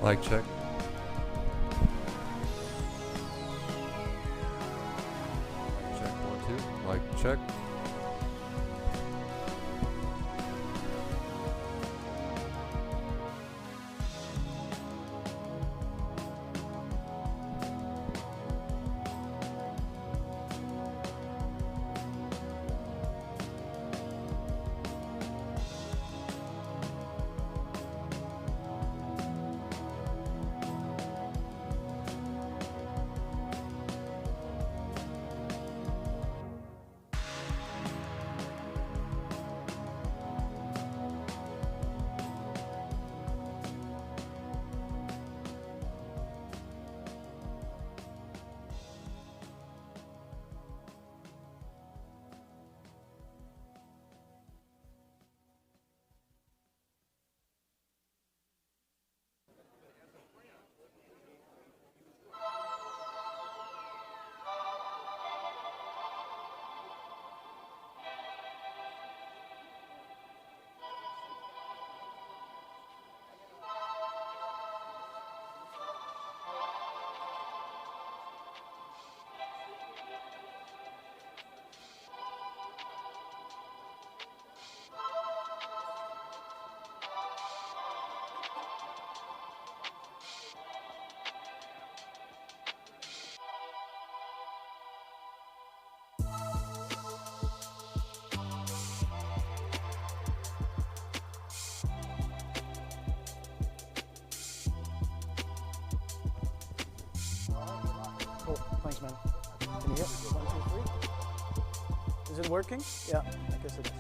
Mic check. Check 1 2. Mic check. Cool. Thanks, man. Can you hear? 1 2 3. Is it working? Yeah, I guess it is.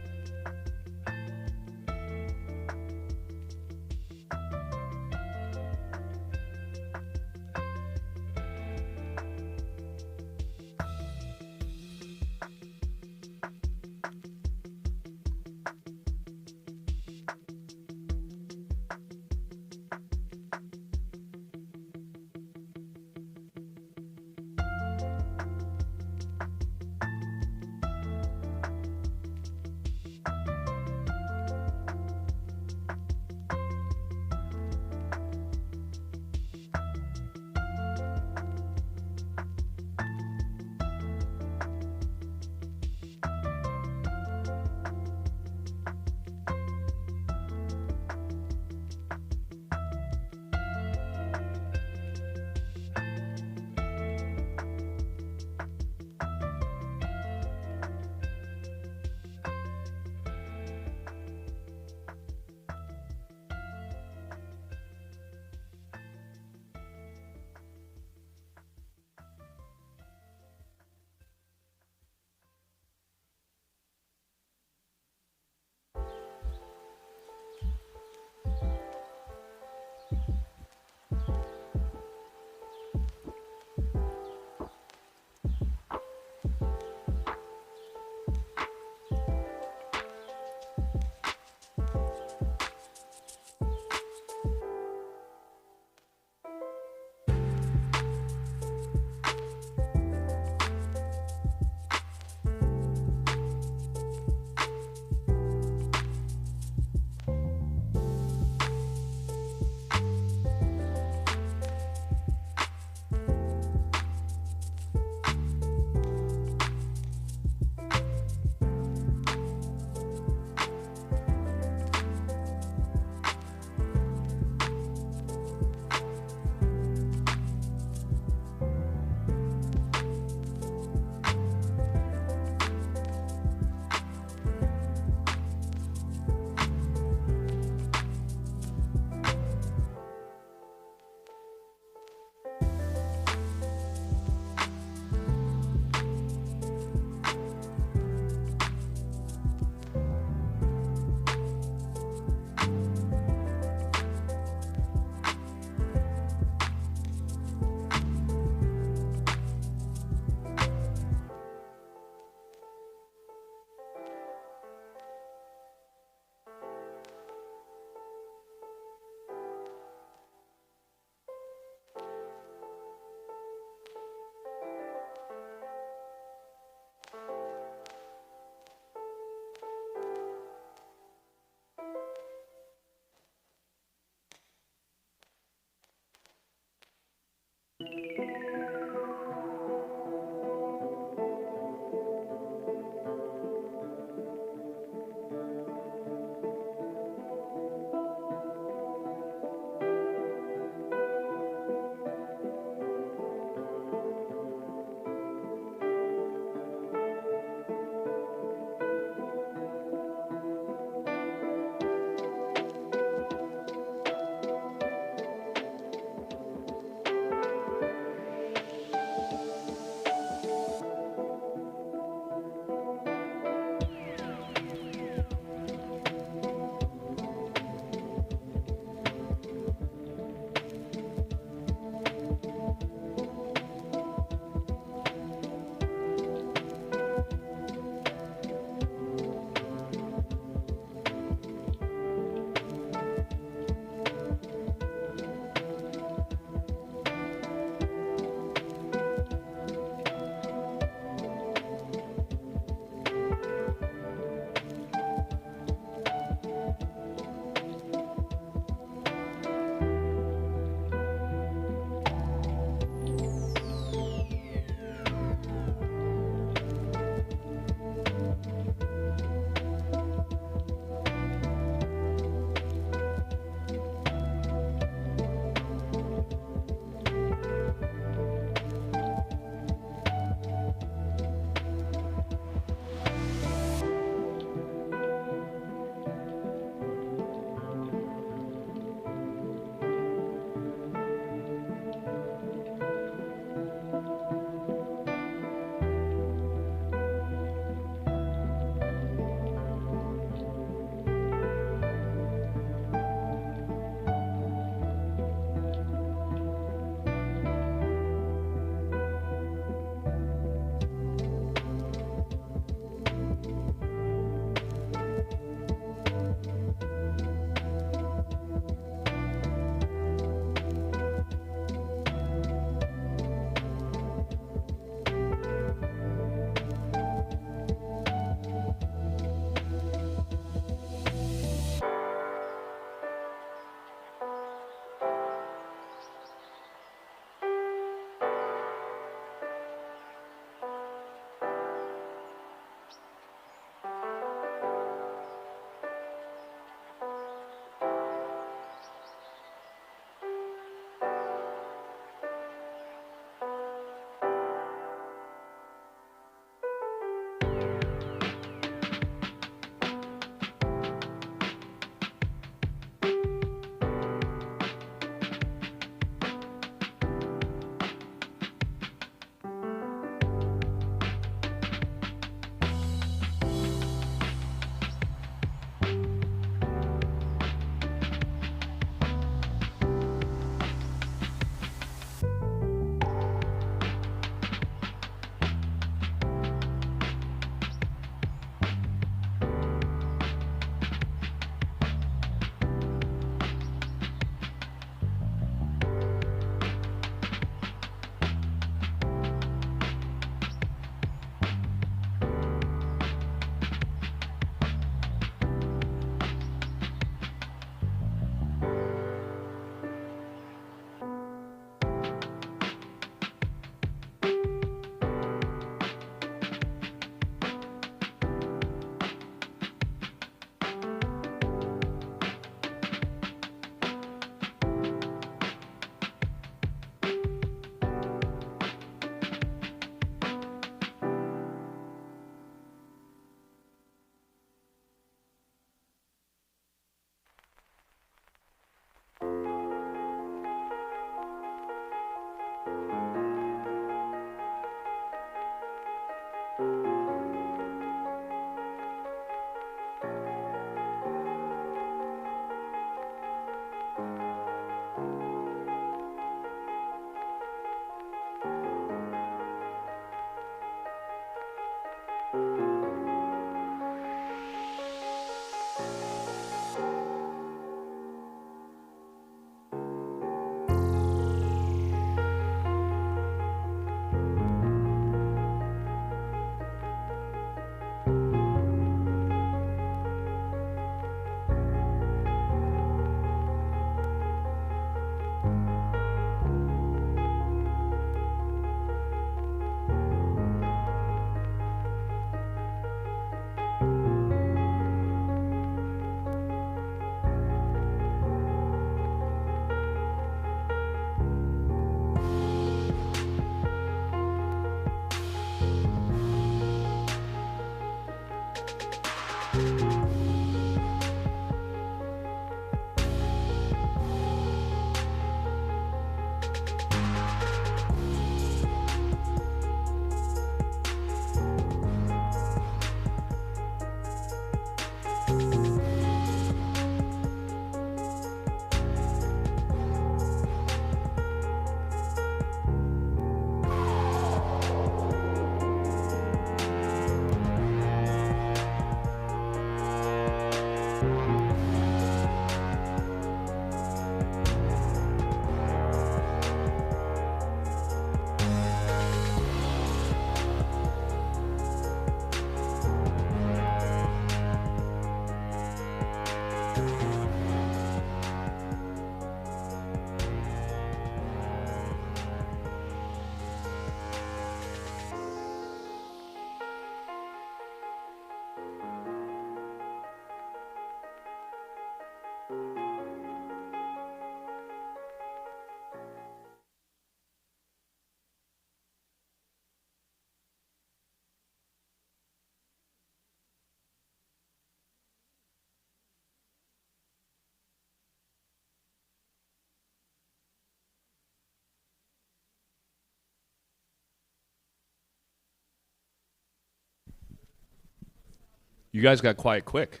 You guys got quiet quick.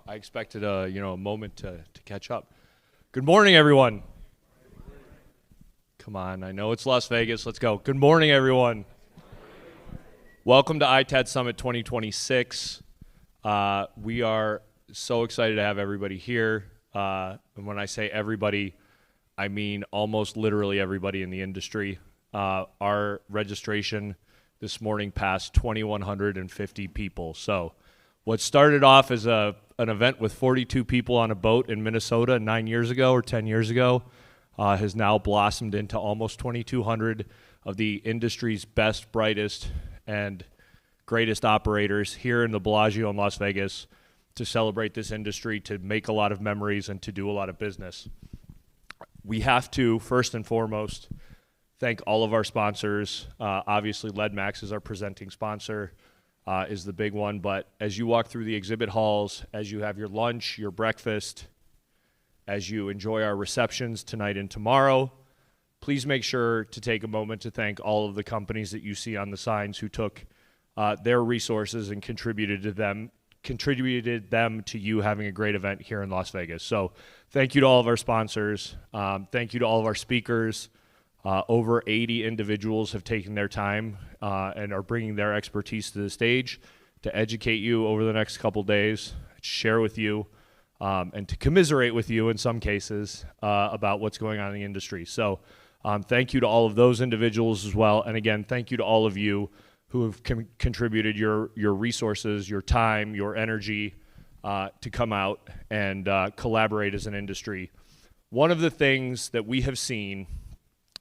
I expected a moment to catch up. Good morning, everyone. Come on, I know it's Las Vegas. Let's go. Good morning, everyone. Welcome to ITAD Summit 2026. We are so excited to have everybody here. And when I say everybody, I mean almost literally everybody in the industry. Our registration this morning passed 2,150 people. So what started off as an event with 42 people on a boat in Minnesota 9 years ago or 10 years ago has now blossomed into almost 2,200 of the industry's best, brightest, and greatest operators here in the Bellagio in Las Vegas to celebrate this industry, to make a lot of memories, and to do a lot of business. We have to, first and foremost, thank all of our sponsors. Obviously, LedMax is our presenting sponsor, is the big one. But as you walk through the exhibit halls, as you have your lunch, your breakfast, as you enjoy our receptions tonight and tomorrow, please make sure to take a moment to thank all of the companies that you see on the signs who took their resources and contributed them to you having a great event here in Las Vegas. So thank you to all of our sponsors. Thank you to all of our speakers. Over 80 individuals have taken their time and are bringing their expertise to the stage to educate you over the next couple days, share with you, and to commiserate with you in some cases about what's going on in the industry. So thank you to all of those individuals as well. And again, thank you to all of you who have contributed your resources, your time, your energy to come out and collaborate as an industry. One of the things that we have seen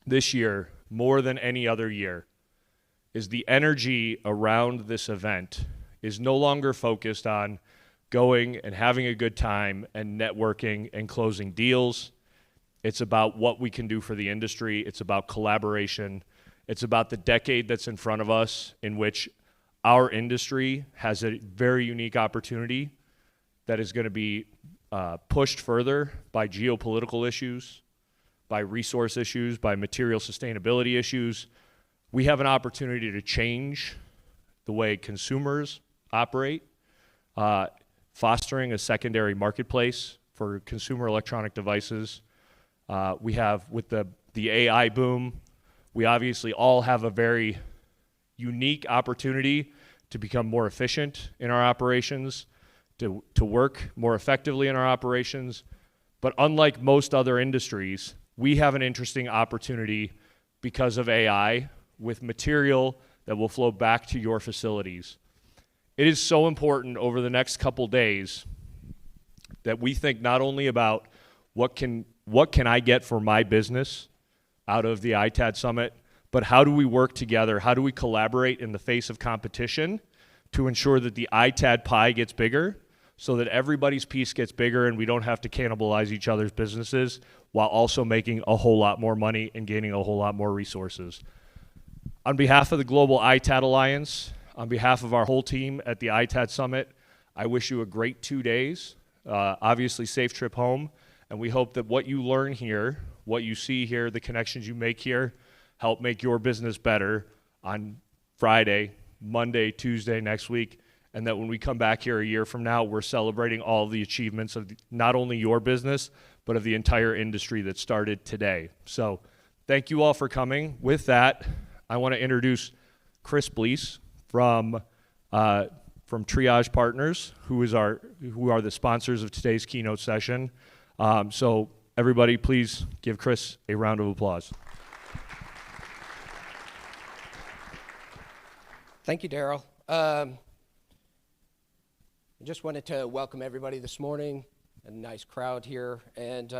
this year, more than any other year, is the energy around this event is no longer focused on going and having a good time and networking and closing deals. It's about what we can do for the industry. It's about collaboration. It's about the decade that's in front of us, in which our industry has a very unique opportunity that is going to be pushed further by geopolitical issues, by resource issues, by material sustainability issues. We have an opportunity to change the way consumers operate, fostering a secondary marketplace for consumer electronic devices. We have, with the AI boom, we obviously all have a very unique opportunity to become more efficient in our operations, to work more effectively in our operations. But unlike most other industries, we have an interesting opportunity because of AI with material that will flow back to your facilities. It is so important over the next couple days that we think not only about what can I get for my business out of the ITAD Summit, but how do we work together? How do we collaborate in the face of competition to ensure that the ITAD pie gets bigger, so that everybody's piece gets bigger and we don't have to cannibalize each other's businesses while also making a whole lot more money and gaining a whole lot more resources. On behalf of the Global ITAD Alliance, on behalf of our whole team at the ITAD Summit, I wish you a great 2 days, obviously safe trip home, and we hope that what you learn here, what you see here, the connections you make here, help make your business better on Friday, Monday, Tuesday next week, and that when we come back here a year from now, we're celebrating all the achievements of not only your business, but of the entire industry that started today. So thank you all for coming. With that, I want to introduce Chris Blees from Triage Partners, who are the sponsors of today's keynote session. So everybody, please give Chris a round of applause. Thank you, Daryl. I just wanted to welcome everybody this morning, a nice crowd here, and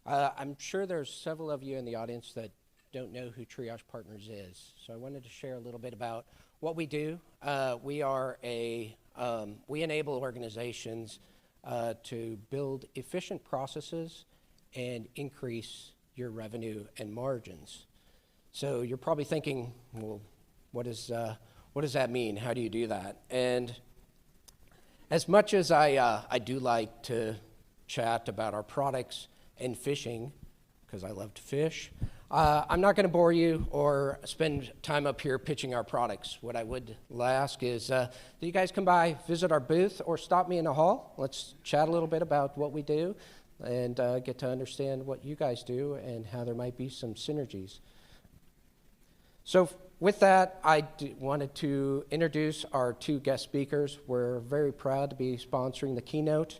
I'm sure there's several of you in the audience that don't know who Triage Partners is. So I wanted to share a little bit about what we do. We enable organizations to build efficient processes and increase your revenue and margins. So you're probably thinking, well, what does that mean? How do you do that? And as much as I do like to chat about our products and fishing, because I love to fish, I'm not going to bore you or spend time up here pitching our products. What I would ask is that you guys come by, visit our booth, or stop me in the hall. Let's chat a little bit about what we do and get to understand what you guys do and how there might be some synergies. So with that, I wanted to introduce our two guest speakers. We're very proud to be sponsoring the keynote.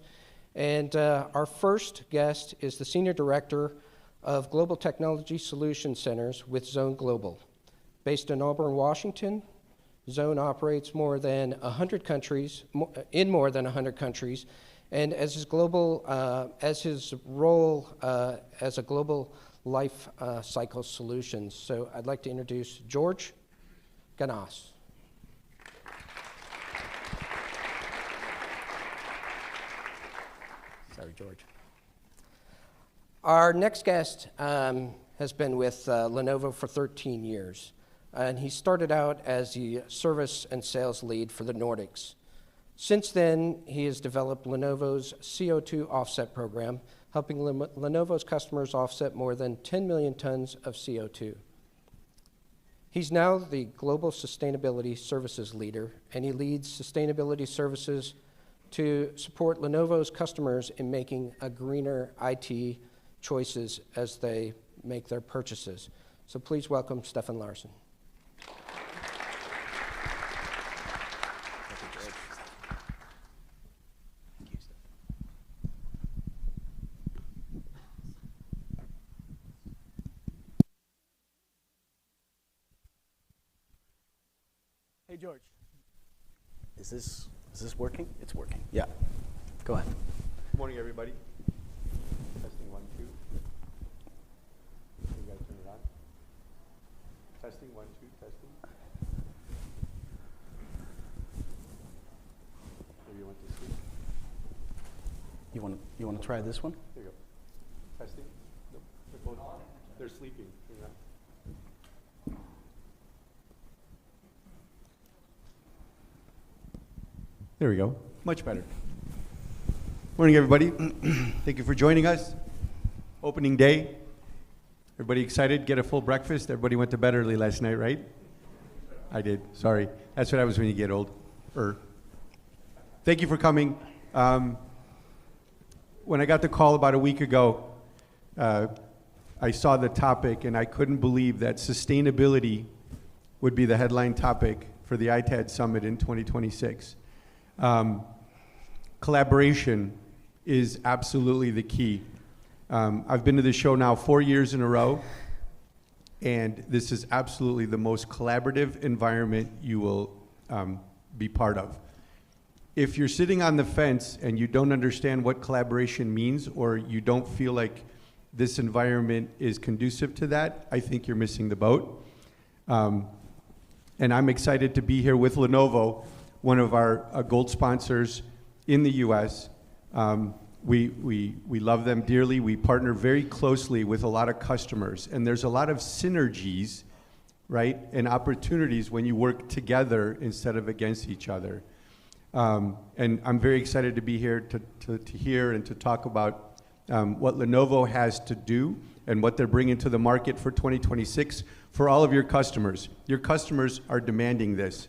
And our first guest is the Senior Director of Global Technology Solution Centers with Zone Global. Based in Auburn, Washington, Zone operates more than 100 countries, in more than 100 countries, and as his role as a global life cycle solutions. So I'd like to introduce George Ganas. Sorry, George. Our next guest has been with Lenovo for 13 years, and he started out as the service and sales lead for the Nordics. Since then, he has developed Lenovo's CO2 offset program, helping Lenovo's customers offset more than 10 million tons of CO2. He's now the Global Sustainability Services Leader, and he leads sustainability services to support Lenovo's customers in making a greener IT choices as they make their purchases. So please welcome Stefan Larsson. Hey, George. Is this working? It's working. Yeah. Go ahead. Good morning, everybody. Testing 1, 2. You guys turn it on. Testing 1, 2. Testing. Maybe you want to sleep. You want to try this one? There you go. Testing. Nope. They're sleeping. Turn it on. There we go. Much better. Morning, everybody. Thank you for joining us. Opening day. Everybody excited? Get a full breakfast? Everybody went to bed early last night, right? I did. Sorry. That's what happens when you get old. Thank you for coming. When I got the call about a week ago, I saw the topic and I couldn't believe that sustainability would be the headline topic for the ITAD Summit in 2026. Collaboration is absolutely the key. I've been to this show now 4 years in a row, and this is absolutely the most collaborative environment you will be part of. If you're sitting on the fence and you don't understand what collaboration means, or you don't feel like this environment is conducive to that, I think you're missing the boat. And I'm excited to be here with Lenovo, one of our gold sponsors in the US. We love them dearly. We partner very closely with a lot of customers, and there's a lot of synergies, right, and opportunities when you work together instead of against each other. And I'm very excited to be here to hear and to talk about what Lenovo has to do and what they're bringing to the market for 2026 for all of your customers. Your customers are demanding this.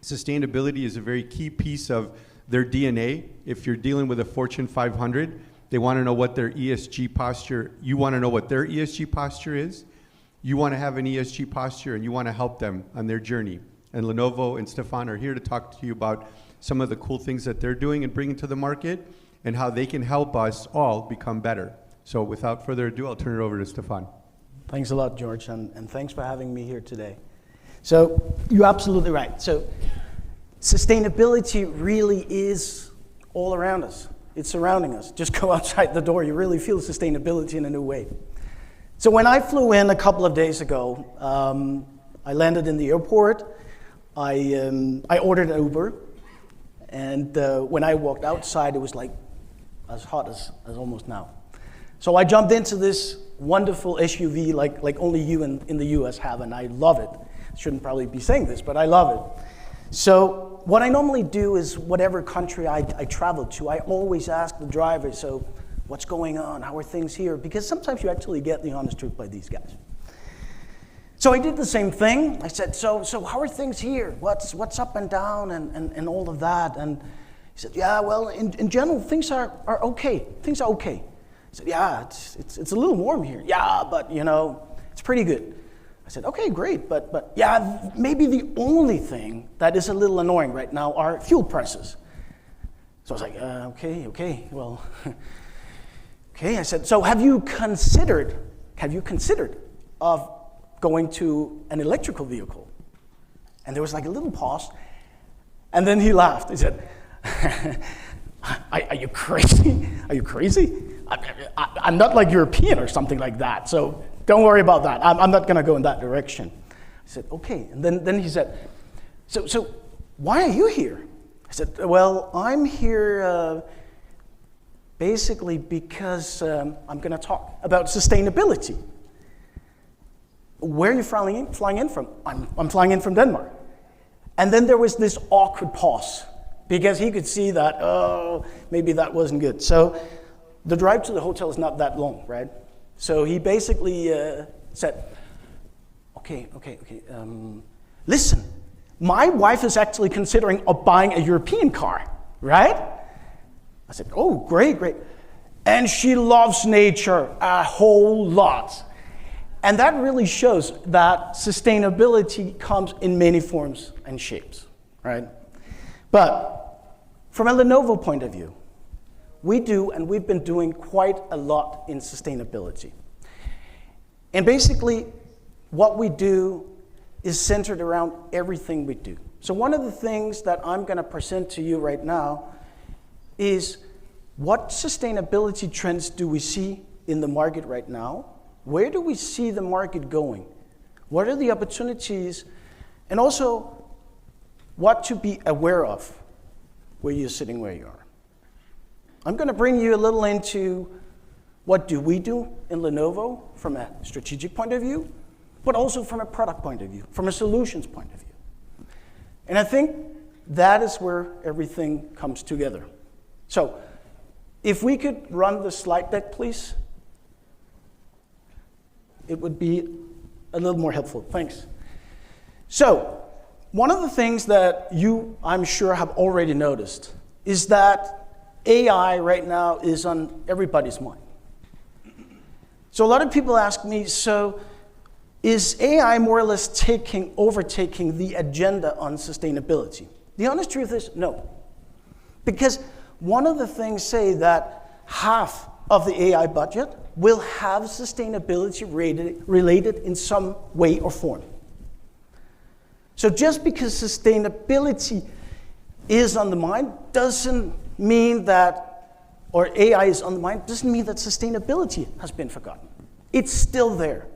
Sustainability is a very key piece of their DNA. If you're dealing with a Fortune 500, they want to know what their ESG posture, you want to know what their ESG posture is. You want to have an ESG posture and you want to help them on their journey. And Lenovo and Stefan are here to talk to you about some of the cool things that they're doing and bringing to the market and how they can help us all become better. So without further ado, I'll turn it over to Stefan. Thanks a lot, George, and thanks for having me here today. So you're absolutely right. So sustainability really is all around us. It's surrounding us. Just go outside the door, you really feel sustainability in a new way. So when I flew in a couple of days ago, I landed in the airport. I ordered an Uber, and when I walked outside, it was like as hot as almost now. So I jumped into this wonderful SUV like only you in the US have, and I love it. Shouldn't probably be saying this, but I love it. So what I normally do is whatever country I travel to, I always ask the driver, so what's going on? How are things here? Because sometimes you actually get the honest truth by these guys. So I did the same thing. I said, so how are things here? What's up and down and all of that? And he said, yeah, well, in general, things are okay. Things are okay. I said, yeah, it's a little warm here. Yeah, but, it's pretty good. I said, okay, great, but yeah, maybe the only thing that is a little annoying right now are fuel prices. So I was like, okay, well, okay. I said, so have you considered of going to an electrical vehicle? And there was like a little pause, and then he laughed. He said, are you crazy? Are you crazy? I'm not like European or something like that, so don't worry about that. I'm not going to go in that direction. I said, okay. And then he said, so why are you here? I said, well, I'm here basically because I'm going to talk about sustainability. Where are you flying in from? I'm flying in from Denmark. And then there was this awkward pause because he could see that, maybe that wasn't good. So the drive to the hotel is not that long, right? So he basically said, okay, listen, my wife is actually considering buying a European car, right? I said, oh, great. And she loves nature a whole lot. And that really shows that sustainability comes in many forms and shapes, right? But from a Lenovo point of view, we do, and we've been doing quite a lot in sustainability. And basically, what we do is centered around everything we do. So one of the things that I'm going to present to you right now is what sustainability trends do we see in the market right now? Where do we see the market going? What are the opportunities? And also, what to be aware of where you're sitting where you are. I'm going to bring you a little into what do we do in Lenovo from a strategic point of view, but also from a product point of view, from a solutions point of view. And I think that is where everything comes together. So, if we could run the slide deck, please, it would be a little more helpful. Thanks. So, one of the things that you, I'm sure, have already noticed is that AI right now is on everybody's mind. So a lot of people ask me, so is AI more or less overtaking the agenda on sustainability? The honest truth is no. Because one of the things say that half of the AI budget will have sustainability related in some way or form. So just because sustainability is on the mind doesn't mean that, or AI is on the mind, doesn't mean that sustainability has been forgotten. It's still there.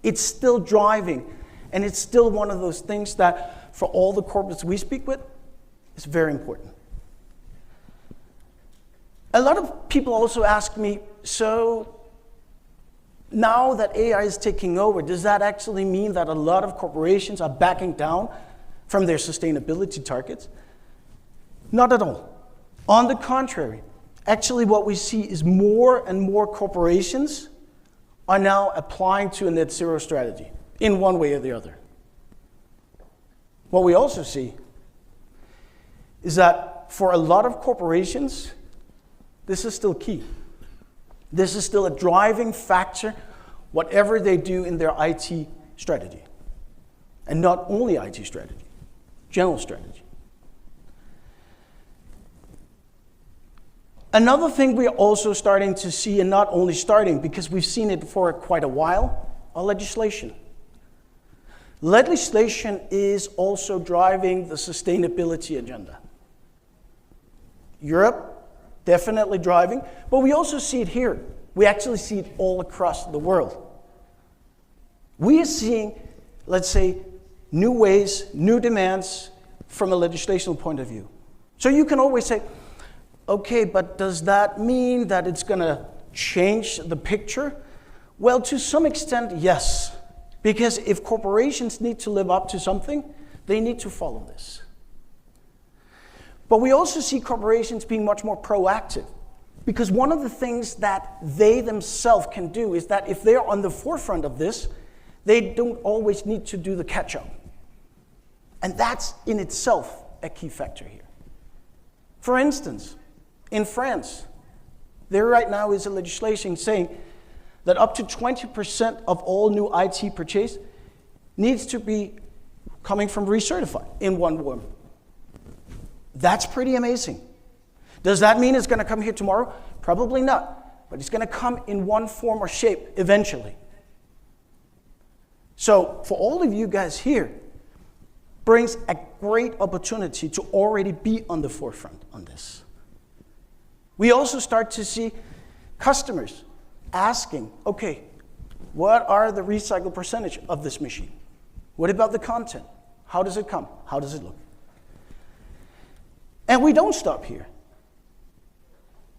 It's still driving. And it's still one of those things that, for all the corporates we speak with, is very important. A lot of people also ask me, so now that AI is taking over, does that actually mean that a lot of corporations are backing down from their sustainability targets? Not at all. On the contrary, actually what we see is more and more corporations are now applying to a net zero strategy in one way or the other. What we also see is that for a lot of corporations, this is still key. This is still a driving factor, whatever they do in their IT strategy. And not only IT strategy, general strategy. Another thing we are also starting to see, and not only starting, because we've seen it for quite a while, are legislation. Legislation is also driving the sustainability agenda. Europe, definitely driving, but we also see it here. We actually see it all across the world. We are seeing, let's say, new ways, new demands from a legislational point of view. So you can always say, okay, but does that mean that it's going to change the picture? Well, to some extent, yes. Because if corporations need to live up to something, they need to follow this. But we also see corporations being much more proactive. Because one of the things that they themselves can do is that if they're on the forefront of this, They don't always need to do the catch-up. And that's in itself a key factor here. For instance, in France, there right now is a legislation saying that up to 20% of all new IT purchase needs to be coming from recertified in one form. That's pretty amazing. Does that mean it's going to come here tomorrow? Probably not, but it's going to come in one form or shape eventually. So for all of you guys here, brings a great opportunity to already be on the forefront on this. We also start to see customers asking, okay, what are the recycle percentage of this machine? What about the content? How does it come? How does it look? And we don't stop here.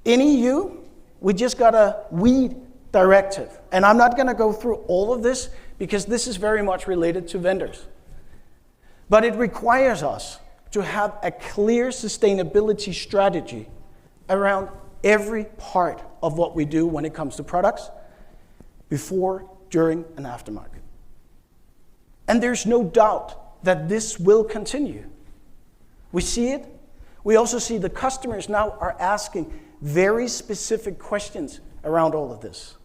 In EU, we just got a weed directive. And I'm not going to go through all of this because this is very much related to vendors. But it requires us to have a clear sustainability strategy around every part of what we do when it comes to products, before, during, and aftermarket. And there's no doubt that this will continue. We see it. We also see the customers now are asking very specific questions around all of this.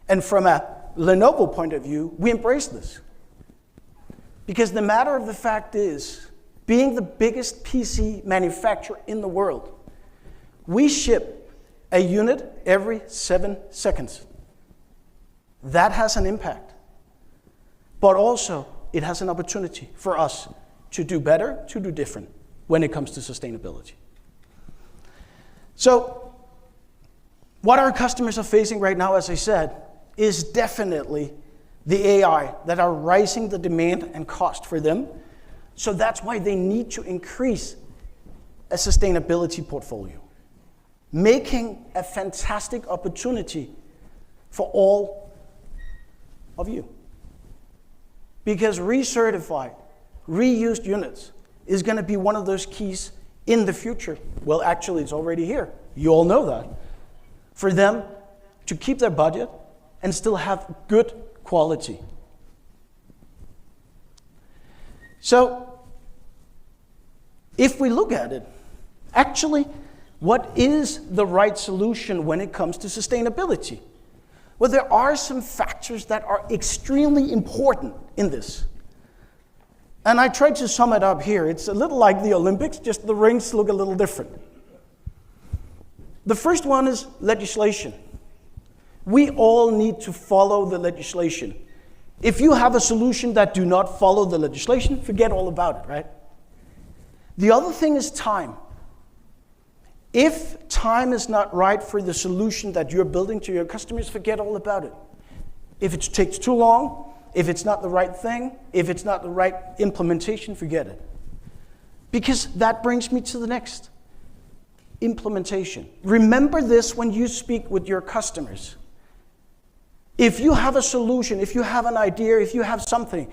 And from a Lenovo point of view, we embrace this. Because the matter of the fact is, being the biggest PC manufacturer in the world, we ship a unit every 7 seconds. That has an impact. But also, it has an opportunity for us to do better, to do different when it comes to sustainability. So, what our customers are facing right now, as I said, is definitely the AI that are rising the demand and cost for them. So that's why they need to increase a sustainability portfolio, making a fantastic opportunity for all of you. Because recertified, reused units is going to be one of those keys in the future. Well, actually, it's already here. You all know that. For them to keep their budget and still have good quality. So, if we look at it, actually, what is the right solution when it comes to sustainability? Well, there are some factors that are extremely important in this. And I tried to sum it up here. It's a little like the Olympics, just the rings look a little different. The first one is legislation. We all need to follow the legislation. If you have a solution that do not follow the legislation, forget all about it, right? The other thing is time. If time is not right for the solution that you're building to your customers, forget all about it. If it takes too long, if it's not the right thing, if it's not the right implementation, forget it. Because that brings me to the next. Implementation. Remember this when you speak with your customers. If you have a solution, if you have an idea, if you have something,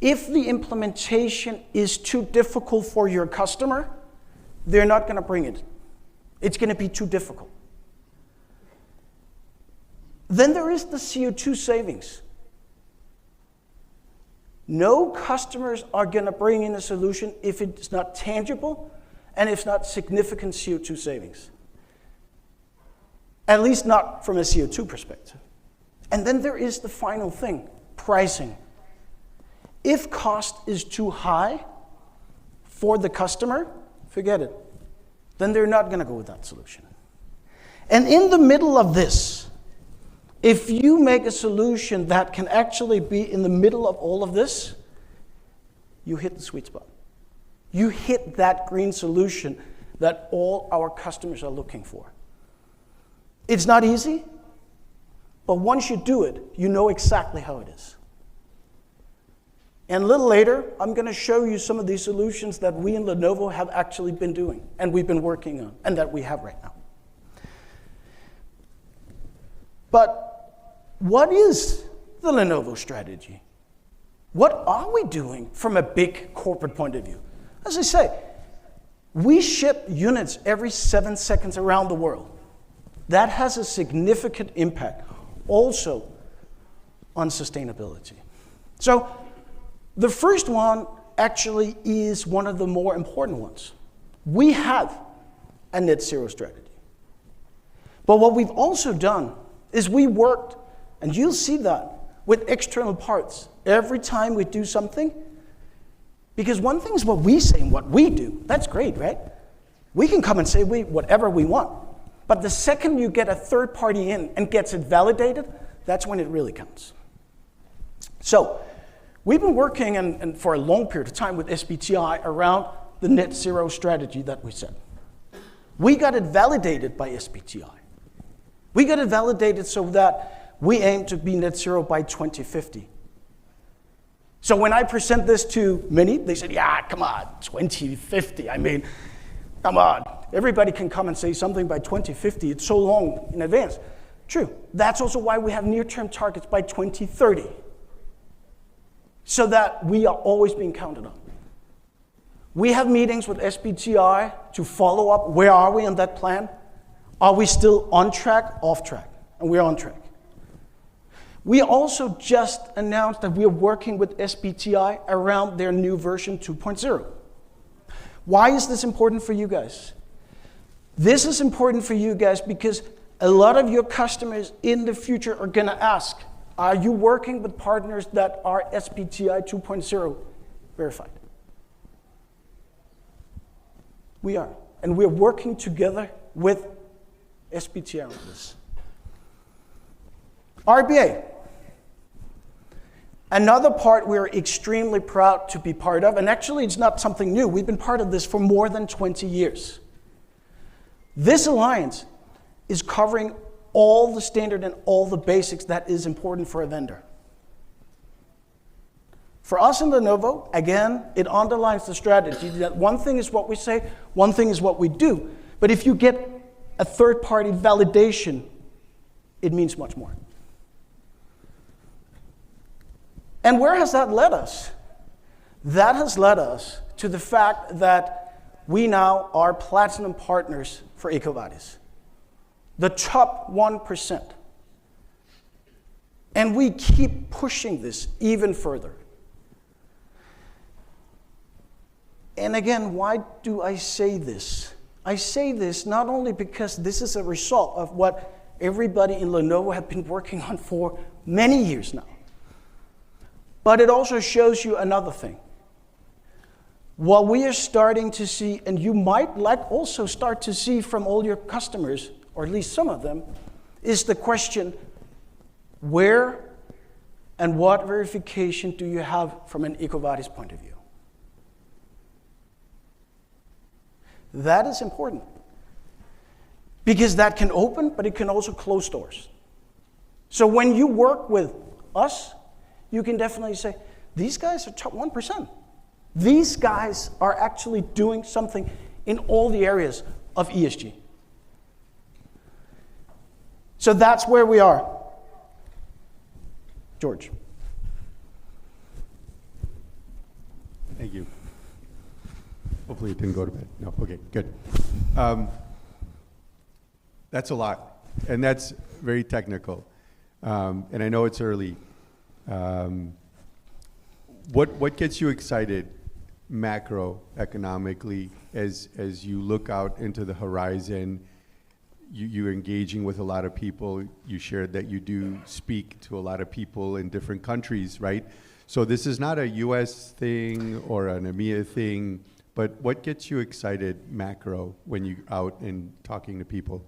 if the implementation is too difficult for your customer, they're not going to bring it. It's going to be too difficult. Then there is the CO2 savings. No customers are going to bring in a solution if it's not tangible and if it's not significant CO2 savings. At least not from a CO2 perspective. And then there is the final thing, pricing. If cost is too high for the customer, forget it. Then they're not going to go with that solution. And in the middle of this, if you make a solution that can actually be in the middle of all of this, you hit the sweet spot. You hit that green solution that all our customers are looking for. It's not easy, but once you do it, you know exactly how it is. And a little later, I'm going to show you some of these solutions that we in Lenovo have actually been doing, and we've been working on, and that we have right now. But what is the Lenovo strategy? What are we doing from a big corporate point of view? As I say, we ship units every 7 seconds around the world. That has a significant impact also on sustainability. So the first one actually is one of the more important ones. We have a net zero strategy. But what we've also done is we worked, and you'll see that, with external parts every time we do something. Because one thing is what we say and what we do. That's great, right? We can come and say whatever we want. But the second you get a third party in and gets it validated, that's when it really counts. So we've been working and for a long period of time with SBTi around the net zero strategy that we set. We got it validated by SBTi. We got it validated so that we aim to be net zero by 2050. So when I present this to many, they said, yeah, come on, 2050. I mean, come on. Everybody can come and say something by 2050. It's so long in advance. True. That's also why we have near-term targets by 2030. So that we are always being counted on. We have meetings with SBTi to follow up. Where are we on that plan? Are we still on track, off track? And we're on track. We also just announced that we are working with SBTi around their new version 2.0. Why is this important for you guys? This is important for you guys because a lot of your customers in the future are going to ask, are you working with partners that are SBTi 2.0 verified? We are. And we're working together with SBTi on this. RBA. Another part we're extremely proud to be part of, and actually it's not something new. We've been part of this for more than 20 years. This alliance is covering all the standard and all the basics that is important for a vendor. For us in Lenovo, again, it underlines the strategy that one thing is what we say, one thing is what we do. But if you get a third-party validation, it means much more. And where has that led us? That has led us to the fact that we now are platinum partners for EcoVadis, the top 1%. And we keep pushing this even further. And again, why do I say this? I say this not only because this is a result of what everybody in Lenovo have been working on for many years now, but it also shows you another thing. What we are starting to see, and you might also start to see from all your customers, or at least some of them, is the question, where and what verification do you have from an EcoVadis point of view? That is important. Because that can open, but it can also close doors. So when you work with us, you can definitely say, these guys are top 1%. These guys are actually doing something in all the areas of ESG. So that's where we are. George. Thank you. Hopefully it didn't go to bed. No, okay, good. That's a lot, and that's very technical. And I know it's early. What gets you excited macroeconomically as you look out into the horizon? You're engaging with a lot of people. You shared that you do speak to a lot of people in different countries, right? So this is not a US thing or an EMEA thing, but what gets you excited macro when you're out and talking to people?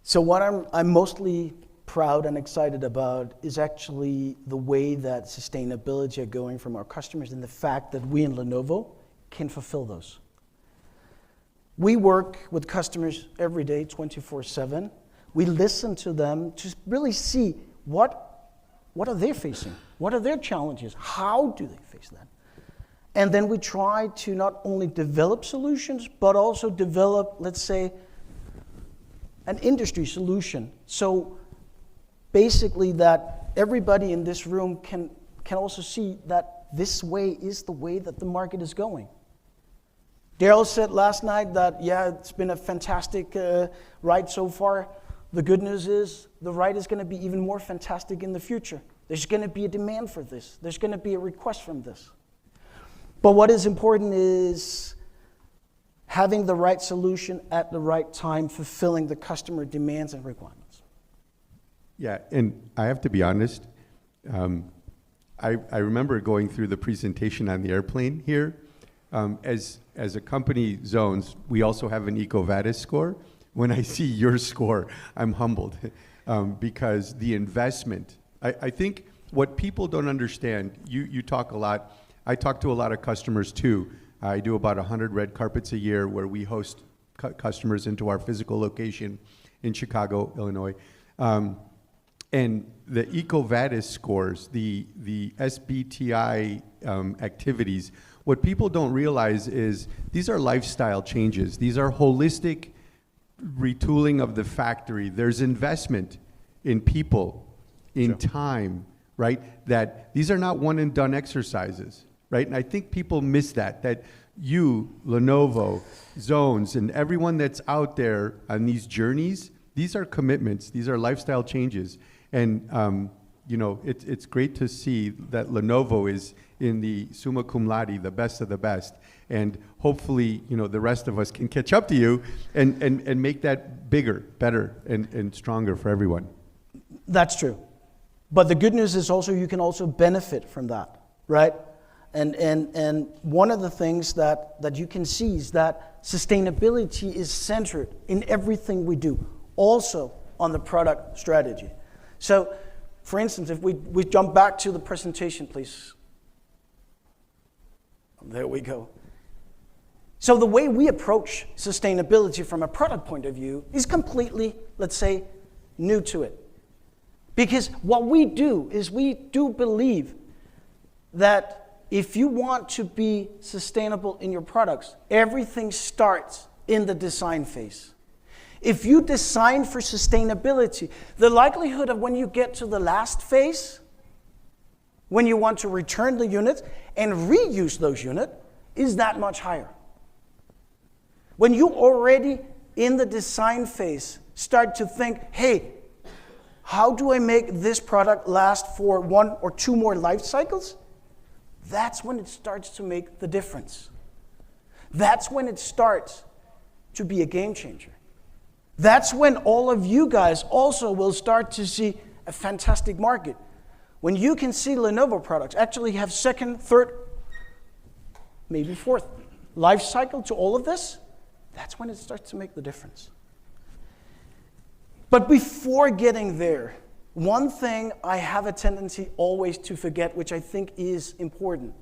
So what I'm mostly proud and excited about is actually the way that sustainability are going from our customers and the fact that we in Lenovo can fulfill those. We work with customers every day, 24/7. We listen to them to really see what are they facing? What are their challenges? How do they face that? And then we try to not only develop solutions, but also develop, let's say, an industry solution. So basically that everybody in this room can also see that this way is the way that the market is going. Daryl said last night that, yeah, it's been a fantastic ride so far. The good news is the ride is going to be even more fantastic in the future. There's going to be a demand for this. There's going to be a request from this. But what is important is having the right solution at the right time, fulfilling the customer demands and requirements. Yeah, and I have to be honest, I remember going through the presentation on the airplane here. As a company, Zones, we also have an EcoVadis score. When I see your score, I'm humbled because the investment, I think what people don't understand, you talk a lot, I talk to a lot of customers too. I do about 100 red carpets a year where we host customers into our physical location in Chicago, Illinois. And the EcoVadis scores, the SBTI activities, what people don't realize is these are lifestyle changes. These are holistic retooling of the factory. There's investment in people, in time, right? That these are not one and done exercises, right? And I think people miss that you, Lenovo, Zones, and everyone that's out there on these journeys, these are commitments, these are lifestyle changes. And you know, it's great to see that Lenovo is in the summa cum laude, the best of the best. And hopefully, you know, the rest of us can catch up to you and make that bigger, better, and stronger for everyone. That's true. But the good news is also you can also benefit from that, right? And one of the things that you can see is that sustainability is centered in everything we do, also on the product strategy. So, for instance, if we jump back to the presentation, please. There we go. So the way we approach sustainability from a product point of view is completely, let's say, new to it. Because what we do is we do believe that if you want to be sustainable in your products, everything starts in the design phase. If you design for sustainability, the likelihood of when you get to the last phase, when you want to return the units and reuse those units, is that much higher. When you already in the design phase start to think, hey, how do I make this product last for 1 or 2 more life cycles? That's when it starts to make the difference. That's when it starts to be a game changer. That's when all of you guys also will start to see a fantastic market. When you can see Lenovo products actually have 2nd, 3rd, maybe 4th life cycle to all of this, that's when it starts to make the difference. But before getting there, one thing I have a tendency always to forget, which I think is important,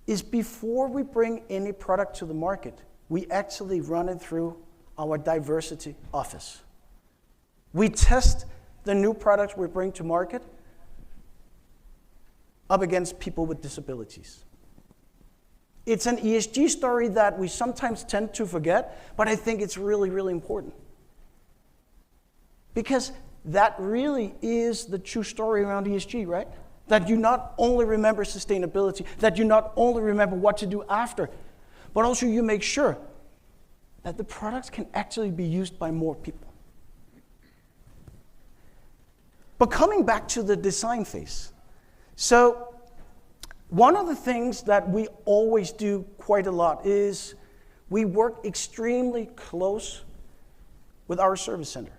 is before we bring any product to the market, we actually run it through our diversity office. We test the new products we bring to market up against people with disabilities. It's an ESG story that we sometimes tend to forget, but I think it's really, really important. Because that really is the true story around ESG, right? That you not only remember sustainability, that you not only remember what to do after, but also you make sure that the products can actually be used by more people. But coming back to the design phase. So one of the things that we always do quite a lot is we work extremely close with our service center.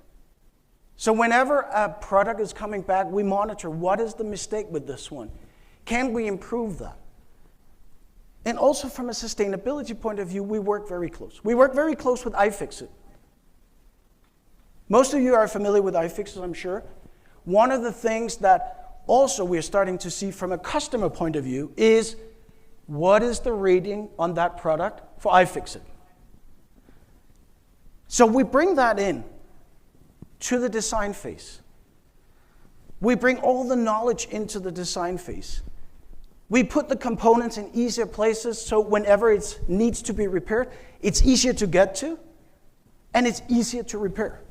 So whenever a product is coming back, we monitor what is the mistake with this one. Can we improve that? And also from a sustainability point of view, we work very close. We work very close with iFixit. Most of you are familiar with iFixit, I'm sure. One of the things that also we're starting to see from a customer point of view is what is the rating on that product for iFixit? So we bring that in to the design phase. We bring all the knowledge into the design phase. We put the components in easier places so whenever it needs to be repaired, it's easier to get to and it's easier to repair.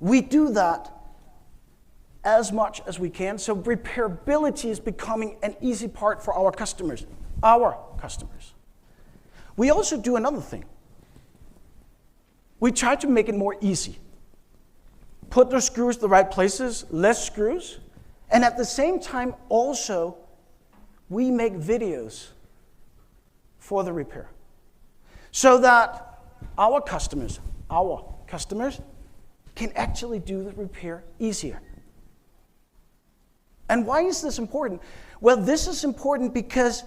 We do that as much as we can, so repairability is becoming an easy part for our customers. We also do another thing. We try to make it more easy. put the screws the right places, less screws, and at the same time also we make videos for the repair so that our customers can actually do the repair easier. And why is this important? Well, this is important because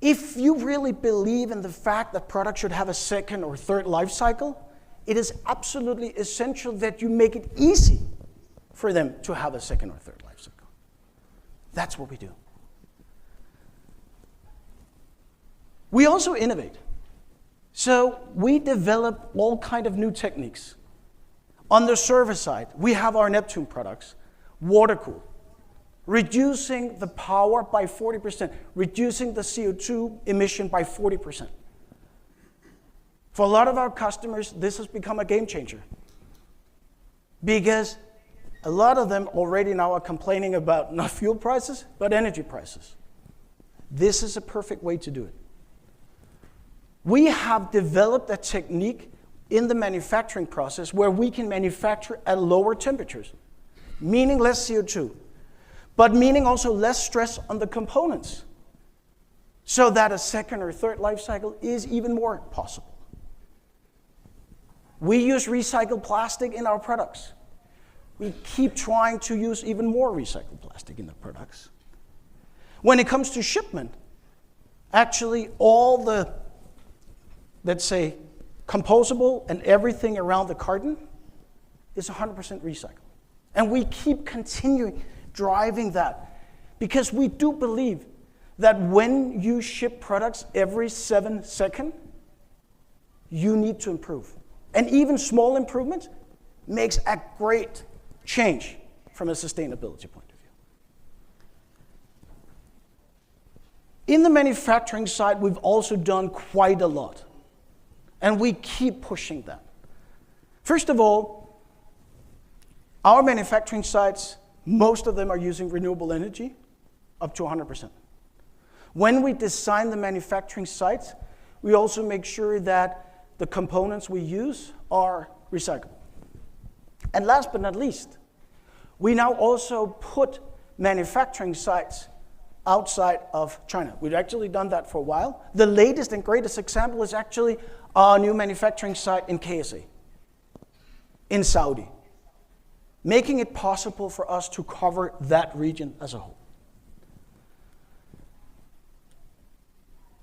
if you really believe in the fact that products should have a second or third life cycle, it is absolutely essential that you make it easy for them to have a second or third life cycle. That's what we do. We also innovate. So we develop all kind of new techniques. On the service side, we have our Neptune products, water-cooled, reducing the power by 40%, reducing the CO2 emission by 40%. For a lot of our customers, this has become a game changer because a lot of them already now are complaining about not fuel prices, but energy prices. This is a perfect way to do it. We have developed a technique in the manufacturing process where we can manufacture at lower temperatures, meaning less CO2, but meaning also less stress on the components, so that a second or third life cycle is even more possible. We use recycled plastic in our products. We keep trying to use even more recycled plastic in the products. When it comes to shipment, actually all the, let's say, composable and everything around the carton is 100% recycled. And we keep continuing driving that because we do believe that when you ship products every 7 seconds, you need to improve. And even small improvements makes a great change from a sustainability point of view. In the manufacturing side, we've also done quite a lot. And we keep pushing that. First of all, our manufacturing sites, most of them are using renewable energy, up to 100%. When we design the manufacturing sites, we also make sure that the components we use are recyclable. And last but not least, we now also put manufacturing sites outside of China. We've actually done that for a while. The latest and greatest example is actually our new manufacturing site in KSA, in Saudi, making it possible for us to cover that region as a whole.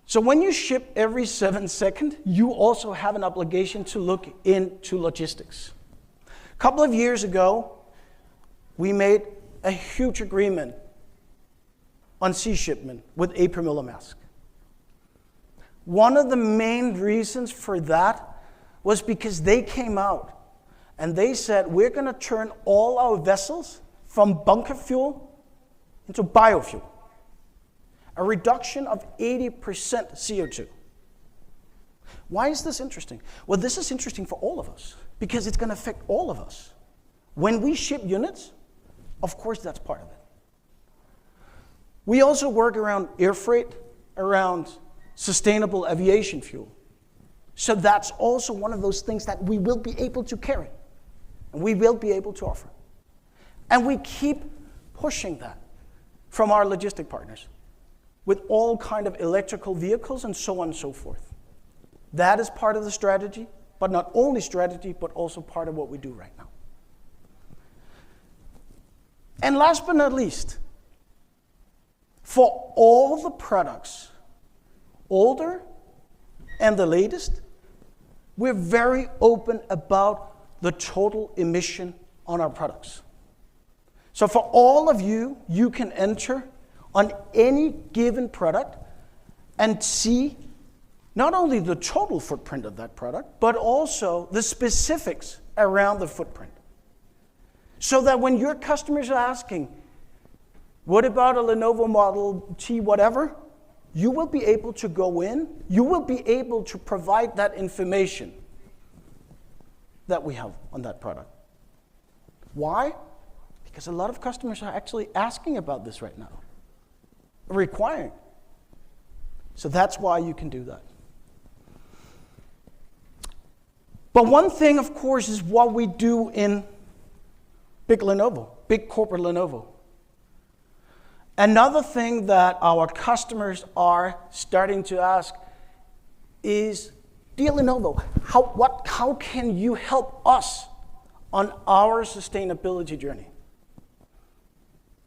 So when you ship every 7 seconds, you also have an obligation to look into logistics. A couple of years ago, we made a huge agreement on sea shipment with A.P. Møller - Mærsk. One of the main reasons for that was because they came out and they said, we're going to turn all our vessels from bunker fuel into biofuel, a reduction of 80% CO2. Why is this interesting? Well, this is interesting for all of us because it's going to affect all of us. When we ship units, of course that's part of it. We also work around air freight, around sustainable aviation fuel. So that's also one of those things that we will be able to carry and we will be able to offer. And we keep pushing that from our logistic partners with all kind of electrical vehicles and so on and so forth. That is part of the strategy, but not only strategy, but also part of what we do right now. And last but not least, for all the products, older and the latest, we're very open about the total emission on our products. So for all of you, you can enter on any given product and see not only the total footprint of that product, but also the specifics around the footprint. So that when your customers are asking, what about a Lenovo Model T whatever, you will be able to go in, you will be able to provide that information that we have on that product. Why? Because a lot of customers are actually asking about this right now, requiring. So that's why you can do that. But one thing, of course, is what we do in Big Lenovo, big corporate Lenovo. Another thing that our customers are starting to ask is, dear Lenovo, how can you help us on our sustainability journey?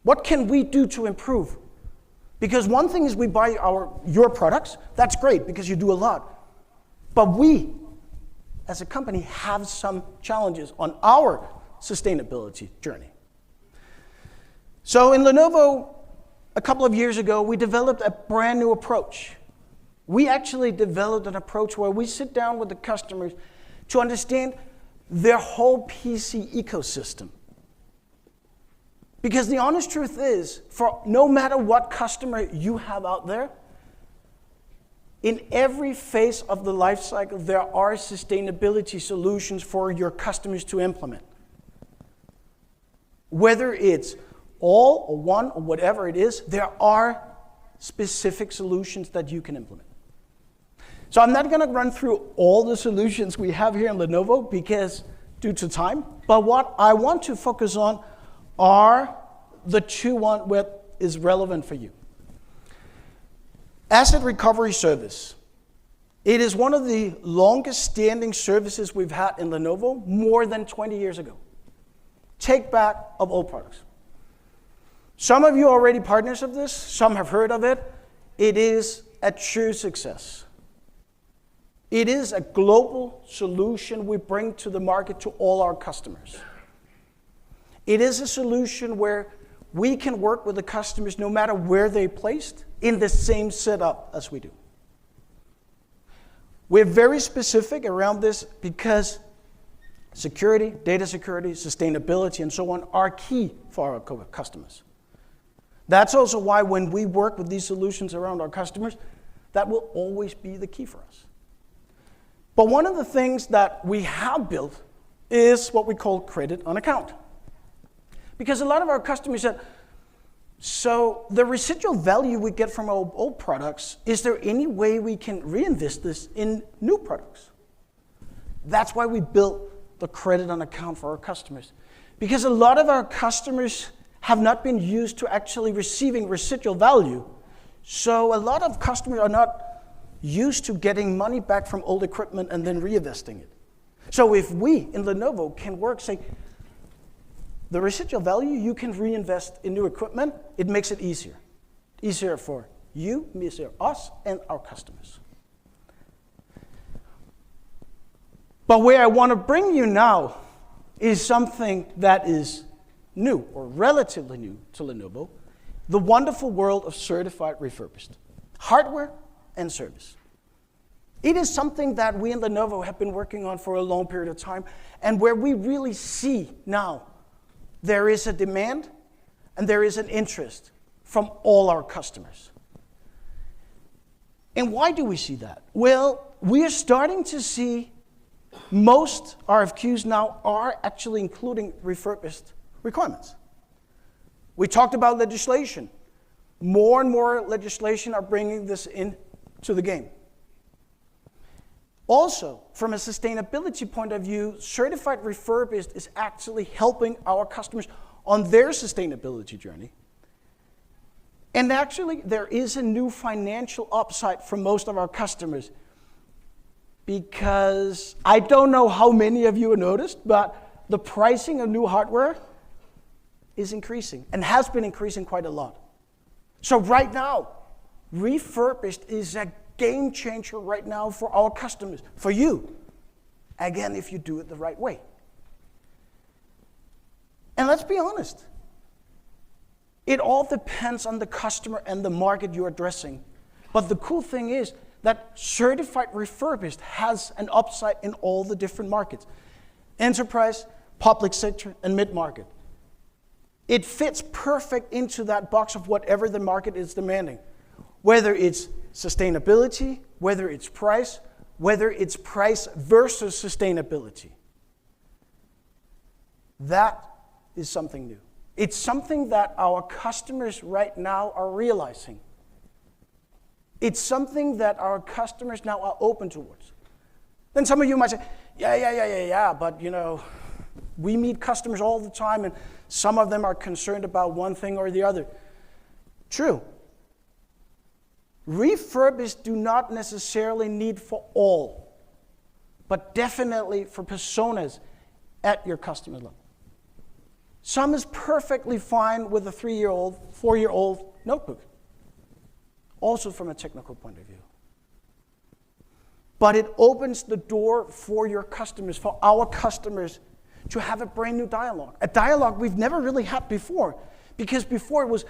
What can we do to improve? Because one thing is we buy your products, that's great because you do a lot. But we, as a company, have some challenges on our sustainability journey. So in Lenovo, a couple of years ago, we developed a brand new approach. We actually developed an approach where we sit down with the customers to understand their whole PC ecosystem. Because the honest truth is, for no matter what customer you have out there, in every phase of the life cycle, there are sustainability solutions for your customers to implement. Whether it's all or one or whatever it is, there are specific solutions that you can implement. So I'm not going to run through all the solutions we have here in Lenovo because due to time, but what I want to focus on are the two one that is relevant for you. Asset recovery service. It is one of the longest standing services we've had in Lenovo, more than 20 years ago. Take back of old products. Some of you are already partners of this, some have heard of it. It is a true success. It is a global solution we bring to the market to all our customers. It is a solution where we can work with the customers no matter where they're placed in the same setup as we do. We're very specific around this because security, data security, sustainability, and so on are key for our customers. That's also why when we work with these solutions around our customers, that will always be the key for us. But one of the things that we have built is what we call credit on account. Because a lot of our customers said, so the residual value we get from our old products, is there any way we can reinvest this in new products? That's why we built the credit on account for our customers. Because a lot of our customers have not been used to actually receiving residual value. So a lot of customers are not used to getting money back from old equipment and then reinvesting it. So if we in Lenovo can work, say, the residual value you can reinvest in new equipment, it makes it easier. Easier for you, easier us, and our customers. But where I want to bring you now is something that is new, or relatively new to Lenovo, the wonderful world of certified refurbished. Hardware and service. It is something that we in Lenovo have been working on for a long period of time, and where we really see now there is a demand and there is an interest from all our customers. And why do we see that? Well, we are starting to see most RFQs now are actually including refurbished requirements. We talked about legislation. More and more legislation are bringing this into the game. Also, from a sustainability point of view, certified refurbished is actually helping our customers on their sustainability journey. And actually, there is a new financial upside for most of our customers, because I don't know how many of you have noticed, but the pricing of new hardware is increasing and has been increasing quite a lot. So right now, refurbished is a game changer right now for our customers, for you. Again, if you do it the right way. And let's be honest, it all depends on the customer and the market you're addressing. But the cool thing is that certified refurbished has an upside in all the different markets. Enterprise, public sector, and mid-market. It fits perfect into that box of whatever the market is demanding. Whether it's sustainability, whether it's price versus sustainability. That is something new. It's something that our customers right now are realizing. It's something that our customers now are open towards. Then some of you might say, yeah, but We meet customers all the time, and some of them are concerned about one thing or the other. True. Refurbished do not necessarily need for all, but definitely for personas at your customer level. Some is perfectly fine with a 3-year-old, 4-year-old notebook, also from a technical point of view. But it opens the door for your customers, for our customers, to have a brand new dialogue. A dialogue we've never really had before, because before it was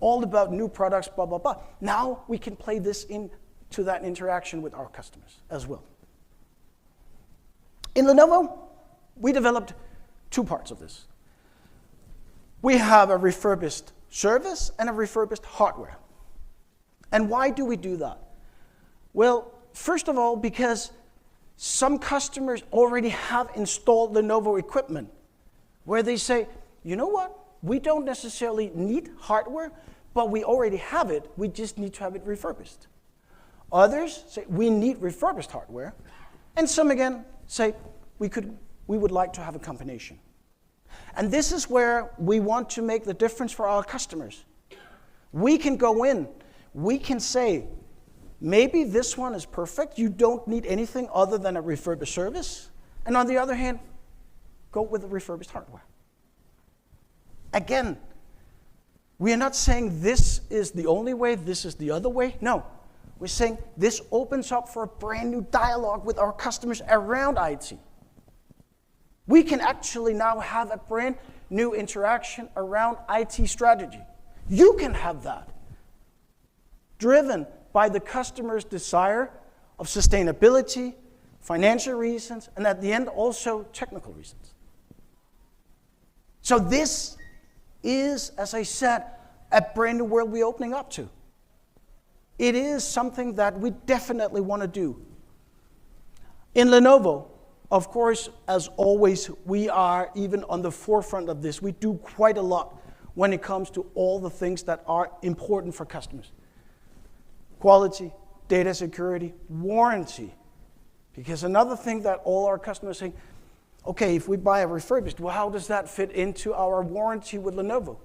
all about new products, blah, blah, blah. Now we can play this into that interaction with our customers as well. In Lenovo, we developed 2 parts of this. We have a refurbished service and a refurbished hardware. And why do we do that? Well, first of all, because some customers already have installed Lenovo equipment where they say, you know what? We don't necessarily need hardware, but we already have it. We just need to have it refurbished. Others say, we need refurbished hardware. And some again say, we would like to have a combination. And this is where we want to make the difference for our customers. We can go in, we can say, maybe this one is perfect. You don't need anything other than a refurbished service. And on the other hand, go with the refurbished hardware. Again, we are not saying this is the only way, this is the other way. No, we're saying this opens up for a brand new dialogue with our customers around IT. We can actually now have a brand new interaction around IT strategy. You can have that, driven by the customer's desire of sustainability, financial reasons, and at the end also technical reasons. So this is, as I said, a brand new world we're opening up to. It is something that we definitely want to do. In Lenovo, of course, as always, we are even on the forefront of this. We do quite a lot when it comes to all the things that are important for customers. Quality, data security, warranty. Because another thing that all our customers say, okay, if we buy a refurbished, well, how does that fit into our warranty with Lenovo?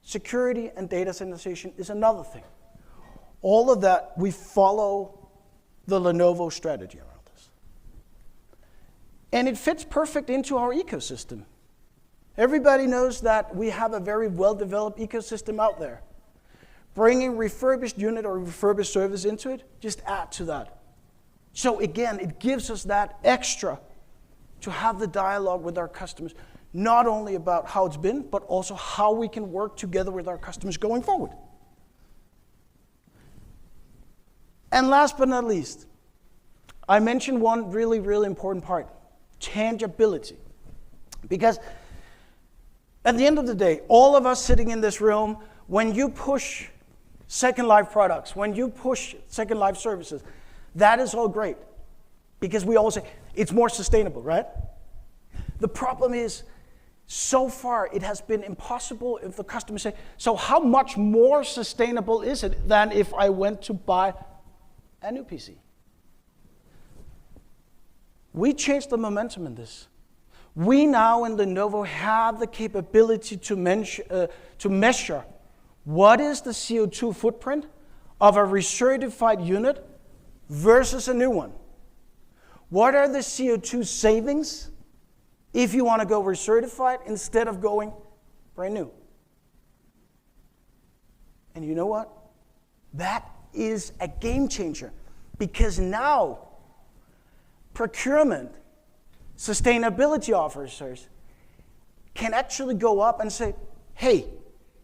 Security and data sanitization is another thing. All of that, we follow the Lenovo strategy around this. And it fits perfect into our ecosystem. Everybody knows that we have a very well-developed ecosystem out there. Bringing refurbished unit or refurbished service into it, just add to that. So again, it gives us that extra to have the dialogue with our customers, not only about how it's been, but also how we can work together with our customers going forward. And last but not least, I mentioned one really, really important part, tangibility. Because at the end of the day, all of us sitting in this room, when you push Second Life products, when you push Second Life services, that is all great. Because we all say, it's more sustainable, right? The problem is, so far it has been impossible if the customer say, so how much more sustainable is it than if I went to buy a new PC? We changed the momentum in this. We now in Lenovo have the capability to measure what is the CO2 footprint of a recertified unit versus a new one. What are the CO2 savings if you want to go recertified instead of going brand new? And you know what? That is a game changer, because now procurement, sustainability officers can actually go up and say, hey,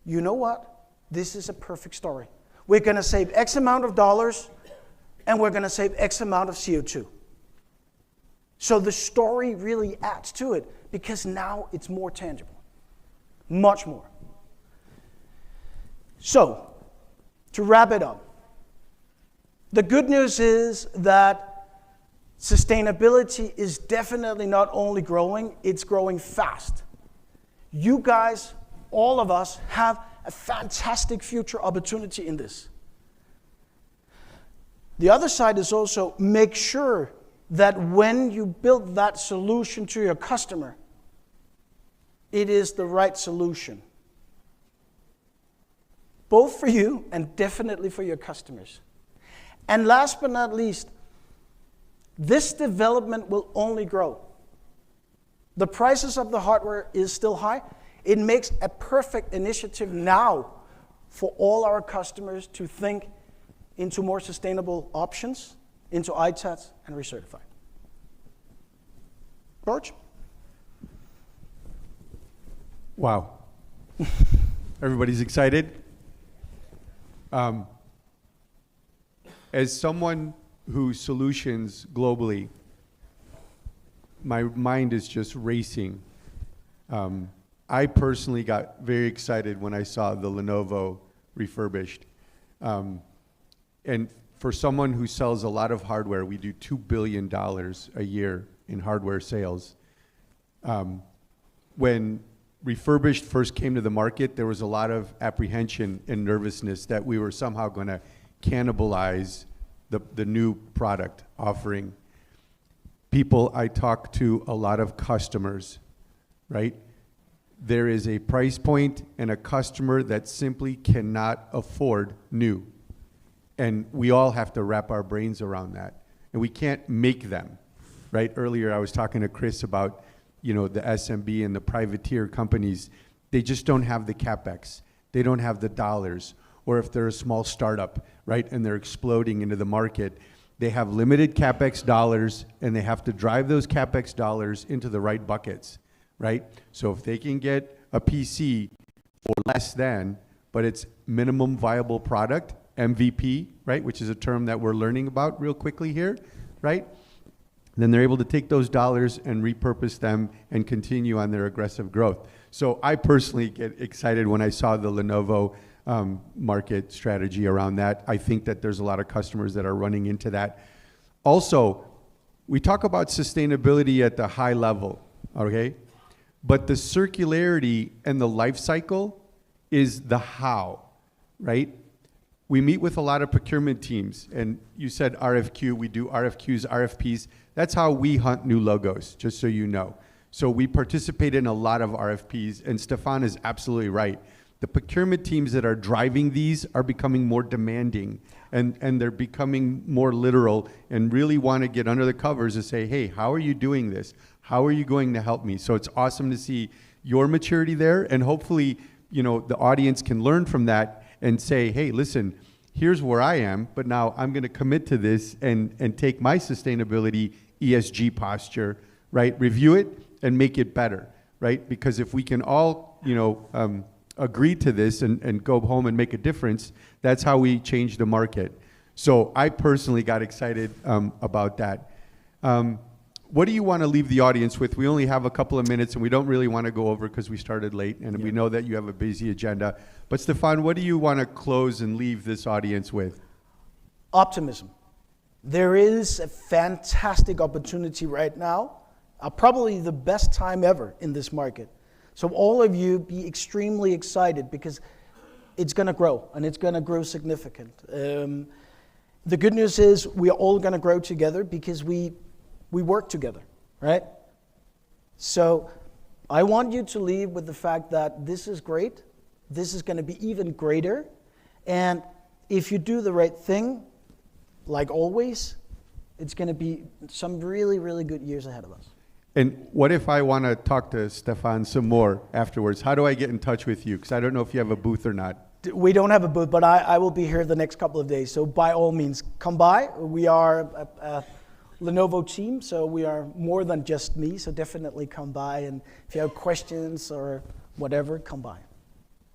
you know what? This is a perfect story. We're going to save X amount of dollars, and we're going to save X amount of CO2. So the story really adds to it, because now it's more tangible, much more. So, to wrap it up, the good news is that sustainability is definitely not only growing, it's growing fast. You guys, all of us, have a fantastic future opportunity in this. The other side is also make sure that when you build that solution to your customer, it is the right solution, both for you and definitely for your customers. And last but not least, this development will only grow. The prices of the hardware is still high. It makes a perfect initiative now for all our customers to think into more sustainable options, into ITADs and recertified. George? Wow. Everybody's excited? As someone who solutions globally, my mind is just racing. I personally got very excited when I saw the Lenovo refurbished. And for someone who sells a lot of hardware, we do $2 billion a year in hardware sales. When refurbished first came to the market, there was a lot of apprehension and nervousness that we were somehow going to cannibalize the new product offering. People, I talk to a lot of customers, right? There is a price point and a customer that simply cannot afford new. And we all have to wrap our brains around that. And we can't make them, right? Earlier I was talking to Chris about, the SMB and the privateer companies. They just don't have the CapEx. They don't have the dollars. Or if they're a small startup, right, and they're exploding into the market, they have limited CapEx dollars and they have to drive those CapEx dollars into the right buckets, right? So if they can get a PC for less than, but it's minimum viable product, MVP, right, which is a term that we're learning about real quickly here, right? Then they're able to take those dollars and repurpose them and continue on their aggressive growth. So I personally get excited when I saw the Lenovo market strategy around that. I think that there's a lot of customers that are running into that. Also, we talk about sustainability at the high level, okay? But the circularity and the life cycle is the how, right? We meet with a lot of procurement teams, and you said RFQ, we do RFQs, RFPs. That's how we hunt new logos, just so you know. So we participate in a lot of RFPs, and Stefan is absolutely right. The procurement teams that are driving these are becoming more demanding, and they're becoming more literal and really want to get under the covers and say, hey, how are you doing this? How are you going to help me? So it's awesome to see your maturity there, and hopefully, the audience can learn from that and say, hey, listen, here's where I am, but now I'm going to commit to this and take my sustainability ESG posture, right? Review it and make it better, right? Because if we can all, agree to this and go home and make a difference, that's how we change the market. So I personally got excited about that. What do you want to leave the audience with? We only have a couple of minutes, and we don't really want to go over because we started late, and we know that you have a busy agenda. But Stefan, what do you want to close and leave this audience with? Optimism. There is a fantastic opportunity right now, probably the best time ever in this market. So all of you be extremely excited because it's going to grow, and it's going to grow significant. The good news is we are all going to grow together because we work together, right? So I want you to leave with the fact that this is great. This is going to be even greater. And if you do the right thing, like always, it's going to be some really, really good years ahead of us. And what if I want to talk to Stefan some more afterwards? How do I get in touch with you? Because I don't know if you have a booth or not. We don't have a booth, but I will be here the next couple of days. So by all means, come by. We are a Lenovo team, so we are more than just me. So definitely come by. And if you have questions or whatever, come by.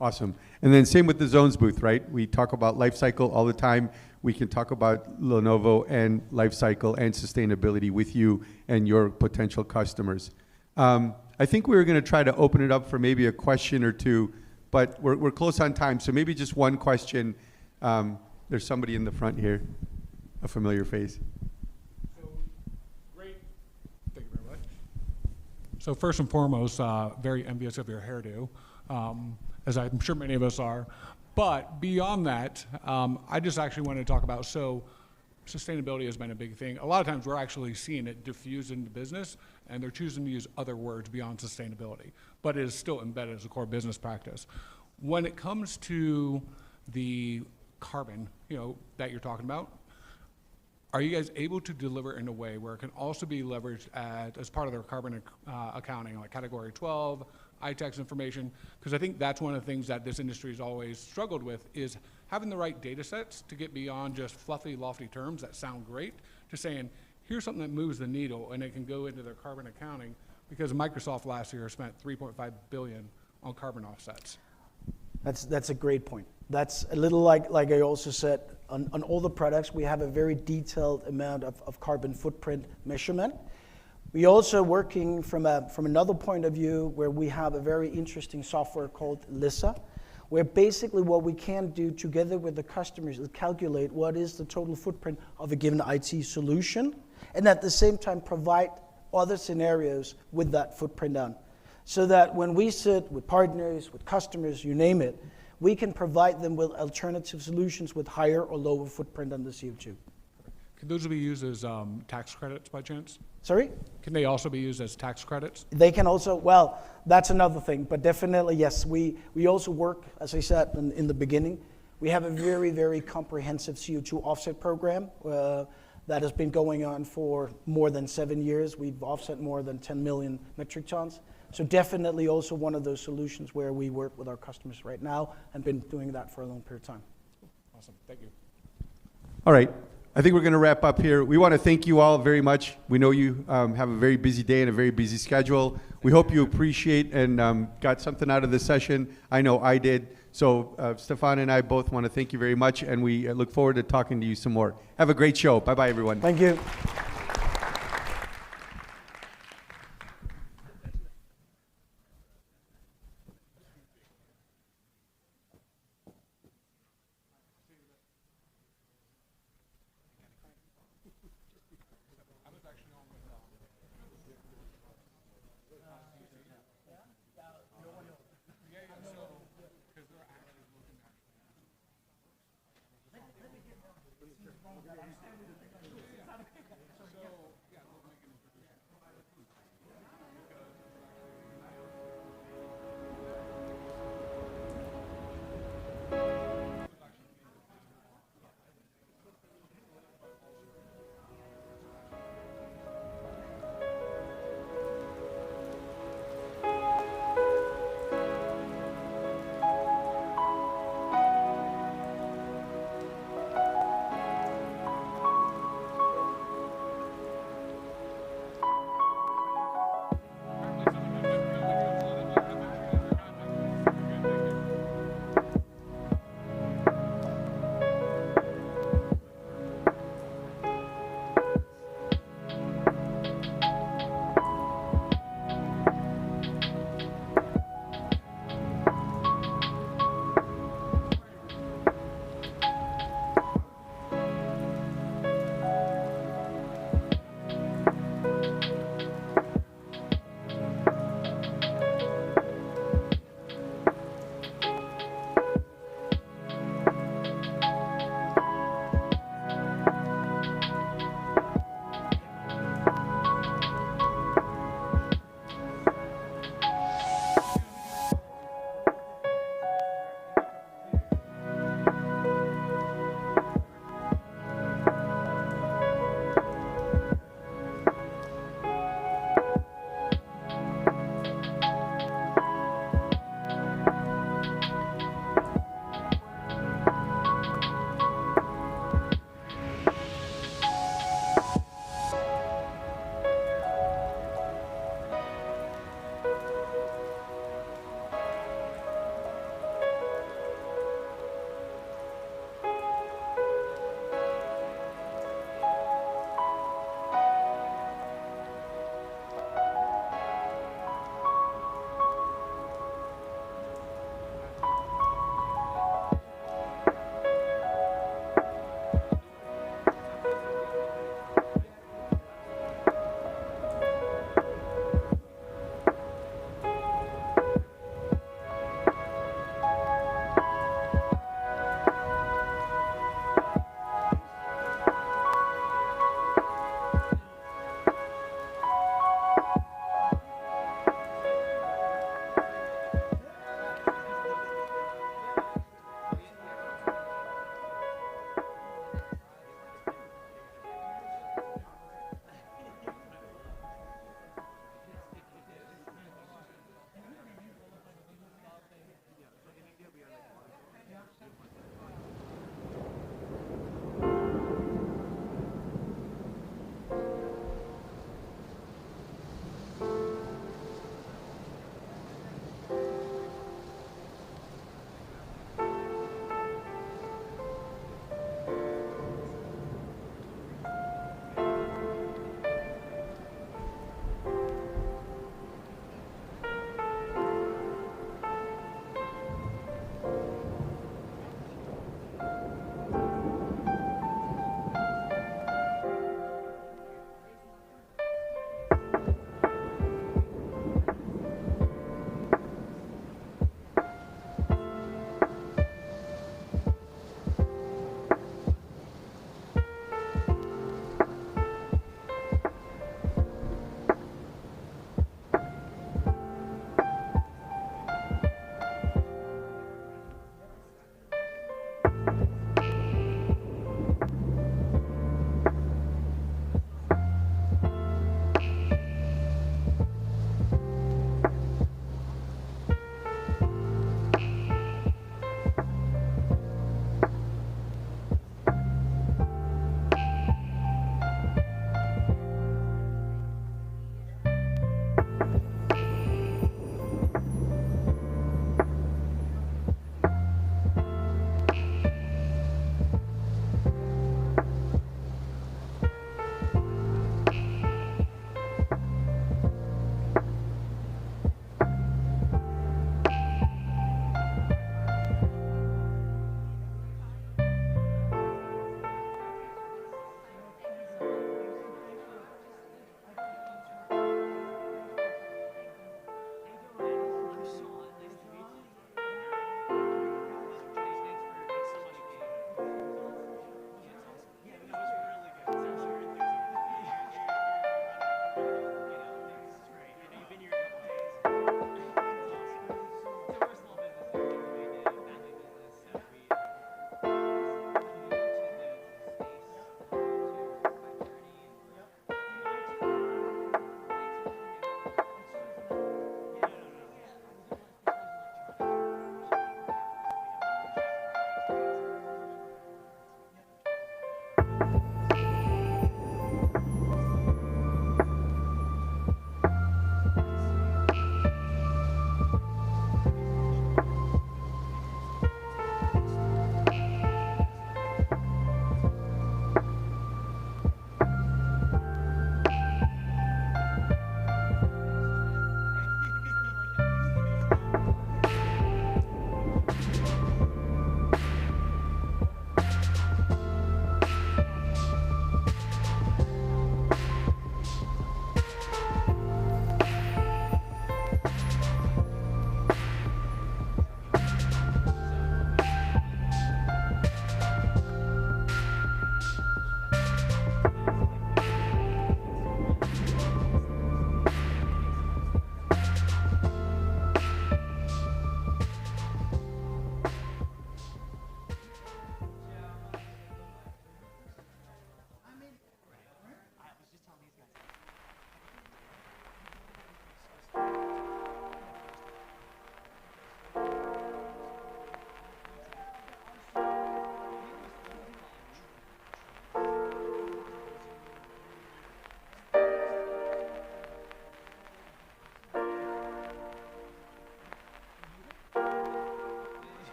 Awesome. And then same with the Zones booth, right? We talk about life cycle all the time. We can talk about Lenovo and life cycle and sustainability with you and your potential customers. I think we were going to try to open it up for maybe a question or two, but we're close on time. So maybe just one question. There's somebody in the front here, a familiar face. So, great. Thank you very much. So first and foremost, very envious of your hairdo, as I'm sure many of us are. But beyond that, I just actually wanted to talk about, so sustainability has been a big thing. A lot of times we're actually seeing it diffuse into business, and they're choosing to use other words beyond sustainability, but it is still embedded as a core business practice. When it comes to the carbon, that you're talking about, are you guys able to deliver in a way where it can also be leveraged as part of their carbon accounting, like Category 12, ITAD information? Because I think that's one of the things that this industry has always struggled with, is having the right data sets to get beyond just fluffy, lofty terms that sound great to saying, here's something that moves the needle, and it can go into their carbon accounting, because Microsoft last year spent $3.5 billion on carbon offsets. That's a great point. That's a little like I also said, on all the products, we have a very detailed amount of carbon footprint measurement. We also working from another point of view, where we have a very interesting software called Lissa, where basically what we can do together with the customers is calculate what is the total footprint of a given IT solution, and at the same time provide other scenarios with that footprint on. So that when we sit with partners, with customers, you name it, we can provide them with alternative solutions with higher or lower footprint on the CO2. Can those be used as tax credits by chance? Sorry? Can they also be used as tax credits? They can also, well, that's another thing, but definitely, yes. We also work, as I said in the beginning, we have a very, very comprehensive CO2 offset program that has been going on for more than 7 years. We've offset more than 10 million metric tons. So definitely also one of those solutions where we work with our customers right now and been doing that for a long period of time. Awesome, thank you. All right. I think we're going to wrap up here. We want to thank you all very much. We know you have a very busy day and a very busy schedule. We hope you appreciate and got something out of this session. I know I did. So Stefan and I both want to thank you very much, and we look forward to talking to you some more. Have a great show. Bye-bye, everyone. Thank you.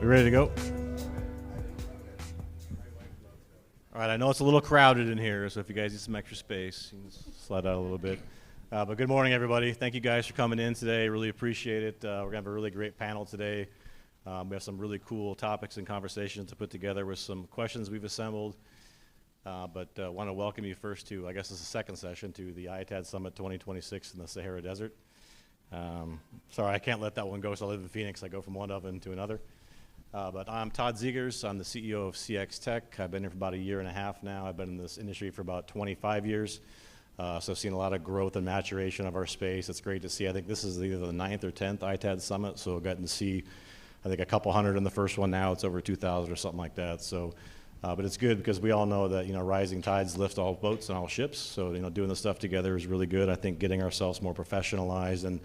We ready to go? All right, I know it's a little crowded in here, so if you guys need some extra space, you can slide out a little bit. But good morning, everybody. Thank you guys for coming in today. Really appreciate it. We're going to have a really great panel today. We have some really cool topics and conversations to put together with some questions we've assembled. But want to welcome you first to, I guess it's the second session, to the ITAD Summit 2026 in the Sahara Desert. Sorry, I can't let that one go, so I live in Phoenix. I go from one oven to another. But I'm Todd Zegers. I'm the CEO of CX Tech. I've been here for about a year and a half now. I've been in this industry for about 25 years. So I've seen a lot of growth and maturation of our space. It's great to see. I think this is either the 9th or 10th ITAD Summit. So I've gotten to see, I think, a couple hundred in the first one. Now it's over 2,000 or something like that. So, but it's good because we all know that, rising tides lift all boats and all ships. So, doing this stuff together is really good. I think getting ourselves more professionalized and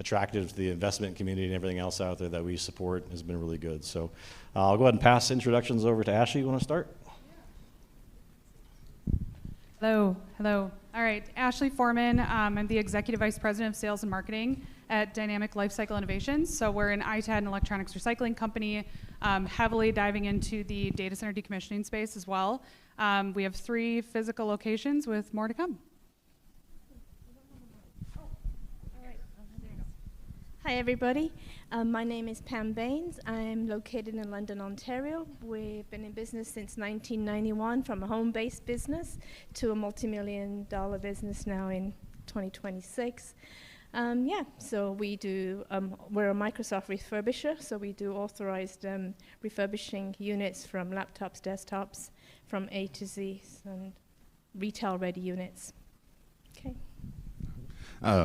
attractive to the investment community and everything else out there that we support has been really good. So I'll go ahead and pass introductions over to Ashley. You want to start? Hello. All right, Ashley Foreman. I'm the Executive Vice President of Sales and Marketing at Dynamic Lifecycle Innovations. So we're an ITAD and electronics recycling company, heavily diving into the data center decommissioning space as well. We have 3 physical locations with more to come. Hi everybody, my name is Pam Baines. I'm located in London, Ontario. We've been in business since 1991, from a home-based business to a multi-million-dollar business now in 2026. So we do, we're a Microsoft refurbisher, so we do authorized refurbishing units from laptops, desktops, from A to Z, and retail-ready units. Okay.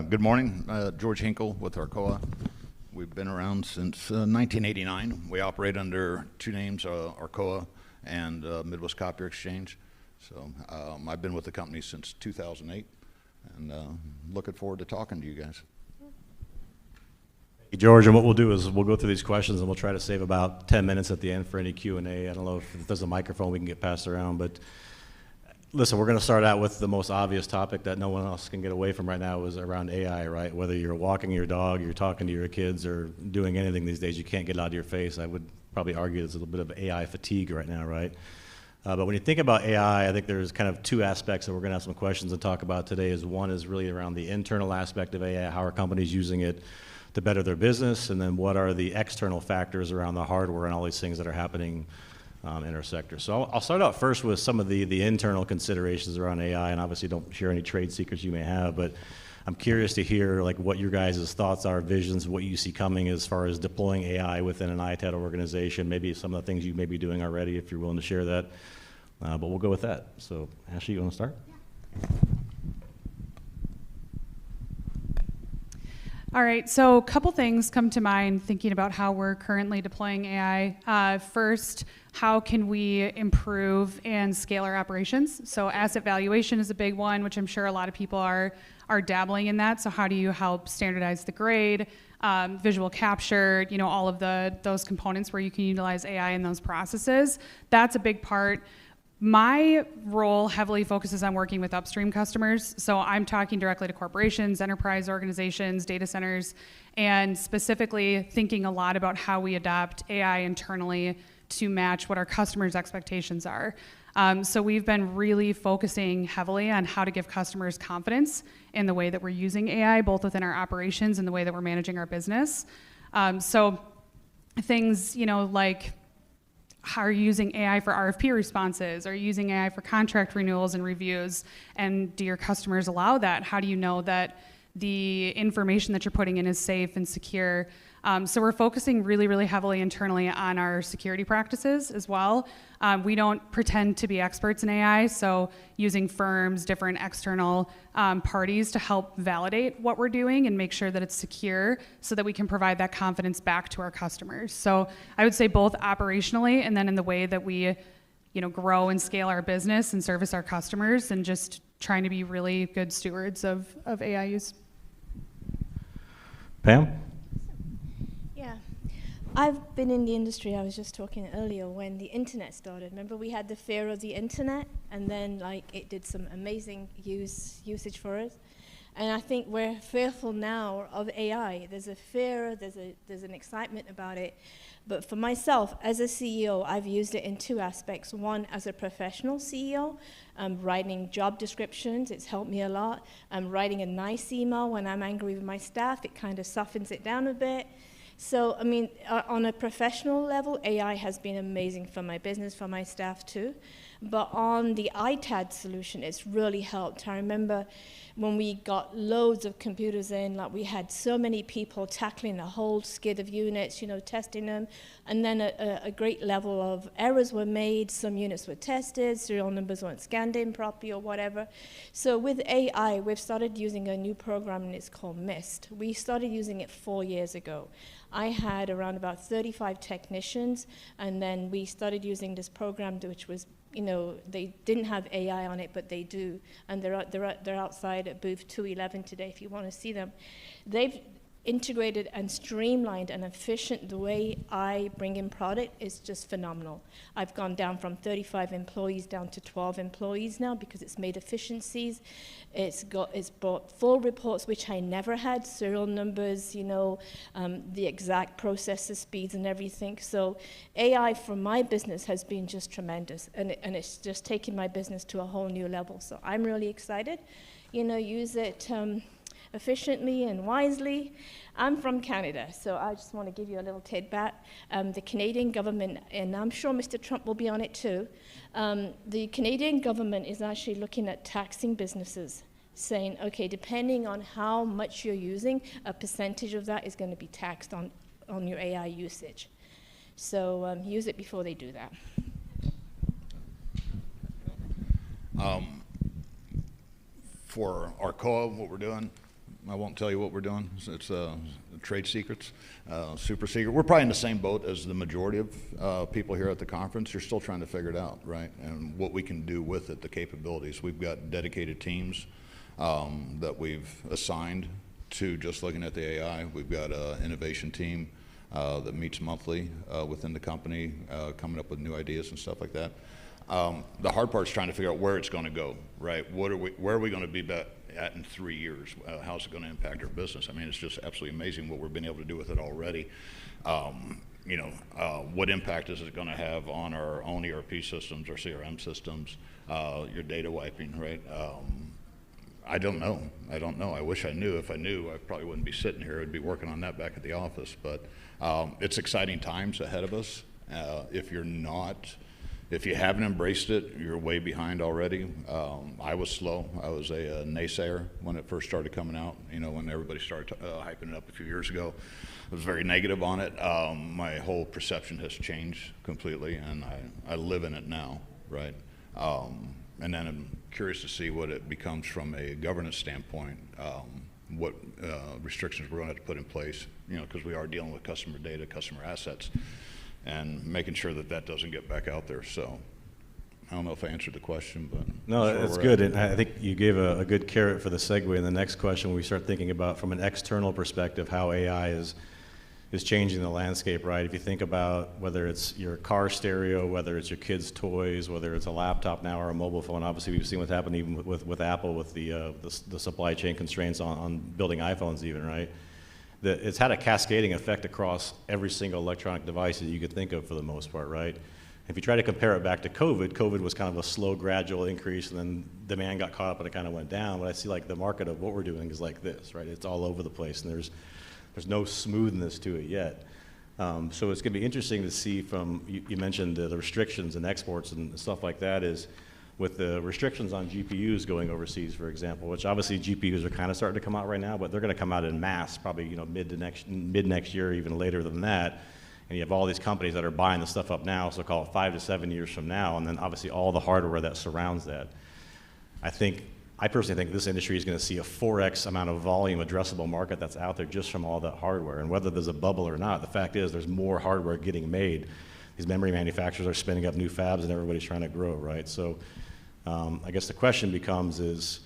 Good morning, George Hinkle with Arcoa. We've been around since 1989. We operate under 2 names, Arcoa and Midwest Copier Exchange. So I've been with the company since 2008, and looking forward to talking to you guys. Hey, George, and what we'll do is we'll go through these questions and we'll try to save about 10 minutes at the end for any Q&A. I don't know if there's a microphone we can get passed around, but listen, we're going to start out with the most obvious topic that no one else can get away from right now is around AI, right? Whether you're walking your dog, you're talking to your kids, or doing anything these days, you can't get it out of your face. I would probably argue there's a little bit of AI fatigue right now, right? But when you think about AI, I think there's kind of 2 aspects that we're going to have some questions to talk about today. One is really around the internal aspect of AI, how are companies using it to better their business, and then what are the external factors around the hardware and all these things that are happening in our sector. So I'll start out first with some of the internal considerations around AI, and obviously don't share any trade secrets you may have, but I'm curious to hear what your guys' thoughts are, visions, what you see coming as far as deploying AI within an ITAD organization, maybe some of the things you may be doing already if you're willing to share that. But we'll go with that. So Ashley, you want to start? Yeah. All right, so a couple things come to mind thinking about how we're currently deploying AI. First, how can we improve and scale our operations? So asset valuation is a big one, which I'm sure a lot of people are dabbling in that. So how do you help standardize the grade, visual capture, all of those components where you can utilize AI in those processes? That's a big part. My role heavily focuses on working with upstream customers, so I'm talking directly to corporations, enterprise organizations, data centers, and specifically thinking a lot about how we adopt AI internally to match what our customers' expectations are. So we've been really focusing heavily on how to give customers confidence in the way that we're using AI, both within our operations and the way that we're managing our business. So things, like, how are you using AI for RFP responses? Are you using AI for contract renewals and reviews? And do your customers allow that? How do you know that the information that you're putting in is safe and secure? So we're focusing really, really heavily internally on our security practices as well. We don't pretend to be experts in AI, so using firms, different external parties to help validate what we're doing and make sure that it's secure so that we can provide that confidence back to our customers. So I would say both operationally and then in the way that we grow and scale our business and service our customers, and just trying to be really good stewards of AI use. Pam? Yeah. I've been in the industry, I was just talking earlier, when the internet started. Remember we had the fear of the internet, and then it did some amazing usage for us. And I think we're fearful now of AI. There's a fear, there's an excitement about it. But for myself, as a CEO, I've used it in two aspects. One, as a professional CEO, writing job descriptions, it's helped me a lot. Writing a nice email when I'm angry with my staff, it kind of softens it down a bit. So, I mean, on a professional level, AI has been amazing for my business, for my staff too. But on the ITAD solution, it's really helped. I remember when we got loads of computers in, like we had so many people tackling a whole skid of units, testing them, and then a great level of errors were made. Some units were tested, serial numbers weren't scanned in properly or whatever. So with AI, we've started using a new program, and it's called MIST. We started using it 4 years ago. I had around about 35 technicians, and then we started using this program, which was, they didn't have AI on it, but they do, and they're outside at booth 211 today if you want to see them. They've integrated and streamlined and efficient. The way I bring in product is just phenomenal. I've gone down from 35 employees down to 12 employees now because it's made efficiencies. It's brought full reports, which I never had, serial numbers, the exact processor speeds and everything. So AI for my business has been just tremendous, and it's just taken my business to a whole new level. So I'm really excited. Use it efficiently and wisely. I'm from Canada, so I just want to give you a little tidbit. The Canadian government, and I'm sure Mr. Trump will be on it too, the Canadian government is actually looking at taxing businesses, saying, okay, depending on how much you're using, a percentage of that is going to be taxed on your AI usage. So use it before they do that. For Arcoa, what we're doing, I won't tell you what we're doing. It's trade secrets, super secret. We're probably in the same boat as the majority of people here at the conference. You're still trying to figure it out, right? And what we can do with it, the capabilities. We've got dedicated teams that we've assigned to just looking at the AI. We've got an innovation team that meets monthly within the company, coming up with new ideas and stuff like that. The hard part is trying to figure out where it's going to go, right? Where are we going to be at in 3 years? How's it going to impact our business? I mean, it's just absolutely amazing what we've been able to do with it already. What impact is it going to have on our own ERP systems, our CRM systems, your data wiping, right? I don't know. I wish I knew. If I knew, I probably wouldn't be sitting here. I'd be working on that back at the office. But it's exciting times ahead of us. If you haven't embraced it, you're way behind already. I was slow. I was a naysayer when it first started coming out. When everybody started hyping it up a few years ago, I was very negative on it. My whole perception has changed completely, and I live in it now, right? And then I'm curious to see what it becomes from a governance standpoint, what restrictions we're going to have to put in place, because we are dealing with customer data, customer assets, and making sure that doesn't get back out there. So I don't know if I answered the question, but no, that's good. And I think you gave a good carrot for the segue in the next question when we start thinking about from an external perspective how AI is changing the landscape, right? If you think about whether it's your car stereo, whether it's your kids' toys, whether it's a laptop now or a mobile phone, obviously we've seen what's happened even with Apple with the supply chain constraints on building iPhones even, right? It's had a cascading effect across every single electronic device that you could think of for the most part, right? If you try to compare it back to COVID was kind of a slow, gradual increase, and then demand got caught up and it kind of went down. But I see like the market of what we're doing is like this, right? It's all over the place, and there's no smoothness to it yet. So it's going to be interesting to see from, you mentioned the restrictions and exports and stuff like that is, with the restrictions on GPUs going overseas, for example, which obviously GPUs are kind of starting to come out right now, but they're going to come out in mass, probably mid next year, even later than that. And you have all these companies that are buying the stuff up now, so call it 5 to 7 years from now, and then obviously all the hardware that surrounds that. I personally think this industry is going to see a 4x amount of volume addressable market that's out there just from all that hardware. And whether there's a bubble or not, the fact is there's more hardware getting made. These memory manufacturers are spinning up new fabs, and everybody's trying to grow, right? So I guess the question becomes is,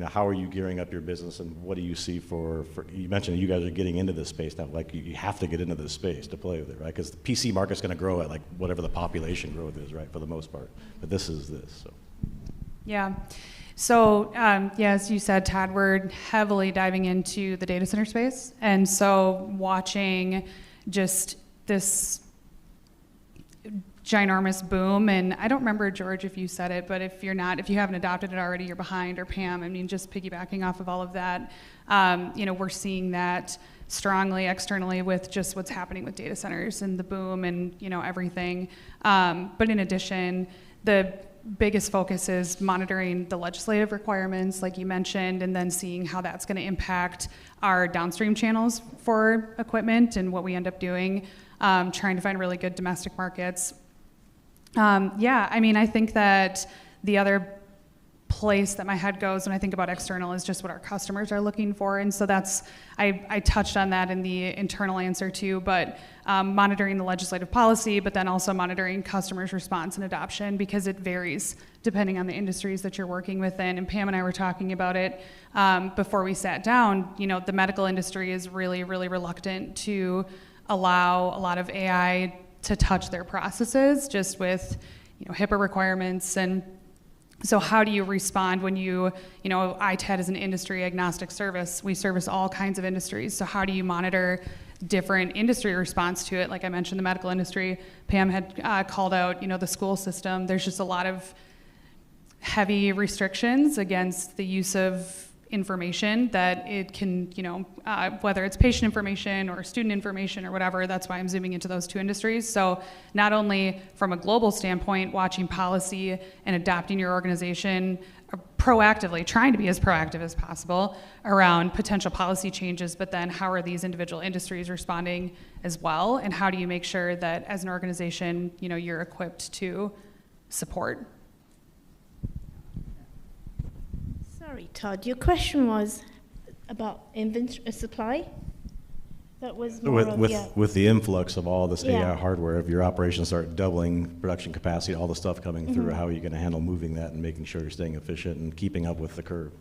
how are you gearing up your business, and what do you see for you mentioned you guys are getting into this space now, like you have to get into this space to play with it, right? Because the PC market's going to grow at like whatever the population growth is, right, for the most part. But this is this, so. Yeah. So, as you said, Todd, we're heavily diving into the data center space. And so watching just this ginormous boom, and I don't remember, George, if you said it, but if you haven't adopted it already, you're behind, or Pam, I mean, just piggybacking off of all of that, we're seeing that strongly externally with just what's happening with data centers and the boom and, everything. But in addition, the biggest focus is monitoring the legislative requirements, like you mentioned, and then seeing how that's going to impact our downstream channels for equipment and what we end up doing, trying to find really good domestic markets. I think that the other place that my head goes when I think about external is just what our customers are looking for. And so I touched on that in the internal answer too, but monitoring the legislative policy, but then also monitoring customers' response and adoption, because it varies depending on the industries that you're working within. And Pam and I were talking about it before we sat down. The medical industry is really, really reluctant to allow a lot of AI to touch their processes, just with HIPAA requirements. And so how do you respond when ITAD is an industry agnostic service. We service all kinds of industries. So how do you monitor different industry response to it? Like I mentioned, the medical industry. Pam had called out, the school system. There's just a lot of heavy restrictions against the use of information that it can, whether it's patient information or student information or whatever. That's why I'm zooming into those two industries. So not only from a global standpoint, watching policy and adapting your organization proactively, trying to be as proactive as possible around potential policy changes, but then how are these individual industries responding as well? And how do you make sure that as an organization, you're equipped to support? Sorry, Todd, your question was about inventory supply? That was more with the influx of all this Yeah. AI hardware, if your operations start doubling production capacity, all the stuff coming through, how are you going to handle moving that and making sure you're staying efficient and keeping up with the curve?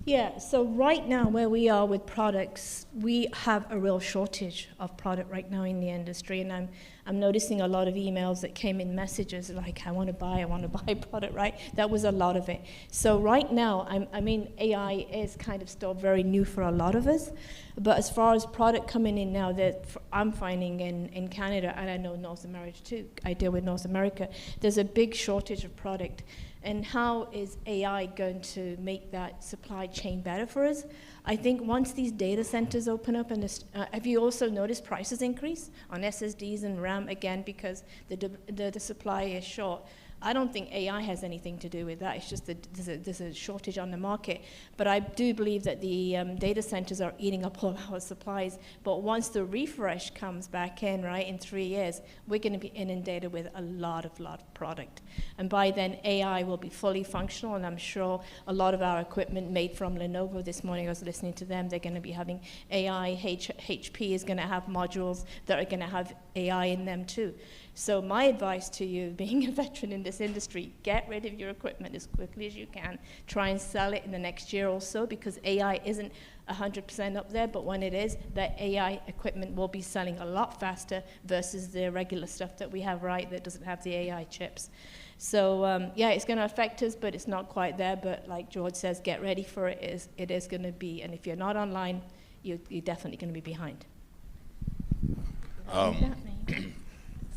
Yeah, so right now where we are with products, we have a real shortage of product right now in the industry, and I'm noticing a lot of emails that came in, messages like, I want to buy product, right? That was a lot of it. So right now, AI is kind of still very new for a lot of us, but as far as product coming in now, that I'm finding in Canada, and I know North America too, I deal with North America, there's a big shortage of product. And how is AI going to make that supply chain better for us? I think once these data centers open up, and have you also noticed prices increase on SSDs and RAM again because the supply is short? I don't think AI has anything to do with that. It's just that there's a shortage on the market. But I do believe that the data centers are eating up all of our supplies. But once the refresh comes back in, right, in 3 years, we're going to be inundated with a lot of product. And by then, AI will be fully functional. And I'm sure a lot of our equipment made from Lenovo this morning, I was listening to them, they're going to be having AI. HP is going to have modules that are going to have AI in them too. So my advice to you, being a veteran in this industry, get rid of your equipment as quickly as you can. Try and sell it in the next year or so, because AI isn't 100% up there, but when it is, that AI equipment will be selling a lot faster versus the regular stuff that we have, right, that doesn't have the AI chips. So it's going to affect us, but it's not quite there. But like George says, get ready for it. It is going to be, and if you're not online, you're definitely going to be behind.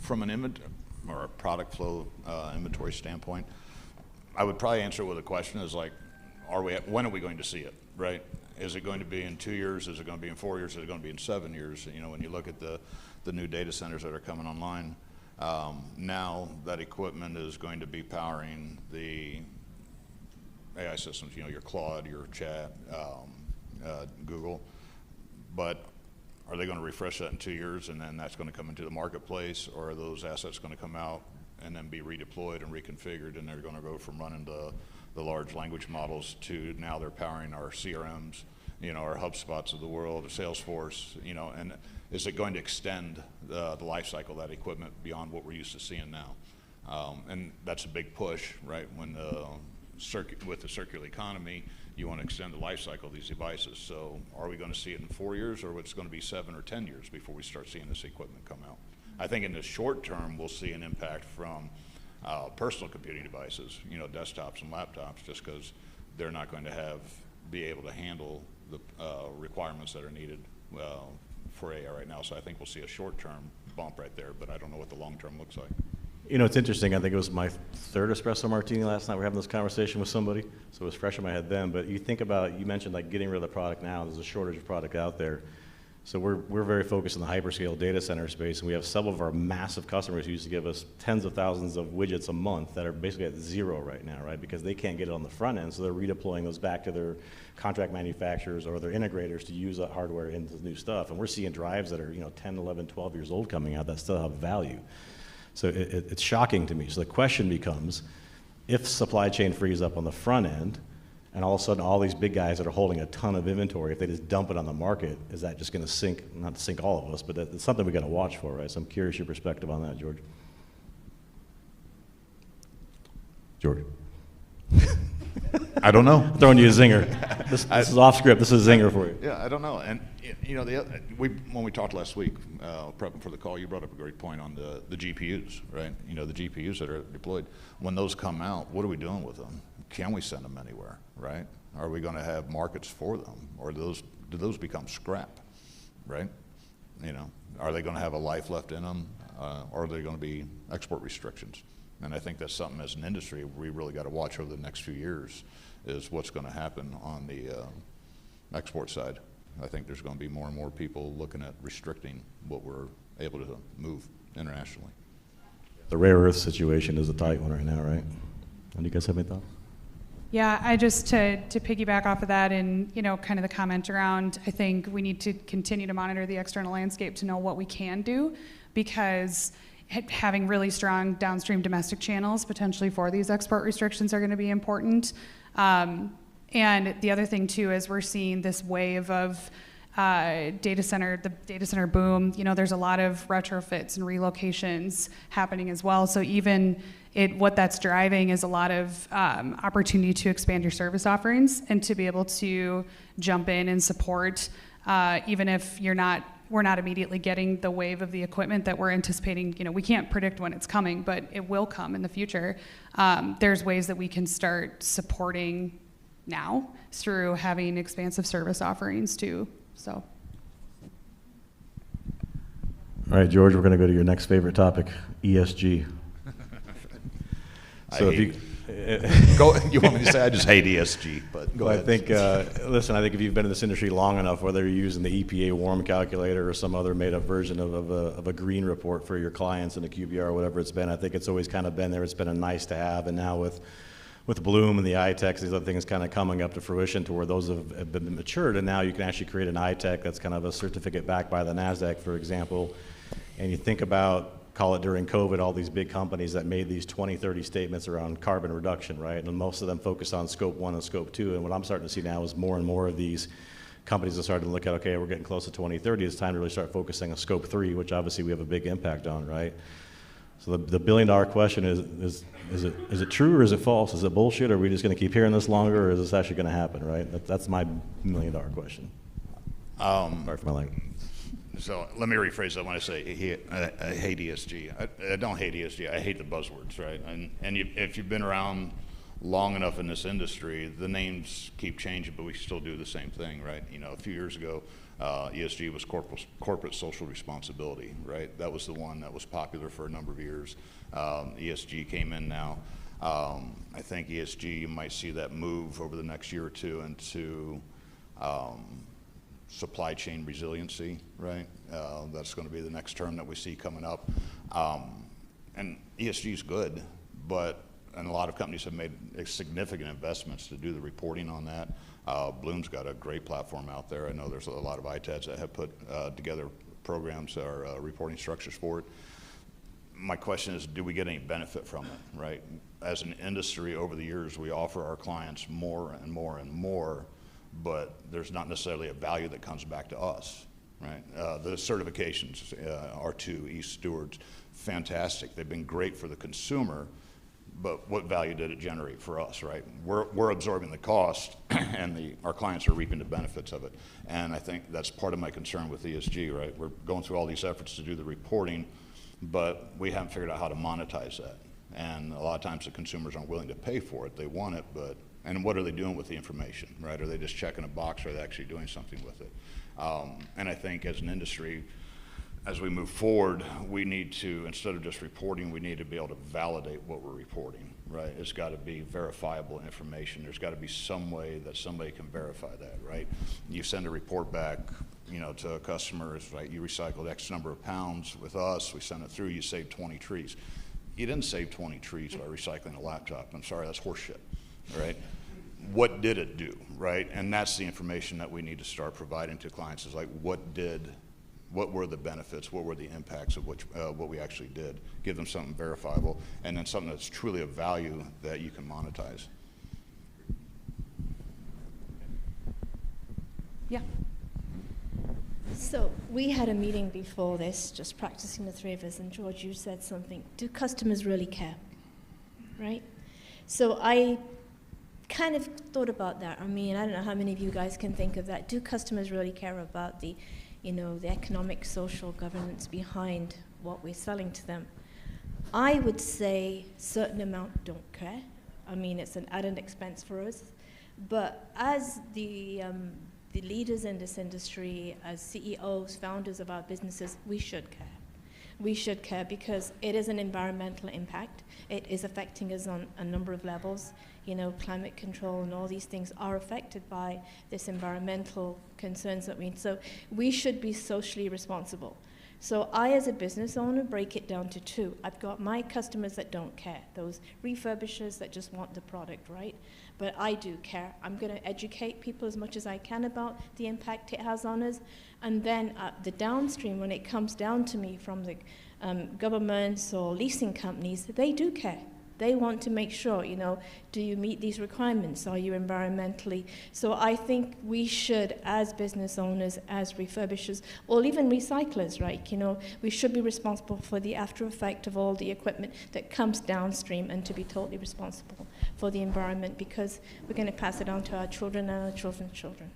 From an inventory or a product flow inventory standpoint, I would probably answer it with a question: is like, when are we going to see it? Right? Is it going to be in 2 years? Is it going to be in 4 years? Is it going to be in 7 years? When you look at the new data centers that are coming online, now that equipment is going to be powering the AI systems. Your Claude, your Chat, Google, but are they going to refresh that in 2 years and then that's going to come into the marketplace, or are those assets going to come out and then be redeployed and reconfigured, and they're going to go from running the large language models to now they're powering our CRMs, our HubSpots of the world, or Salesforce, and is it going to extend the life cycle of that equipment beyond what we're used to seeing now? And that's a big push, right? When with the circular economy, you want to extend the life cycle of these devices. So are we going to see it in 4 years, or it's going to be 7 or 10 years before we start seeing this equipment come out? I think in the short term, we'll see an impact from personal computing devices, desktops and laptops, just because they're not going to be able to handle the requirements that are needed for AI right now. So I think we'll see a short-term bump right there, but I don't know what the long-term looks like. You know, it's interesting. I think it was my third espresso martini last night. We were having this conversation with somebody, so it was fresh in my head then. But you think about, you mentioned like getting rid of the product now. There's a shortage of product out there. So we're very focused on the hyperscale data center space, and we have several of our massive customers who used to give us tens of thousands of widgets a month that are basically at zero right now, right? Because they can't get it on the front end, so they're redeploying those back to their contract manufacturers or their integrators to use that hardware into new stuff. And we're seeing drives that are 10, 11, 12 years old coming out that still have value. So it's shocking to me. So the question becomes, if supply chain frees up on the front end, and all of a sudden all these big guys that are holding a ton of inventory, if they just dump it on the market, is that just going to sink, not to sink all of us, but it's something we got to watch for, right? So I'm curious your perspective on that, George. George. I don't know. I'm throwing you a zinger. This is off script. This is a zinger for you. Yeah, I don't know. And when we talked last week, prepping for the call, you brought up a great point on the GPUs, right? The GPUs that are deployed. When those come out, what are we doing with them? Can we send them anywhere, right? Are we going to have markets for them, or do those become scrap, right? Are they going to have a life left in them, or are they going to be export restrictions? And I think that's something as an industry we really got to watch over the next few years, is what's going to happen on the export side. I think there's going to be more and more people looking at restricting what we're able to move internationally. The rare earth situation is a tight one right now, right? Do you guys have any thoughts? Yeah, I just to piggyback off of that and kind of the comment around, I think we need to continue to monitor the external landscape to know what we can do, because having really strong downstream domestic channels potentially for these export restrictions are going to be important. And the other thing too is we're seeing this wave of the data center boom. There's a lot of retrofits and relocations happening as well. So even what that's driving is a lot of opportunity to expand your service offerings and to be able to jump in and support, even if we're not immediately getting the wave of the equipment that we're anticipating. We can't predict when it's coming, but it will come in the future. There's ways that we can start supporting now through having expansive service offerings too. So. All right, George, we're going to go to your next favorite topic, ESG. So you want me to say I just hate ESG, but go ahead. I think, I think if you've been in this industry long enough, whether you're using the EPA warm calculator or some other made-up version of a green report for your clients in a QBR or whatever it's been, I think it's always kind of been there. It's been a nice to have, and now with Bloom and the ITECs, these other things kind of coming up to fruition to where those have been matured, and now you can actually create an ITEC that's kind of a certificate backed by the NASDAQ, for example. And you think about, call it during COVID, all these big companies that made these 2030 statements around carbon reduction, right? And most of them focus on scope 1 and scope 2. And what I'm starting to see now is more and more of these companies are starting to look at, okay, we're getting close to 2030. It's time to really start focusing on scope 3, which obviously we have a big impact on, right? So the billion-dollar question is it true or is it false? Is it bullshit? Or are we just going to keep hearing this longer, or is this actually going to happen, right? That's my million-dollar question. Sorry for my language. So let me rephrase that when I say I hate ESG. I don't hate ESG. I hate the buzzwords, right? And if you've been around long enough in this industry, the names keep changing, but we still do the same thing, right? A few years ago, ESG was corporate social responsibility, right? That was the one that was popular for a number of years. ESG came in now. I think ESG, you might see that move over the next year or two into supply chain resiliency, right? That's going to be the next term that we see coming up. And ESG is good, and a lot of companies have made significant investments to do the reporting on that. Bloom's got a great platform out there. I know there's a lot of ITADs that have put together programs or reporting structures for it. My question is, do we get any benefit from it, right? As an industry over the years, we offer our clients more and more and more, but there's not necessarily a value that comes back to us, right? The certifications, R2, East Stewards, fantastic. They've been great for the consumer, but what value did it generate for us, right? We're absorbing the cost, and our clients are reaping the benefits of it. And I think that's part of my concern with ESG, right? We're going through all these efforts to do the reporting, but we haven't figured out how to monetize that. And a lot of times the consumers aren't willing to pay for it. They want it, but And what are they doing with the information, right? Are they just checking a box, or are they actually doing something with it? And I think as an industry, as we move forward, we need to, instead of just reporting, we need to be able to validate what we're reporting, right? It's got to be verifiable information. There's got to be some way that somebody can verify that, right? You send a report back, you know, to a customer, it's like you recycled X number of pounds with us, we send it through, you saved 20 trees. You didn't save 20 trees by recycling a laptop. I'm sorry, that's horseshit, right? What did it do, right? And that's the information that we need to start providing to clients, is like, what were the benefits, what were the impacts of what we actually did? Give them something verifiable, and then something that's truly of value that you can monetize. Yeah. So we had a meeting before this, just practicing, the three of us, and George, you said something. Do customers really care, right? So I kind of thought about that. I mean, I don't know how many of you guys can think of that. Do customers really care about the, you know, the economic, social governance behind what we're selling to them? I would say certain amount don't care. I mean, it's an added expense for us. But as the leaders in this industry, as CEOs, founders of our businesses, we should care. We should care because it is an environmental impact. It is affecting us on a number of levels. You know, climate control and all these things are affected by this environmental concerns that so we should be socially responsible. So I, as a business owner, break it down to two. I've got my customers that don't care, those refurbishers that just want the product, right? But I do care. I'm going to educate people as much as I can about the impact it has on us. And then the downstream, when it comes down to me from the governments or leasing companies, they do care. They want to make sure, you know, do you meet these requirements? Are you environmentally? So I think we should, as business owners, as refurbishers, or even recyclers, right? You know, we should be responsible for the after effect of all the equipment that comes downstream, and to be totally responsible for the environment, because we're going to pass it on to our children and our children's children.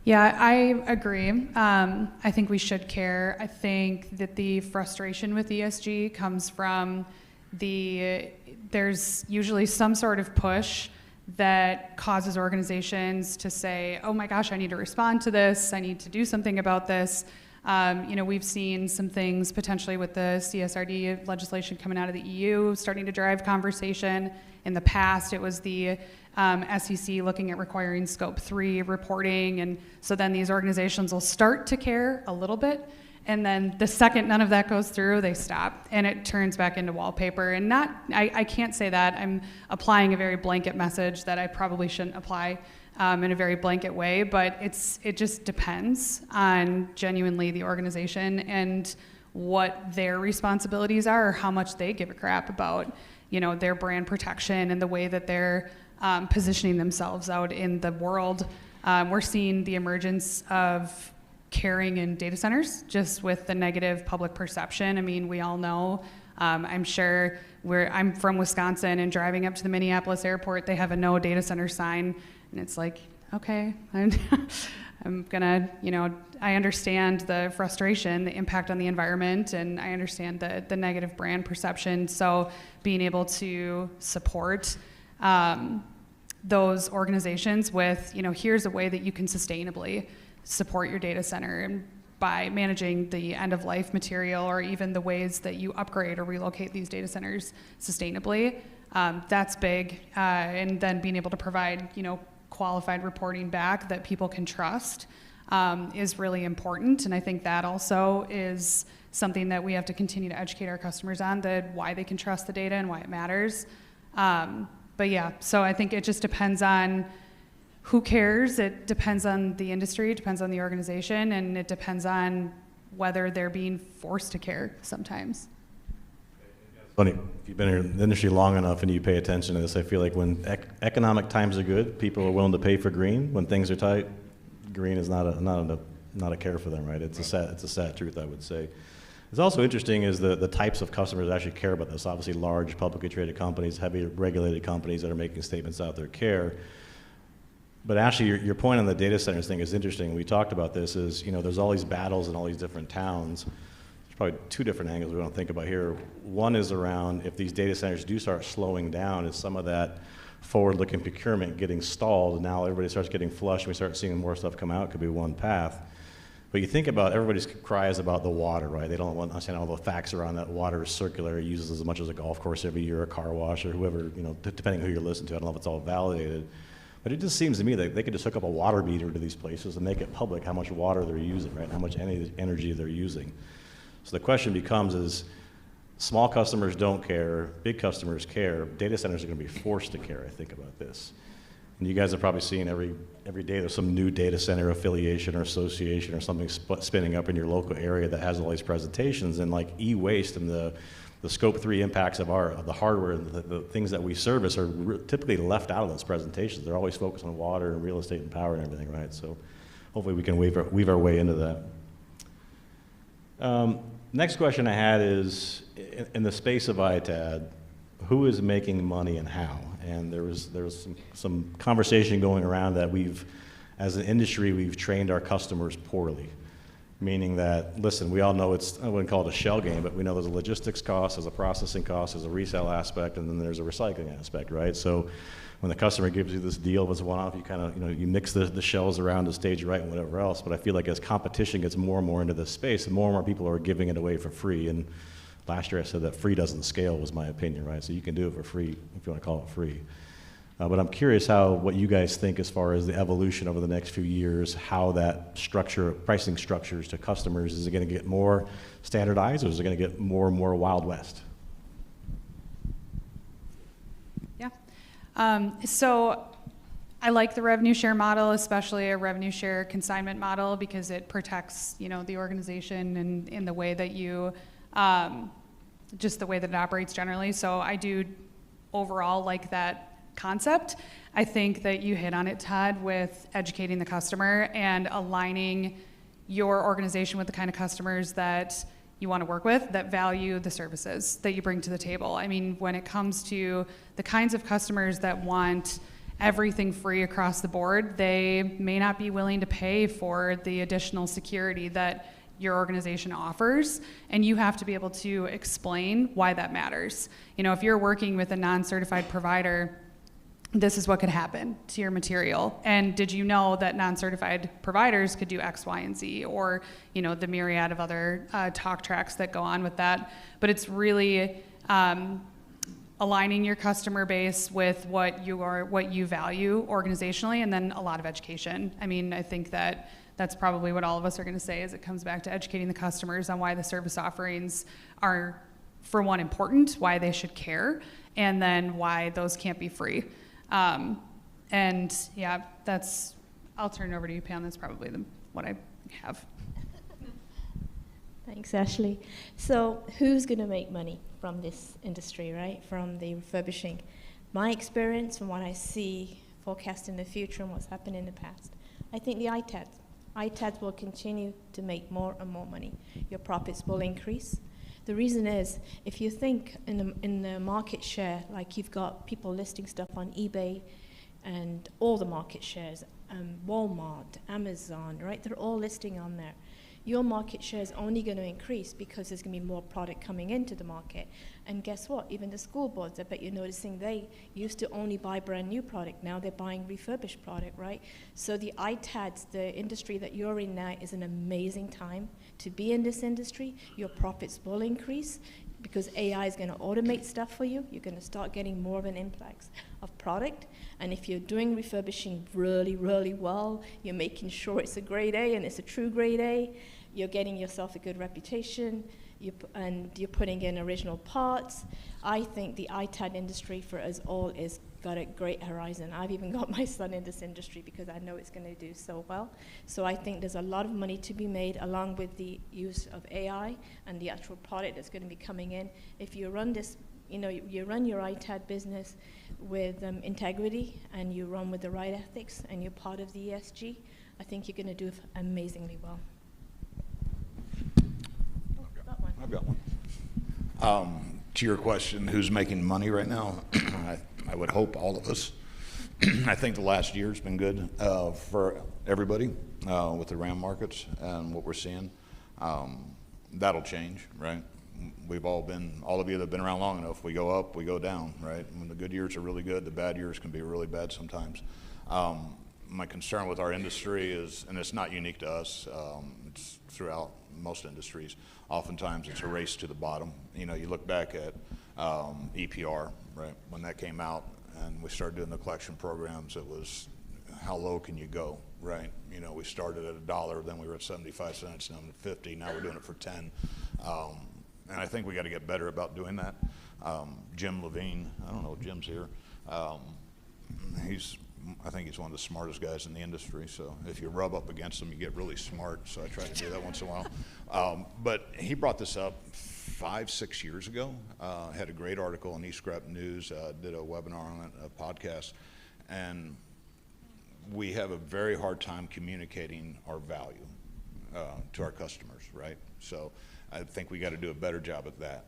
Yeah, I agree. I think we should care. I think that the frustration with ESG comes from there's usually some sort of push that causes organizations to say, oh my gosh, I need to respond to this, I need to do something about this. You know, we've seen some things potentially with the CSRD legislation coming out of the EU starting to drive conversation. In the past, it was the SEC looking at requiring Scope 3 reporting, and so then these organizations will start to care a little bit, and then the second none of that goes through, they stop, and it turns back into wallpaper. And I can't say that. I'm applying a very blanket message that I probably shouldn't apply in a very blanket way, but it just depends on genuinely the organization and what their responsibilities are, or how much they give a crap about, you know, their brand protection and the way that they're positioning themselves out in the world. We're seeing the emergence of caring in data centers, just with the negative public perception. I mean, we all know, I'm sure I'm from Wisconsin, and driving up to the Minneapolis airport, they have a no data center sign, and it's like, okay, I'm gonna, you know, I understand the frustration, the impact on the environment, and I understand the negative brand perception. So being able to support those organizations with, you know, here's a way that you can sustainably support your data center, and by managing the end-of-life material, or even the ways that you upgrade or relocate these data centers sustainably, that's big. And then being able to provide, you know, qualified reporting back that people can trust is really important. And I think that also is something that we have to continue to educate our customers on, that why they can trust the data and why it matters. But yeah, so I think it just depends on who cares. It depends on the industry, it depends on the organization, and it depends on whether they're being forced to care sometimes. Funny, if you've been in the industry long enough and you pay attention to this, I feel like when economic times are good, people are willing to pay for green. When things are tight, green is not a care for them, right? It's a sad truth, I would say. It's also interesting is the types of customers that actually care about this. Obviously, large publicly traded companies, heavy regulated companies that are making statements out there care. But actually, your point on the data centers thing is interesting. We talked about this. Is, you know, there's all these battles in all these different towns, probably two different angles we want to think about here. One is around if these data centers do start slowing down, is some of that forward-looking procurement getting stalled, and now everybody starts getting flush, and we start seeing more stuff come out, could be one path. But you think about everybody's cry is about the water, right? They don't want to understand all the facts around that water is circular. It uses as much as a golf course every year, a car wash, or whoever, depending who you're listening to. I don't know if it's all validated. But it just seems to me that they could just hook up a water meter to these places and make it public how much water they're using, right? And how much energy they're using. So the question becomes is, small customers don't care, big customers care. Data centers are going to be forced to care, I think, about this. And you guys are probably seeing every day there's some new data center affiliation or association or something spinning up in your local area that has all these presentations, and like e-waste and the scope 3 impacts of the hardware and the things that we service are typically left out of those presentations. They're always focused on water and real estate and power and everything, right? So hopefully we can weave our way into that. Next question I had is, in the space of ITAD, who is making money and how? And there was some conversation going around that as an industry, we've trained our customers poorly. Meaning that, listen, we all know I wouldn't call it a shell game, but we know there's a logistics cost, there's a processing cost, there's a resale aspect, and then there's a recycling aspect, right? So when the customer gives you this deal as a one-off, you kind of, you mix the shells around to stage right and whatever else. But I feel like as competition gets more and more into this space, and more people are giving it away for free. And last year I said that free doesn't scale, was my opinion, right? So you can do it for free if you want to call it free. But I'm curious what you guys think as far as the evolution over the next few years, how that pricing structures to customers, is it going to get more standardized, or is it going to get more and more Wild West? Yeah. So I like the revenue share model, especially a revenue share consignment model, because it protects, the organization and in the way that you, just the way that it operates generally. So I do overall like that concept. I think that you hit on it, Todd, with educating the customer and aligning your organization with the kind of customers that you want to work with, that value the services that you bring to the table. I mean, when it comes to the kinds of customers that want everything free across the board, they may not be willing to pay for the additional security that your organization offers, and you have to be able to explain why that matters. If you're working with a non-certified provider, this is what could happen to your material. And did you know that non-certified providers could do X, Y, and Z, or the myriad of other talk tracks that go on with that. But it's really aligning your customer base with what you value organizationally, and then a lot of education. I mean, I think that's probably what all of us are going to say, is it comes back to educating the customers on why the service offerings are, for one, important, why they should care, and then why those can't be free. And yeah, I'll turn it over to you, Pam. That's probably what I have. Thanks, Ashley. So who's going to make money from this industry, right? From the refurbishing? My experience, from what I see forecasting the future and what's happened in the past, I think the ITADs will continue to make more and more money. Your profits will increase. The reason is, if you think in the market share, like you've got people listing stuff on eBay and all the market shares, Walmart, Amazon, right? They're all listing on there. Your market share is only going to increase because there's going to be more product coming into the market. And guess what? Even the school boards, I bet you're noticing they used to only buy brand new product. Now they're buying refurbished product, right? So the ITADs, the industry that you're in now, is an amazing time to be in this industry. Your profits will increase because AI is going to automate stuff for you. You're going to start getting more of an influx of product. And if you're doing refurbishing really, really well, you're making sure it's a grade A and it's a true grade A, you're getting yourself a good reputation, and you're putting in original parts. I think the ITAD industry for us all is got a great horizon. I've even got my son in this industry because I know it's going to do so well. So I think there's a lot of money to be made along with the use of AI and the actual product that's going to be coming in. If you run this, you run your ITAD business with integrity, and you run with the right ethics, and you're part of the ESG, I think you're going to do amazingly well. I've got one. To your question, who's making money right now? I would hope all of us. I think the last year's been good for everybody with the RAM markets and what we're seeing. That'll change, right? We've all of you that have been around long enough, we go up, we go down, right? When the good years are really good, the bad years can be really bad sometimes. My concern with our industry is, and it's not unique to us, it's throughout most industries, oftentimes it's a race to the bottom. You know, you look back at EPR, right? When that came out and we started doing the collection programs, it was how low can you go, right? You know, we started at $1, then we were at 75 cents, now at 50, now we're doing it for 10. And I think we got to get better about doing that. Jim Levine, I don't know if Jim's here. I think he's one of the smartest guys in the industry. So if you rub up against him, you get really smart. So I try to do that once in a while. But he brought this up 5-6 years ago. Had a great article in East Scrap News. Did a webinar on it, a podcast, and we have a very hard time communicating our value to our customers, right? So I think we got to do a better job at that.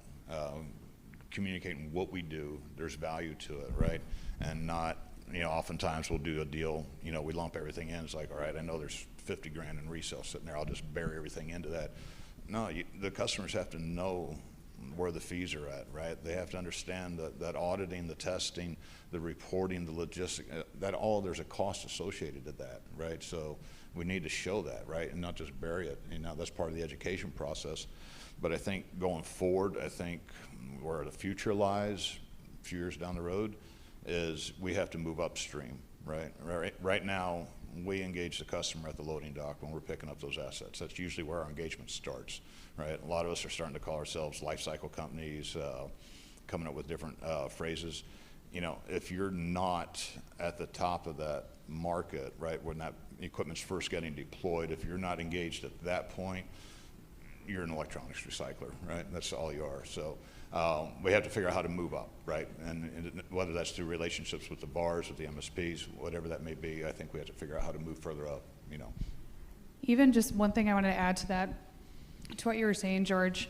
Communicating what we do, there's value to it, right? And not, you know, oftentimes we'll do a deal, you know, we lump everything in. It's like, all right, I know there's 50 grand in resale sitting there. I'll just bury everything into that. No, the customers have to know where the fees are at, right? They have to understand that auditing, the testing, the reporting, the logistics, there's a cost associated to that, right? So we need to show that, right? And not just bury it. You know, that's part of the education process. But I think going forward, I think where the future lies, a few years down the road, is we have to move upstream, right? Right now, we engage the customer at the loading dock when we're picking up those assets. That's usually where our engagement starts, right? A lot of us are starting to call ourselves life cycle companies, coming up with different phrases. You know, if you're not at the top of that market, right, when that equipment's first getting deployed, if you're not engaged at that point, you're an electronics recycler, right? That's all you are. So we have to figure out how to move up, right? And whether that's through relationships with the bars, with the MSPs, whatever that may be, I think we have to figure out how to move further up, you know. Even just one thing I wanted to add to that, to what you were saying, George,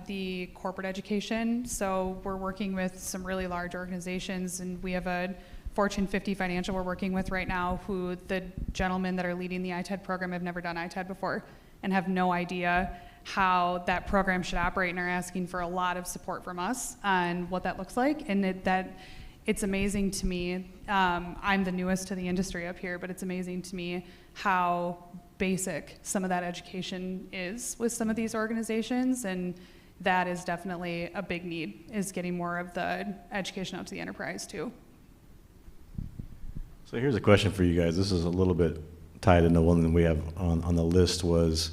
the corporate education. So we're working with some really large organizations, and we have a Fortune 50 financial we're working with right now who the gentlemen that are leading the ITAD program have never done ITAD before and have no idea how that program should operate, and are asking for a lot of support from us on what that looks like. And it's amazing to me. I'm the newest to the industry up here, but it's amazing to me how basic some of that education is with some of these organizations, and that is definitely a big need, is getting more of the education out to the enterprise too. So here's a question for you guys. This is a little bit tied into one that we have on the list. Was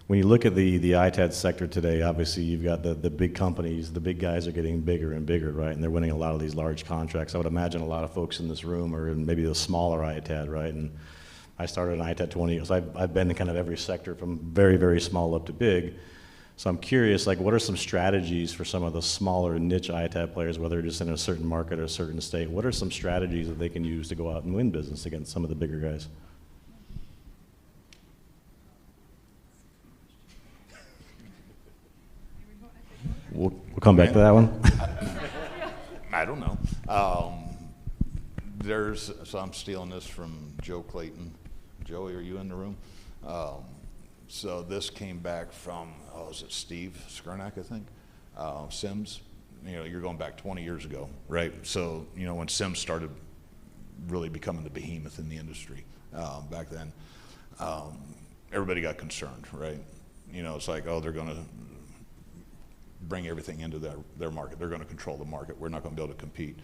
when you look at the ITAD sector today, obviously you've got the big companies, the big guys are getting bigger and bigger, right? And they're winning a lot of these large contracts. I would imagine a lot of folks in this room are in maybe the smaller ITAD, right? And I started in ITAD 20 years. I've been in kind of every sector from very, very small up to big. So I'm curious, like, what are some strategies for some of the smaller niche ITAD players, whether they're just in a certain market or a certain state? What are some strategies that they can use to go out and win business against some of the bigger guys? We'll come back to that one. I don't know. So I'm stealing this from Joe Clayton. Joey, are you in the room? So this came back from, is it Steve Skurnak, I think? Sims. You know, you're going back 20 years ago, right? So, you know, when Sims started really becoming the behemoth in the industry back then, everybody got concerned, right? You know, it's like, oh, they're going to bring everything into their market. They're going to control the market. We're not going to be able to compete.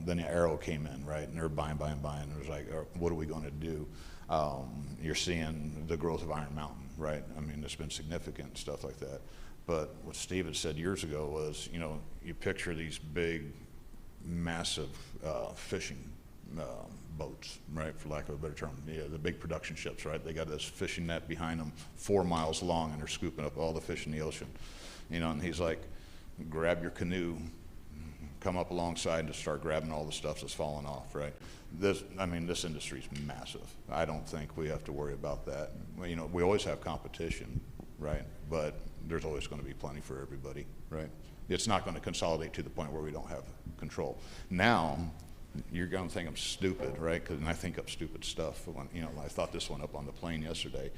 Then Arrow came in, right? And they're buying. It was like, what are we going to do? You're seeing the growth of Iron Mountain, right? I mean, it's been significant, stuff like that. But what Steve had said years ago was, you know, you picture these big, massive fishing boats, right, for lack of a better term. Yeah, the big production ships, right? They got this fishing net behind them 4 miles long, and they're scooping up all the fish in the ocean. You know, and he's like, grab your canoe, come up alongside and just start grabbing all the stuff that's falling off, right? This industry's massive. I don't think we have to worry about that. You know, we always have competition, right? But there's always going to be plenty for everybody, right? It's not going to consolidate to the point where we don't have control. Now, you're going to think I'm stupid, right? Because I think of stupid stuff. When, you know, I thought this one up on the plane yesterday.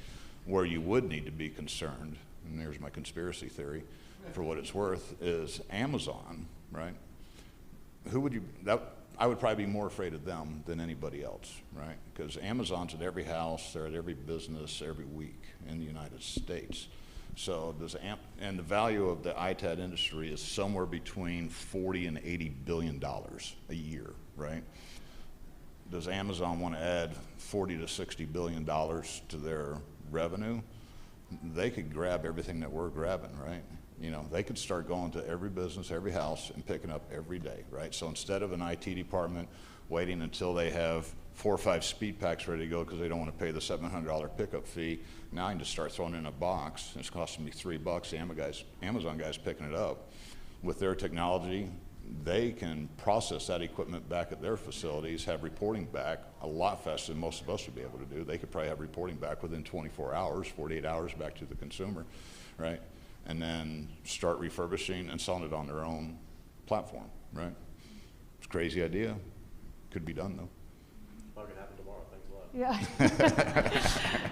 Where you would need to be concerned, and there's my conspiracy theory for what it's worth, is Amazon, right? I would probably be more afraid of them than anybody else, right? Because Amazon's at every house, they're at every business every week in the United States. So and the value of the ITAD industry is somewhere between 40 and 80 billion dollars a year, right? Does Amazon want to add 40 to 60 billion dollars to their revenue? They could grab everything that we're grabbing, right? You know, they could start going to every business, every house, and picking up every day, right? So instead of an IT department waiting until they have 4 or 5 speed packs ready to go because they don't want to pay the $700 pickup fee, now I can just start throwing it in a box. It's costing me $3. The Amazon guy's picking it up. With their technology, they can process that equipment back at their facilities, have reporting back a lot faster than most of us would be able to do. They could probably have reporting back within 24 hours, 48 hours back to the consumer, right? And then start refurbishing and selling it on their own platform, right? It's a crazy idea. Could be done, though. Probably gonna happen tomorrow. Thanks a lot. Yeah.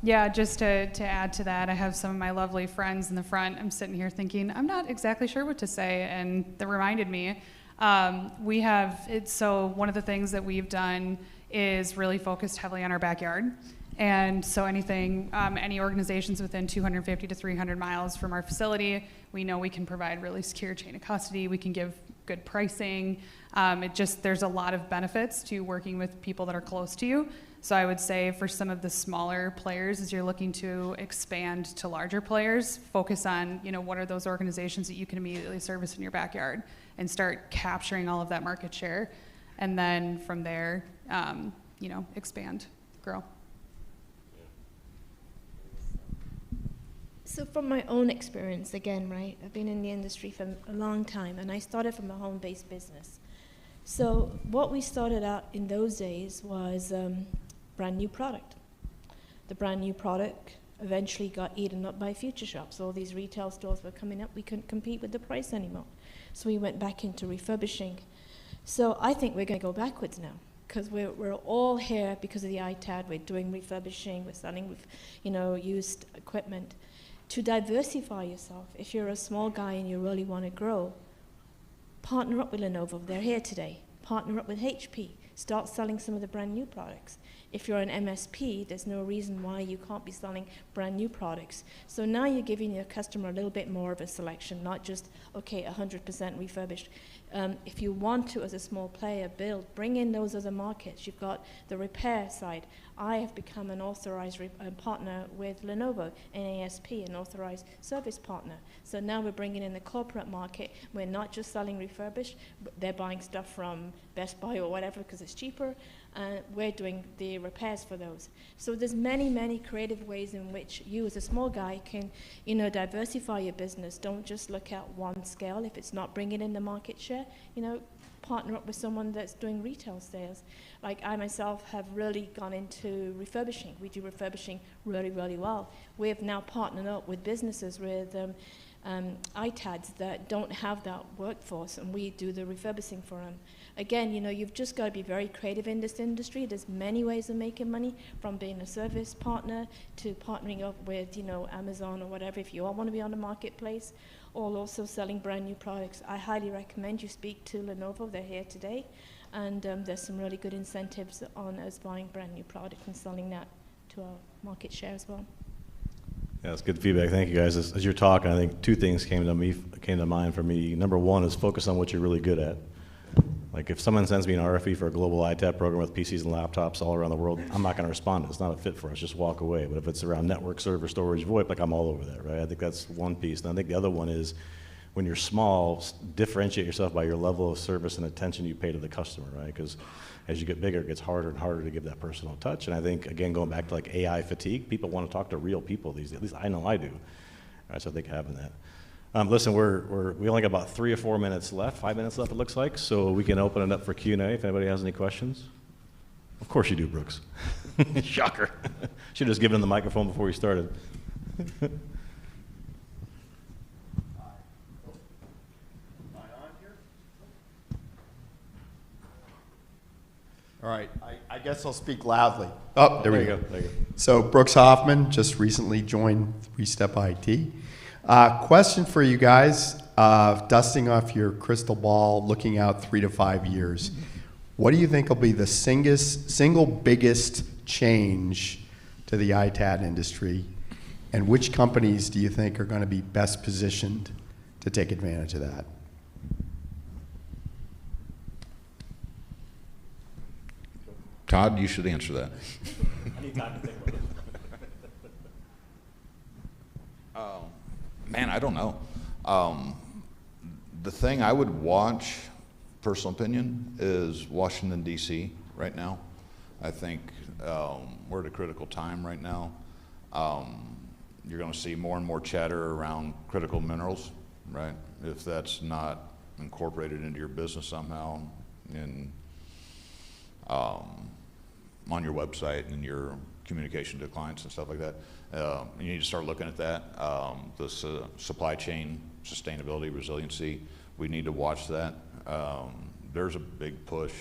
Yeah, just to add to that, I have some of my lovely friends in the front. I'm sitting here thinking, I'm not exactly sure what to say, and that reminded me. So one of the things that we've done is really focused heavily on our backyard. And so any organizations within 250 to 300 miles from our facility, we know we can provide really secure chain of custody. We can give good pricing. There's a lot of benefits to working with people that are close to you. So I would say for some of the smaller players, as you're looking to expand to larger players, focus on, what are those organizations that you can immediately service in your backyard and start capturing all of that market share. And then from there, expand, grow. So from my own experience, again, right, I've been in the industry for a long time, and I started from a home-based business. So what we started out in those days was brand new product. The brand new product eventually got eaten up by future shops. All these retail stores were coming up. We couldn't compete with the price anymore. So we went back into refurbishing. So I think we're going to go backwards now, because we're all here because of the ITAD. We're doing refurbishing. We're selling with, used equipment. To diversify yourself, if you're a small guy and you really want to grow, partner up with Lenovo. They're here today. Partner up with HP. Start selling some of the brand new products. If you're an MSP, there's no reason why you can't be selling brand new products. So now you're giving your customer a little bit more of a selection, not just, 100% refurbished. If you want to, as a small player, bring in those other markets. You've got the repair side. I have become an authorized partner with Lenovo, NASP, an authorized service partner. So now we're bringing in the corporate market. We're not just selling refurbished, but they're buying stuff from Best Buy or whatever because it's cheaper. We're doing the repairs for those. So there's many, many creative ways in which you as a small guy can, diversify your business. Don't just look at one scale. If it's not bringing in the market share, partner up with someone that's doing retail sales. Like I myself have really gone into refurbishing. We do refurbishing really, really well. We have now partnered up with businesses with ITADs that don't have that workforce, and we do the refurbishing for them. Again, you've just got to be very creative in this industry. There's many ways of making money, from being a service partner to partnering up with, Amazon or whatever, if you all want to be on the marketplace, or also selling brand new products. I highly recommend you speak to Lenovo. They're here today, and there's some really good incentives on us buying brand new product and selling that to our market share as well. Yeah, that's good feedback. Thank you, guys. As you're talking, I think 2 things came to mind for me. Number 1 is focus on what you're really good at. Like if someone sends me an RFE for a global ITAD program with PCs and laptops all around the world, I'm not going to respond. It's not a fit for us. Just walk away. But if it's around network, server, storage, VoIP, I'm all over that, right? I think that's one piece. And I think the other one is when you're small, differentiate yourself by your level of service and attention you pay to the customer, right? Because as you get bigger, it gets harder and harder to give that personal touch. And I think, again, going back to like AI fatigue, people want to talk to real people these days. At least I know I do. All right, so I think having that. Listen, we only got about 3 or 4 minutes left, 5 minutes left it looks like, so we can open it up for Q&A if anybody has any questions. Of course you do, Brooks. Shocker. Should have just given him the microphone before we started. All right, I guess I'll speak loudly. Oh, there we go. There you go. So Brooks Hoffman just recently joined Three-Step IT. Question for you guys, dusting off your crystal ball, looking out 3 to 5 years. What do you think will be the single biggest change to the ITAD industry, and which companies do you think are going to be best positioned to take advantage of that? Todd, you should answer that. I need time to think about it. Man, I don't know. The thing I would watch, personal opinion, is Washington, D.C. right now. I think we're at a critical time right now. You're going to see more and more chatter around critical minerals, right? If that's not incorporated into your business somehow, on your website and your communication to clients and stuff like that, you need to start looking at that. The supply chain sustainability, resiliency, we need to watch that. There's a big push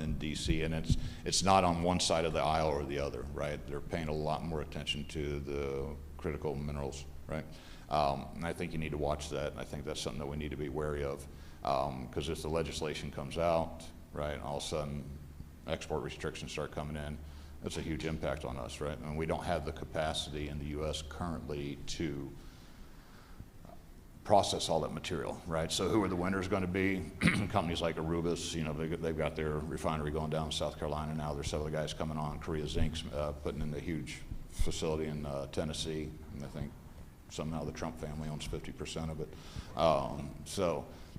in DC, and it's not on one side of the aisle or the other, right? They're paying a lot more attention to the critical minerals, right? And I think you need to watch that, and I think that's something that we need to be wary of, because if the legislation comes out, right, all of a sudden export restrictions start coming in, that's a huge impact on us, right? And we don't have the capacity in the U.S. currently to process all that material, right? So who are the winners going to be? Companies like Arubis, you know, they've got their refinery going down in South Carolina now. There's several guys coming on. Korea Zinc's putting in a huge facility in Tennessee, and I think somehow the Trump family owns 50% of it.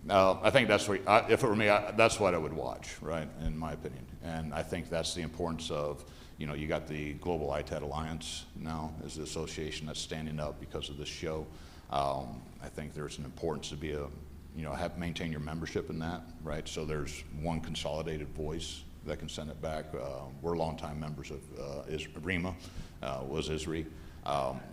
I think that's what, if it were me, that's what I would watch, right, in my opinion. And I think that's the importance of, you know, you got the Global ITAD Alliance now as the association that's standing up because of this show. I think there's an importance to be maintain your membership in that, right? So there's one consolidated voice that can send it back. We're longtime members of REMA, was ISRI.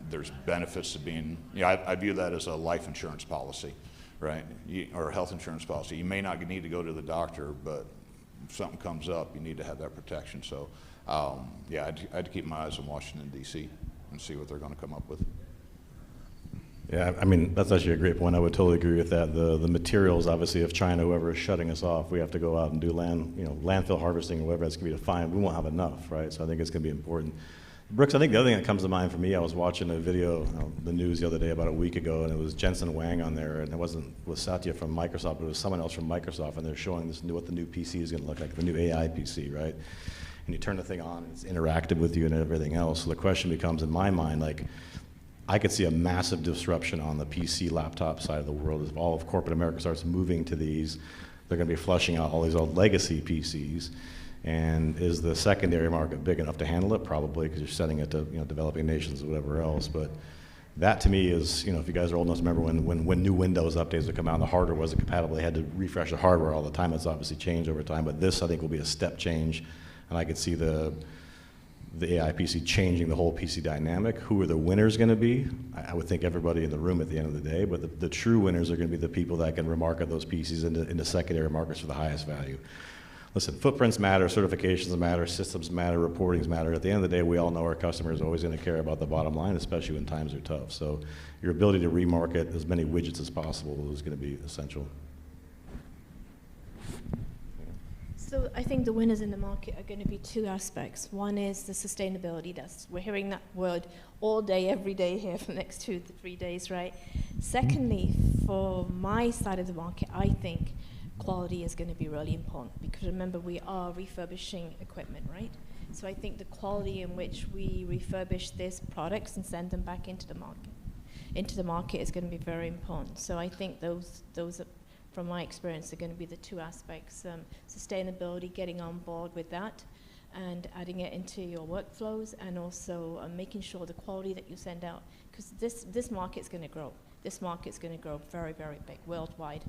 There's benefits to being, I view that as a life insurance policy, right? Or a health insurance policy. You may not need to go to the doctor, but if something comes up, you need to have that protection. So, I'd keep my eyes on Washington, D.C. and see what they're going to come up with. Yeah, I mean, that's actually a great point. I would totally agree with that. The materials, obviously, if China, whoever is shutting us off, we have to go out and do landfill harvesting or whatever that's going to be defined. We won't have enough, right? So I think it's going to be important. Brooks, I think the other thing that comes to mind for me, I was watching a video, the news the other day about a week ago, and it was Jensen Huang on there, and it wasn't with Satya from Microsoft, but it was someone else from Microsoft, and they're showing what the new PC is going to look like, the new AI PC, right? And you turn the thing on, and it's interactive with you and everything else. So the question becomes, in my mind, like, I could see a massive disruption on the PC laptop side of the world as all of corporate America starts moving to these. They're going to be flushing out all these old legacy PCs. And is the secondary market big enough to handle it? Probably, because you're sending it to developing nations or whatever else. But that to me is, if you guys are old enough to remember when new Windows updates would come out and the hardware wasn't compatible, they had to refresh the hardware all the time. It's obviously changed over time. But this, I think, will be a step change. And I could see the AI PC changing the whole PC dynamic. Who are the winners going to be? I would think everybody in the room at the end of the day, but the true winners are going to be the people that can remarket those PCs into secondary markets for the highest value. Listen, footprints matter, certifications matter, systems matter, reportings matter. At the end of the day, we all know our customers are always going to care about the bottom line, especially when times are tough. So your ability to remarket as many widgets as possible is going to be essential. So I think the winners in the market are going to be two aspects. One is the sustainability. We're hearing that word all day, every day here for the next 2 to 3 days, right? Secondly, for my side of the market, I think quality is going to be really important, because remember, we are refurbishing equipment, right? So I think the quality in which we refurbish these products and send them back into the market is going to be very important. So I think those are, from my experience, are going to be the two aspects: sustainability, getting on board with that, and adding it into your workflows, and also making sure the quality that you send out, because this market's going to grow. This market's going to grow very, very big worldwide.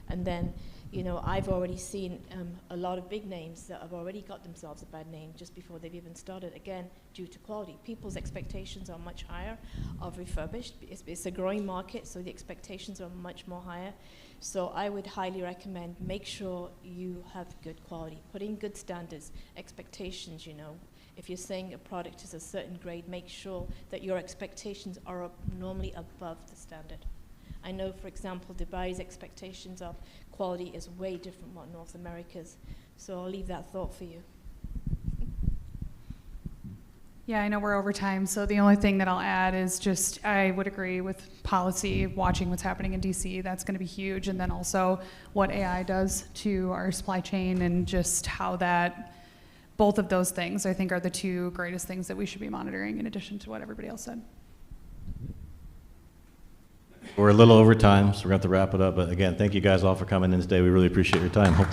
And then, you know, I've already seen a lot of big names that have already got themselves a bad name just before they've even started, again, due to quality. People's expectations are much higher of refurbished. It's a growing market, so the expectations are much more higher. So I would highly recommend make sure you have good quality. Put in good standards, expectations, you know. If you're saying a product is a certain grade, make sure that your expectations are normally above the standard. I know, for example, Dubai's expectations of quality is way different from what North America's. So I'll leave that thought for you. Yeah, I know we're over time, so the only thing that I'll add is just I would agree with policy, watching what's happening in DC. That's going to be huge, and then also what AI does to our supply chain and just how that, both of those things, I think, are the two greatest things that we should be monitoring in addition to what everybody else said. We're a little over time, so we're going to have to wrap it up. But again, thank you guys all for coming in today. We really appreciate your time.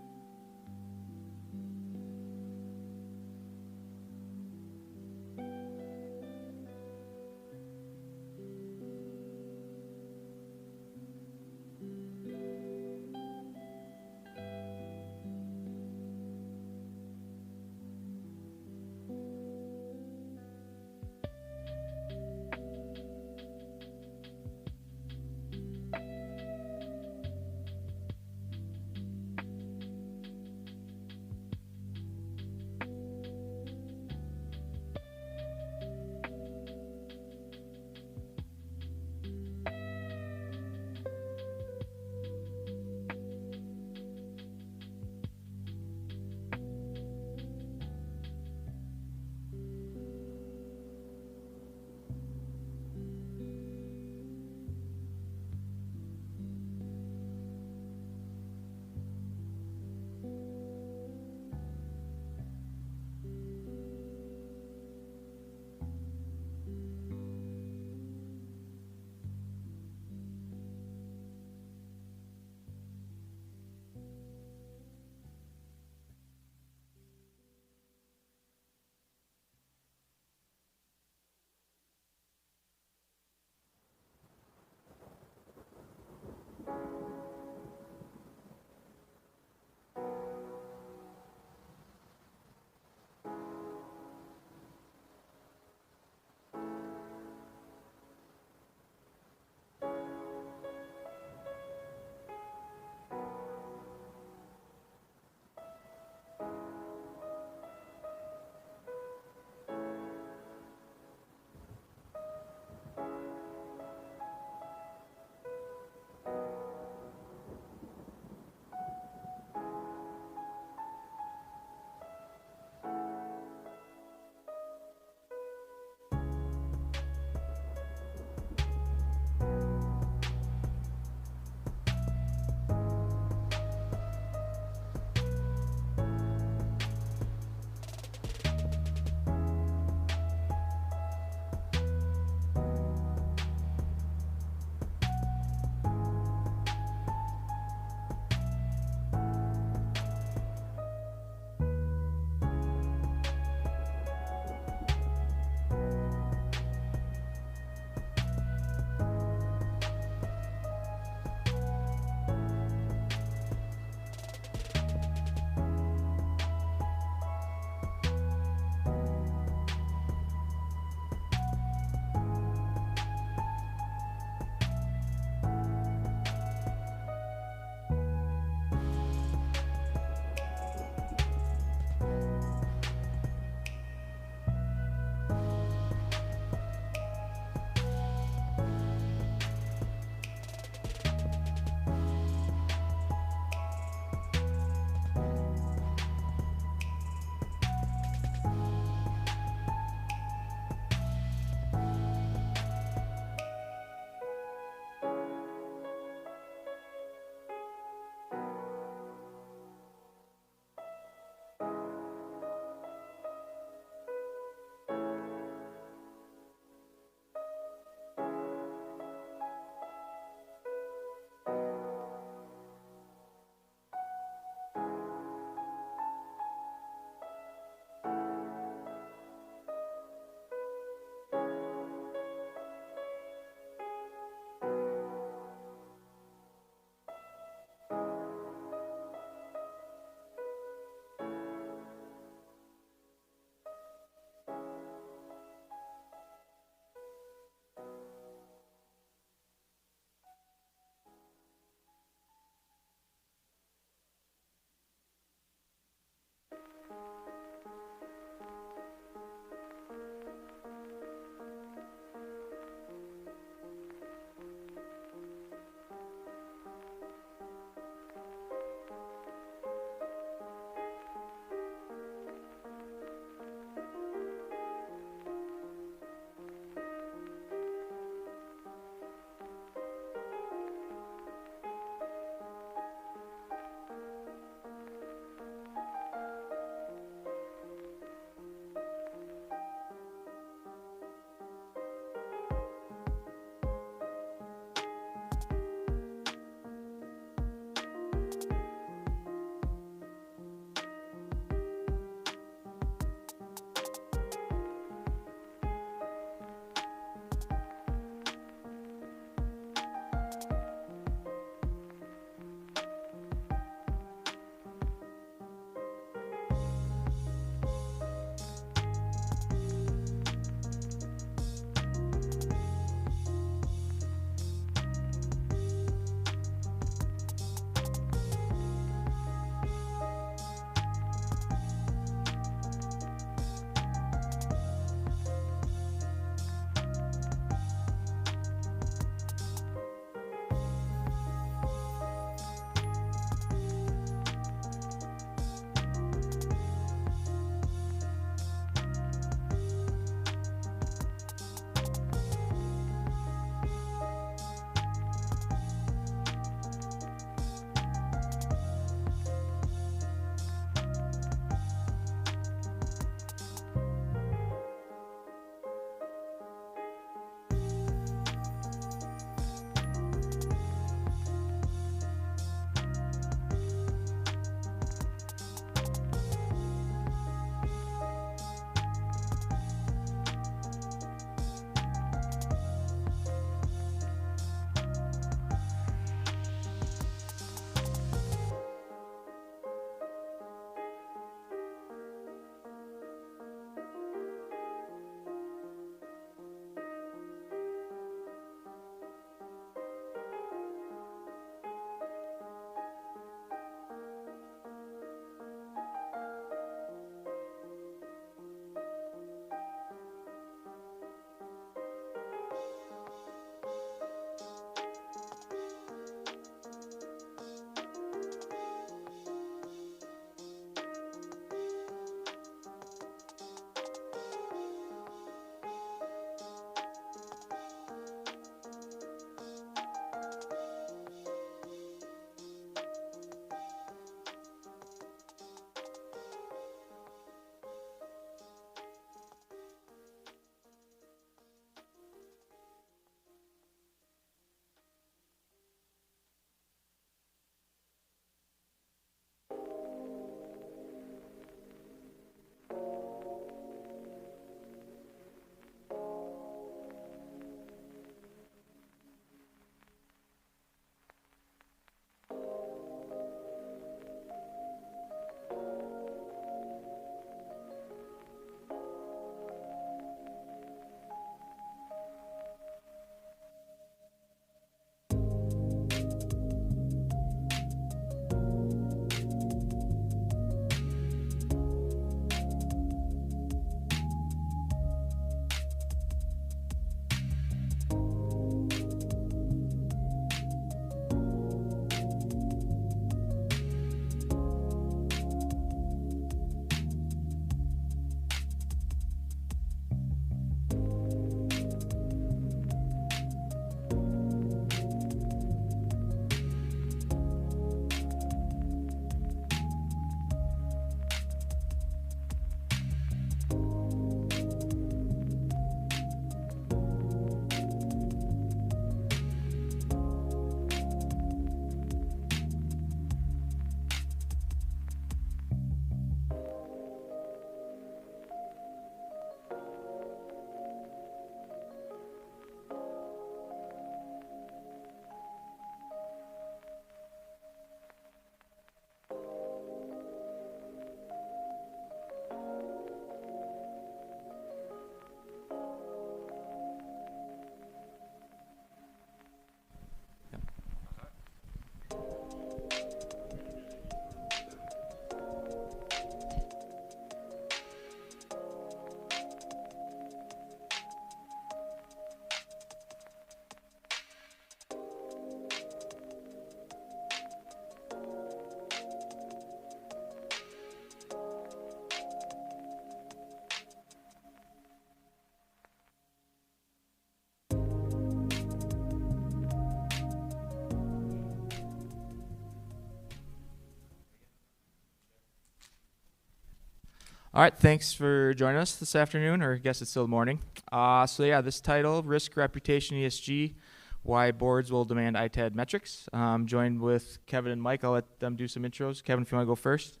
All right, thanks for joining us this afternoon, or I guess it's still the morning. This title, Risk, Reputation, ESG, Why Boards Will Demand ITAD Metrics. I'm joined with Kevin and Mike. I'll let them do some intros. Kevin, if you want to go first.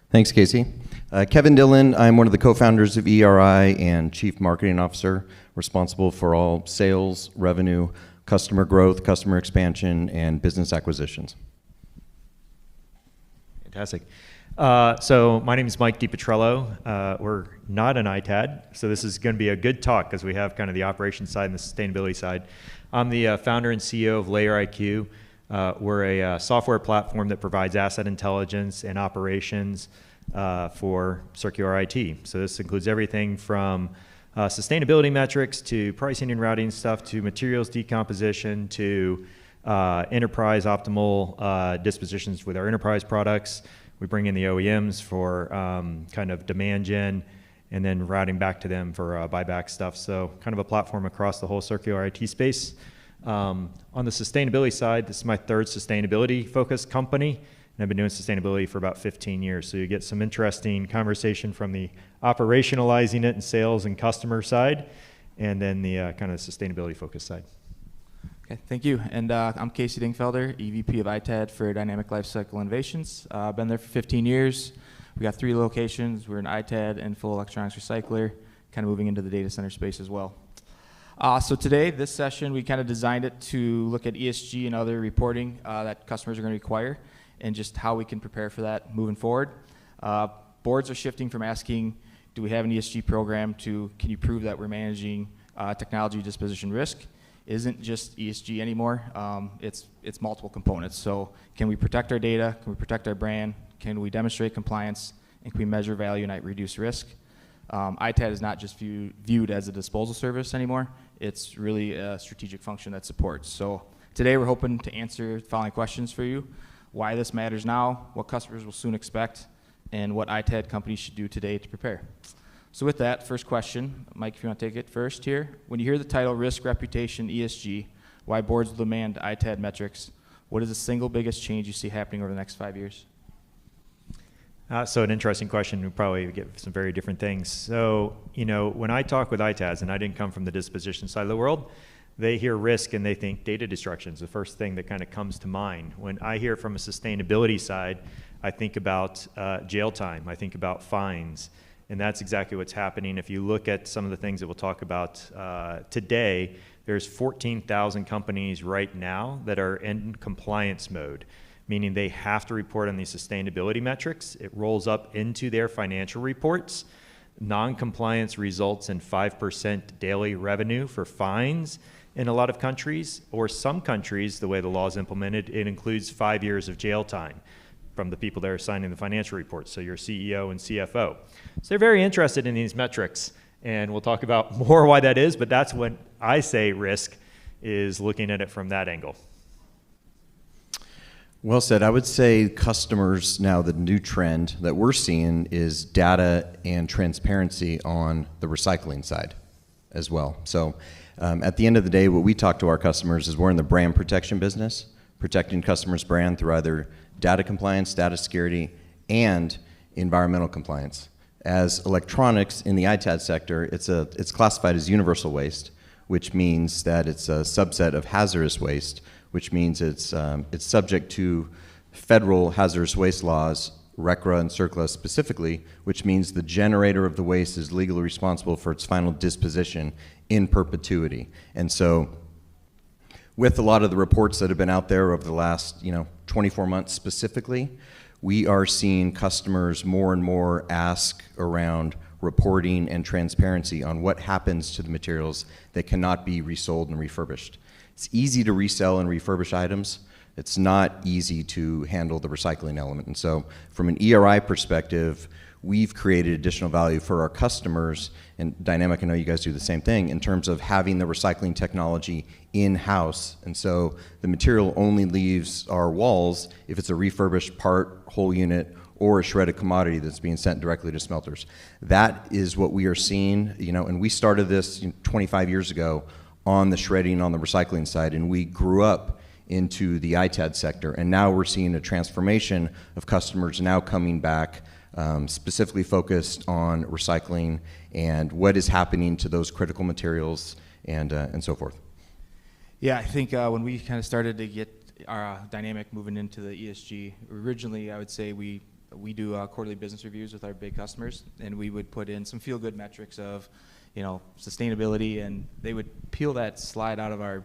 Thanks, Casey. Kevin Dillon, I'm one of the co-founders of ERI and Chief Marketing Officer, responsible for all sales, revenue, customer growth, customer expansion, and business acquisitions. Fantastic. So my name is Mike DiPetrello. We're not an ITAD, so this is going to be a good talk because we have kind of the operations side and the sustainability side. I'm the founder and CEO of Layer IQ. We're a software platform that provides asset intelligence and operations for circular IT. So this includes everything from sustainability metrics to pricing and routing stuff to materials decomposition to enterprise optimal dispositions with our enterprise products. We bring in the OEMs for kind of demand gen and then routing back to them for buyback stuff. So kind of a platform across the whole circular IT space. On the sustainability side, this is my third sustainability focused company, and I've been doing sustainability for about 15 years. So you get some interesting conversation from the operationalizing it and sales and customer side, and then the kind of sustainability focused side. Okay, thank you. And I'm Casey Dingfelder, EVP of ITAD for Dynamic Lifecycle Innovations. I've been there for 15 years. We got 3 locations. We're an ITAD and full electronics recycler, kind of moving into the data center space as well. So today, this session, we kind of designed it to look at ESG and other reporting that customers are going to require and just how we can prepare for that moving forward. Boards are shifting from asking, do we have an ESG program, to can you prove that we're managing technology disposition risk? It isn't just ESG anymore. It's multiple components. So can we protect our data? Can we protect our brand? Can we demonstrate compliance? And can we measure value and reduce risk? ITAD is not just viewed as a disposal service anymore. It's really a strategic function that supports. So today we're hoping to answer the following questions for you. Why this matters now, what customers will soon expect, and what ITAD companies should do today to prepare. So with that, first question, Mike, if you want to take it first here. When you hear the title, Risk, Reputation, ESG, Why Boards Will Demand ITAD Metrics, what is the single biggest change you see happening over the next 5 years? So an interesting question. We probably get some very different things. So, when I talk with ITADs, and I didn't come from the disposition side of the world, they hear risk and they think data destruction is the first thing that kind of comes to mind. When I hear from a sustainability side, I think about jail time. I think about fines. And that's exactly what's happening. If you look at some of the things that we'll talk about today, there's 14,000 companies right now that are in compliance mode, meaning they have to report on these sustainability metrics. It rolls up into their financial reports. Non-compliance results in 5% daily revenue for fines in a lot of countries, or some countries, the way the law is implemented, it includes 5 years of jail time from the people that are signing the financial reports, so your CEO and CFO. So they're very interested in these metrics, and we'll talk about more why that is, but that's when I say risk is looking at it from that angle. Well said. I would say customers now, the new trend that we're seeing is data and transparency on the recycling side as well. So at the end of the day, what we talk to our customers is we're in the brand protection business, protecting customers' brand through either data compliance, data security, and environmental compliance. As electronics in the ITAD sector, it's classified as universal waste, which means that it's a subset of hazardous waste, which means it's subject to federal hazardous waste laws, RCRA and CERCLA specifically, which means the generator of the waste is legally responsible for its final disposition in perpetuity. And so with a lot of the reports that have been out there over the last 24 months specifically, we are seeing customers more and more ask around reporting and transparency on what happens to the materials that cannot be resold and refurbished. It's easy to resell and refurbish items. It's not easy to handle the recycling element. And so from an ERI perspective, we've created additional value for our customers, and Dynamic, I know you guys do the same thing, in terms of having the recycling technology in-house. And so the material only leaves our walls if it's a refurbished part, whole unit, or a shredded commodity that's being sent directly to smelters. That is what we are seeing, and we started this 25 years ago on the shredding, on the recycling side, and we grew up into the ITAD sector, and now we're seeing a transformation of customers now coming back specifically focused on recycling and what is happening to those critical materials and so forth. Yeah, I think when we kind of started to get our dynamic moving into the ESG, originally I would say we do quarterly business reviews with our big customers, and we would put in some feel-good metrics of, you know, sustainability, and they would peel that slide out of our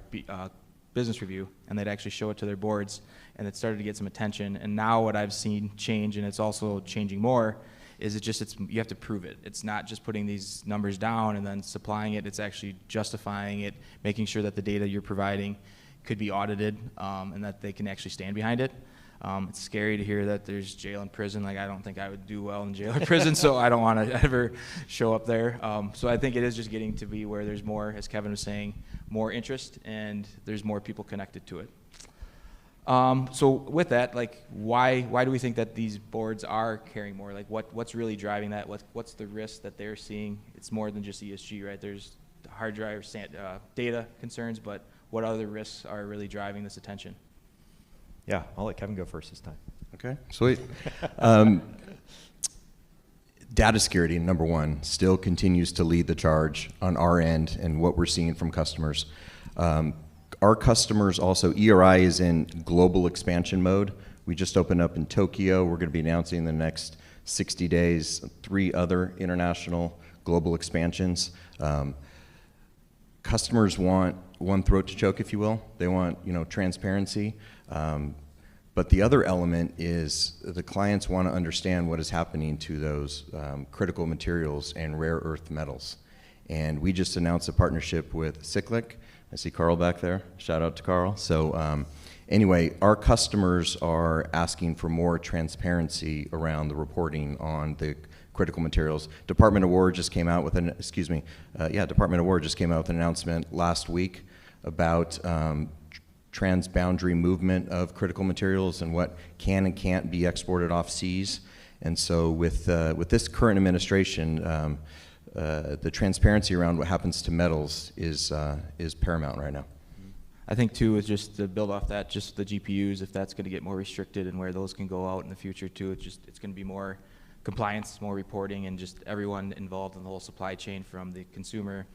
business review, and they'd actually show it to their boards, and it started to get some attention. And now what I've seen change, and it's also changing more, is you have to prove it. It's not just putting these numbers down and then supplying it. It's actually justifying it, making sure that the data you're providing could be audited, and that they can actually stand behind it. It's scary to hear that there's jail and prison. Like, I don't think I would do well in jail or prison, so I don't want to ever show up there. So I think it is just getting to be where there's more, as Kevin was saying, more interest, and there's more people connected to it. So with that, like, why do we think that these boards are caring more? Like, what's really driving that? What's the risk that they're seeing? It's more than just ESG, right? There's hard drive data concerns, but what other risks are really driving this attention? Yeah, I'll let Kevin go first this time. Okay, sweet. Data security, number one, still continues to lead the charge on our end and what we're seeing from customers. Our customers also, ERI is in global expansion mode. We just opened up in Tokyo. We're going to be announcing in the next 60 days 3 other international global expansions. Customers want one throat to choke, if you will. They want, you know, transparency. But the other element is the clients want to understand what is happening to those critical materials and rare earth metals. And we just announced a partnership with Cyclic. I see Carl back there. Shout out to Carl. So anyway, our customers are asking for more transparency around the reporting on the critical materials. Department of War just came out with Department of War just came out with an announcement last week about transboundary movement of critical materials and what can and can't be exported off seas. And so with this current administration, the transparency around what happens to metals is paramount right now. I think too is just to build off that, just the GPUs, if that's going to get more restricted and where those can go out in the future too, it's going to be more compliance, more reporting, and just everyone involved in the whole supply chain, from the consumer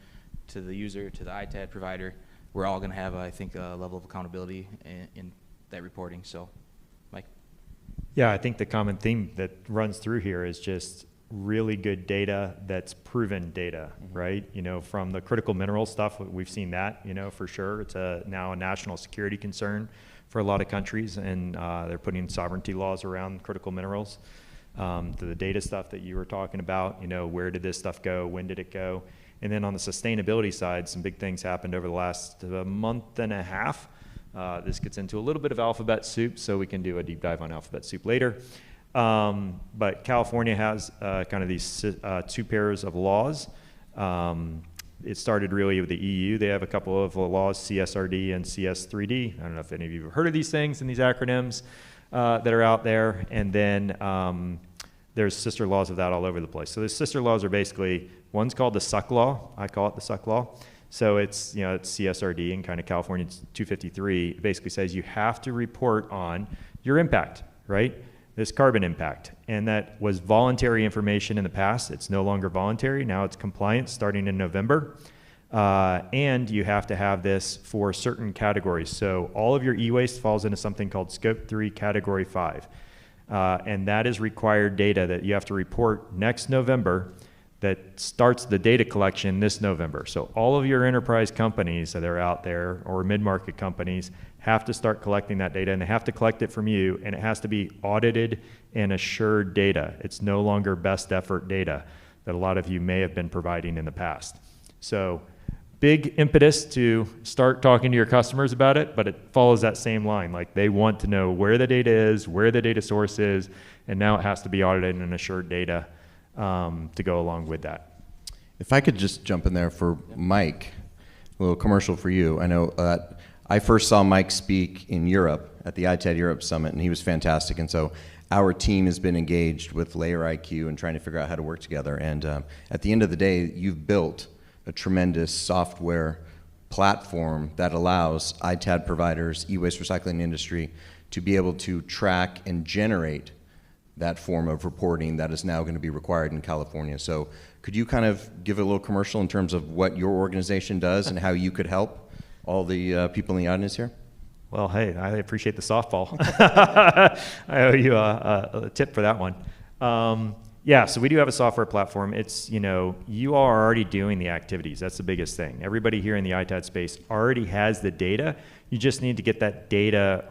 to the user to the ITAD provider. We're all going to have, I think, a level of accountability in that reporting. So, Mike? Yeah, I think the common theme that runs through here is just really good data that's proven data, right? You know, from the critical mineral stuff, we've seen that, you know, for sure. It's now a national security concern for a lot of countries, and they're putting sovereignty laws around critical minerals. To the data stuff that you were talking about, you know, where did this stuff go? When did it go? And then on the sustainability side, some big things happened over the last month and a half. This gets into a little bit of alphabet soup, so we can do a deep dive on alphabet soup later. But California has kind of these 2 pairs of laws. It started really with the EU. They have a couple of laws, CSRD and CS3D. I don't know if any of you have heard of these things and these acronyms that are out there. And then there's sister laws of that all over the place. So the sister laws are basically, one's called the Suck Law. I call it the Suck Law. So it's, you know, it's CSRD, and kind of California 253. It basically says you have to report on your impact, right? This carbon impact. And that was voluntary information in the past. It's no longer voluntary. Now it's compliant starting in November. And you have to have this for certain categories. So all of your e-waste falls into something called Scope 3 Category 5. And that is required data that you have to report next November that starts the data collection this November. So all of your enterprise companies that are out there, or mid-market companies, have to start collecting that data, and they have to collect it from you, and it has to be audited and assured data. It's no longer best effort data that a lot of you may have been providing in the past. So big impetus to start talking to your customers about it, but it follows that same line. Like, they want to know where the data is, where the data source is, and now it has to be audited and assured data to go along with that. If I could just jump in there for Mike, a little commercial for you. I know I first saw Mike speak in Europe at the ITAD Europe Summit, and he was fantastic. And so our team has been engaged with Layer IQ and trying to figure out how to work together. And at the end of the day, you've built a tremendous software platform that allows ITAD providers, e-waste recycling industry, to be able to track and generate that form of reporting that is now going to be required in California. So could you kind of give a little commercial in terms of what your organization does and how you could help all the people in the audience here? Well, hey, I appreciate the softball. I owe you a tip for that one. Yeah, so we do have a software platform. It's, you are already doing the activities. That's the biggest thing. Everybody here in the ITAD space already has the data. You just need to get that data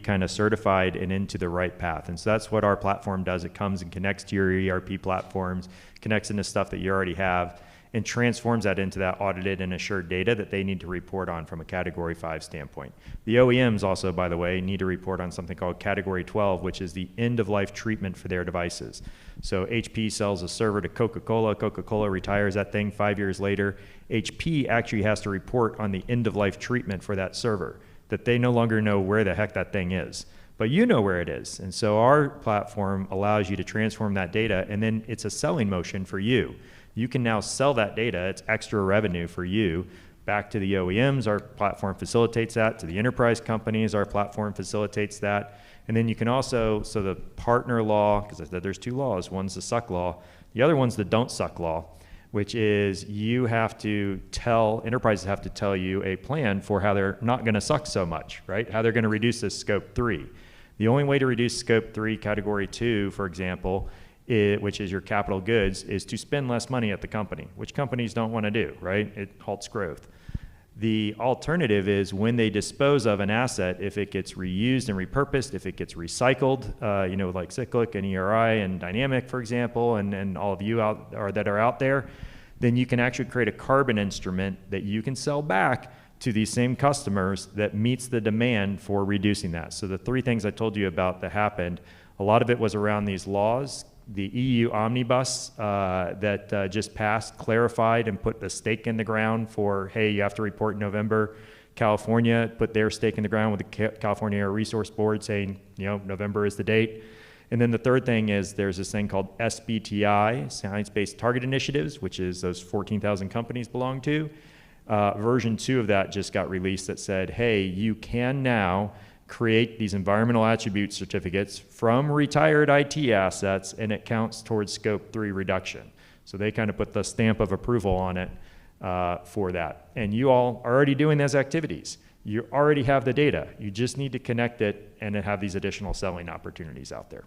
kind of certified and into the right path. And so that's what our platform does. It comes and connects to your ERP platforms, connects into stuff that you already have, and transforms that into that audited and assured data that they need to report on from a Category 5 standpoint. The OEMs also, by the way, need to report on something called Category 12, which is the end-of-life treatment for their devices. So HP sells a server to Coca-Cola. Coca-Cola retires that thing 5 years later. HP actually has to report on the end-of-life treatment for that server, that they no longer know where the heck that thing is. But you know where it is. And so our platform allows you to transform that data, and then it's a selling motion for you. You can now sell that data. It's extra revenue for you back to the OEMs. Our platform facilitates that. To the enterprise companies, our platform facilitates that. And then you can also, so the partner law, because I said there's two laws. One's the suck law. The other one's the don't suck law, which is you have to enterprises have to tell you a plan for how they're not going to suck so much, right? How they're going to reduce this scope 3. The only way to reduce scope 3, category 2, for example, which is your capital goods, is to spend less money at the company, which companies don't want to do, right? It halts growth. The alternative is when they dispose of an asset, if it gets reused and repurposed, if it gets recycled, like Cyclic and ERI and Dynamic, for example, and all of you that are out there, then you can actually create a carbon instrument that you can sell back to these same customers that meets the demand for reducing that. So the three things I told you about that happened, a lot of it was around these laws. The EU omnibus that just passed clarified and put the stake in the ground for, hey, you have to report in November. California put their stake in the ground with the California Air Resource Board saying, November is the date. And then the third thing is there's this thing called SBTI, Science-Based Target Initiatives, which is those 14,000 companies belong to. Version 2 of that just got released that said, hey, you can now create these environmental attribute certificates from retired IT assets, and it counts towards scope 3 reduction. So they kind of put the stamp of approval on it for that. And you all are already doing those activities. You already have the data. You just need to connect it and then have these additional selling opportunities out there.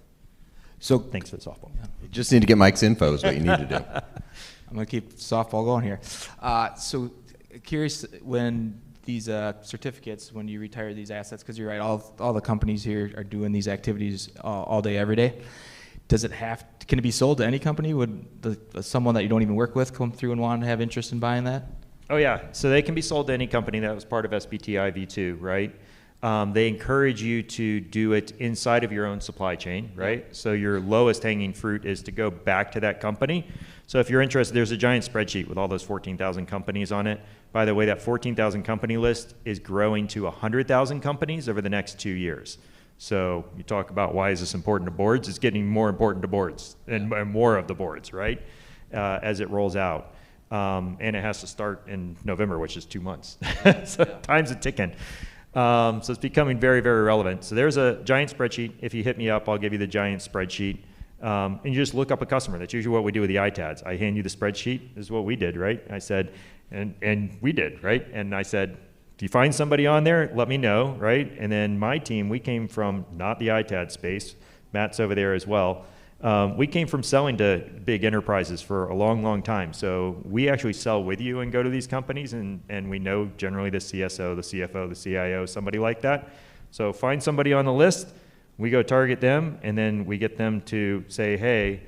So thanks for the softball. You just need to get Mike's info is what you need to do. I'm going to keep softball going here. So curious, when these certificates, when you retire these assets, because you're right, all the companies here are doing these activities all day, every day. Can it be sold to any company? Would someone that you don't even work with come through and want to have interest in buying that? Oh yeah, so they can be sold to any company that was part of SBTI V2, right? They encourage you to do it inside of your own supply chain, right? So your lowest hanging fruit is to go back to that company. So if you're interested, there's a giant spreadsheet with all those 14,000 companies on it. By the way, that 14,000 company list is growing to 100,000 companies over the next 2 years. So you talk about why is this important to boards? It's getting more important to boards and more of the boards, right? As it rolls out. And it has to start in November, which is 2 months. So time's a ticking. So it's becoming very, very relevant. So there's a giant spreadsheet. If you hit me up, I'll give you the giant spreadsheet. And you just look up a customer. That's usually what we do with the ITADs. I hand you the spreadsheet. This is what we did, right? I said, and we did, right? And I said, if you find somebody on there, let me know, right? And then my team, we came from not the ITAD space. Matt's over there as well. We came from selling to big enterprises for a long, long time. So we actually sell with you and go to these companies, and we know generally the CSO, the CFO, the CIO, somebody like that. So find somebody on the list, we go target them, and then we get them to say, hey,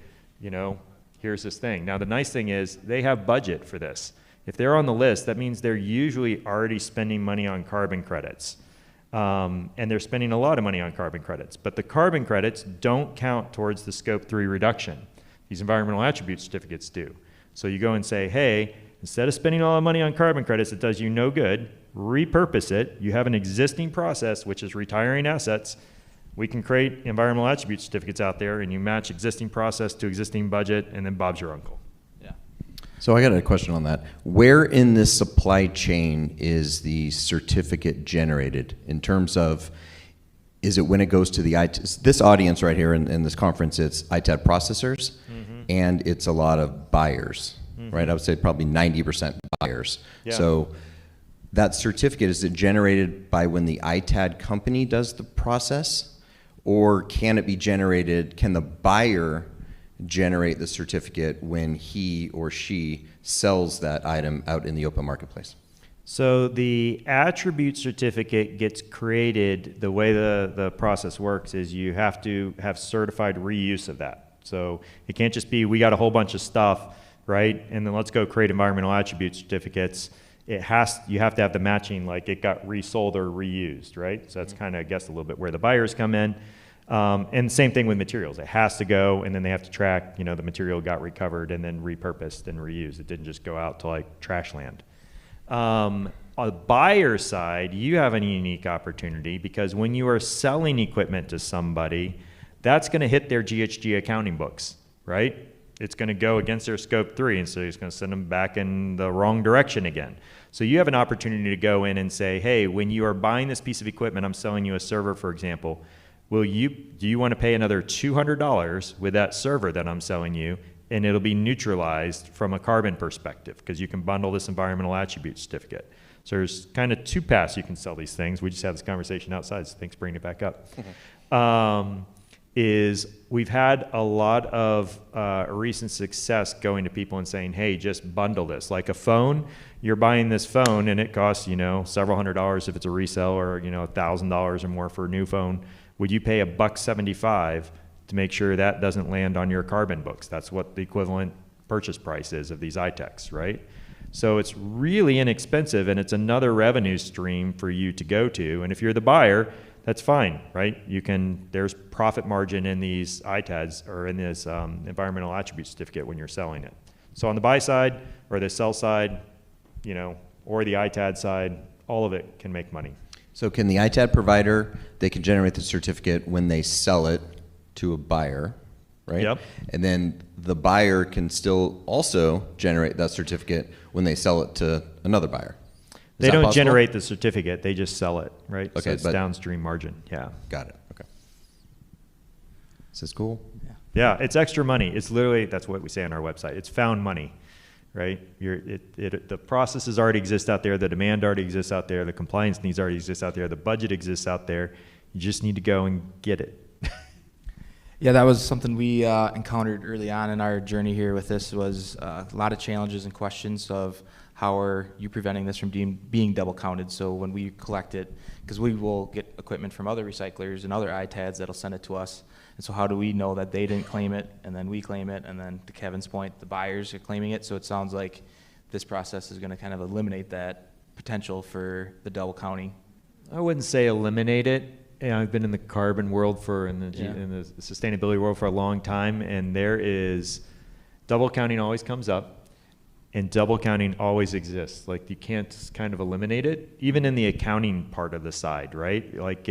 here's this thing. Now the nice thing is they have budget for this. If they're on the list, that means they're usually already spending money on carbon credits. And they're spending a lot of money on carbon credits. But the carbon credits don't count towards the scope 3 reduction. These environmental attribute certificates do. So you go and say, hey, instead of spending all the money on carbon credits, it does you no good, repurpose it. You have an existing process, which is retiring assets. We can create environmental attribute certificates out there, and you match existing process to existing budget, and then Bob's your uncle. So I got a question on that. Where in this supply chain is the certificate generated in terms of is it when it goes to the this audience right here in this conference, it's ITAD processors, and it's a lot of buyers, right? I would say probably 90% buyers. Yeah. So that certificate, is it generated by when the ITAD company does the process, or can it be generated, can the buyer generate the certificate when he or she sells that item out in the open marketplace? So the attribute certificate gets created, the way the process works is you have to have certified reuse of that. So it can't just be, we got a whole bunch of stuff, right? And then let's go create environmental attribute certificates. You have to have the matching, like it got resold or reused, right? So that's kind of, I guess, a little bit where the buyers come in. And same thing with materials. It has to go, and then they have to track, the material got recovered and then repurposed and reused. It didn't just go out to like trash land. On the buyer side, you have a unique opportunity because when you are selling equipment to somebody, that's going to hit their GHG accounting books, right? It's going to go against their scope 3, and so it's going to send them back in the wrong direction again. So you have an opportunity to go in and say, hey, when you are buying this piece of equipment, I'm selling you a server, for example, do you want to pay another $200 with that server that I'm selling you, and it'll be neutralized from a carbon perspective because you can bundle this environmental attribute certificate. So there's kind of two paths you can sell these things. We just had this conversation outside, so thanks for bringing it back up. Is we've had a lot of recent success going to people and saying, hey, just bundle this. Like a phone, you're buying this phone and it costs, several $100s if it's a resale, or, $1,000 or more for a new phone. Would you pay $175 to make sure that doesn't land on your carbon books? That's what the equivalent purchase price is of these iTechs, right? So it's really inexpensive, and it's another revenue stream for you to go to. And if you're the buyer, that's fine, right? There's profit margin in these ITADs or in this environmental attribute certificate when you're selling it. So on the buy side or the sell side, or the ITAD side, all of it can make money. So can the ITAD provider, they can generate the certificate when they sell it to a buyer, right? Yep. And then the buyer can still also generate that certificate when they sell it to another buyer. They don't generate the certificate, they just sell it, right? Okay, so it's downstream margin, yeah. Got it, okay. Is this cool? Yeah, it's extra money. It's literally, that's what we say on our website. It's found money, right? The processes already exist out there, the demand already exists out there, the compliance needs already exist out there, the budget exists out there. You just need to go and get it. Yeah, that was something we encountered early on in our journey here with this, was a lot of challenges and questions of how are you preventing this from being double counted. So when we collect it, because we will get equipment from other recyclers and other ITADs that'll send it to us. And so how do we know that they didn't claim it, and then we claim it, and then to Kevin's point, the buyers are claiming it. So it sounds like this process is going to kind of eliminate that potential for the double counting. I wouldn't say eliminate it. I've been in the carbon world in the sustainability world for a long time, and there is double counting always comes up, and double counting always exists. Like you can't kind of eliminate it, even in the accounting part of the side, right? Like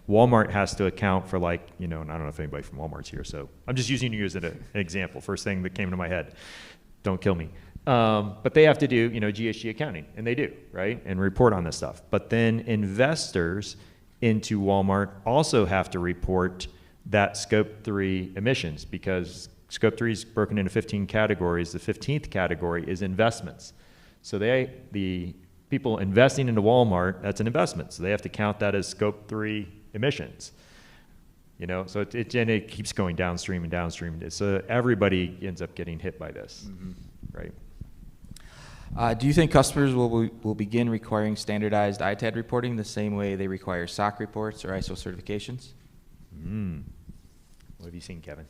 Walmart has to account for and I don't know if anybody from Walmart's here, so I'm just using you as an example. First thing that came to my head. Don't kill me. But they have to do, GHG accounting, and they do, right? And report on this stuff. But then investors into Walmart also have to report that scope 3 emissions, because scope 3 is broken into 15 categories. The 15th category is investments. So the people investing into Walmart, that's an investment. So they have to count that as scope 3 emissions. So it keeps going downstream and downstream. So everybody ends up getting hit by this, right? Do you think customers will begin requiring standardized ITAD reporting the same way they require SOC reports or ISO certifications? What have you seen, Kevin?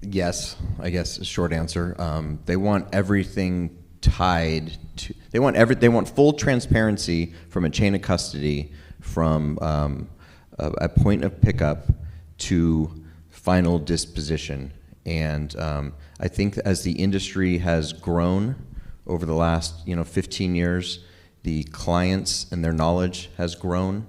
Yes, I guess a short answer. They want everything tied to. They want full transparency from a chain of custody, from a point of pickup to final disposition. And I think as the industry has grown over the last 15 years, the clients and their knowledge has grown.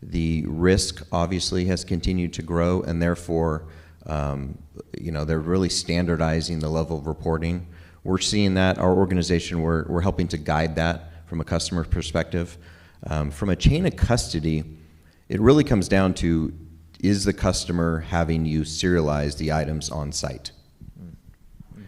The risk obviously has continued to grow, and therefore, they're really standardizing the level of reporting. We're seeing that. Our organization, we're helping to guide that from a customer perspective. From a chain of custody, it really comes down to, is the customer having you serialize the items on site?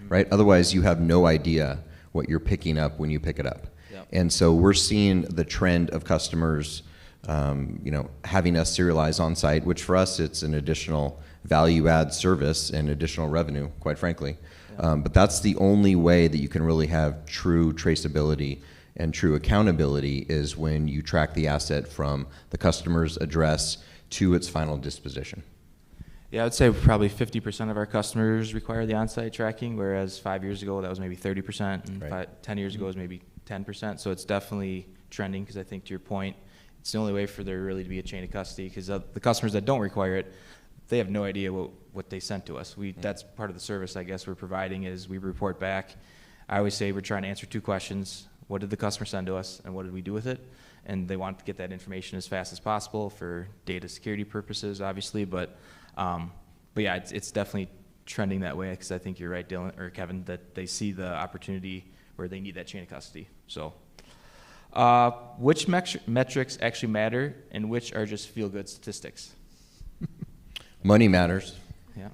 Right? Otherwise, you have no idea what you're picking up when you pick it up. Yep. And so we're seeing the trend of customers, having us serialize on site, which for us, it's an additional value add service and additional revenue, quite frankly. But that's the only way that you can really have true traceability and true accountability, is when you track the asset from the customer's address to its final disposition. Yeah, I would say probably 50% of our customers require the on-site tracking, whereas 5 years ago that was maybe 30%, and Right. 10 years ago it was maybe 10%. So it's definitely trending, because I think to your point, it's the only way for there really to be a chain of custody, because the customers that don't require it, they have no idea what they sent to us. That's part of the service, I guess, we're providing, is we report back. I always say we're trying to answer two questions. What did the customer send to us, and what did we do with it? And they want to get that information as fast as possible for data security purposes, obviously. But yeah, it's definitely trending that way, because I think you're right, Dylan or Kevin, that they see the opportunity where they need that chain of custody. So which metrics actually matter, and which are just feel-good statistics? Money matters. Yeah.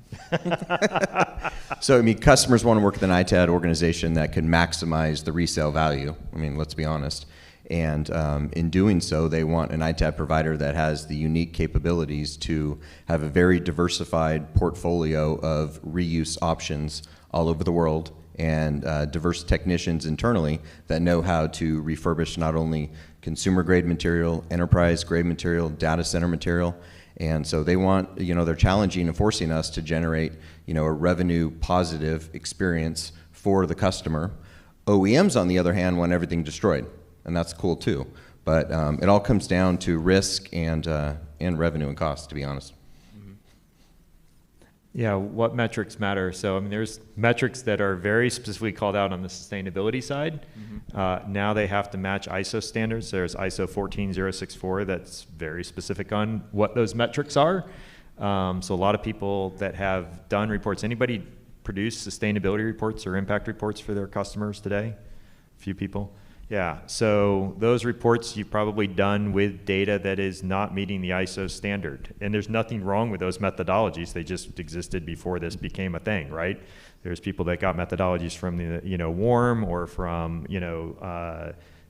So, I mean, customers want to work with an ITAD organization that can maximize the resale value. I mean, let's be honest. And in doing so, they want an ITAD provider that has the unique capabilities to have a very diversified portfolio of reuse options all over the world, and diverse technicians internally that know how to refurbish not only consumer-grade material, enterprise-grade material, data center material. And so they want, they're challenging and forcing us to generate, a revenue positive experience for the customer. OEMs, on the other hand, want everything destroyed, and that's cool too. But it all comes down to risk and revenue and cost, to be honest. Yeah, what metrics matter? So, I mean, there's metrics that are very specifically called out on the sustainability side. Now they have to match ISO standards. There's ISO 14064 that's very specific on what those metrics are. So a lot of people that have done reports, anybody produce sustainability reports or impact reports for their customers today? A few people. Yeah, so those reports you've probably done with data that is not meeting the ISO standard. And there's nothing wrong with those methodologies. They just existed before this became a thing, right? There's people that got methodologies from the, WARM or from,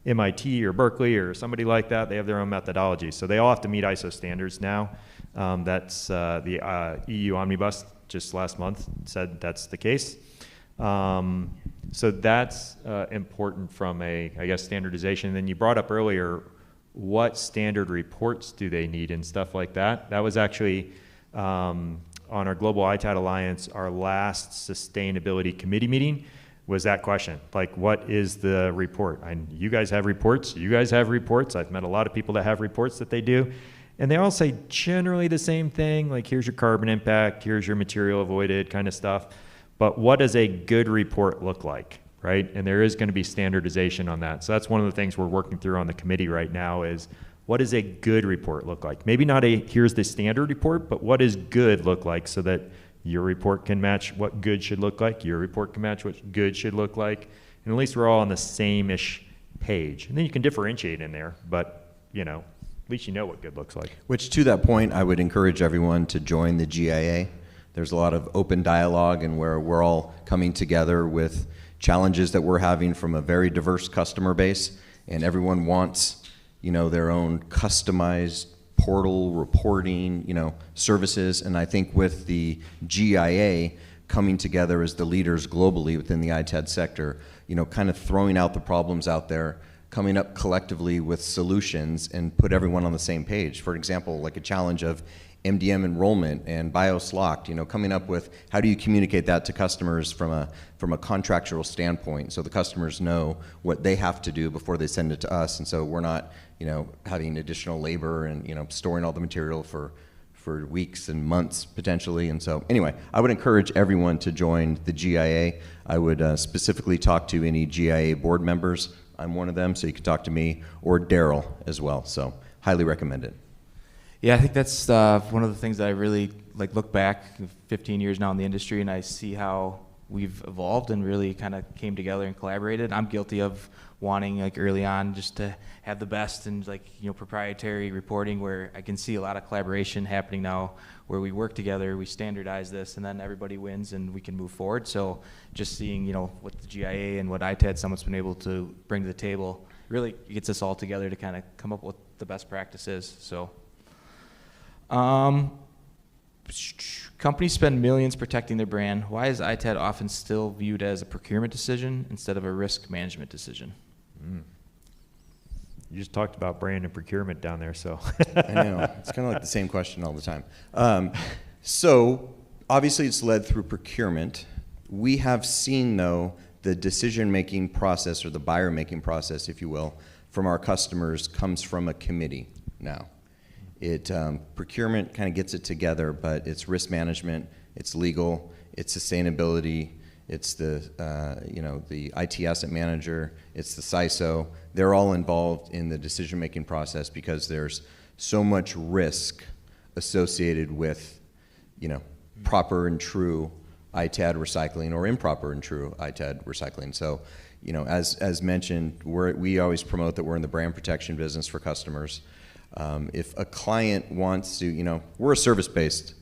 MIT or Berkeley or somebody like that. They have their own methodologies. So they all have to meet ISO standards now. That's the EU Omnibus just last month said that's the case. So that's important from a, I guess, standardization. And then you brought up earlier, what standard reports do they need and stuff like that? That was actually on our Global ITAD Alliance, our last sustainability committee meeting was that question. Like, what is the report? You guys have reports. You guys have reports. I've met a lot of people that have reports that they do. And they all say generally the same thing. Like, here's your carbon impact. Here's your material avoided kind of stuff. But what does a good report look like, right? And there is going to be standardization on that. So that's one of the things we're working through on the committee right now is, what does a good report look like? Maybe not a, here's the standard report, but what does good look like, so that your report can match what good should look like, your report can match what good should look like, and at least we're all on the same-ish page. And then you can differentiate in there, but, at least you know what good looks like. Which, to that point, I would encourage everyone to join the GIA. There's a lot of open dialogue, and where we're all coming together with challenges that we're having from a very diverse customer base, and everyone wants, their own customized portal reporting, services. And I think with the GIA coming together as the leaders globally within the ITAD sector, kind of throwing out the problems out there, coming up collectively with solutions and put everyone on the same page. For example, like a challenge of MDM enrollment and BIOS locked, coming up with how do you communicate that to customers from a contractual standpoint, so the customers know what they have to do before they send it to us, and so we're not, having additional labor and, storing all the material for weeks and months potentially. And so anyway, I would encourage everyone to join the GIA. I would specifically talk to any GIA board members. I'm one of them, so you can talk to me or Daryl as well. So highly recommend it. Yeah, I think that's one of the things that I really look back 15 years now in the industry, and I see how we've evolved and really kind of came together and collaborated. I'm guilty of wanting, like, early on just to have the best and, like, proprietary reporting, where I can see a lot of collaboration happening now where we work together, we standardize this, and then everybody wins and we can move forward. So just seeing, what the GIA and what ITAD Summit's been able to bring to the table really gets us all together to kind of come up with the best practices. So companies spend millions protecting their brand. Why is ITAD often still viewed as a procurement decision instead of a risk management decision? You just talked about brand and procurement down there, so. I know. It's kind of like the same question all the time. So obviously it's led through procurement. We have seen, though, the decision-making process, or the buyer-making process, if you will, from our customers comes from a committee now. Procurement kind of gets it together, but it's risk management, it's legal, it's sustainability, it's the IT asset manager, it's the CISO. They're all involved in the decision-making process because there's so much risk associated with, proper and true ITAD recycling or improper and true ITAD recycling. So, as mentioned, we always promote that we're in the brand protection business for customers. If a client wants to, we're a service-based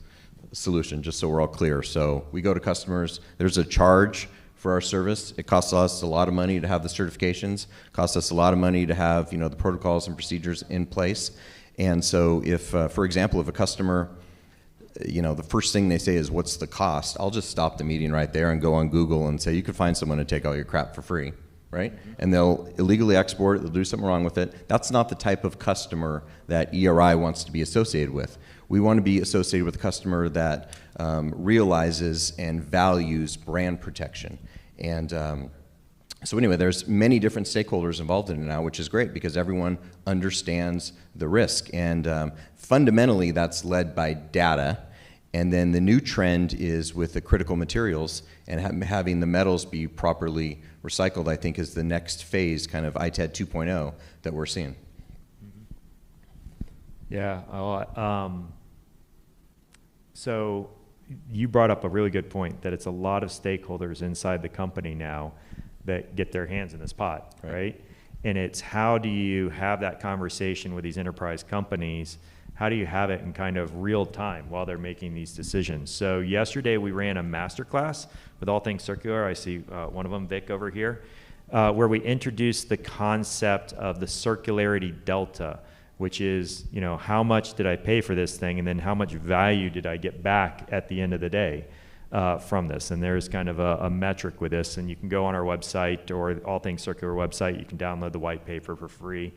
solution, just so we're all clear. So we go to customers, there's a charge for our service. It costs us a lot of money to have the certifications, costs us a lot of money to have, the protocols and procedures in place. And so if, for example, if a customer, the first thing they say is, what's the cost? I'll just stop the meeting right there and go on Google and say, you could find someone to take all your crap for free. Right? And they'll illegally export it, they'll do something wrong with it. That's not the type of customer that ERI wants to be associated with. We want to be associated with a customer that realizes and values brand protection. And so anyway, there's many different stakeholders involved in it now, which is great because everyone understands the risk. And fundamentally, that's led by data. And then the new trend is with the critical materials and having the metals be properly recycled, I think, is the next phase, kind of ITAD 2.0 that we're seeing. Yeah. So you brought up a really good point that it's a lot of stakeholders inside the company now that get their hands in this pot, right? And it's how do you have that conversation with these enterprise companies? How do you have it in kind of real time while they're making these decisions? So yesterday we ran a masterclass with All Things Circular. I see one of them, Vic, over here, where we introduced the concept of the circularity delta, which is, how much did I pay for this thing, and then how much value did I get back at the end of the day from this? And there's kind of a metric with this, and you can go on our website or All Things Circular website. You can download the white paper for free.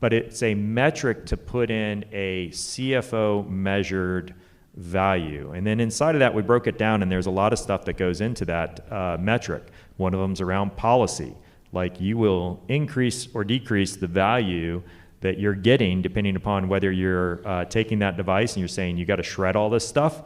But it's a metric to put in a CFO measured value. And then inside of that, we broke it down, and there's a lot of stuff that goes into that metric. One of them's around policy. Like, you will increase or decrease the value that you're getting depending upon whether you're taking that device and you're saying you got to shred all this stuff,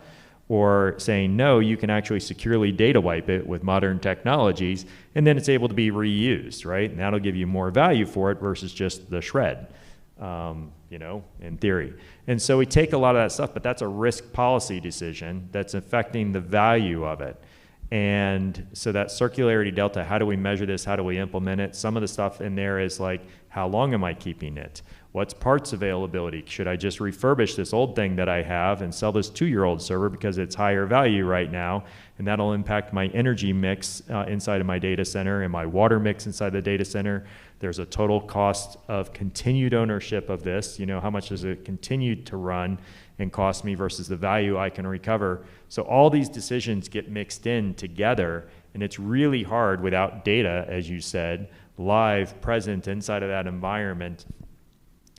or saying, no, you can actually securely data wipe it with modern technologies, and then it's able to be reused, right? And that'll give you more value for it versus just the shred, in theory. And so we take a lot of that stuff, but that's a risk policy decision that's affecting the value of it. And so that circularity delta, how do we measure this? How do we implement it? Some of the stuff in there is like, how long am I keeping it? What's parts availability? Should I just refurbish this old thing that I have and sell this 2-year-old server because it's higher value right now, and that'll impact my energy mix inside of my data center and my water mix inside the data center. There's a total cost of continued ownership of this. How much does it continue to run and cost me versus the value I can recover? So all these decisions get mixed in together, and it's really hard without data, as you said, live, present inside of that environment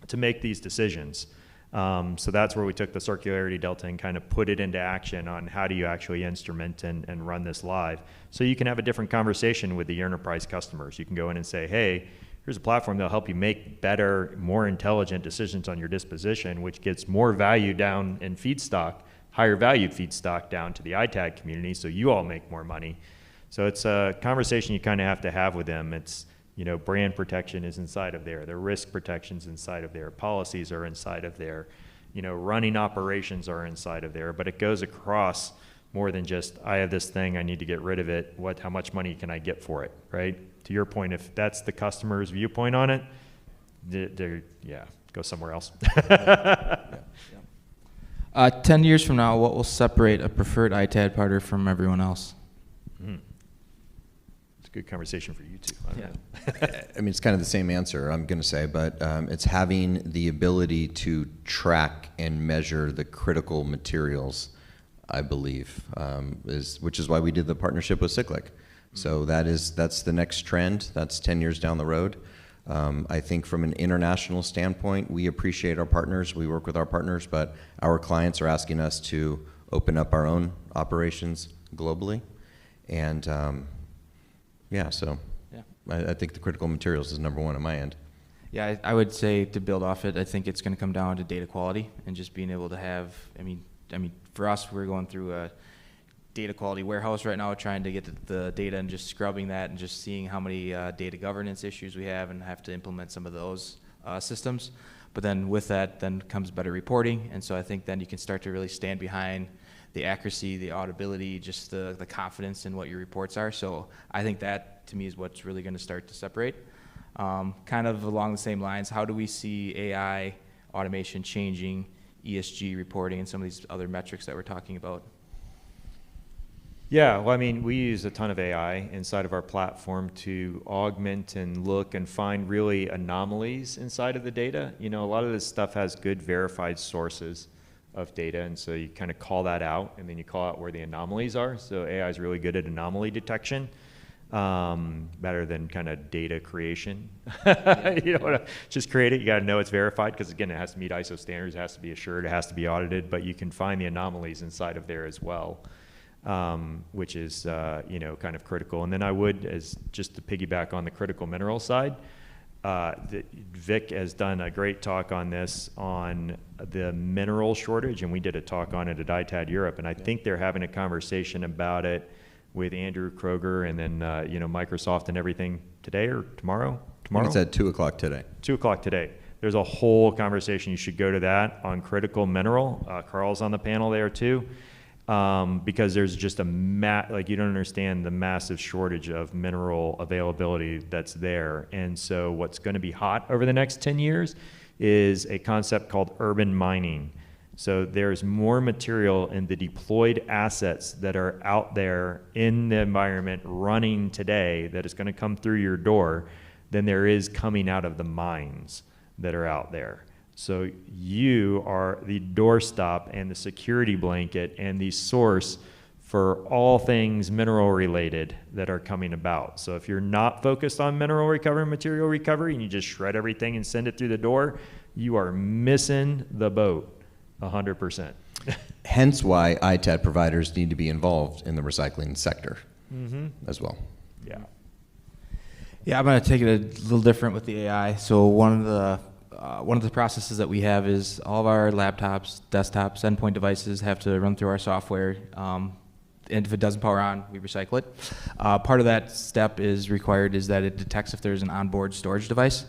to make these decisions. So that's where we took the circularity delta and kind of put it into action on how do you actually instrument and run this live. So you can have a different conversation with the enterprise customers. You can go in and say, hey, here's a platform that'll help you make better, more intelligent decisions on your disposition, which gets more value down in feedstock, higher valued feedstock down to the ITAD community, so you all make more money. So it's a conversation you kind of have to have with them. It's, brand protection is inside of there. The risk protection's inside of there. Policies are inside of there. Running operations are inside of there. But it goes across more than just, I have this thing, I need to get rid of it. How much money can I get for it, right? To your point, if that's the customer's viewpoint on it, go somewhere else. 10 years from now, what will separate a preferred ITAD partner from everyone else? It's a good conversation for you two. I mean, it's kind of the same answer, I'm going to say, but it's having the ability to track and measure the critical materials, I believe, which is why we did the partnership with Cyclic. So that's the next trend. That's 10 years down the road. I think from an international standpoint, we appreciate our partners. We work with our partners, but our clients are asking us to open up our own operations globally. And I think the critical materials is number one on my end. Yeah, I would say to build off it, I think it's going to come down to data quality and just being able to have, I mean, for us, we're going through a data quality warehouse right now, trying to get the data and just scrubbing that and just seeing how many data governance issues we have and have to implement some of those systems. But then with that, then comes better reporting. And so I think then you can start to really stand behind the accuracy, the auditability, just the confidence in what your reports are. So I think that, to me, is what's really going to start to separate. Kind of along the same lines, how do we see AI automation changing ESG reporting and some of these other metrics that we're talking about? Yeah, well, I mean, we use a ton of AI inside of our platform to augment and look and find really anomalies inside of the data. You know, a lot of this stuff has good verified sources of data, and so you kind of call that out, and then you call out where the anomalies are. So AI is really good at anomaly detection, better than kind of data creation. You don't want to just create it. You got to know it's verified because, again, it has to meet ISO standards, it has to be assured, it has to be audited, but you can find the anomalies inside of there as well. Which is, kind of critical. And then I would, as just to piggyback on the critical mineral side, Vic has done a great talk on this, on the mineral shortage, and we did a talk on it at ITAD Europe, and I think they're having a conversation about it with Andrew Kroger and then, Microsoft and everything today or tomorrow? Tomorrow? It's at 2 o'clock today. 2 o'clock today. There's a whole conversation. You should go to that on critical mineral. Carl's on the panel there too. Because there's just you don't understand the massive shortage of mineral availability that's there. And so what's going to be hot over the next 10 years is a concept called urban mining. So there's more material in the deployed assets that are out there in the environment running today that is going to come through your door than there is coming out of the mines that are out there. So you are the doorstop and the security blanket and the source for all things mineral related that are coming about. So if you're not focused on mineral recovery and material recovery and you just shred everything and send it through the door, you are missing the boat 100%. Hence why ITAD providers need to be involved in the recycling sector as well. Yeah. Yeah, I'm going to take it a little different with the AI. So one of the processes that we have is all of our laptops, desktops, endpoint devices have to run through our software. And if it doesn't power on, we recycle it. Part of that step is that it detects if there's an onboard storage device.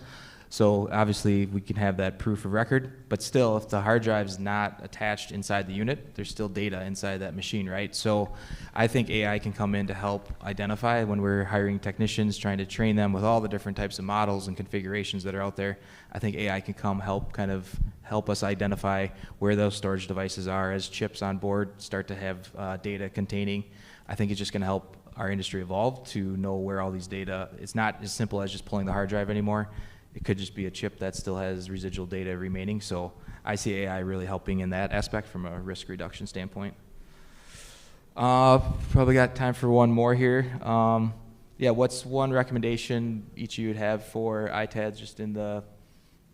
So obviously we can have that proof of record, but still if the hard drive is not attached inside the unit, there's still data inside that machine, right? So I think AI can come in to help identify when we're hiring technicians, trying to train them with all the different types of models and configurations that are out there. I think AI can come help us identify where those storage devices are as chips on board start to have data containing. I think it's just going to help our industry evolve to know where all these data, it's not as simple as just pulling the hard drive anymore. It could just be a chip that still has residual data remaining. So I see AI really helping in that aspect from a risk reduction standpoint. Probably got time for one more here. What's one recommendation each of you would have for ITADs just in the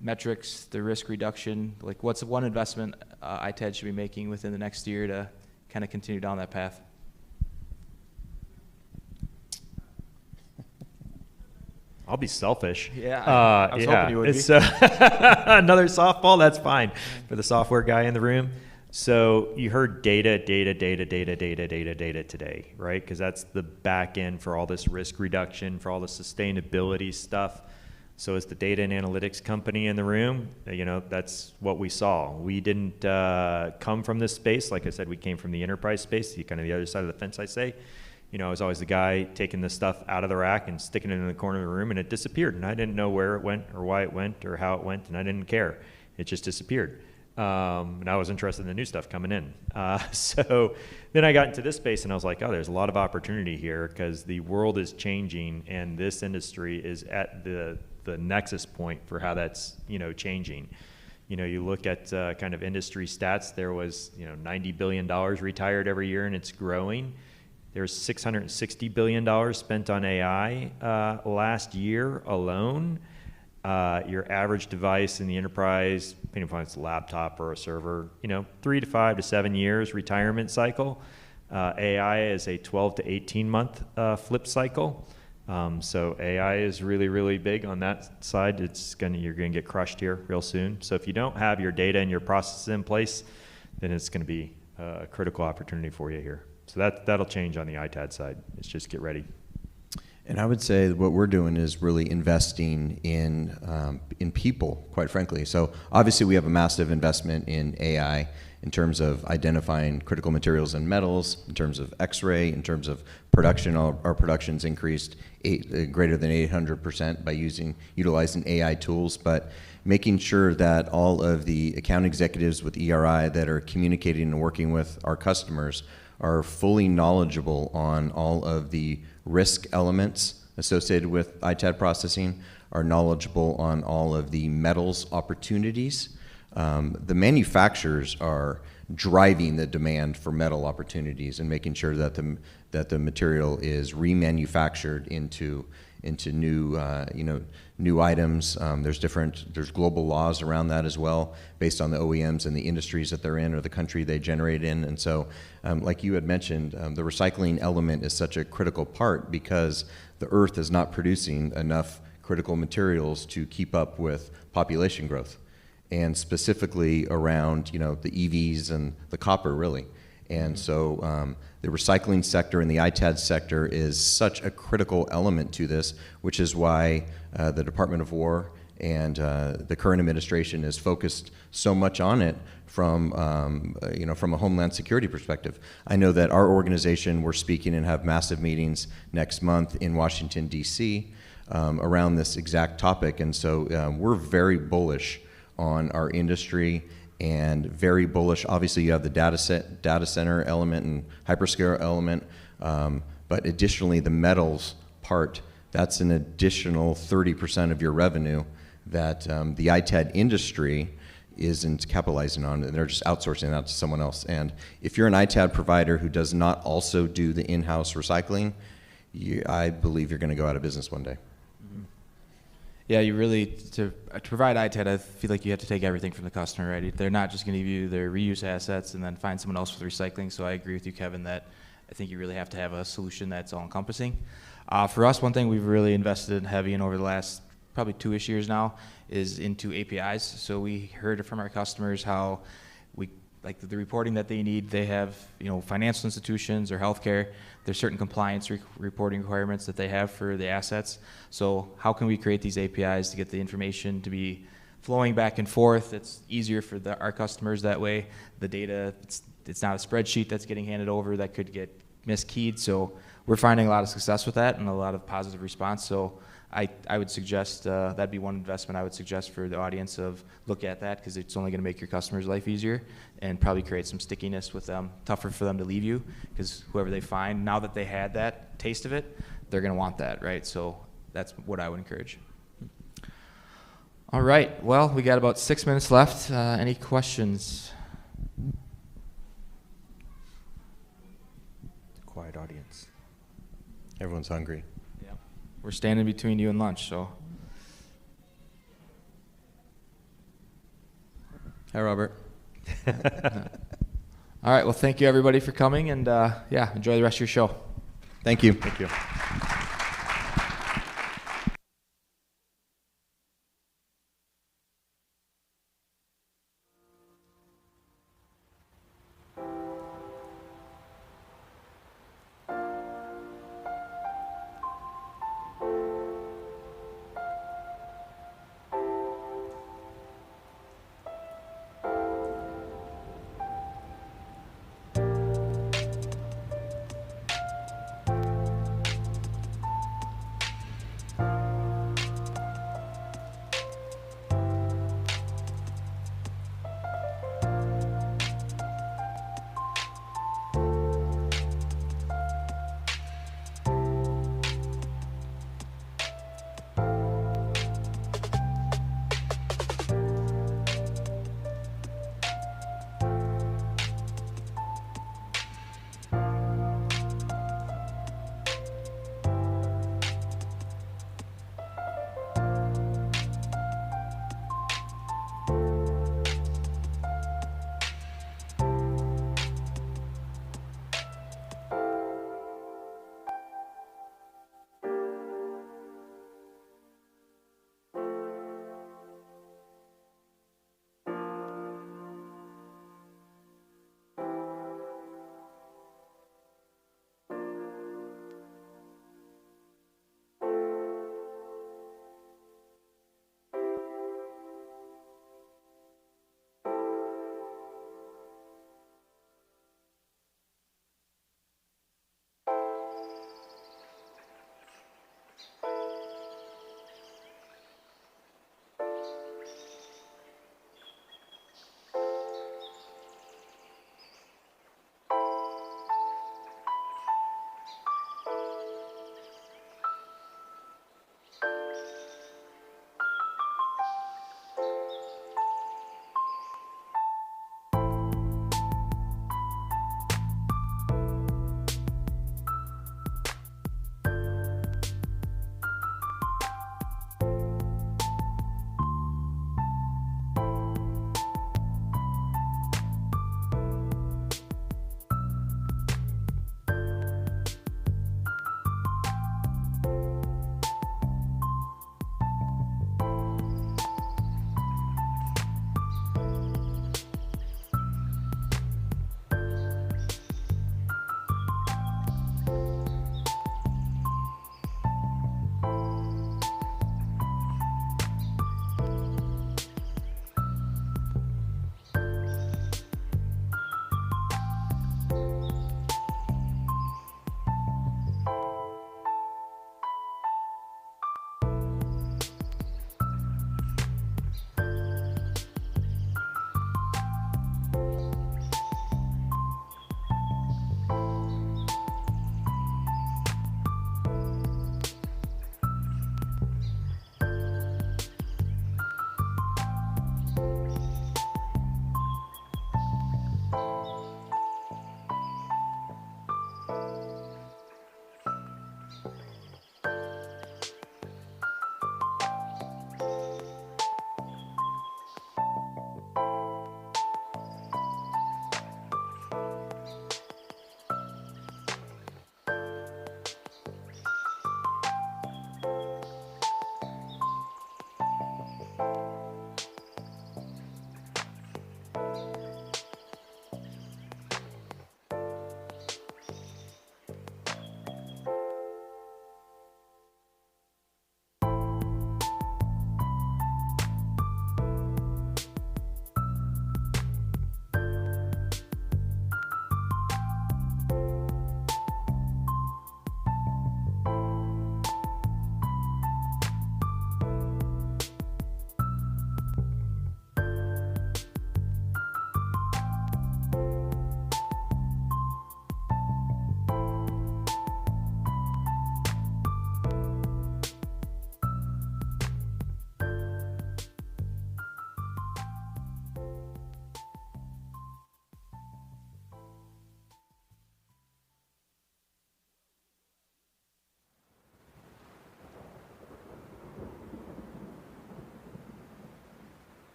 metrics, the risk reduction? Like what's one investment ITAD should be making within the next year to kind of continue down that path? I'll be selfish. Yeah, I was hoping you would be. Another softball, that's fine for the software guy in the room. So you heard data today, right? Because that's the back end for all this risk reduction, for all the sustainability stuff. So as the data and analytics company in the room, that's what we saw. We didn't come from this space. Like I said, we came from the enterprise space, kind of the other side of the fence, I say. I was always the guy taking this stuff out of the rack and sticking it in the corner of the room, and it disappeared. And I didn't know where it went or why it went or how it went, and I didn't care. It just disappeared. And I was interested in the new stuff coming in. So then I got into this space, and I was like, oh, there's a lot of opportunity here because the world is changing, and this industry is at the nexus point for how that's changing. You look at kind of industry stats. There was $90 billion retired every year, and it's growing. There's $660 billion spent on AI last year alone. Your average device in the enterprise, depending upon it's a laptop or a server, 3 to 5 to 7 years retirement cycle. AI is a 12 to 18 month flip cycle. So AI is really, really big on that side. You're gonna get crushed here real soon. So if you don't have your data and your processes in place, then it's gonna be a critical opportunity for you here. So that'll change on the ITAD side. It's just get ready. And I would say what we're doing is really investing in people, quite frankly. So obviously we have a massive investment in AI in terms of identifying critical materials and metals, in terms of X-ray, in terms of production. Our production's increased greater than 800% by utilizing AI tools, but making sure that all of the account executives with ERI that are communicating and working with our customers are fully knowledgeable on all of the risk elements associated with ITAD processing, are knowledgeable on all of the metals opportunities. The manufacturers are driving the demand for metal opportunities and making sure that the material is remanufactured into new items. There's global laws around that as well, based on the OEMs and the industries that they're in or the country they generate in. And so, like you had mentioned, the recycling element is such a critical part because the Earth is not producing enough critical materials to keep up with population growth, and specifically around the EVs and the copper, really. And so the recycling sector and the ITAD sector is such a critical element to this, which is why the Department of War and the current administration is focused so much on it from a Homeland Security perspective. I know that our organization, we're speaking and have massive meetings next month in Washington, D.C. Around this exact topic. And so we're very bullish on our industry and very bullish. Obviously, you have the data center element and hyperscale element, but additionally, the metals part, that's an additional 30% of your revenue that the ITAD industry isn't capitalizing on, and they're just outsourcing that to someone else. And if you're an ITAD provider who does not also do the in-house recycling, I believe you're going to go out of business one day. Yeah, you really, to provide ITAD, I feel like you have to take everything from the customer, right? They're not just going to give you their reuse assets and then find someone else for the recycling. So I agree with you, Kevin, that I think you really have to have a solution that's all-encompassing. For us, one thing we've really invested heavy in over the last probably 2-ish years now is into APIs. So we heard from our customers how like the reporting that they need. They have, financial institutions or healthcare. There's certain compliance reporting requirements that they have for the assets. So how can we create these APIs to get the information to be flowing back and forth? It's easier for our customers that way. The data, it's not a spreadsheet that's getting handed over that could get miskeyed. So we're finding a lot of success with that and a lot of positive response. So I would suggest that'd be one investment I would suggest for the audience of look at that, because it's only going to make your customers' life easier and probably create some stickiness with them, tougher for them to leave you, because whoever they find, now that they had that taste of it, they're going to want that, right? So that's what I would encourage. All right, well, we got about 6 minutes left. Any questions? Quiet audience. Everyone's hungry. We're standing between you and lunch, so. Hi, Robert. All right, well, thank you, everybody, for coming, and enjoy the rest of your show. Thank you. Thank you.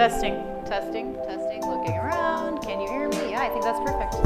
Testing, testing, testing, looking around. Can you hear me? Yeah, I think that's perfect.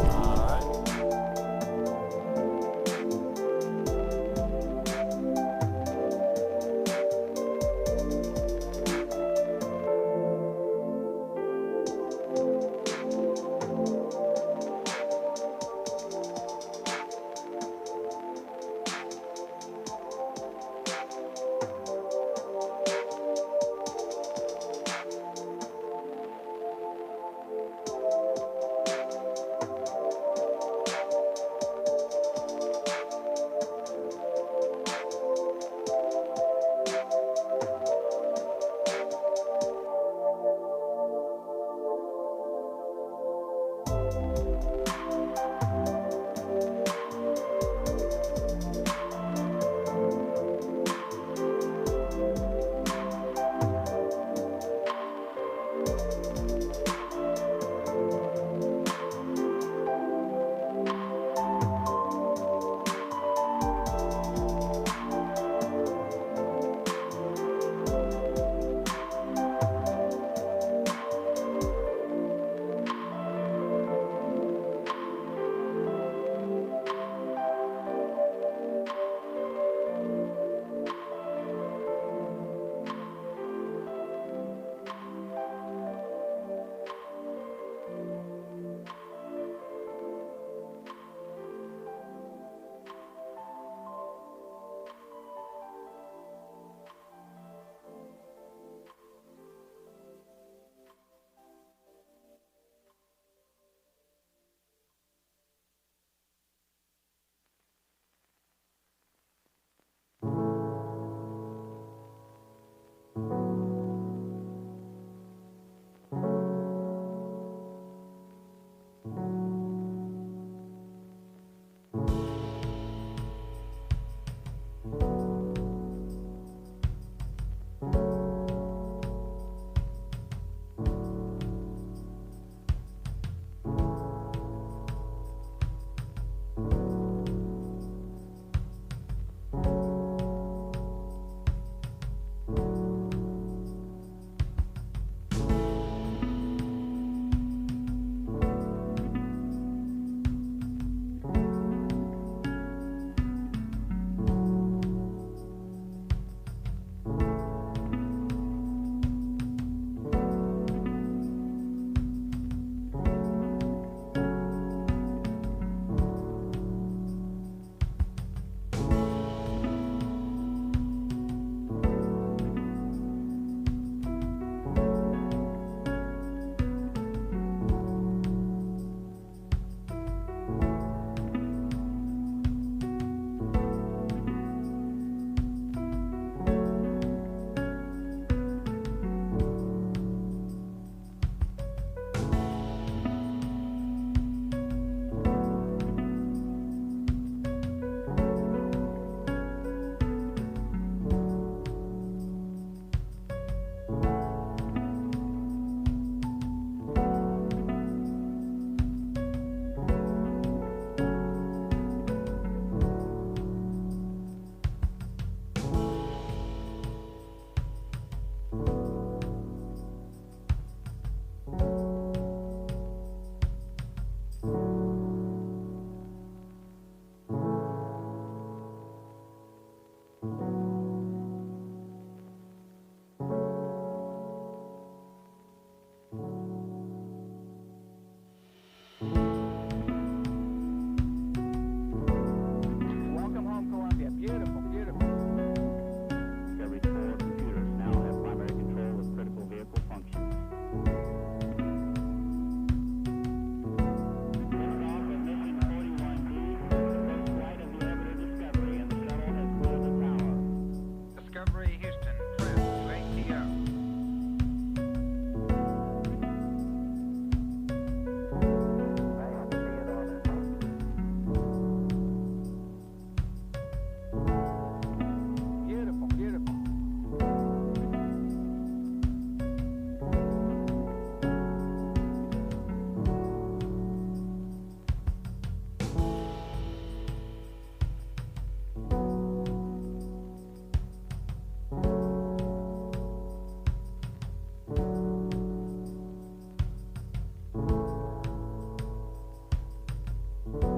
Hey.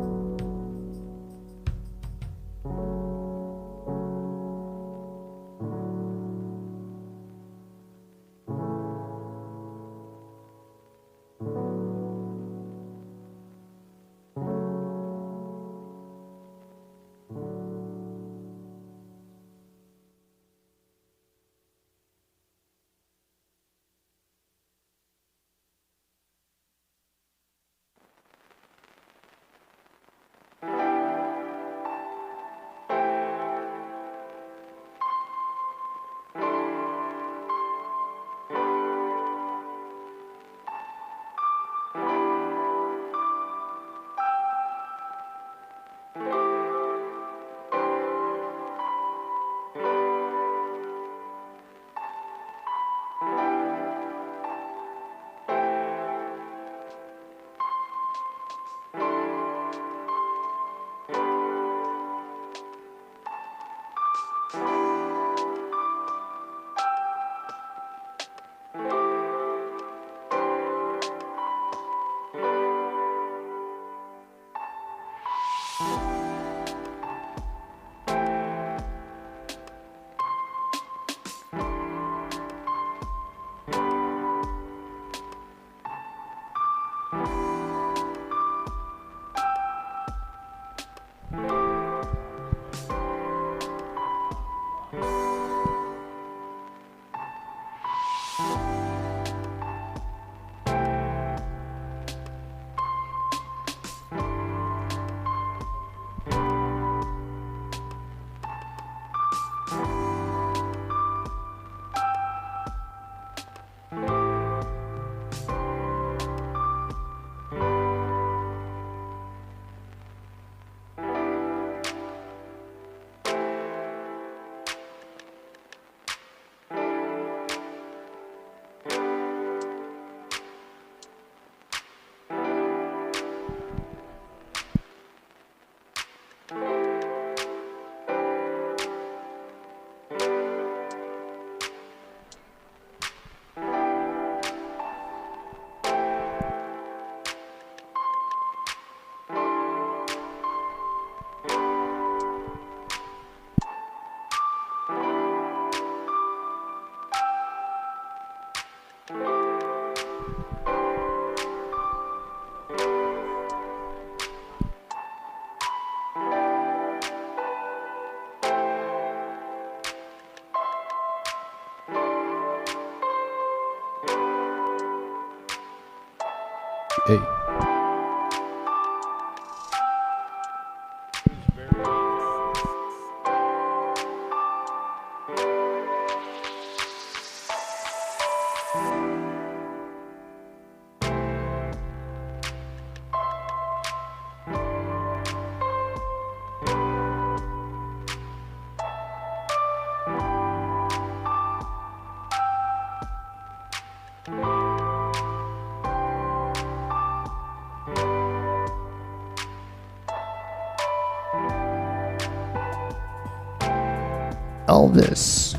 Elvis.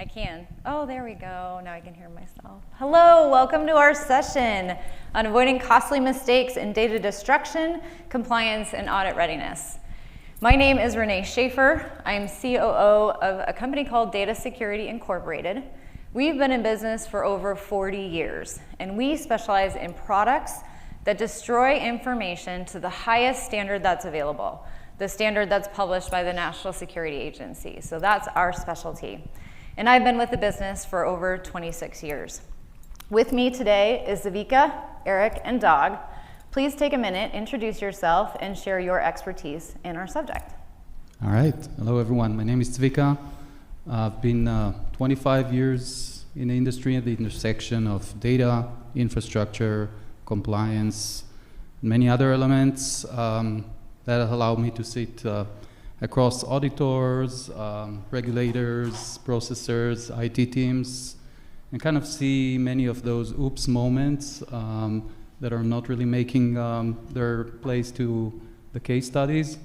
I can. Oh, there we go. Now I can hear myself. Hello, welcome to our session on avoiding costly mistakes in data destruction, compliance, and audit readiness. My name is Renee Schaefer. I'm COO of a company called Data Security Incorporated. We've been in business for over 40 years, and we specialize in products that destroy information to the highest standard that's available, the standard that's published by the National Security Agency. So that's our specialty. And I've been with the business for over 26 years. With me today is Zavika, Eric, and Dog. Please take a minute, introduce yourself, and share your expertise in our subject. All right. Hello, everyone. My name is Zvika. I've been 25 years in the industry at the intersection of data, infrastructure, compliance, and many other elements that allow me to sit across auditors, regulators, processors, IT teams, and kind of see many of those oops moments that are not really making their place to the case studies.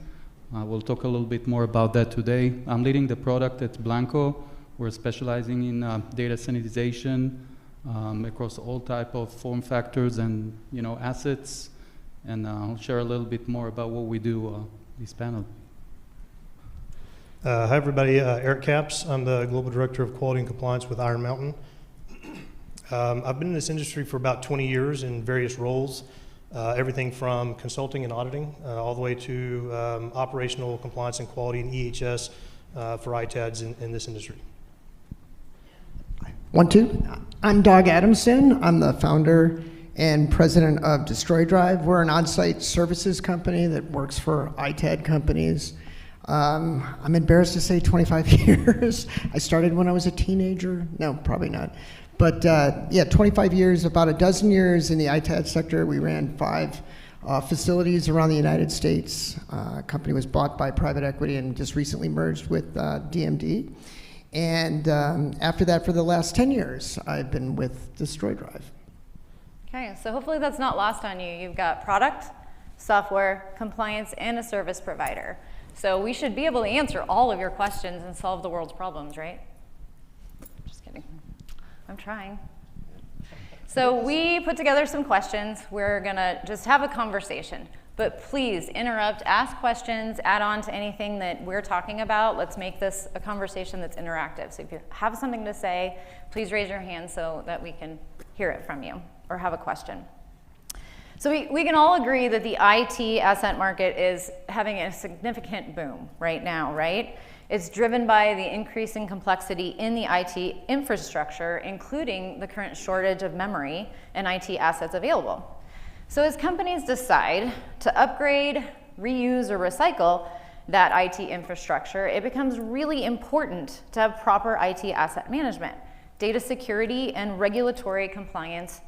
We'll talk a little bit more about that today. I'm leading the product at Blanco. We're specializing in data sanitization across all type of form factors and assets. And I'll share a little bit more about what we do this panel. Hi everybody, Eric Capps. I'm the Global Director of Quality and Compliance with Iron Mountain. I've been in this industry for about 20 years in various roles, everything from consulting and auditing all the way to operational compliance and quality and EHS for ITADs in this industry. 1, 2. I'm Doug Adamson. I'm the founder and president of Destroy Drive. We're an on-site services company that works for ITAD companies. I'm embarrassed to say 25 years. I started when I was a teenager. No, probably not. But yeah, 25 years, about a dozen years in the ITAD sector. We ran 5 facilities around the United States. Company was bought by private equity and just recently merged with DMD. And after that, for the last 10 years, I've been with Destroy Drive. Okay, so hopefully that's not lost on you. You've got product, software, compliance, and a service provider. So we should be able to answer all of your questions and solve the world's problems, right? Just kidding. I'm trying. So we put together some questions. We're gonna just have a conversation, but please interrupt, ask questions, add on to anything that we're talking about. Let's make this a conversation that's interactive. So if you have something to say, please raise your hand so that we can hear it from you or have a question. So we can all agree that the IT asset market is having a significant boom right now, right? It's driven by the increasing complexity in the IT infrastructure, including the current shortage of memory and IT assets available. So as companies decide to upgrade, reuse, or recycle that IT infrastructure, it becomes really important to have proper IT asset management. Data security and regulatory compliance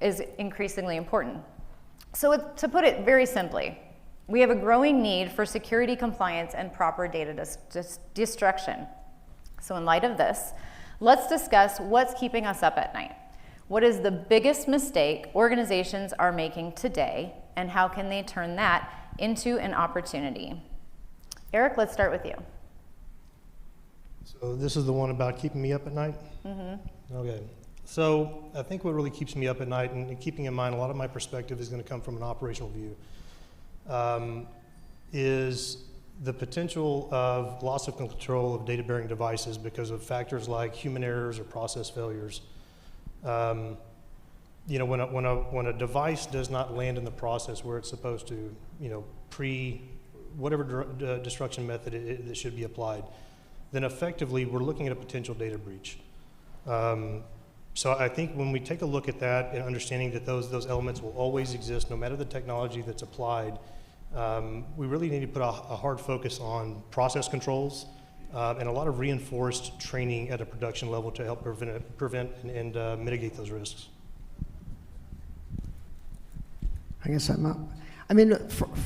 is increasingly important. So to put it very simply, we have a growing need for security compliance and proper data destruction. So in light of this, let's discuss what's keeping us up at night. What is the biggest mistake organizations are making today, and how can they turn that into an opportunity? Eric, let's start with you. So this is the one about keeping me up at night? Mm-hmm. Okay. So I think what really keeps me up at night, and keeping in mind a lot of my perspective is going to come from an operational view, is the potential of loss of control of data-bearing devices because of factors like human errors or process failures. When a device does not land in the process where it's supposed to, whatever destruction method that should be applied, then effectively we're looking at a potential data breach. So I think when we take a look at that and understanding that those elements will always exist no matter the technology that's applied, we really need to put a hard focus on process controls and a lot of reinforced training at a production level to help prevent and mitigate those risks. I guess I'm up. I mean,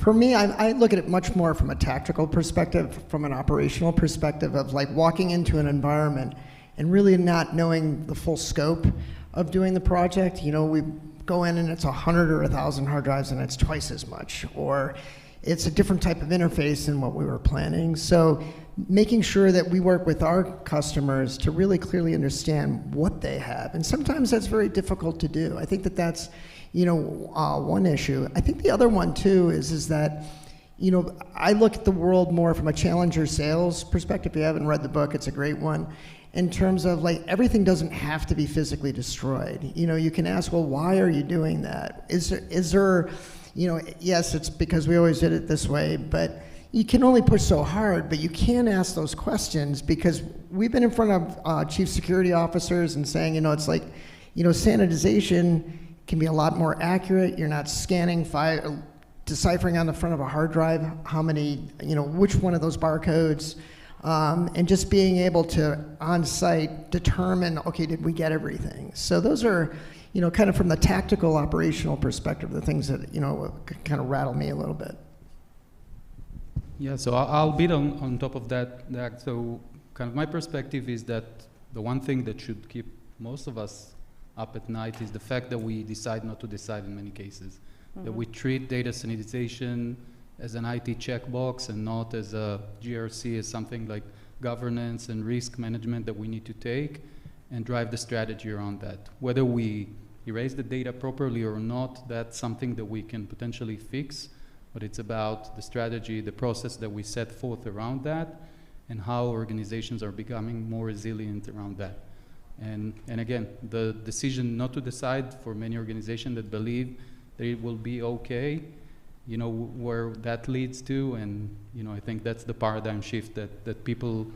for me, I look at it much more from a tactical perspective, from an operational perspective of like walking into an environment and really not knowing the full scope of doing the project. We go in and it's 100 or 1,000 hard drives and it's twice as much. Or, it's a different type of interface than what we were planning. So making sure that we work with our customers to really clearly understand what they have. And sometimes that's very difficult to do. I think that that's, one issue. I think the other one too is that, I look at the world more from a challenger sales perspective. If you haven't read the book, it's a great one. In terms of like, everything doesn't have to be physically destroyed. You can ask, well, why are you doing that? Is there, yes, it's because we always did it this way, but you can only push so hard, but you can ask those questions, because we've been in front of chief security officers and saying, it's like, sanitization can be a lot more accurate. You're not scanning, deciphering on the front of a hard drive how many, which one of those barcodes, and just being able to on site determine, okay, did we get everything? So those are, kind of from the tactical operational perspective, the things that, kind of rattle me a little bit. Yeah, so I'll build on top of that. So kind of my perspective is that the one thing that should keep most of us up at night is the fact that we decide not to decide in many cases. Mm-hmm. That we treat data sanitization as an IT checkbox and not as a GRC, as something like governance and risk management that we need to take and drive the strategy around that. Whether we erase the data properly or not, that's something that we can potentially fix. But it's about the strategy, the process that we set forth around that, and how organizations are becoming more resilient around that. And again, the decision not to decide for many organizations that believe that it will be okay, where that leads to, and I think that's the paradigm shift that people,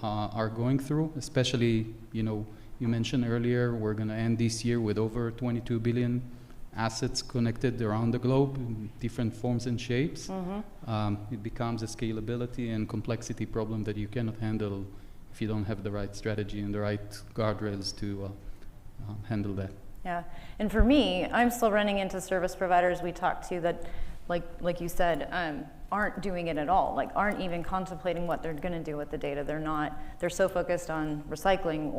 are going through. Especially, you mentioned earlier, we're going to end this year with over 22 billion assets connected around the globe in different forms and shapes. Mm-hmm. It becomes a scalability and complexity problem that you cannot handle if you don't have the right strategy and the right guardrails to handle that. Yeah, and for me, I'm still running into service providers we talk to that, like you said, aren't doing it at all, aren't even contemplating what they're going to do with the data. They're so focused on recycling,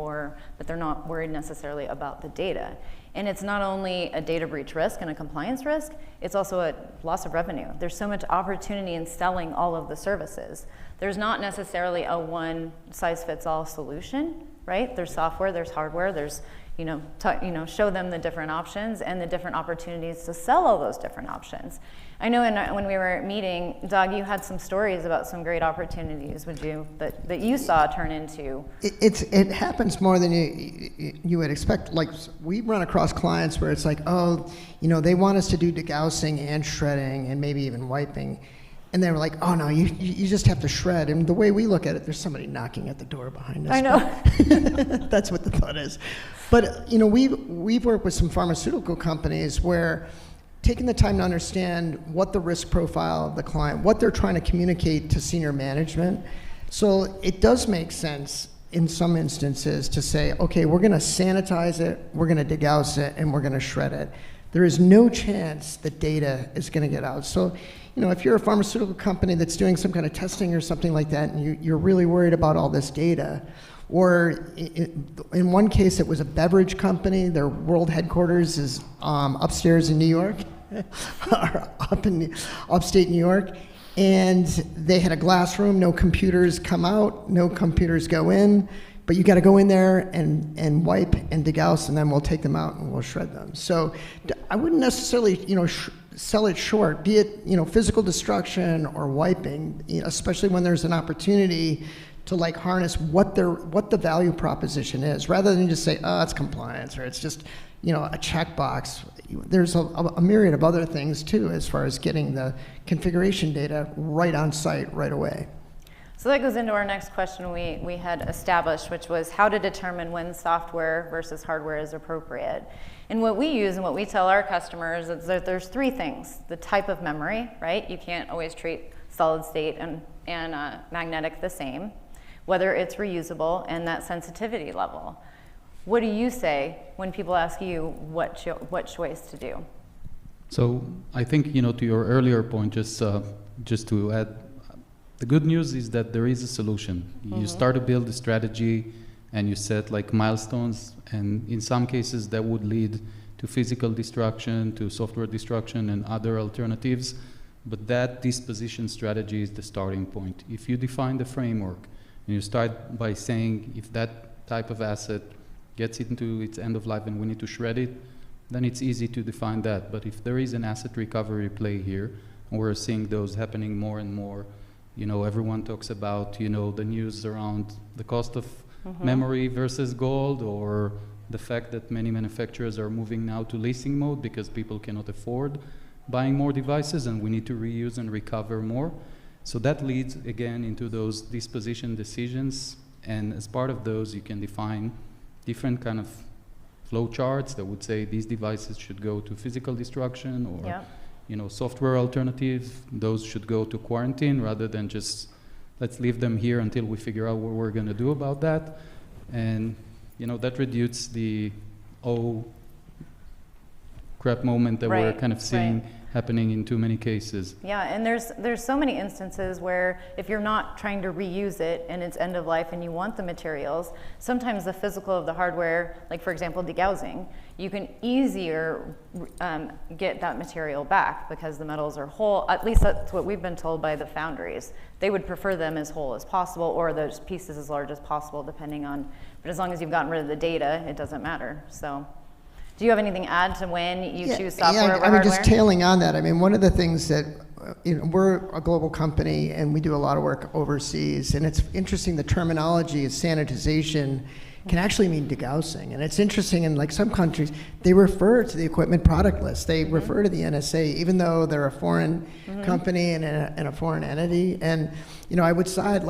but they're not worried necessarily about the data. And it's not only a data breach risk and a compliance risk, it's also a loss of revenue. There's so much opportunity in selling all of the services. There's not necessarily a one-size-fits-all solution, right? There's software, there's hardware, there's, show them the different options and the different opportunities to sell all those different options. I know when we were meeting, Doug, you had some stories about some great opportunities, that you saw turn into? It happens more than you would expect. Like, we run across clients where it's like, they want us to do degaussing and shredding and maybe even wiping. And they were like, oh no, you just have to shred. And the way we look at it, there's somebody knocking at the door behind us. I know. That's what the thought is. But we've worked with some pharmaceutical companies where taking the time to understand what the risk profile of the client, what they're trying to communicate to senior management. So it does make sense in some instances to say, okay, we're gonna sanitize it, we're gonna degauss it, and we're gonna shred it. There is no chance that data is gonna get out. So, if you're a pharmaceutical company that's doing some kind of testing or something like that, and you're really worried about all this data, or in one case it was a beverage company, their world headquarters is upstairs in New York, or up in upstate New York, and they had a glass room, no computers come out, no computers go in, but you got to go in there and wipe and degauss, and then we'll take them out and we'll shred them. So I wouldn't necessarily, sell it short, be it, physical destruction or wiping, especially when there's an opportunity to harness what the value proposition is, rather than just say, oh, it's compliance, or it's just, a checkbox. There's a myriad of other things too, as far as getting the configuration data right on site right away. So that goes into our next question we had established, which was how to determine when software versus hardware is appropriate. And what we use and what we tell our customers is that there's three things. The type of memory, right? You can't always treat solid state and magnetic the same. Whether it's reusable, and that sensitivity level. What do you say when people ask you what choice to do? So I think, to your earlier point, just to add, the good news is that there is a solution. Mm-hmm. You start to build a strategy and you set milestones, and in some cases that would lead to physical destruction, to software destruction and other alternatives. But that disposition strategy is the starting point. If you define the framework and you start by saying if that type of asset gets into its end of life and we need to shred it, then it's easy to define that. But if there is an asset recovery play here, and we're seeing those happening more and more, everyone talks about, the news around the cost of memory versus gold, or the fact that many manufacturers are moving now to leasing mode because people cannot afford buying more devices and we need to reuse and recover more. So that leads again into those disposition decisions, and as part of those you can define different kind of flow charts that would say these devices should go to physical destruction, or software alternative, those should go to quarantine rather than just let's leave them here until we figure out what we're going to do about that. And that reduces the crap moment that we're kind of seeing happening in too many cases. Yeah, and there's so many instances where if you're not trying to reuse it and it's end of life and you want the materials, sometimes the physical of the hardware, like for example degaussing, you can easier get that material back because the metals are whole. At least that's what we've been told by the foundries. They would prefer them as whole as possible, or those pieces as large as possible, depending on, but as long as you've gotten rid of the data, it doesn't matter. So do you have anything to add to when you choose software over hardware? Just tailing on that, one of the things that, we're a global company and we do a lot of work overseas, and it's interesting, the terminology is sanitization can actually mean degaussing. And it's interesting, in like some countries, they refer to the equipment product list. They refer to the NSA, even though they're a foreign company and a foreign entity. And, I would side,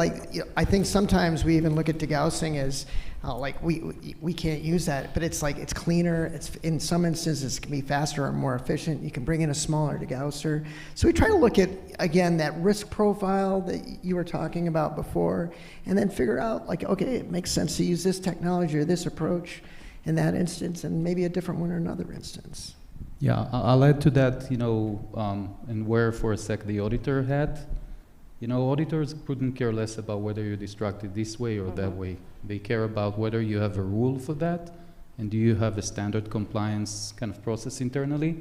I think sometimes we even look at degaussing as, we can't use that, but it's it's cleaner. It's in some instances it can be faster or more efficient. You can bring in a smaller degausser. So we try to look at, again, that risk profile that you were talking about before, and then figure out okay, it makes sense to use this technology or this approach in that instance, and maybe a different one in another instance. Yeah, I'll add to that, and where for a sec the auditor had. Auditors couldn't care less about whether you destruct it this way or that way. They care about whether you have a rule for that, and do you have a standard compliance kind of process internally,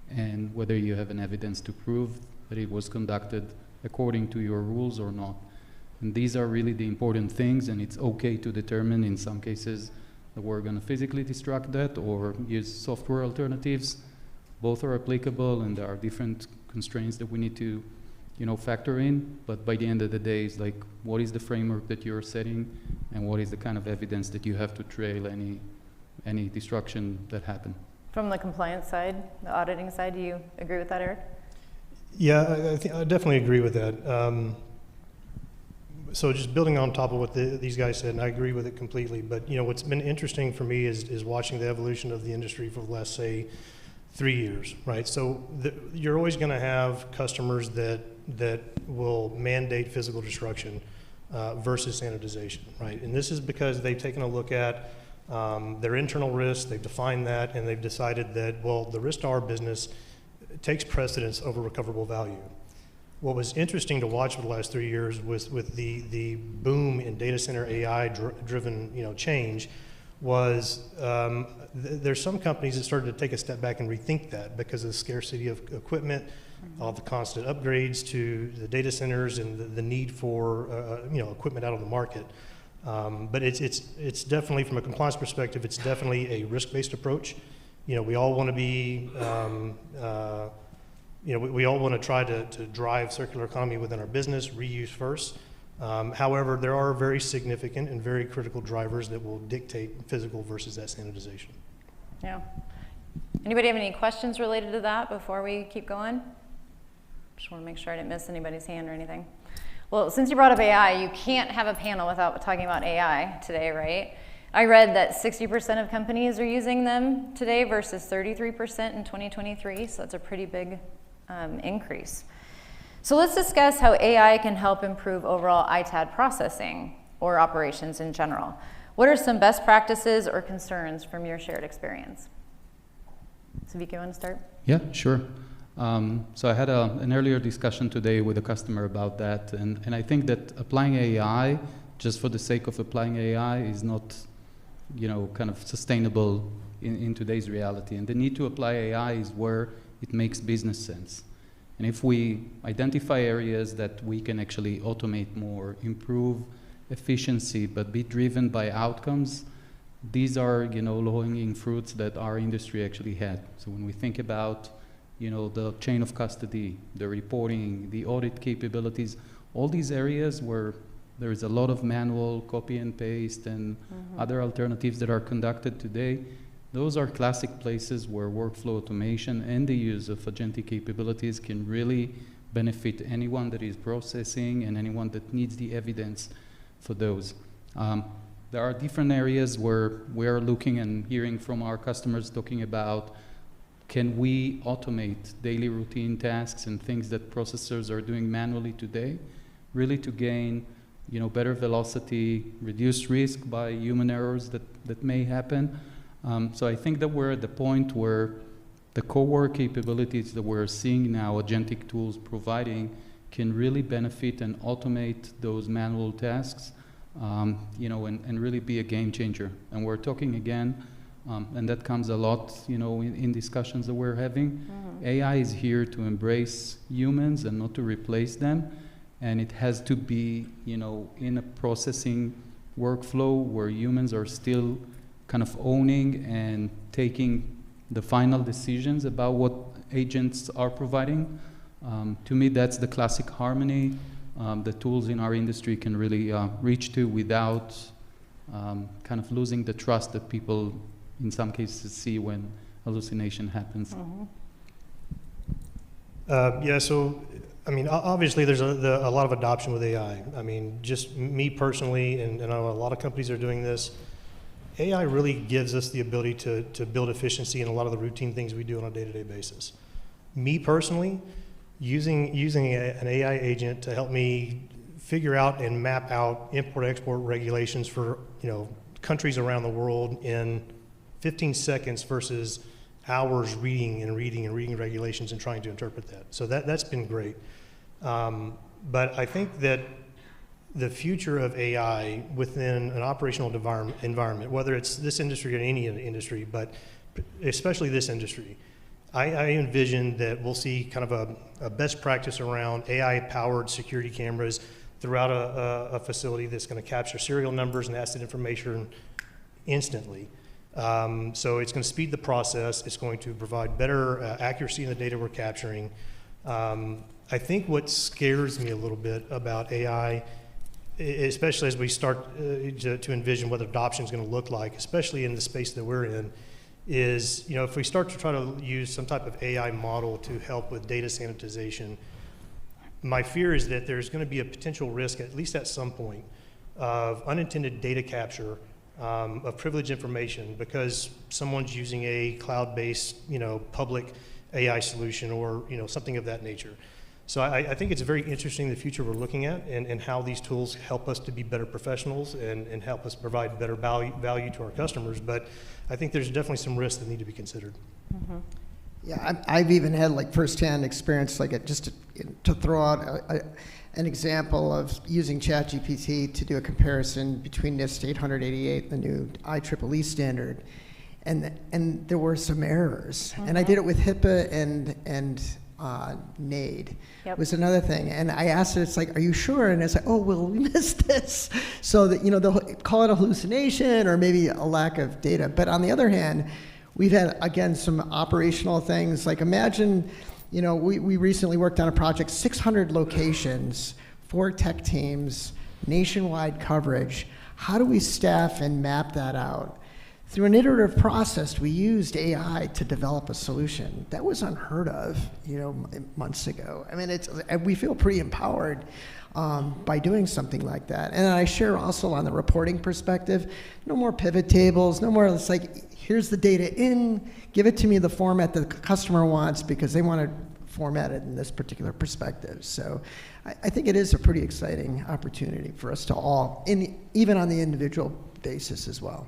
and whether you have an evidence to prove that it was conducted according to your rules or not. And these are really the important things, and it's okay to determine in some cases that we're going to physically destruct that or use software alternatives. Both are applicable, and there are different constraints that we need to factor in, but by the end of the day, it's what is the framework that you're setting, and what is the kind of evidence that you have to trail any destruction that happened. From the compliance side, the auditing side, do you agree with that, Eric? Yeah, I definitely agree with that. So just building on top of what these guys said, and I agree with it completely, but what's been interesting for me is watching the evolution of the industry for the last, say, 3 years, right? So you're always going to have customers that will mandate physical destruction versus sanitization, right? And this is because they've taken a look at their internal risks, they've defined that, and they've decided that, well, the risk to our business takes precedence over recoverable value. What was interesting to watch for the last 3 years was with the boom in data center AI driven change was there's some companies that started to take a step back and rethink that because of the scarcity of equipment, all the constant upgrades to the data centers, and the need for equipment out on the market. But it's definitely, from a compliance perspective, it's definitely a risk-based approach. We all want to be, we all want to try to drive circular economy within our business, reuse first. However, there are very significant and very critical drivers that will dictate physical versus that sanitization. Yeah. Anybody have any questions related to that before we keep going? Just want to make sure I didn't miss anybody's hand or anything. Well, since you brought up AI, you can't have a panel without talking about AI today, right? I read that 60% of companies are using them today versus 33% in 2023, so that's a pretty big increase. So let's discuss how AI can help improve overall ITAD processing or operations in general. What are some best practices or concerns from your shared experience? So Vika, you want to start? Yeah, sure. So I had an earlier discussion today with a customer about that, and I think that applying AI just for the sake of applying AI is not, kind of sustainable in today's reality. And the need to apply AI is where it makes business sense. And if we identify areas that we can actually automate more, improve efficiency, but be driven by outcomes, these are, low-hanging fruits that our industry actually had. So when we think about, the chain of custody, the reporting, the audit capabilities, all these areas where there is a lot of manual copy and paste and other alternatives that are conducted today, those are classic places where workflow automation and the use of agentic capabilities can really benefit anyone that is processing and anyone that needs the evidence for those. There are different areas where we are looking and hearing from our customers talking about, can we automate daily routine tasks and things that processors are doing manually today, really to gain better velocity, reduce risk by human errors that may happen. So I think that we're at the point where the core capabilities that we're seeing now, agentic tools providing, can really benefit and automate those manual tasks, and really be a game changer. And we're talking again, and that comes a lot, in discussions that we're having. AI is here to embrace humans and not to replace them. And it has to be, in a processing workflow where humans are still kind of owning and taking the final decisions about what agents are providing. To me, that's the classic harmony the tools in our industry can really reach to without kind of losing the trust that people, in some cases, see when hallucination happens. Yeah, so, obviously there's a lot of adoption with AI. Just me personally, and I know a lot of companies are doing this, AI really gives us the ability to build efficiency in a lot of the routine things we do on a day-to-day basis. Me personally, using an AI agent to help me figure out and map out import-export regulations for countries around the world in 15 seconds versus hours reading regulations and trying to interpret that. So that's been great. But I think that the future of AI within an operational environment, whether it's this industry or any industry, but especially this industry, I envision that we'll see kind of a best practice around AI-powered security cameras throughout a facility that's going to capture serial numbers and asset information instantly. So it's going to speed the process. It's going to provide better accuracy in the data we're capturing. I think what scares me a little bit about AI, especially as we start to envision what adoption is going to look like, especially in the space that we're in, is if we start to try to use some type of AI model to help with data sanitization, my fear is that there's going to be a potential risk, at least at some point, of unintended data capture of privileged information because someone's using a cloud-based, public AI solution or something of that nature. So I think it's very interesting the future we're looking at and how these tools help us to be better professionals and help us provide better value to our customers. But I think there's definitely some risks that need to be considered. Yeah, I've even had firsthand experience just to throw out an example of using ChatGPT to do a comparison between NIST 888 and the new IEEE standard. And there were some errors. And I did it with HIPAA and NAID was another thing. And I asked it, it's like, are you sure? And it's like, oh, well, we missed this. So that, they'll call it a hallucination or maybe a lack of data. But on the other hand, we've had, again, some operational things. Like imagine, we recently worked on a project, 600 locations, 4 tech teams, nationwide coverage. How do we staff and map that out? Through an iterative process, we used AI to develop a solution. That was unheard of, months ago. We feel pretty empowered by doing something like that. And I share also on the reporting perspective, no more pivot tables, no more, it's like, here's the data in, give it to me the format that the customer wants because they want to format it in this particular perspective. So I think it is a pretty exciting opportunity for us to all, even on the individual basis as well.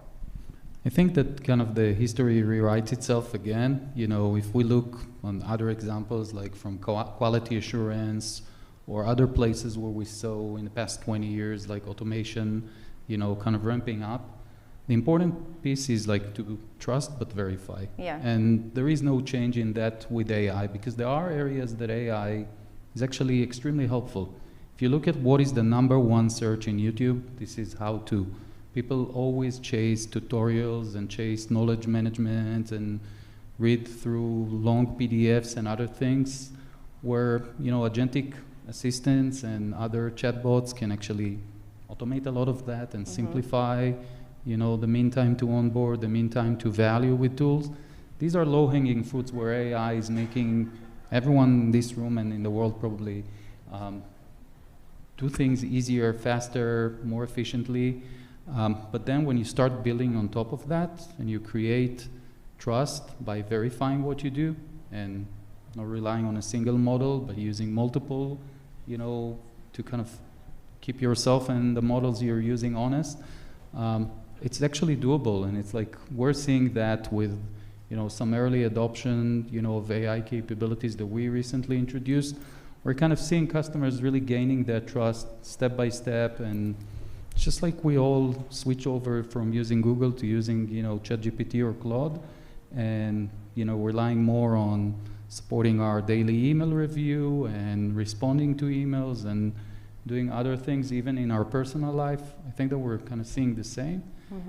I think that kind of the history rewrites itself again. If we look on other examples, like from quality assurance or other places where we saw in the past 20 years, like automation, kind of ramping up, The important piece is like to trust but verify. Yeah. And there is no change in that with AI, because there are areas that AI is actually extremely helpful. If you look at what is the #1 search in YouTube, this is how to. People always chase tutorials and chase knowledge management and read through long PDFs and other things, where agentic assistants and other chatbots can actually automate a lot of that and simplify the mean time to onboard, the mean time to value with tools. These are low-hanging fruits where AI is making everyone in this room and in the world probably do things easier, faster, more efficiently. But then when you start building on top of that and you create trust by verifying what you do and not relying on a single model, but using multiple, to kind of keep yourself and the models you're using honest, it's actually doable. And it's like we're seeing that with some early adoption of AI capabilities that we recently introduced. We're kind of seeing customers really gaining that trust step by step, and it's just like we all switch over from using Google to using ChatGPT or Claude, and relying more on supporting our daily email review and responding to emails and doing other things even in our personal life. I think that we're kind of seeing the same.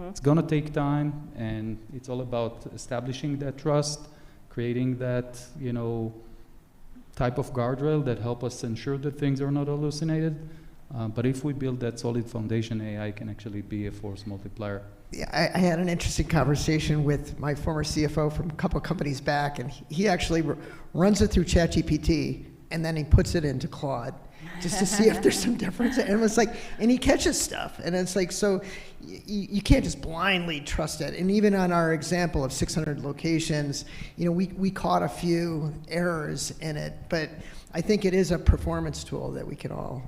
It's going to take time, and it's all about establishing that trust, creating that type of guardrail that help us ensure that things are not hallucinated. But if we build that solid foundation, AI can actually be a force multiplier. Yeah, I had an interesting conversation with my former CFO from a couple of companies back, and he actually runs it through ChatGPT, and then he puts it into Claude just to see if there's some difference. And it was like, and he catches stuff, and it's like, so you can't just blindly trust it. And even on our example of 600 locations, we caught a few errors in it, but I think it is a performance tool that we can all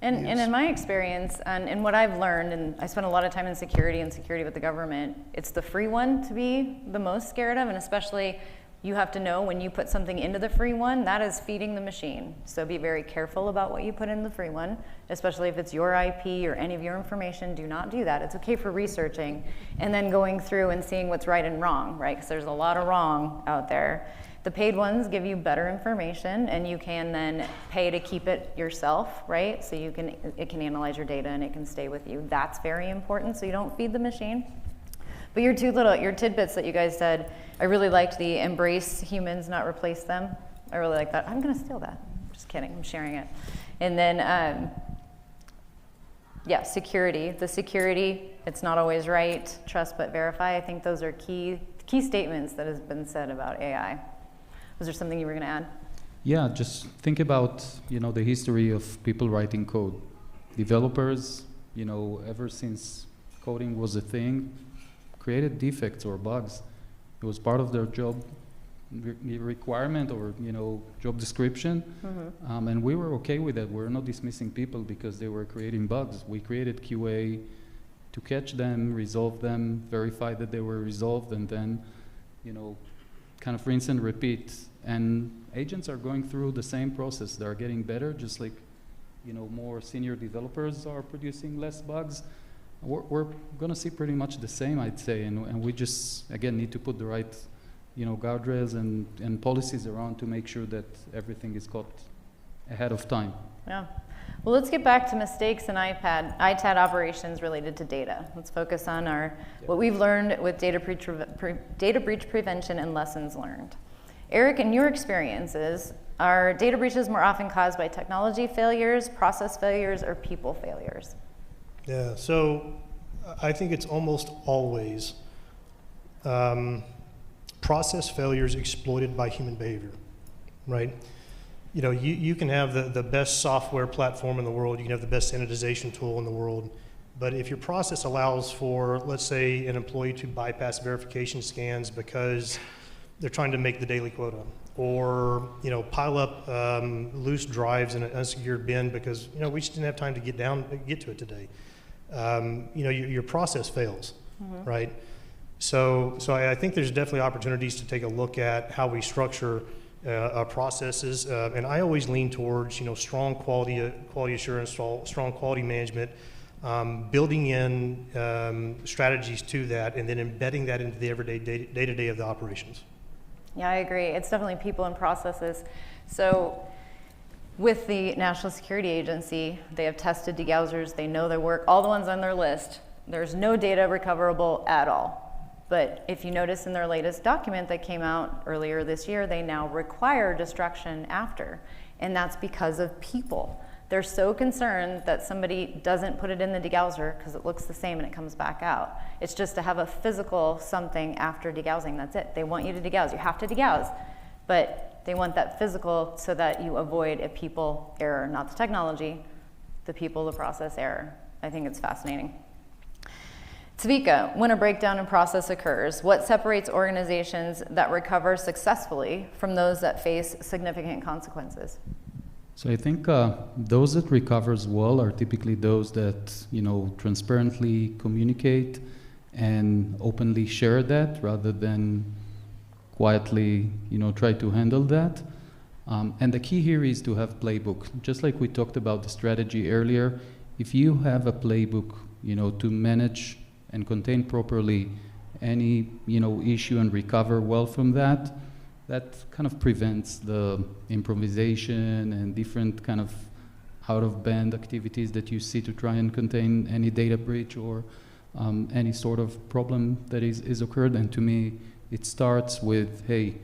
And in my experience, and what I've learned, and I spent a lot of time in security and security with the government, it's the free one to be the most scared of, and especially you have to know when you put something into the free one, that is feeding the machine. So be very careful about what you put in the free one, especially if it's your IP or any of your information. Do not do that. It's okay for researching and then going through and seeing what's right and wrong, right? Because there's a lot of wrong out there. The paid ones give you better information, and you can then pay to keep it yourself, right? So it can analyze your data and it can stay with you. That's very important, so you don't feed the machine. But your tidbits that you guys said, I really liked the embrace humans, not replace them. I really like that. I'm gonna steal that. Just kidding, I'm sharing it. And then, security. The security, it's not always right. Trust but verify. I think those are key statements that has been said about AI. Was there something you were gonna add? Yeah, just think about the history of people writing code. Developers, ever since coding was a thing, created defects or bugs. It was part of their job requirement or job description, and we were okay with that. We're not dismissing people because they were creating bugs. We created QA to catch them, resolve them, verify that they were resolved, and then kind of rinse and repeat. And agents are going through the same process. They're getting better, just like more senior developers are producing less bugs. We're going to see pretty much the same, I'd say, and we just, again, need to put the right guardrails and policies around to make sure that everything is caught ahead of time. Yeah. Well, let's get back to mistakes and ITAD operations related to data. Let's focus on what we've learned with data breach prevention and lessons learned. Eric, in your experiences, are data breaches more often caused by technology failures, process failures, or people failures? Yeah, so I think it's almost always process failures exploited by human behavior, right? You can have the best software platform in the world, you can have the best sanitization tool in the world, but if your process allows for, let's say, an employee to bypass verification scans because they're trying to make the daily quota, or pile up loose drives in an unsecured bin because we just didn't have time to get to it today. Your process fails, right? So I think there's definitely opportunities to take a look at how we structure processes, and I always lean towards strong quality assurance, strong quality management, building in strategies to that, and then embedding that into the everyday day-to-day of the operations. Yeah, I agree. It's definitely people and processes. So with the National Security Agency, they have tested degaussers, they know their work, all the ones on their list. There's no data recoverable at all. But if you notice in their latest document that came out earlier this year, they now require destruction after. And that's because of people. They're so concerned that somebody doesn't put it in the degausser because it looks the same and it comes back out. It's just to have a physical something after degaussing, that's it. They want you to degauss, you have to degauss, but they want that physical so that you avoid a people error, not the technology, the people, the process error. I think it's fascinating. Tvika, when a breakdown in process occurs, what separates organizations that recover successfully from those that face significant consequences? So I think those that recovers well are typically those that, you know, transparently communicate and openly share that rather than quietly, you know, try to handle that. And the key here is to have playbook. Just like we talked about the strategy earlier, if you have a playbook, you know, to manage and contain properly any, you know, issue and recover well from that, that kind of prevents the improvisation and different kind of out-of-band activities that you see to try and contain any data breach or any sort of problem that is occurred. And to me, it starts with, hey,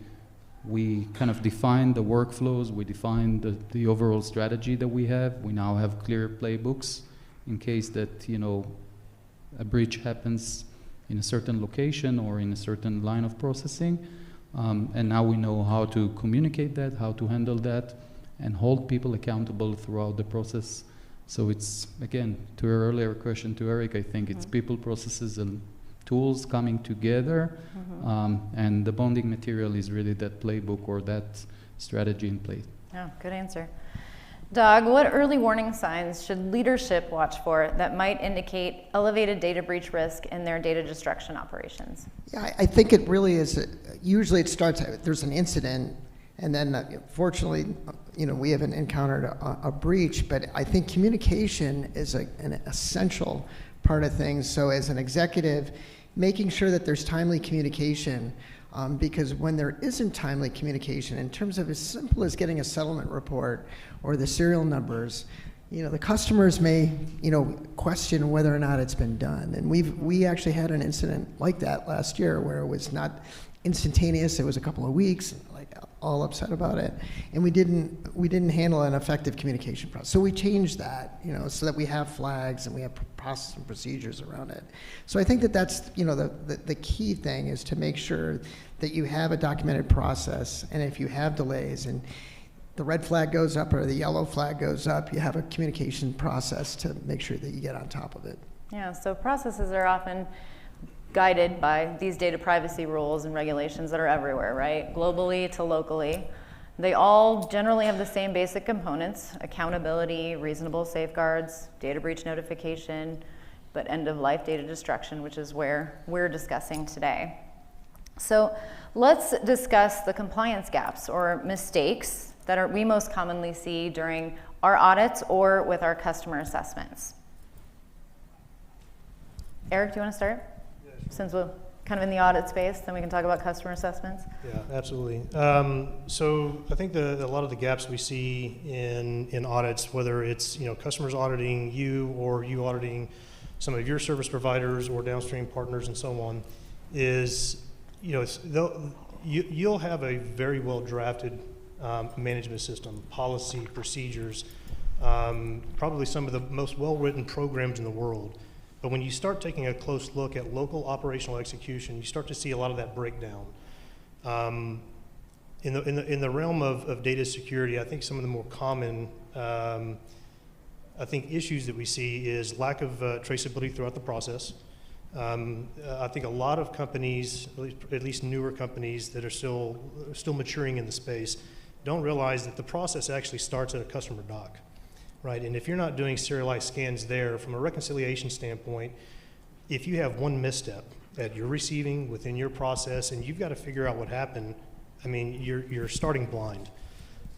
we kind of define the workflows, we define the overall strategy that we have. We now have clear playbooks in case that, you know, a breach happens in a certain location or in a certain line of processing. And now we know how to communicate that, how to handle that, and hold people accountable throughout the process. So it's, again, to your earlier question to Eric, I think it's people, processes, and tools coming together. And the bonding material is really that playbook or that strategy in place. Yeah, good answer. Doug, what early warning signs should leadership watch for that might indicate elevated data breach risk in their data destruction operations? Yeah, I think it really is. Usually it starts, there's an incident, and then fortunately, you know, we haven't encountered a breach, but I think communication is an essential part of things. So as an executive, making sure that there's timely communication, because when there isn't timely communication, in terms of as simple as getting a settlement report or the serial numbers, you know, the customers may, you know, question whether or not it's been done. And we actually had an incident like that last year where it was not instantaneous. It was a couple of weeks, like all upset about it, and we didn't handle an effective communication process. So we changed that, you know, so that we have flags and we have process and procedures around it. So I think that that's, you know, the key thing is to make sure that you have a documented process, and if you have delays and the red flag goes up or the yellow flag goes up, you have a communication process to make sure that you get on top of it. Yeah, so processes are often guided by these data privacy rules and regulations that are everywhere, right? Globally to locally. They all generally have the same basic components: accountability, reasonable safeguards, data breach notification, but end-of-life data destruction, which is where we're discussing today. So let's discuss the compliance gaps or mistakes that we most commonly see during our audits or with our customer assessments. Eric, do you want to start? Since we're kind of in the audit space, then we can talk about customer assessments. Yeah, absolutely. So I think a lot of the gaps we see in audits, whether it's, you know, customers auditing you or you auditing some of your service providers or downstream partners and so on, is, you know, you'll have a very well drafted management system, policy, procedures, probably some of the most well written programs in the world. But when you start taking a close look at local operational execution, you start to see a lot of that breakdown. In the realm of data security, I think some of the more common I think issues that we see is lack of traceability throughout the process. I think a lot of companies, at least newer companies that are still maturing in the space, don't realize that the process actually starts at a customer dock. Right, and if you're not doing serialized scans there, from a reconciliation standpoint, if you have one misstep that you're receiving within your process and you've got to figure out what happened, I mean, you're starting blind.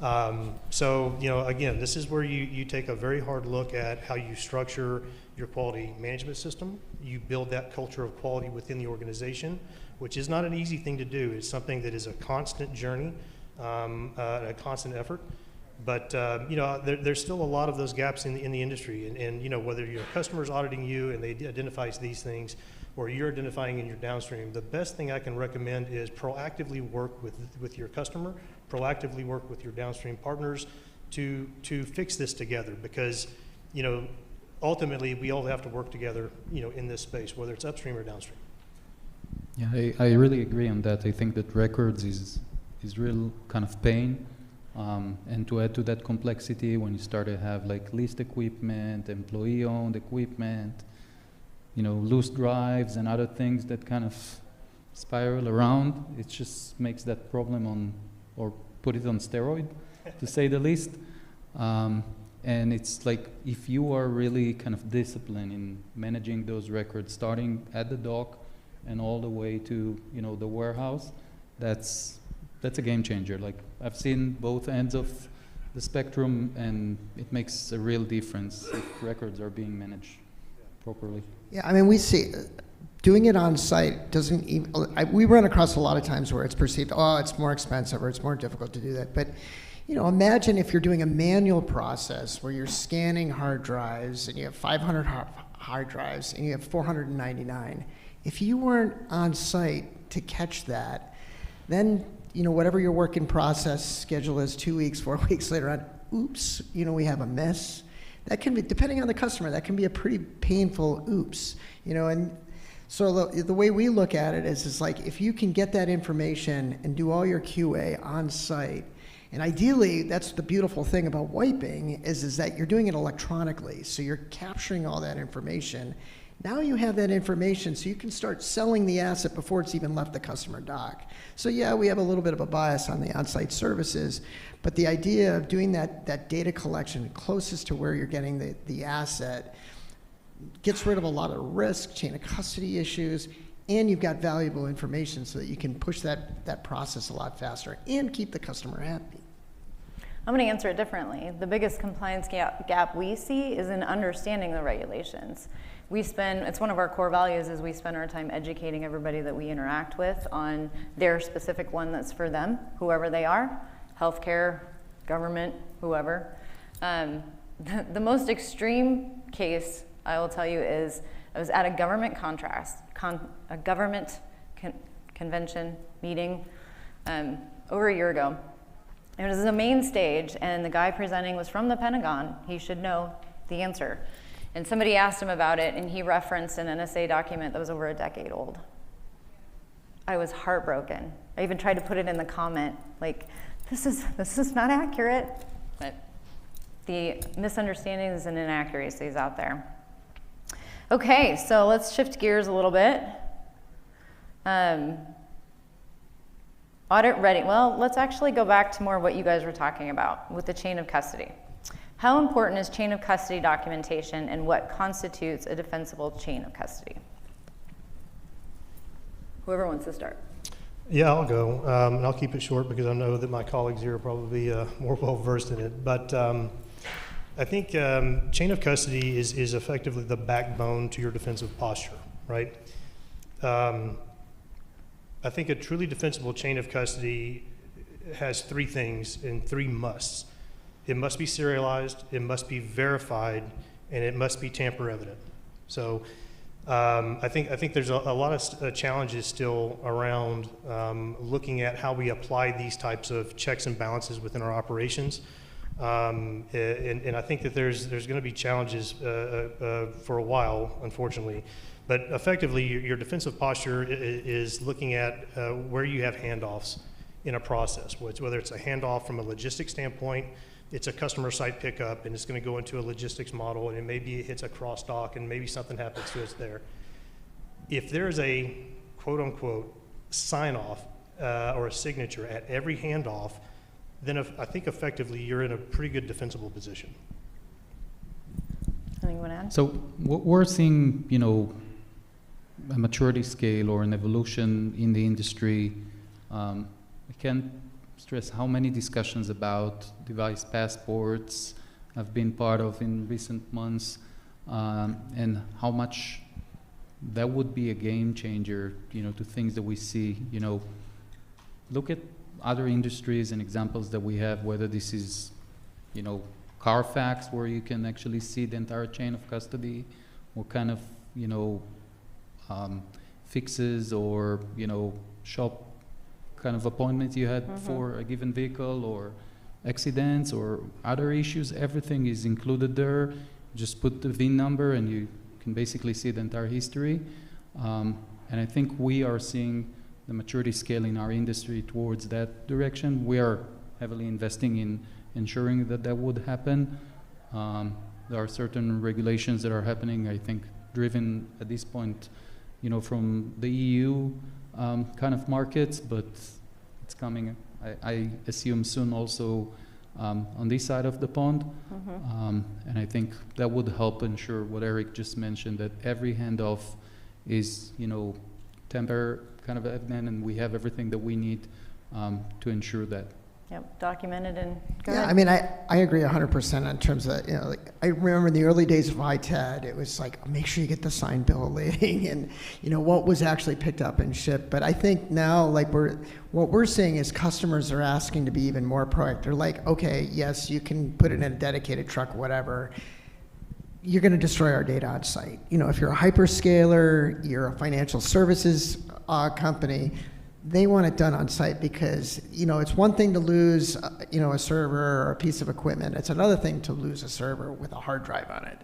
So, you know, again, this is where you take a very hard look at how you structure your quality management system. You build that culture of quality within the organization, which is not an easy thing to do. It's something that is a constant journey, a constant effort. But, you know, there's still a lot of those gaps in the industry. And, you know, whether your customer's auditing you and they identify these things, or you're identifying in your downstream, the best thing I can recommend is proactively work with your customer, proactively work with your downstream partners to fix this together, because, you know, ultimately we all have to work together, you know, in this space, whether it's upstream or downstream. Yeah, I really agree on that. I think that records is real kind of pain. And to add to that complexity, when you start to have like leased equipment, employee-owned equipment, you know, loose drives and other things that kind of spiral around, it just makes that problem or put it on steroid, to say the least. And it's like, if you are really kind of disciplined in managing those records, starting at the dock and all the way to, you know, the warehouse, that's a game changer. Like, I've seen both ends of the spectrum, and it makes a real difference if records are being managed properly. Yeah, I mean, we see doing it on site doesn't even, we run across a lot of times where it's perceived, oh, it's more expensive or it's more difficult to do that. But, you know, imagine if you're doing a manual process where you're scanning hard drives and you have 500 hard drives and you have 499. If you weren't on site to catch that, then, you know, whatever your work in process schedule is 2 weeks, 4 weeks later on, oops, you know, we have a miss. That can be, depending on the customer, that can be a pretty painful oops, you know. And so the way we look at it is like, if you can get that information and do all your QA on site, and ideally, that's the beautiful thing about wiping, is that you're doing it electronically. So you're capturing all that information. Now you have that information, so you can start selling the asset before it's even left the customer dock. So yeah, we have a little bit of a bias on the on-site services, but the idea of doing that data collection closest to where you're getting the asset gets rid of a lot of risk, chain of custody issues, and you've got valuable information so that you can push that process a lot faster and keep the customer happy. I'm going to answer it differently. The biggest compliance gap we see is in understanding the regulations. It's one of our core values is we spend our time educating everybody that we interact with on their specific one that's for them, whoever they are, healthcare, government, whoever. The most extreme case I will tell you is I was at a government convention meeting over a year ago. It was the main stage, and the guy presenting was from the Pentagon. He should know the answer. And somebody asked him about it, and he referenced an NSA document that was over a decade old. I was heartbroken. I even tried to put it in the comment, like, this is not accurate. But the misunderstandings and inaccuracies out there. Okay, so let's shift gears a little bit. Audit ready. Well, let's actually go back to more what you guys were talking about with the chain of custody. How important is chain of custody documentation, and what constitutes a defensible chain of custody? Whoever wants to start. Yeah, I'll go, and I'll keep it short because I know that my colleagues here are probably more well-versed in it. But I think chain of custody is effectively the backbone to your defensive posture, right? I think a truly defensible chain of custody has three things and three musts. It must be serialized, it must be verified, and it must be tamper evident. So I think there's a lot of challenges still around looking at how we apply these types of checks and balances within our operations. And I think that there's going to be challenges for a while, unfortunately. But effectively, your defensive posture is looking at where you have handoffs in a process, whether it's a handoff from a logistics standpoint, it's a customer site pickup, and it's going to go into a logistics model, and maybe it hits a cross dock, and maybe something happens to us there. If there's a quote-unquote sign-off or a signature at every handoff, then I think effectively you're in a pretty good defensible position. Anything you want to add? So we're seeing, you know, a maturity scale or an evolution in the industry. I can't stress how many discussions about device passports I've been part of in recent months, and how much that would be a game changer, to things that we see. Look at other industries and examples that we have, whether this is, Carfax, where you can actually see the entire chain of custody, what kind of, fixes or, shop kind of appointments you had for a given vehicle, or accidents or other issues. Everything is included there. Just put the VIN number and you can basically see the entire history. And I think we are seeing the maturity scale in our industry towards that direction. We are heavily investing in ensuring that that would happen. There are certain regulations that are happening, I think, driven at this point, from the EU kind of markets, but it's coming, I assume, soon also on this side of the pond. And I think that would help ensure what Eric just mentioned, that every handoff is, temper kind of evident, and we have everything that we need to ensure that. Yep, documented and I mean, I agree 100% in terms of, I remember in the early days of ITAD, it was like, make sure you get the signed bill of lading and, what was actually picked up and shipped. But I think now, like, what we're seeing is customers are asking to be even more proactive. They're like, okay, yes, you can put it in a dedicated truck, whatever. You're going to destroy our data on site. If you're a hyperscaler, you're a financial services company, they want it done on site, because it's one thing to lose a server or a piece of equipment. It's another thing to lose a server with a hard drive on it.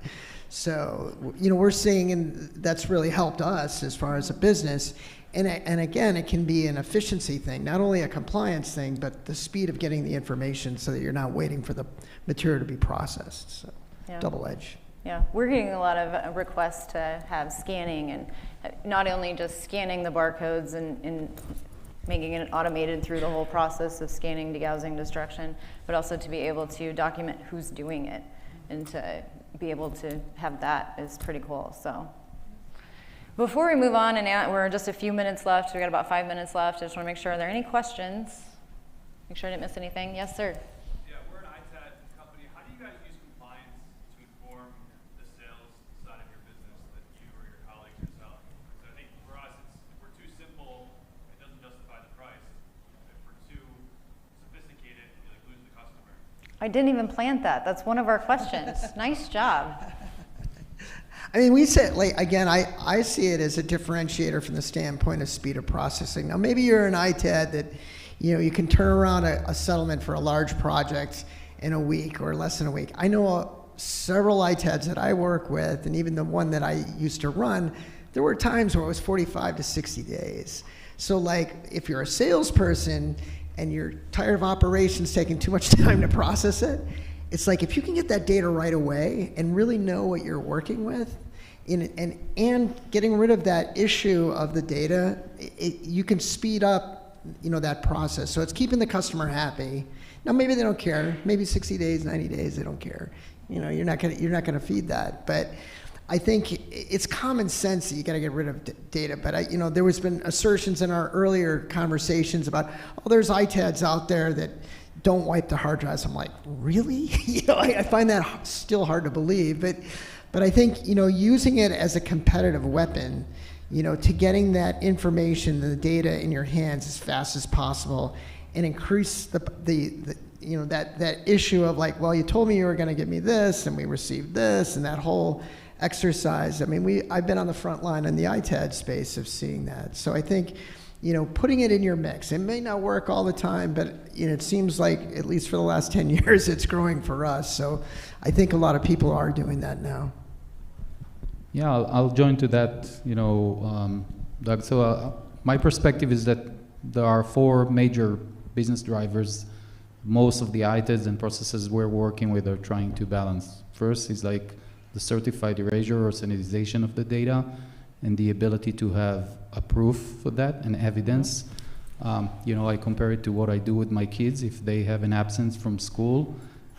So we're seeing, and that's really helped us as far as a business. And again, it can be an efficiency thing, not only a compliance thing, but the speed of getting the information so that you're not waiting for the material to be processed. So double edge. Yeah, we're getting a lot of requests to have scanning, and not only just scanning the barcodes and making it automated through the whole process of scanning, degousing, destruction, but also to be able to document who's doing it, and to be able to have that is pretty cool. So before we move on, and we're just a few minutes left, we got about 5 minutes left. I just want to make sure, are there any questions? Make sure I didn't miss anything. Yes, sir. Yeah, we're an ITAD company. How do you guys use compliance to inform the sales side of your business that you or your colleagues are selling? So I think for us, if we're too simple, it doesn't justify the price. If we're too sophisticated, you lose the customer. I didn't even plant that. That's one of our questions. Nice job. I mean, we said, like, again, I see it as a differentiator from the standpoint of speed of processing. Now, maybe you're an ITAD that, you can turn around a settlement for a large project in a week or less than a week. I know several ITADs that I work with, and even the one that I used to run, there were times where it was 45 to 60 days. So, like, if you're a salesperson and you're tired of operations taking too much time to process it, it's like, if you can get that data right away and really know what you're working with, and getting rid of that issue of the data, you can speed up, that process. So it's keeping the customer happy. Now, maybe they don't care. Maybe 60 days, 90 days, they don't care. You're not gonna feed that. But I think it's common sense that you got to get rid of data. But there was been assertions in our earlier conversations about, there's ITADs out there that don't wipe the hard drives. I'm like, really? I find that still hard to believe. But I think, using it as a competitive weapon, to getting that information, the data in your hands as fast as possible, and increase that issue of, like, well, you told me you were going to give me this, and we received this, and that whole exercise. I mean, I've been on the front line in the ITAD space of seeing that. So I think, putting it in your mix. It may not work all the time, but it seems like, at least for the last 10 years, it's growing for us. So I think a lot of people are doing that now. Yeah, I'll join to that, Doug. So my perspective is that there are 4 major business drivers most of the ITADs and processes we're working with are trying to balance. First is like the certified erasure or sanitization of the data, and the ability to have a proof for that and evidence. I compare it to what I do with my kids. If they have an absence from school,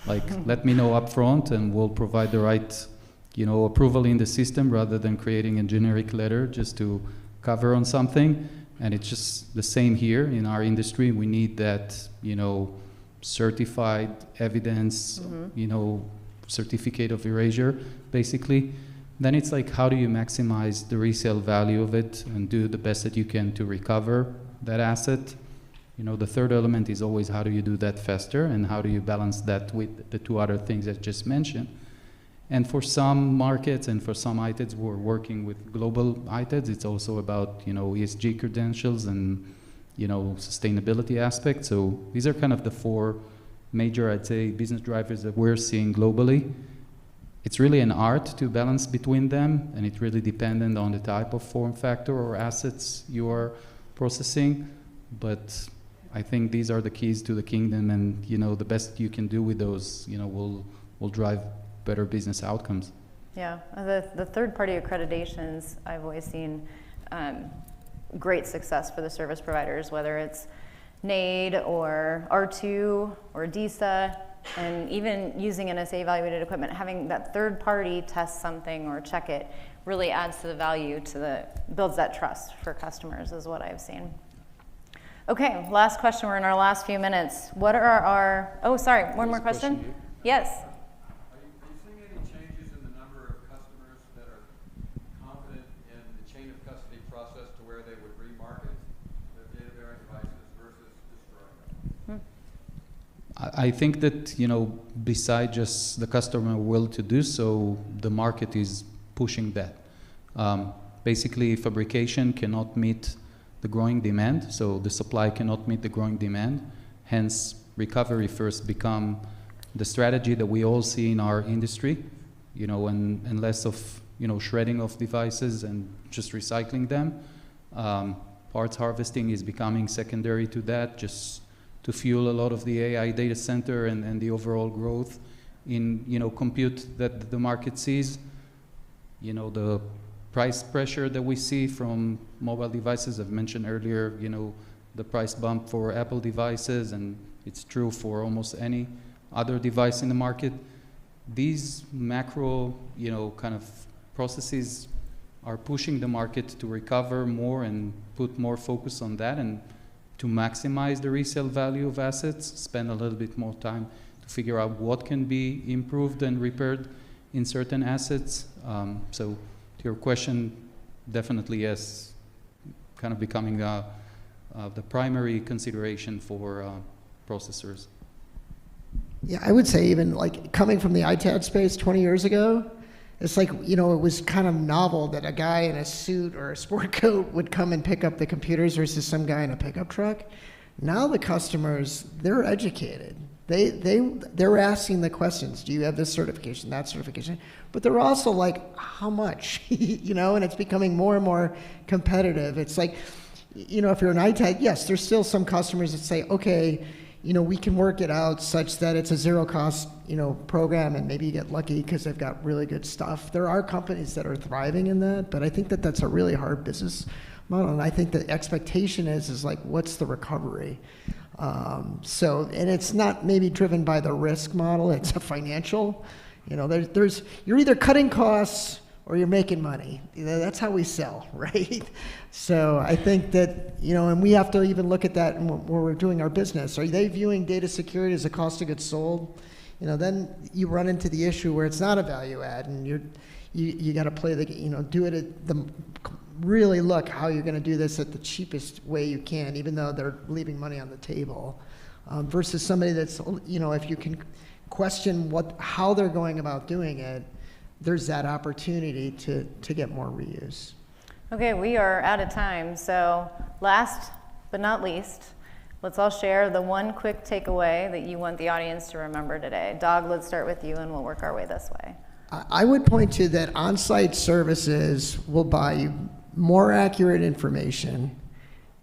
like, let me know up front and we'll provide the right approval in the system, rather than creating a generic letter just to cover on something. And it's just the same here in our industry. We need that, certified evidence, certificate of erasure, basically. Then it's like, how do you maximize the resale value of it and do the best that you can to recover that asset? The third element is always, how do you do that faster, and how do you balance that with the two other things I just mentioned? And for some markets and for some ITADs who are working with global ITADs, it's also about, ESG credentials and, sustainability aspects. So these are kind of the four major, I'd say, business drivers that we're seeing globally. It's really an art to balance between them, and it's really dependent on the type of form factor or assets you are processing. But I think these are the keys to the kingdom, and the best you can do with those, will drive better business outcomes. Yeah, the third-party accreditations, I've always seen great success for the service providers, whether it's NAID or R2 or DISA, and even using NSA evaluated equipment, having that third party test something or check it really adds to the value, builds that trust for customers, is what I've seen. Okay, last question. We're in our last few minutes. What are our, oh, sorry, one more question? Yes. Are you seeing any changes in the number of customers that are confident in the chain of custody process to where they would remarket their data-bearing devices versus destroying them? I think that, beside just the customer will to do so, the market is pushing that. Basically, fabrication cannot meet the growing demand, so the supply cannot meet the growing demand. Hence, recovery first become the strategy that we all see in our industry, and less of, shredding of devices and just recycling them. Parts harvesting is becoming secondary to that, just to fuel a lot of the AI data center and the overall growth in, compute that the market sees. The price pressure that we see from mobile devices, I've mentioned earlier, the price bump for Apple devices, and it's true for almost any other device in the market. These macro, kind of processes are pushing the market to recover more and put more focus on that, and to maximize the resale value of assets, spend a little bit more time to figure out what can be improved and repaired in certain assets. So to your question, definitely yes, kind of becoming the primary consideration for processors. Yeah, I would say even like coming from the ITAD space 20 years ago, it's like, it was kind of novel that a guy in a suit or a sport coat would come and pick up the computers versus some guy in a pickup truck. Now the customers, they're educated. They're asking the questions. Do you have this certification, that certification? But they're also like, how much? And it's becoming more and more competitive. It's like, if you're an ITAD, yes, there's still some customers that say, okay, we can work it out such that it's a zero cost, program, and maybe you get lucky because they've got really good stuff. There are companies that are thriving in that, but I think that that's a really hard business model. And I think the expectation is like, what's the recovery? And it's not maybe driven by the risk model, it's a financial, you're either cutting costs or you're making money. That's how we sell, right? So I think that, and we have to even look at that when we're doing our business. Are they viewing data security as a cost of goods sold? Then you run into the issue where it's not a value add, and you got to play the, do it at the, really look how you're going to do this at the cheapest way you can, even though they're leaving money on the table, versus somebody that's, if you can question how they're going about doing it, there's that opportunity to get more reuse. Okay, we are out of time. So last but not least, let's all share the one quick takeaway that you want the audience to remember today. Dog, let's start with you and we'll work our way this way. I would point to that on-site services will buy you more accurate information.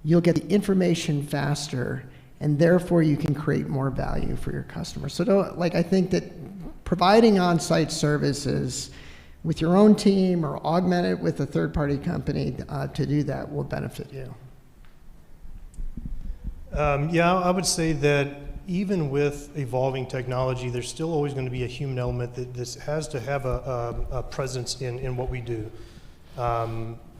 You'll get the information faster, and therefore you can create more value for your customers. So I think that providing on-site services with your own team or augment it with a third-party company to do that will benefit you. Yeah, I would say that even with evolving technology, there's still always going to be a human element that this has to have a presence in what we do.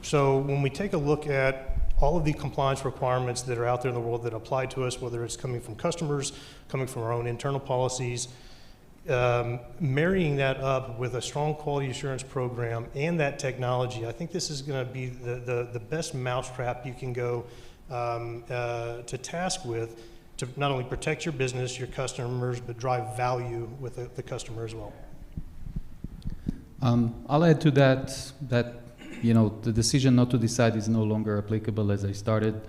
So when we take a look at all of the compliance requirements that are out there in the world that apply to us, whether it's coming from customers, coming from our own internal policies, marrying that up with a strong quality assurance program and that technology, I think this is going to be the best mousetrap you can go to task with to not only protect your business, your customers, but drive value with the customer as well. I'll add to that the decision not to decide is no longer applicable as I started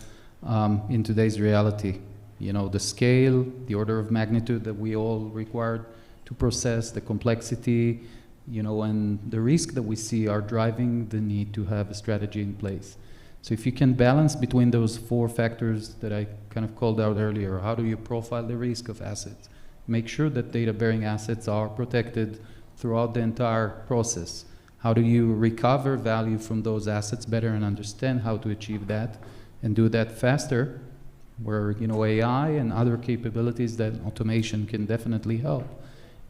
in today's reality. The scale, the order of magnitude that we all required to process, the complexity, and the risk that we see are driving the need to have a strategy in place. So if you can balance between those four factors that I kind of called out earlier, how do you profile the risk of assets? Make sure that data-bearing assets are protected throughout the entire process. How do you recover value from those assets better and understand how to achieve that and do that faster, where AI and other capabilities that automation can definitely help,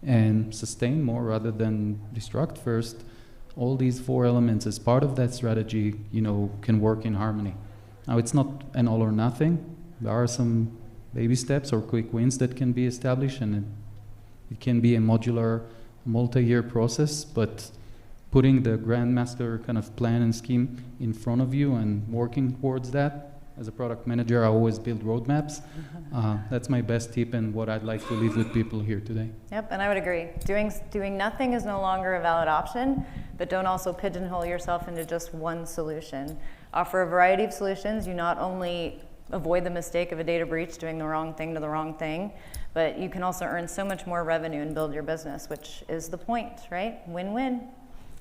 and sustain more rather than destruct first. All these four elements as part of that strategy, can work in harmony. Now, it's not an all or nothing. There are some baby steps or quick wins that can be established, and it can be a modular, multi-year process, but putting the grandmaster kind of plan and scheme in front of you and working towards that. As a product manager, I always build roadmaps. That's my best tip and what I'd like to leave with people here today. Yep, and I would agree. Doing nothing is no longer a valid option, but don't also pigeonhole yourself into just one solution. Offer a variety of solutions. You not only avoid the mistake of a data breach, doing the wrong thing to the wrong thing, but you can also earn so much more revenue and build your business, which is the point, right? Win-win.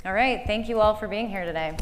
All right, thank you all for being here today.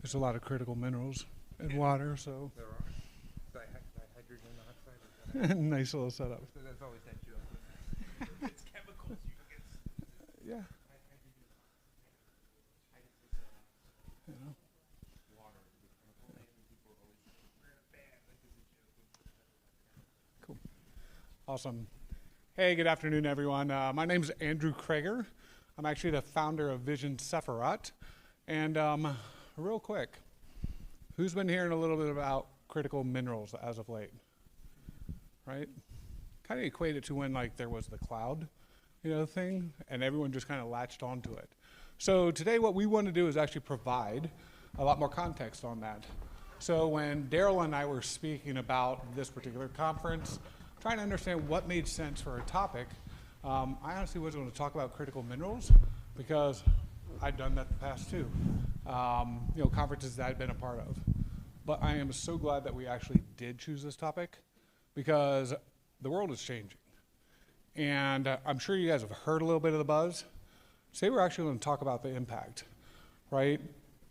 There's a lot of critical minerals in water, so. There are. Dihydrogen oxide. Nice little setup. That's always that joke. It's chemicals. You can get. Yeah. You know. Cool. Awesome. Hey, good afternoon, everyone. My name is Andrew Krager. I'm actually the founder of Vision Sephiroth. And real quick, who's been hearing a little bit about critical minerals as of late? Right? Kind of equate it to when like there was the cloud, thing, and everyone just kind of latched onto it. So today what we want to do is actually provide a lot more context on that. So when Daryl and I were speaking about this particular conference, trying to understand what made sense for a topic, I honestly wasn't going to talk about critical minerals because I'd done that the past two, conferences that I'd been a part of. But I am so glad that we actually did choose this topic because the world is changing. And I'm sure you guys have heard a little bit of the buzz. Today we're actually going to talk about the impact, right?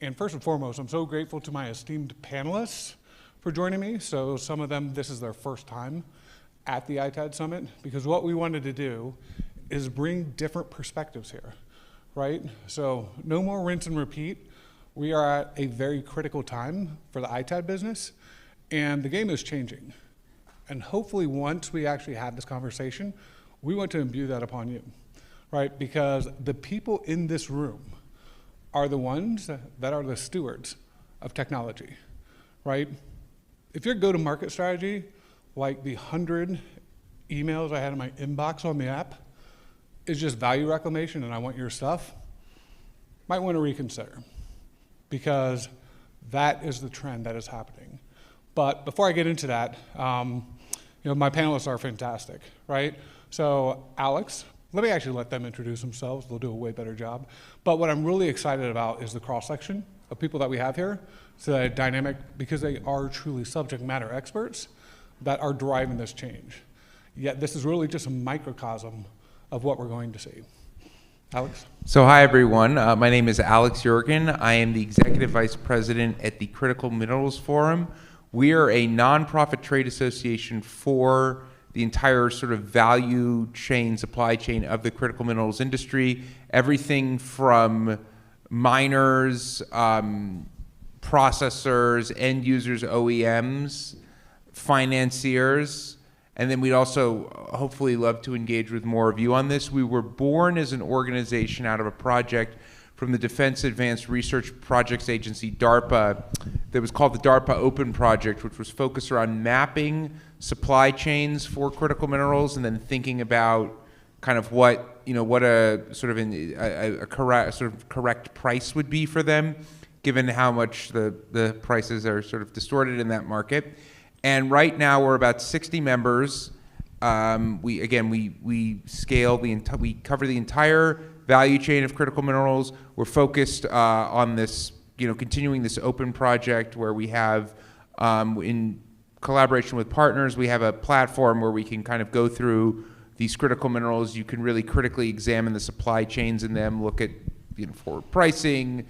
And first and foremost, I'm so grateful to my esteemed panelists for joining me. So some of them, this is their first time at the ITAD Summit, because what we wanted to do is bring different perspectives here, right? So no more rinse and repeat. We are at a very critical time for the ITAD business, and the game is changing. And hopefully once we actually have this conversation, we want to imbue that upon you, right? Because the people in this room are the ones that are the stewards of technology, right? If your go-to-market strategy, like the 100 emails I had in my inbox on the app, is just value reclamation and I want your stuff, might want to reconsider, because that is the trend that is happening. But before I get into that, my panelists are fantastic, right? So Alex, let me actually let them introduce themselves. They'll do a way better job. But what I'm really excited about is the cross-section of people that we have here. So that dynamic, because they are truly subject matter experts that are driving this change. Yet this is really just a microcosm of what we're going to see. Alex? So hi, everyone. My name is Alex Jurgen. I am the Executive Vice President at the Critical Minerals Forum. We are a nonprofit trade association for the entire sort of value chain, supply chain of the critical minerals industry. Everything from miners, processors, end users, OEMs, financiers, and then we'd also hopefully love to engage with more of you on this. We were born as an organization out of a project from the Defense Advanced Research Projects Agency, DARPA, that was called the DARPA Open Project, which was focused around mapping supply chains for critical minerals and then thinking about kind of what a sort of correct price would be for them, given how much the prices are sort of distorted in that market. And right now we're about 60 members. We scale we cover the entire value chain of critical minerals. We're focused on this, continuing this open project where we have, in collaboration with partners, we have a platform where we can kind of go through these critical minerals. You can really critically examine the supply chains in them, look at forward pricing,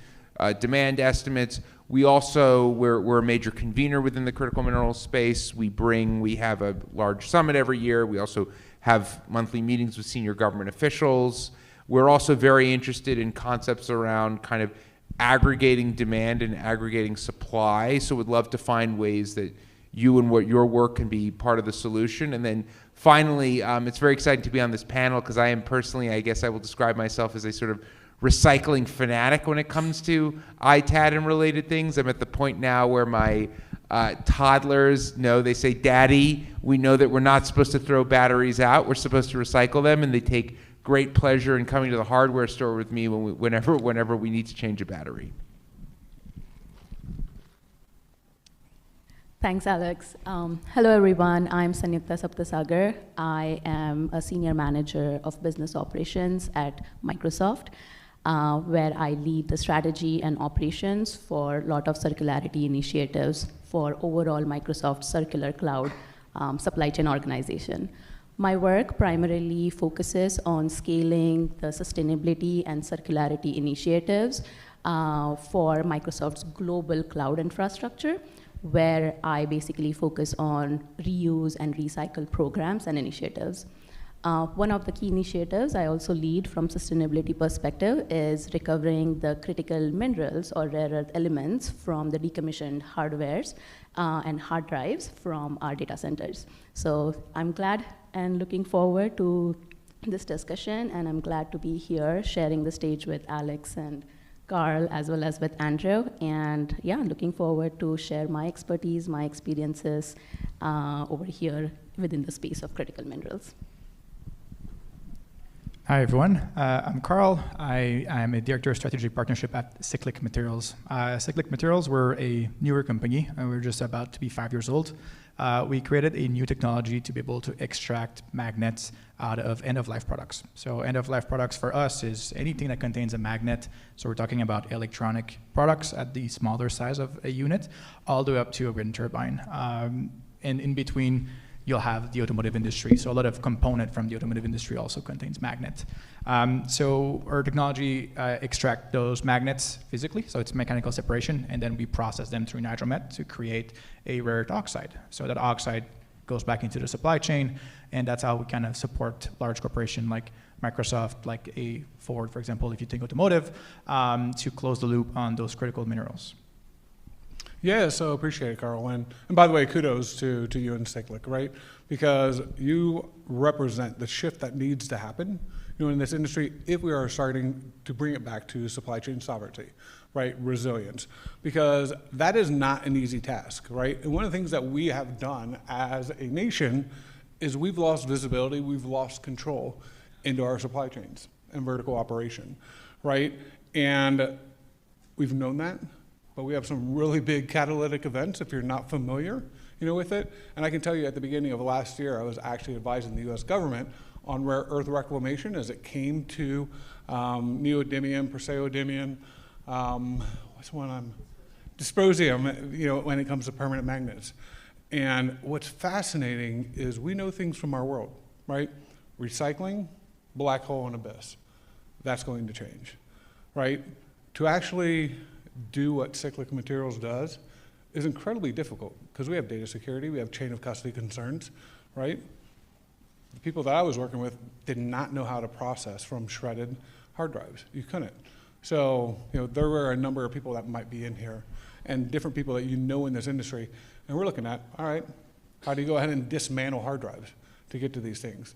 demand estimates. We also, we're a major convener within the critical minerals space. We have a large summit every year. We also have monthly meetings with senior government officials. We're also very interested in concepts around kind of aggregating demand and aggregating supply. So we'd love to find ways that you and what your work can be part of the solution. And then finally, it's very exciting to be on this panel because I am personally, I guess I will describe myself as a sort of recycling fanatic when it comes to ITAD and related things. I'm at the point now where my toddlers know, they say, "Daddy, we know that we're not supposed to throw batteries out. We're supposed to recycle them," and they take great pleasure in coming to the hardware store with me whenever we need to change a battery. Thanks, Alex. Hello, everyone. I'm Sanyukta Saptasagar. I am a senior manager of business operations at Microsoft, where I lead the strategy and operations for a lot of circularity initiatives for overall Microsoft Circular Cloud supply chain organization. My work primarily focuses on scaling the sustainability and circularity initiatives for Microsoft's global cloud infrastructure, where I basically focus on reuse and recycle programs and initiatives. One of the key initiatives I also lead from sustainability perspective is recovering the critical minerals or rare earth elements from the decommissioned hardwares and hard drives from our data centers. So I'm glad and looking forward to this discussion, and I'm glad to be here sharing the stage with Alex and Carl, as well as with Andrew. And yeah, looking forward to share my expertise, my experiences over here within the space of critical minerals. Hi, everyone. I'm Carl. I am a Director of Strategic Partnership at Cyclic Materials. Cyclic Materials, we're a newer company. We're just about to be 5 years old. We created a new technology to be able to extract magnets out of end-of-life products. So end-of-life products for us is anything that contains a magnet. So we're talking about electronic products at the smaller size of a unit, all the way up to a wind turbine. And in between, you'll have the automotive industry. So a lot of component from the automotive industry also contains magnet. So our technology extract those magnets physically, so it's mechanical separation, and then we process them through Nitromet to create a rare earth oxide. So that oxide goes back into the supply chain, and that's how we kind of support large corporations like Microsoft, like a Ford, for example, if you think automotive, to close the loop on those critical minerals. Yeah, so appreciate it, Carl. And by the way, kudos to you and Cyclic, right? Because you represent the shift that needs to happen, in this industry if we are starting to bring it back to supply chain sovereignty, right? Resilience. Because that is not an easy task, right? And one of the things that we have done as a nation is we've lost visibility, we've lost control into our supply chains and vertical operation, right? And we've known that. But we have some really big catalytic events if you're not familiar, with it. And I can tell you at the beginning of last year, I was actually advising the US government on rare earth reclamation as it came to neodymium, praseodymium, what's one I'm, dysprosium, when it comes to permanent magnets. And what's fascinating is we know things from our world, right? Recycling, black hole and abyss. That's going to change, right? To actually do what Cyclic Materials does is incredibly difficult because we have data security, we have chain of custody concerns, right? The people that I was working with did not know how to process from shredded hard drives. You couldn't. So, there were a number of people that might be in here and different people that in this industry. And we're looking at, all right, how do you go ahead and dismantle hard drives to get to these things?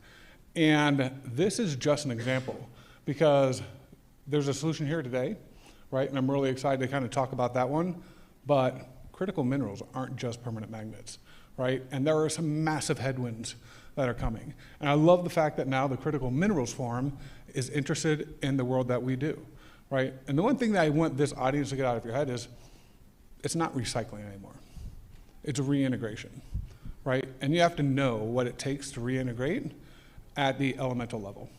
And this is just an example because there's a solution here today, right? And I'm really excited to kind of talk about that one. But critical minerals aren't just permanent magnets, right? And there are some massive headwinds that are coming. And I love the fact that now the Critical Minerals Forum is interested in the world that we do, right? And the one thing that I want this audience to get out of your head is it's not recycling anymore. It's reintegration, right? And you have to know what it takes to reintegrate at the elemental level.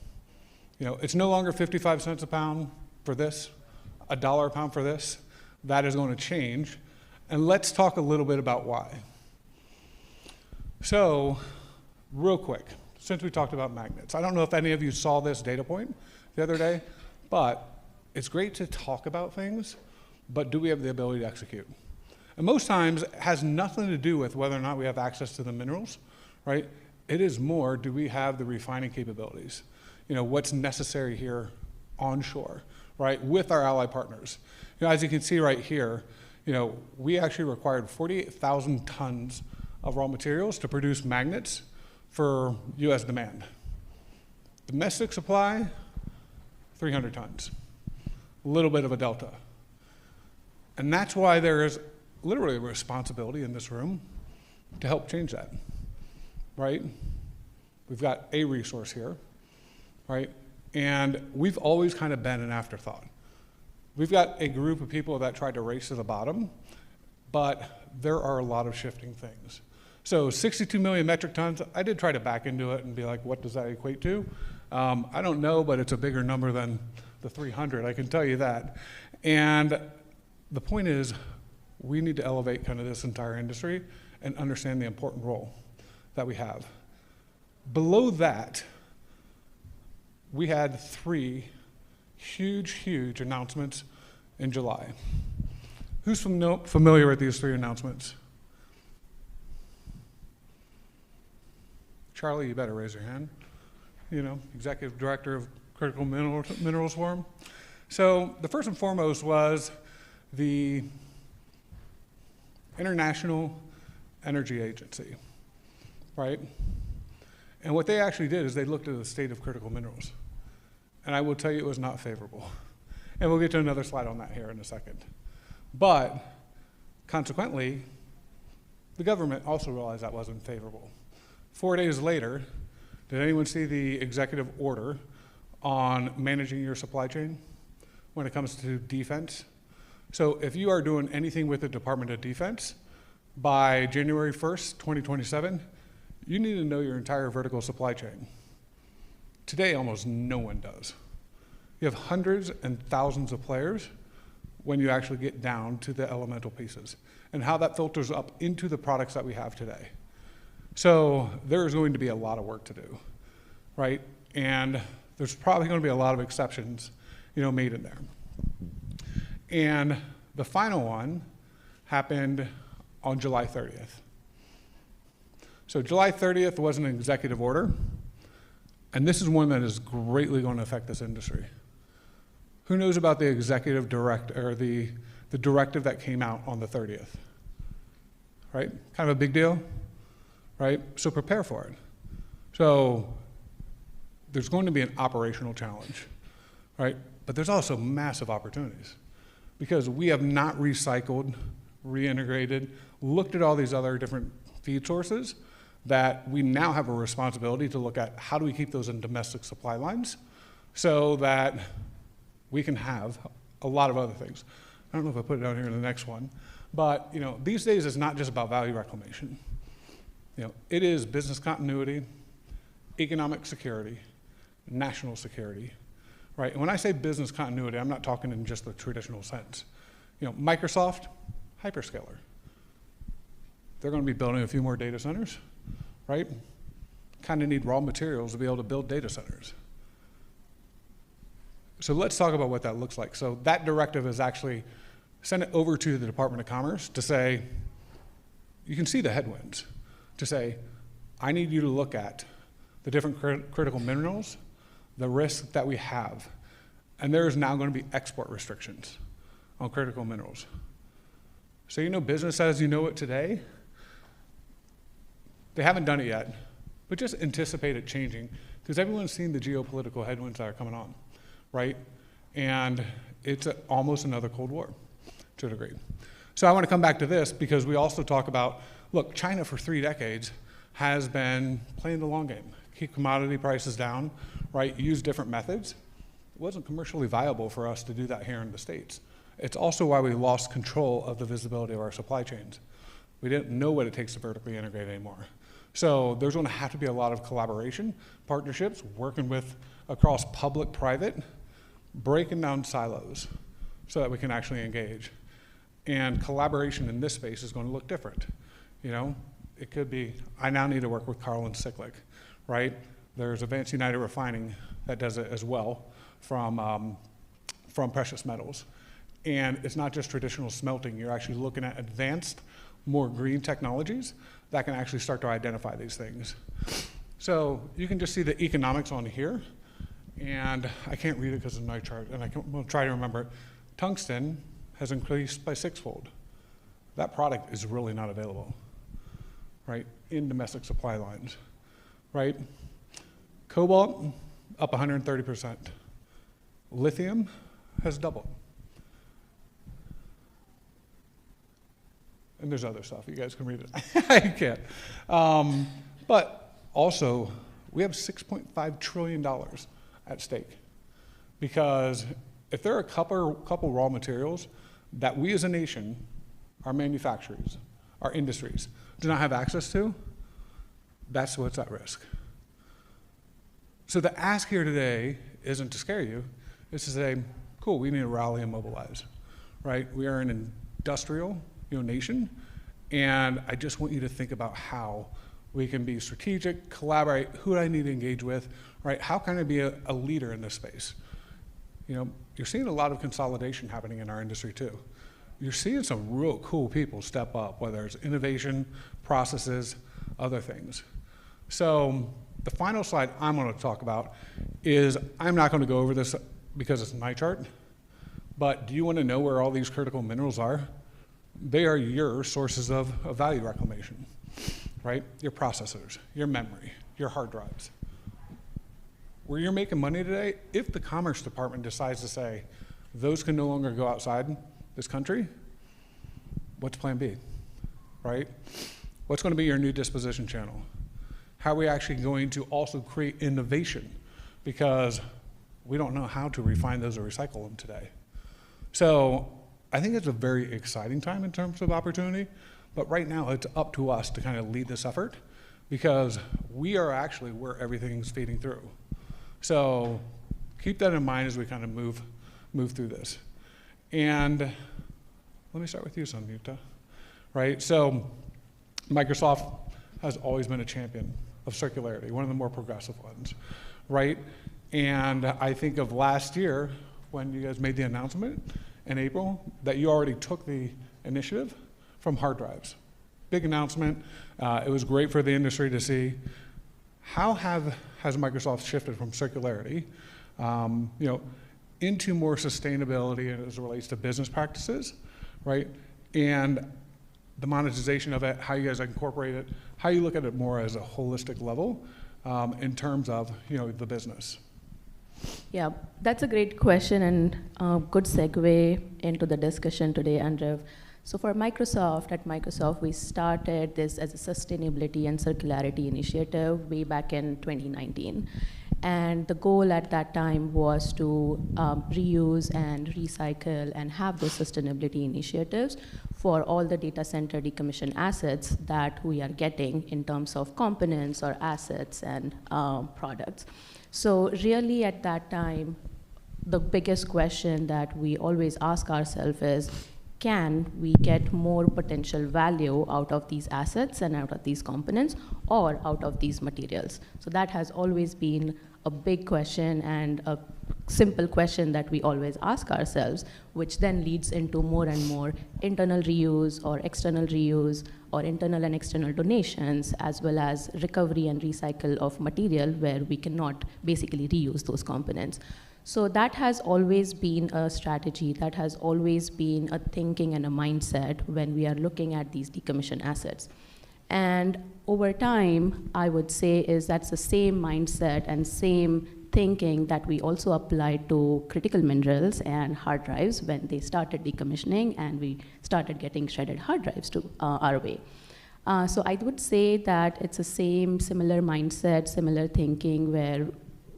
It's no longer 55 cents a pound for this, $1 a pound for this. That is going to change. And let's talk a little bit about why. So, real quick, since we talked about magnets, I don't know if any of you saw this data point the other day, but it's great to talk about things, but do we have the ability to execute? And most times, it has nothing to do with whether or not we have access to the minerals, right? It is more, do we have the refining capabilities? What's necessary here onshore, right, with our ally partners. As you can see right here, we actually required 48,000 tons of raw materials to produce magnets for US demand. Domestic supply, 300 tons. A little bit of a delta. And that's why there is literally a responsibility in this room to help change that, right? We've got a resource here, right? And we've always kind of been an afterthought. We've got a group of people that tried to race to the bottom, but there are a lot of shifting things. So 62 million metric tons, I did try to back into it and be like, what does that equate to? I don't know, but it's a bigger number than the 300, I can tell you that. And the point is, we need to elevate kind of this entire industry and understand the important role that we have. Below that, we had 3 huge announcements in July. Who's familiar with these 3 announcements? Charlie, you better raise your hand. You know, Executive Director of Critical Minerals Forum. So the first and foremost was the International Energy Agency, right? And what they actually did is they looked at the state of critical minerals. And I will tell you it was not favorable. And we'll get to another slide on that here in a second. But consequently, the government also realized that wasn't favorable. 4 days later, did anyone see the executive order on managing your supply chain when it comes to defense? So if you are doing anything with the Department of Defense, by January 1st, 2027, you need to know your entire vertical supply chain. Today, almost no one does. You have hundreds and thousands of players when you actually get down to the elemental pieces and how that filters up into the products that we have today. So there's going to be a lot of work to do, right? And there's probably going to be a lot of exceptions, made in there. And the final one happened on July 30th. So July 30th was an executive order, and this is one that is greatly going to affect this industry. Who knows about the executive the directive that came out on the 30th? Right? Kind of a big deal, right? So prepare for it. So there's going to be an operational challenge, right? But there's also massive opportunities because we have not recycled, reintegrated, looked at all these other different feed sources that we now have a responsibility to look at how do we keep those in domestic supply lines so that we can have a lot of other things. I don't know if I put it down here in the next one, but these days it's not just about value reclamation. It is business continuity, economic security, national security, right? And when I say business continuity, I'm not talking in just the traditional sense. Microsoft, hyperscaler. They're going to be building a few more data centers, right? Kind of need raw materials to be able to build data centers. So let's talk about what that looks like. So that directive is actually sent it over to the Department of Commerce to say, you can see the headwinds, to say, I need you to look at the different critical minerals, the risk that we have, and there is now going to be export restrictions on critical minerals. So business as you know it today, they haven't done it yet, but just anticipate it changing because everyone's seen the geopolitical headwinds that are coming on, right? And it's almost another Cold War to a degree. So I want to come back to this because we also talk about, look, China for 3 decades has been playing the long game, keep commodity prices down, right? Use different methods. It wasn't commercially viable for us to do that here in the States. It's also why we lost control of the visibility of our supply chains. We didn't know what it takes to vertically integrate anymore. So there's going to have to be a lot of collaboration, partnerships, working with across public, private, breaking down silos so that we can actually engage. And collaboration in this space is going to look different. It could be, I now need to work with Carl and Cyclic, right? There's Advanced United Refining that does it as well from precious metals. And it's not just traditional smelting, you're actually looking at advanced, more green technologies that can actually start to identify these things. So you can just see the economics on here, and I can't read it because of the night chart, and we'll try to remember it. Tungsten has increased by 6-fold. That product is really not available, right, in domestic supply lines, right? Cobalt, up 130%. Lithium has doubled. And there's other stuff. You guys can read it. I can't. But also, we have $6.5 trillion at stake. Because if there are a couple raw materials that we as a nation, our manufacturers, our industries, do not have access to, that's what's at risk. So the ask here today isn't to scare you, it's to say, cool, we need to rally and mobilize, right? We are an industrial nation, and I just want you to think about how we can be strategic, collaborate, who do I need to engage with, right? How can I be a leader in this space? you're seeing a lot of consolidation happening in our industry too. You're seeing some real cool people step up, whether it's innovation, processes, other things. So the final slide I'm going to talk about is, I'm not going to go over this because it's my chart, but do you want to know where all these critical minerals are? They are your sources of value reclamation, right? Your processors, your memory, your hard drives. Where you're making money today, if the Commerce Department decides to say, those can no longer go outside this country, what's plan B, right? What's going to be your new disposition channel? How are we actually going to also create innovation? Because we don't know how to refine those or recycle them today. So I think it's a very exciting time in terms of opportunity, but right now it's up to us to kind of lead this effort, because we are actually where everything's feeding through. So keep that in mind as we kind of move through this. And let me start with you, Samyukta, right? So Microsoft has always been a champion of circularity, one of the more progressive ones, right? And I think of last year when you guys made the announcement in April that you already took the initiative from hard drives. Big announcement. It was great for the industry to see. How has Microsoft shifted from circularity, into more sustainability as it relates to business practices, right? And the monetization of it, how you guys incorporate it, how you look at it more as a holistic level in terms of the business. Yeah, that's a great question and a good segue into the discussion today, Andrew. So for Microsoft, at Microsoft, we started this as a sustainability and circularity initiative way back in 2019. And the goal at that time was to reuse and recycle and have those sustainability initiatives for all the data center decommissioned assets that we are getting in terms of components or assets and products. So really at that time, the biggest question that we always ask ourselves is, can we get more potential value out of these assets and out of these components or out of these materials? So that has always been a big question and a simple question that we always ask ourselves, which then leads into more and more internal reuse or external reuse or internal and external donations, as well as recovery and recycle of material where we cannot basically reuse those components. So that has always been a strategy, that has always been a thinking and a mindset when we are looking at these decommissioned assets. And over time, I would say that's the same mindset and same thinking that we also applied to critical minerals and hard drives when they started decommissioning and we started getting shredded hard drives to our way. So I would say that it's the same, similar mindset, similar thinking where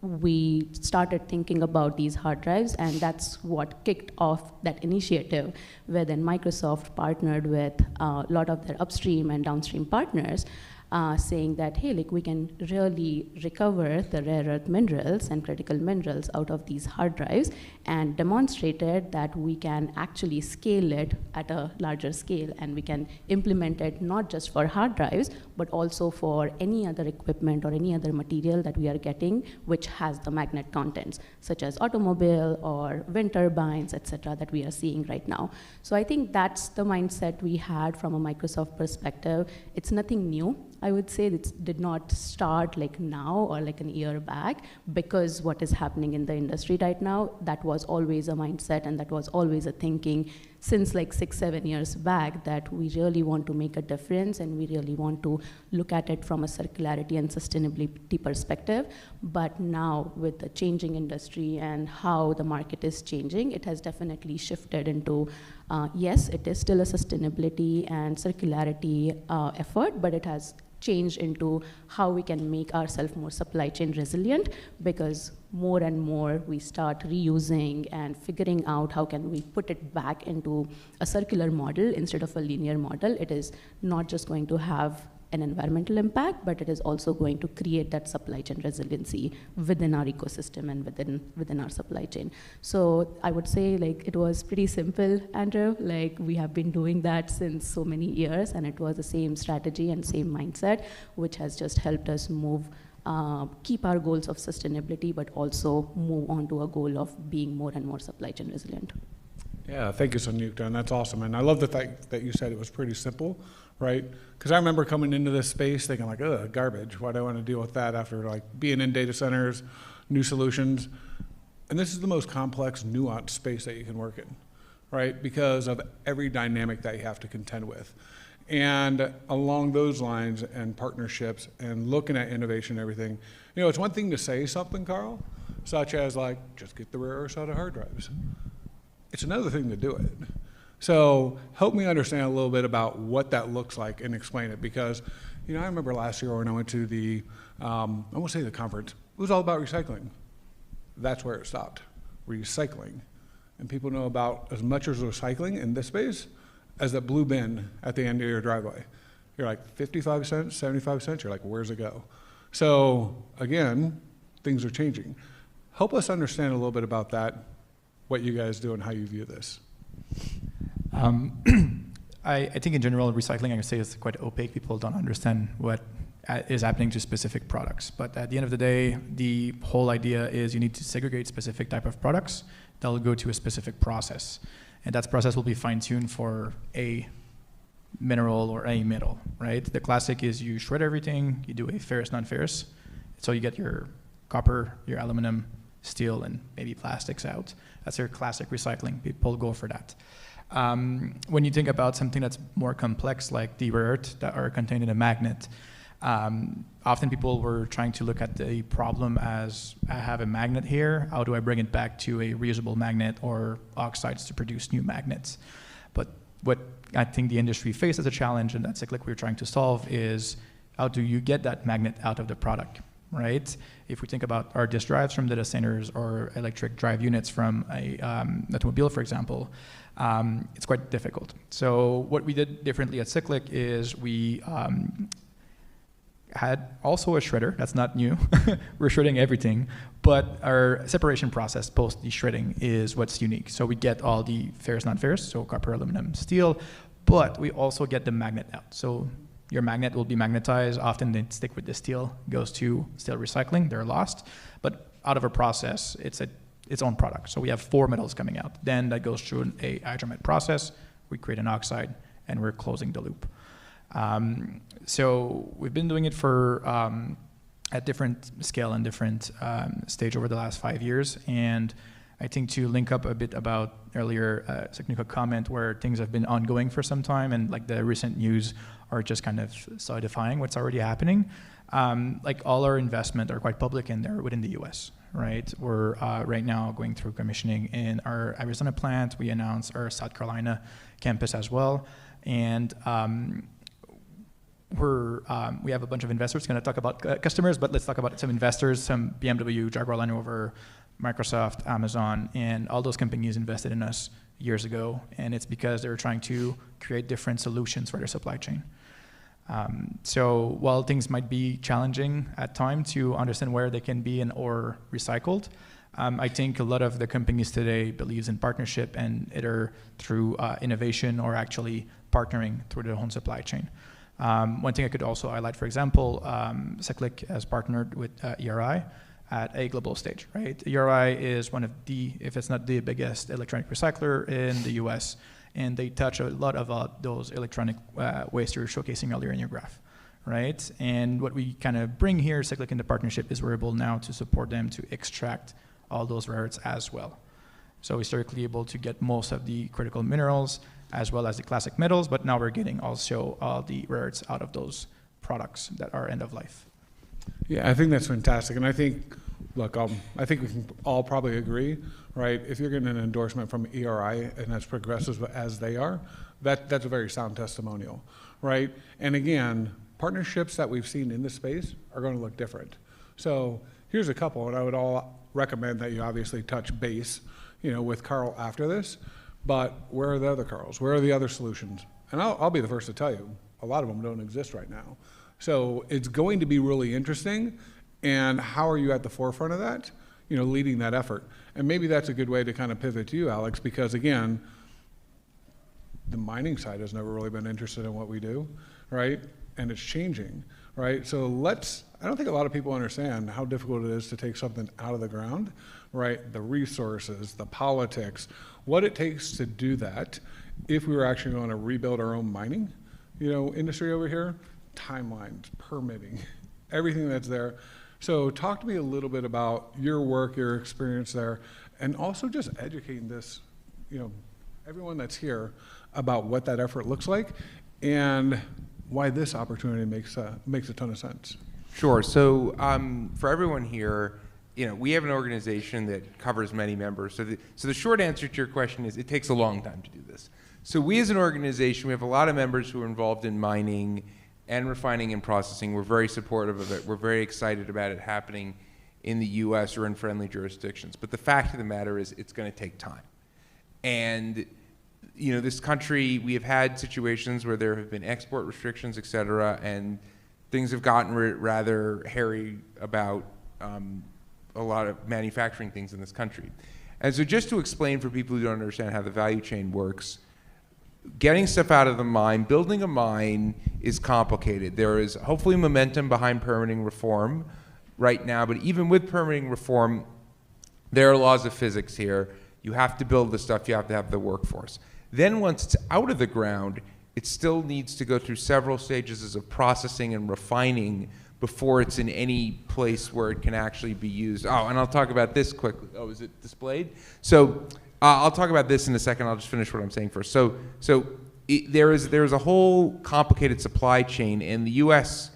we started thinking about these hard drives, and that's what kicked off that initiative, where then Microsoft partnered with a lot of their upstream and downstream partners, saying that, hey, like we can really recover the rare earth minerals and critical minerals out of these hard drives, and demonstrated that we can actually scale it at a larger scale, and we can implement it not just for hard drives, but also for any other equipment or any other material that we are getting which has the magnet contents, such as automobile or wind turbines, etc., that we are seeing right now. So I think that's the mindset we had from a Microsoft perspective. It's nothing new. I would say it did not start like now or like an year back, because what is happening in the industry right now, that was always a mindset and that was always a thinking since like 6-7 years back, that we really want to make a difference and we really want to look at it from a circularity and sustainability perspective. But now with the changing industry and how the market is changing, it has definitely shifted into, yes, it is still a sustainability and circularity effort, but it has changed into how we can make ourselves more supply chain resilient, because more and more we start reusing and figuring out how can we put it back into a circular model instead of a linear model. It is not just going to have an environmental impact, but it is also going to create that supply chain resiliency within our ecosystem and within our supply chain. So I would say like it was pretty simple, Andrew. Like we have been doing that since so many years, and it was the same strategy and same mindset, which has just helped us move keep our goals of sustainability, but also move on to a goal of being more and more supply chain resilient. Yeah, thank you, Sanyukta, and that's awesome. And I love the fact that you said it was pretty simple, right? Because I remember coming into this space thinking like, ugh, garbage. Why do I want to deal with that after like being in data centers, new solutions? And this is the most complex, nuanced space that you can work in, right? Because of every dynamic that you have to contend with. And along those lines and partnerships and looking at innovation and everything, you know, it's one thing to say something, Carl, such as like, just get the rare earths out of hard drives. It's another thing to do it. So help me understand a little bit about what that looks like and explain it, because, you know, I remember last year when I went to the, I won't say the conference, it was all about recycling. That's where it stopped, recycling. And people know about as much as recycling in this space as that blue bin at the end of your driveway. You're like 55 cents, 75 cents, you're like, where's it go? So again, things are changing. Help us understand a little bit about that, what you guys do and how you view this. I think in general, recycling, I can say, is quite opaque. People don't understand what is happening to specific products. But at the end of the day, the whole idea is you need to segregate specific type of products that will go to a specific process. And that process will be fine-tuned for a mineral or a metal, right? The classic is you shred everything, you do a ferrous, non-ferrous. So you get your copper, your aluminum, steel, and maybe plastics out. That's your classic recycling. People go for that. When you think about something that's more complex, like the rare earths that are contained in a magnet, often people were trying to look at the problem as, I have a magnet here, how do I bring it back to a reusable magnet or oxides to produce new magnets? But what I think the industry faced as a challenge, and that's like we're trying to solve, is how do you get that magnet out of the product, right? If we think about our disk drives from data centers or electric drive units from a automobile, for example, it's quite difficult. So what we did differently at Cyclic is we had also a shredder. That's not new. We're shredding everything, but our separation process post the shredding is what's unique. So we get all the ferrous, non-ferrous, so copper, aluminum, steel, but we also get the magnet out. So your magnet will be magnetized. Often they stick with the steel, goes to steel recycling, they're lost. But out of a process, it's its own product. So we have 4 metals coming out. Then that goes through a hydromet process. We create an oxide, and we're closing the loop. So we've been doing it for at different scale and different stage over the last 5 years. And I think to link up a bit about earlier technical comment where things have been ongoing for some time, and like the recent news are just kind of solidifying what's already happening. Like all our investment are quite public and they're within the US, right? We're right now going through commissioning in our Arizona plant. We announced our South Carolina campus as well. And we have a bunch of investors. Going to talk about customers, but let's talk about some investors, some BMW, Jaguar Land Rover, Microsoft, Amazon, and all those companies invested in us years ago. And it's because they were trying to create different solutions for their supply chain. So while things might be challenging at times to understand where they can be and or recycled, I think a lot of the companies today believes in partnership and either through innovation or actually partnering through their own supply chain. One thing I could also highlight, for example, Cyclic has partnered with ERI at a global stage, right? ERI is one of the, if it's not the biggest electronic recycler in the US, and they touch a lot of those electronic waste you were showcasing earlier in your graph, right? And what we kind of bring here, Cyclic in the partnership, is we're able now to support them to extract all those rare earths as well. So historically able to get most of the critical minerals as well as the classic metals, but now we're getting also all the rare earths out of those products that are end of life. Yeah, I think that's fantastic. And I think, look, I think we can all probably agree, right? If you're getting an endorsement from ERI and as progressive as they are, that's a very sound testimonial, right? And again, partnerships that we've seen in this space are going to look different. So here's a couple, and I would all recommend that you obviously touch base, you know, with Carl after this. But where are the other Carls? Where are the other solutions? And I'll be the first to tell you, a lot of them don't exist right now. So it's going to be really interesting. And how are you at the forefront of that? You know, leading that effort. And maybe that's a good way to kind of pivot to you, Alex, because again, the mining side has never really been interested in what we do, right? And it's changing, right? So let's I don't think a lot of people understand how difficult it is to take something out of the ground, right? The resources, the politics, what it takes to do that. If we were actually going to rebuild our own mining, industry over here, timelines, permitting, everything that's there. So talk to me a little bit about your work, your experience there, and also just educating this, everyone that's here about what that effort looks like and why this opportunity makes a ton of sense. Sure. So for everyone here, we have an organization that covers many members. So the short answer to your question is it takes a long time to do this. So we as an organization, we have a lot of members who are involved in mining and refining and processing. We're very supportive of it. We're very excited about it happening in the US or in friendly jurisdictions. But the fact of the matter is it's going to take time. And this country, we have had situations where there have been export restrictions, et cetera, and things have gotten rather hairy about a lot of manufacturing things in this country. And so just to explain for people who don't understand how the value chain works, getting stuff out of the mine, building a mine is complicated. There is hopefully momentum behind permitting reform right now, but even with permitting reform, there are laws of physics here. You have to build the stuff, you have to have the workforce. Then once it's out of the ground, it still needs to go through several stages of processing and refining before it's in any place where it can actually be used. Oh, and I'll talk about this quickly. Oh, is it displayed? So I'll talk about this in a second. I'll just finish what I'm saying first. There is a whole complicated supply chain in the U.S.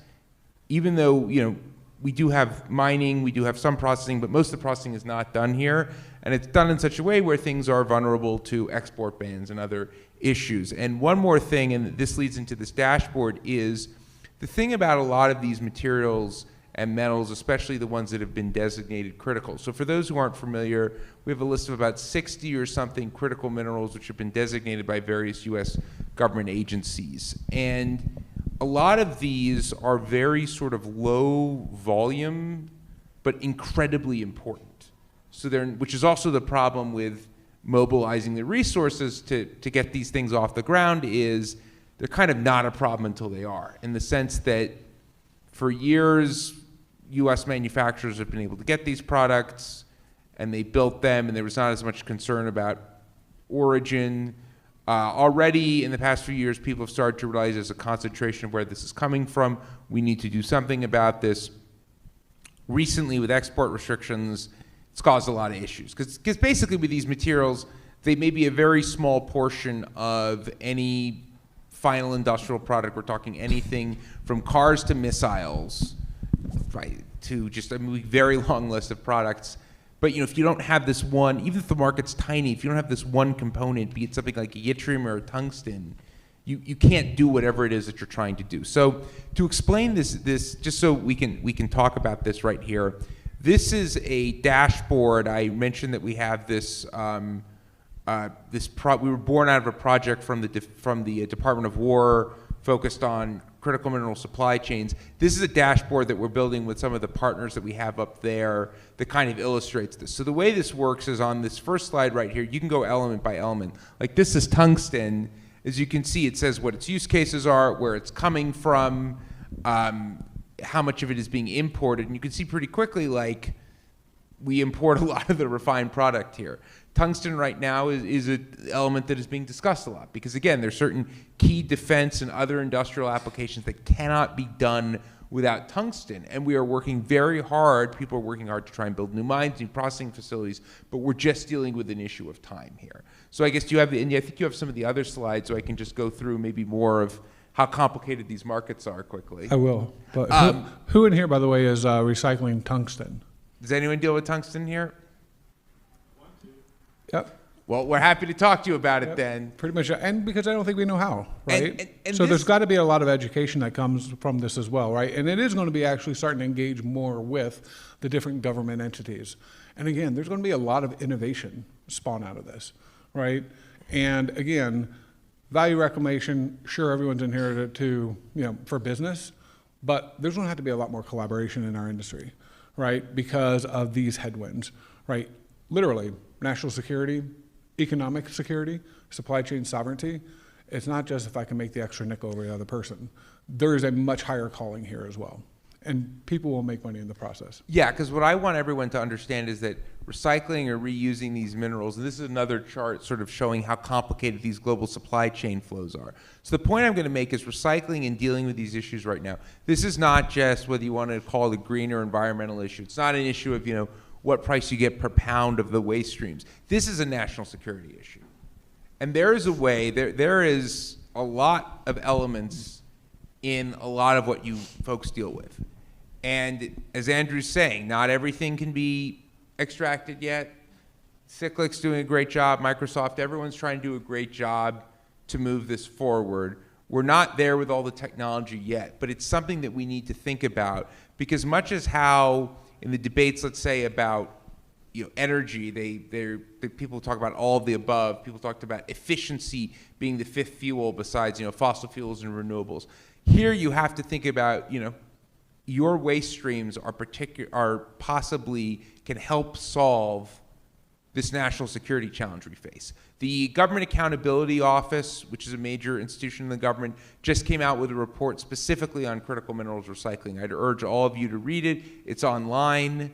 Even though we do have mining, we do have some processing, but most of the processing is not done here, and it's done in such a way where things are vulnerable to export bans and other issues. And one more thing, and this leads into this dashboard, is the thing about a lot of these materials and metals, especially the ones that have been designated critical. So for those who aren't familiar, we have a list of about 60 or something critical minerals which have been designated by various US government agencies. And a lot of these are very sort of low volume, but incredibly important. So which is also the problem with mobilizing the resources to get these things off the ground, is they're kind of not a problem until they are, in the sense that for years, US manufacturers have been able to get these products, and they built them, and there was not as much concern about origin. Already in the past few years, people have started to realize there's a concentration of where this is coming from. We need to do something about this. Recently, with export restrictions, it's caused a lot of issues. Because basically with these materials, they may be a very small portion of any final industrial product. We're talking anything from cars to missiles, right, to just a very long list of products. But if you don't have this one, even if the market's tiny, if you don't have this one component, be it something like a yttrium or a tungsten, you can't do whatever it is that you're trying to do. So to explain this just so we can talk about this right here, this is a dashboard. I mentioned that we have this. We were born out of a project from the Department of War focused on critical mineral supply chains. This is a dashboard that we're building with some of the partners that we have up there that kind of illustrates this. So the way this works is on this first slide right here, you can go element by element. Like this is tungsten. As you can see, it says what its use cases are, where it's coming from, how much of it is being imported. And you can see pretty quickly, like, we import a lot of the refined product here. Tungsten right now is an element that is being discussed a lot because, again, there's certain key defense and other industrial applications that cannot be done without tungsten. And we are working very hard, people are working hard to try and build new mines, new processing facilities, but we're just dealing with an issue of time here. So I guess you have, and I think you have some of the other slides, so I can just go through maybe more of how complicated these markets are quickly. I will. But who in here, by the way, is recycling tungsten? Does anyone deal with tungsten here? Yep. Well, we're happy to talk to you about it then. Pretty much, and because I don't think we know how, right? And so there's got to be a lot of education that comes from this as well, right? And it is going to be actually starting to engage more with the different government entities. And again, there's going to be a lot of innovation spawn out of this, right? And again, value reclamation, sure, everyone's in here to for business, but there's going to have to be a lot more collaboration in our industry, right? Because of these headwinds, right? Literally, national security, economic security, supply chain sovereignty. It's not just if I can make the extra nickel over the other person. There is a much higher calling here as well. and people will make money in the process. Yeah, because what I want everyone to understand is that recycling or reusing these minerals, and this is another chart sort of showing how complicated these global supply chain flows are. So the point I'm going to make is recycling and dealing with these issues right now. This is not just whether you want to call it a green or environmental issue. It's not an issue of, what price you get per pound of the waste streams. This is a national security issue. And there is a way, there is a lot of elements in a lot of what you folks deal with. And as Andrew's saying, not everything can be extracted yet. Cyclic's doing a great job, Microsoft, everyone's trying to do a great job to move this forward. We're not there with all the technology yet, but it's something that we need to think about, because much as how in the debates, let's say about energy, people talk about all of the above. People talked about efficiency being the fifth fuel besides fossil fuels and renewables. Here you have to think about your waste streams are possibly can help solve this national security challenge we face. The Government Accountability Office, which is a major institution in the government, just came out with a report specifically on critical minerals recycling. I'd urge all of you to read it. It's online.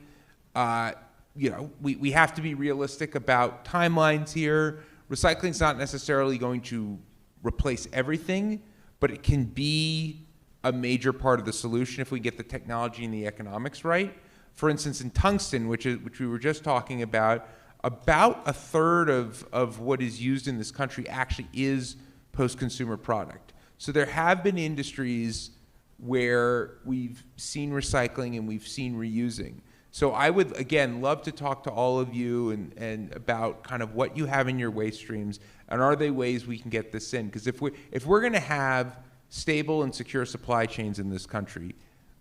We have to be realistic about timelines here. Recycling's not necessarily going to replace everything, but it can be a major part of the solution if we get the technology and the economics right. For instance, in tungsten, which we were just talking about a third of what is used in this country actually is post-consumer product. So there have been industries where we've seen recycling and we've seen reusing. So I would, again, love to talk to all of you and about kind of what you have in your waste streams, and are there ways we can get this in? Because if we're going to have stable and secure supply chains in this country,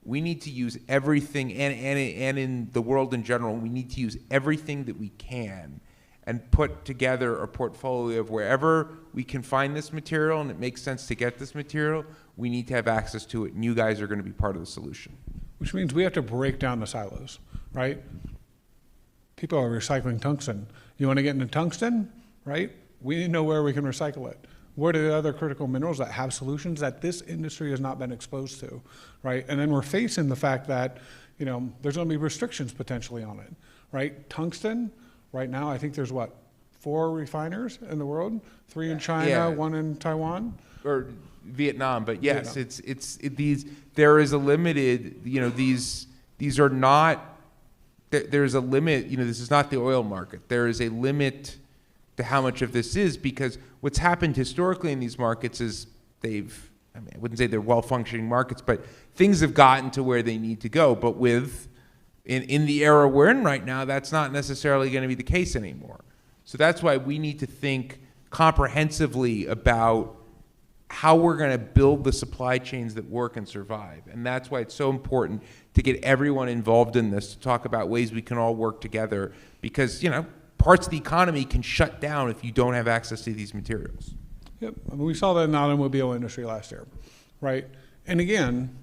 we need to use everything, and in the world in general, we need to use everything that we can and put together a portfolio of wherever we can find this material and it makes sense to get this material, we need to have access to it, and you guys are going to be part of the solution. Which means we have to break down the silos, right? People are recycling tungsten. You want to get into tungsten, right? We need to know where we can recycle it. What are the other critical minerals that have solutions that this industry has not been exposed to, right? And then we're facing the fact that, there's going to be restrictions potentially on it, right? Tungsten, right now, I think there's 4 refiners in the world, 3 in China, 1 in Taiwan, or Vietnam. But yes, Vietnam. There is a limited. These are not. There's a limit. This is not the oil market. There is a limit to how much of this is, because what's happened historically in these markets is I wouldn't say they're well-functioning markets, but things have gotten to where they need to go. But in the era we're in right now, that's not necessarily going to be the case anymore. So that's why we need to think comprehensively about how we're going to build the supply chains that work and survive. And that's why it's so important to get everyone involved in this, to talk about ways we can all work together, because, parts of the economy can shut down if you don't have access to these materials. Yep, we saw that in the automobile industry last year, right? And again,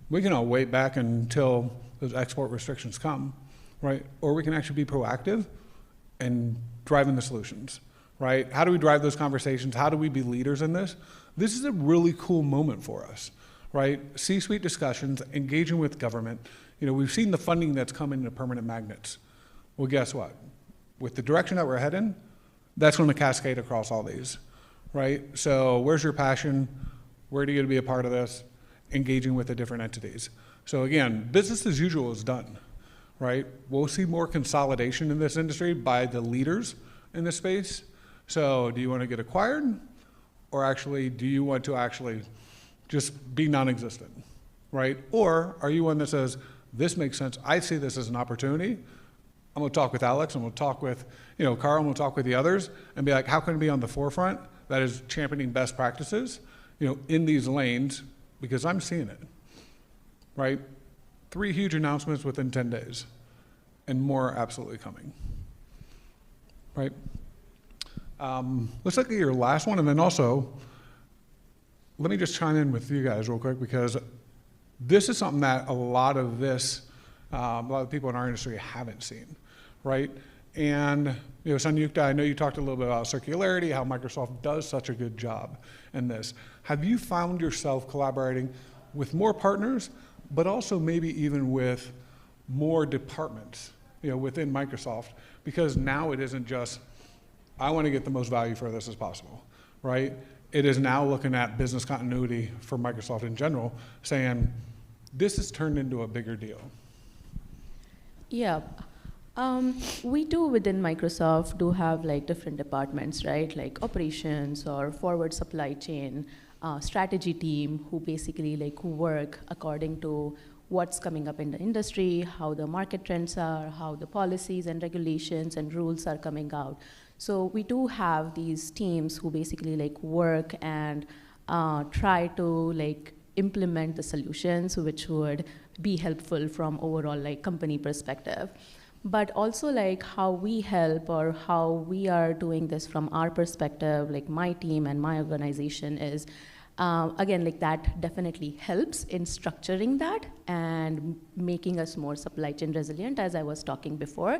we can all wait back until those export restrictions come, right? Or we can actually be proactive and drive in the solutions, right? How do we drive those conversations? How do we be leaders in this? This is a really cool moment for us, right? C-suite discussions, engaging with government. We've seen the funding that's coming into permanent magnets. Well, guess what? With the direction that we're heading, that's going to cascade across all these, right? So where's your passion? Where do you get to be a part of this? Engaging with the different entities. So again, business as usual is done, right? We'll see more consolidation in this industry by the leaders in this space. So do you want to get acquired, or actually do you want to actually just be non-existent, right? Or are you one that says, this makes sense, I see this as an opportunity, I'm going to talk with Alex, I'm going to talk with Carl, I'm going to talk with the others, and be like, how can we be on the forefront that is championing best practices in these lanes, because I'm seeing it, right? 3 huge announcements within 10 days, and more absolutely coming, right? Let's look at your last one, and then also, let me just chime in with you guys real quick, because this is something that a lot of people in our industry haven't seen, right? And Sanyukta, I know you talked a little bit about circularity, how Microsoft does such a good job in this. Have you found yourself collaborating with more partners but also maybe even with more departments, within Microsoft, because now it isn't just, I want to get the most value for this as possible, right? It is now looking at business continuity for Microsoft in general, saying, this has turned into a bigger deal. Yeah. We do within Microsoft do have like different departments, right? Like operations or forward supply chain, strategy team who basically like work according to what's coming up in the industry, how the market trends are, how the policies and regulations and rules are coming out. So we do have these teams who basically like work and try to like implement the solutions which would be helpful from overall like company perspective. But also like how we help or how we are doing this from our perspective, like my team and my organization is, again, like that definitely helps in structuring that and making us more supply chain resilient, as I was talking before.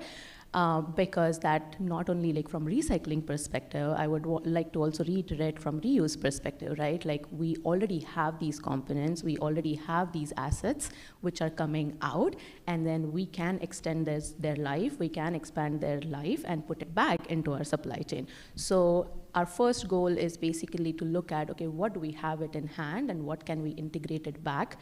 Because that not only like from recycling perspective, I would like to also reiterate from reuse perspective, right? Like we already have these components, we already have these assets which are coming out, and then we can extend their life, we can expand their life and put it back into our supply chain. So our first goal is basically to look at, okay, what do we have it in hand and what can we integrate it back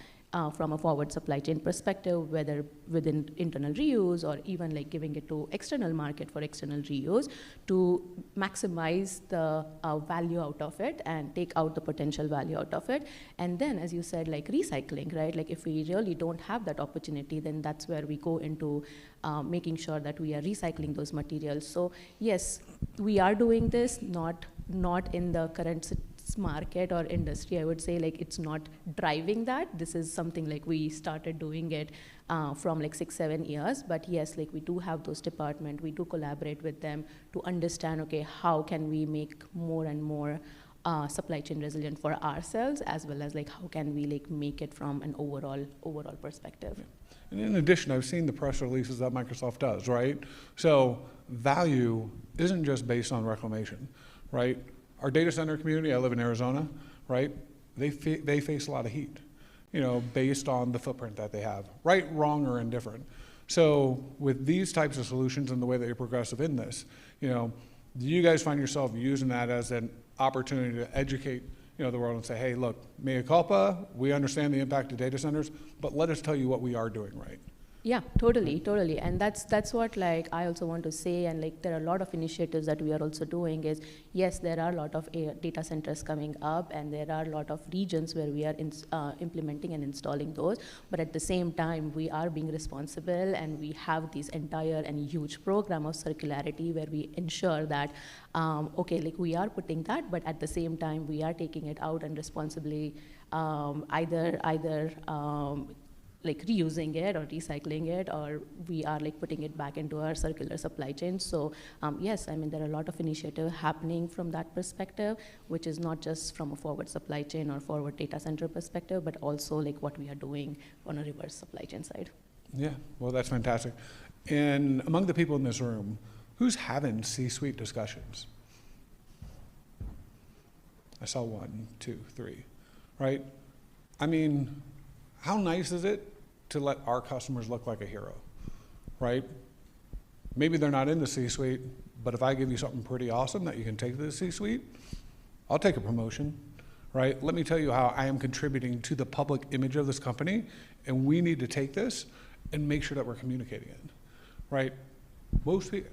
from a forward supply chain perspective, whether within internal reuse or even like giving it to external market for external reuse to maximize the value out of it and take out the potential value out of it. And then, as you said, like recycling, right? Like if we really don't have that opportunity, then that's where we go into making sure that we are recycling those materials. So yes, we are doing this, not in the current market or industry. I would say like it's not driving that. This is something like we started doing it from like 6-7 years, but yes, like we do have those departments, we do collaborate with them to understand, okay, how can we make more and more supply chain resilient for ourselves, as well as like how can we like make it from an overall perspective. And in addition, I've seen the press releases that Microsoft does, right? So value isn't just based on reclamation, right? Our data center community, I live in Arizona, right? They face a lot of heat, based on the footprint that they have, right, wrong, or indifferent. So with these types of solutions and the way that you're progressive in this, do you guys find yourself using that as an opportunity to educate, the world and say, hey, look, mea culpa, we understand the impact of data centers, but let us tell you what we are doing right. Yeah, totally. And that's what like I also want to say, and like there are a lot of initiatives that we are also doing is, yes, there are a lot of data centers coming up and there are a lot of regions where we are implementing and installing those, but at the same time, we are being responsible and we have this entire and huge program of circularity where we ensure that, okay, like we are putting that, but at the same time, we are taking it out and responsibly either like reusing it or recycling it, or we are like putting it back into our circular supply chain. So yes, I mean, there are a lot of initiatives happening from that perspective, which is not just from a forward supply chain or forward data center perspective, but also like what we are doing on a reverse supply chain side. Yeah, well, that's fantastic. And among the people in this room, who's having C-suite discussions? I saw 1, 2, 3, right? I mean, how nice is it to let our customers look like a hero, right? Maybe they're not in the C-suite, but if I give you something pretty awesome that you can take to the C-suite, I'll take a promotion, right? Let me tell you how I am contributing to the public image of this company, and we need to take this and make sure that we're communicating it, right? Most people,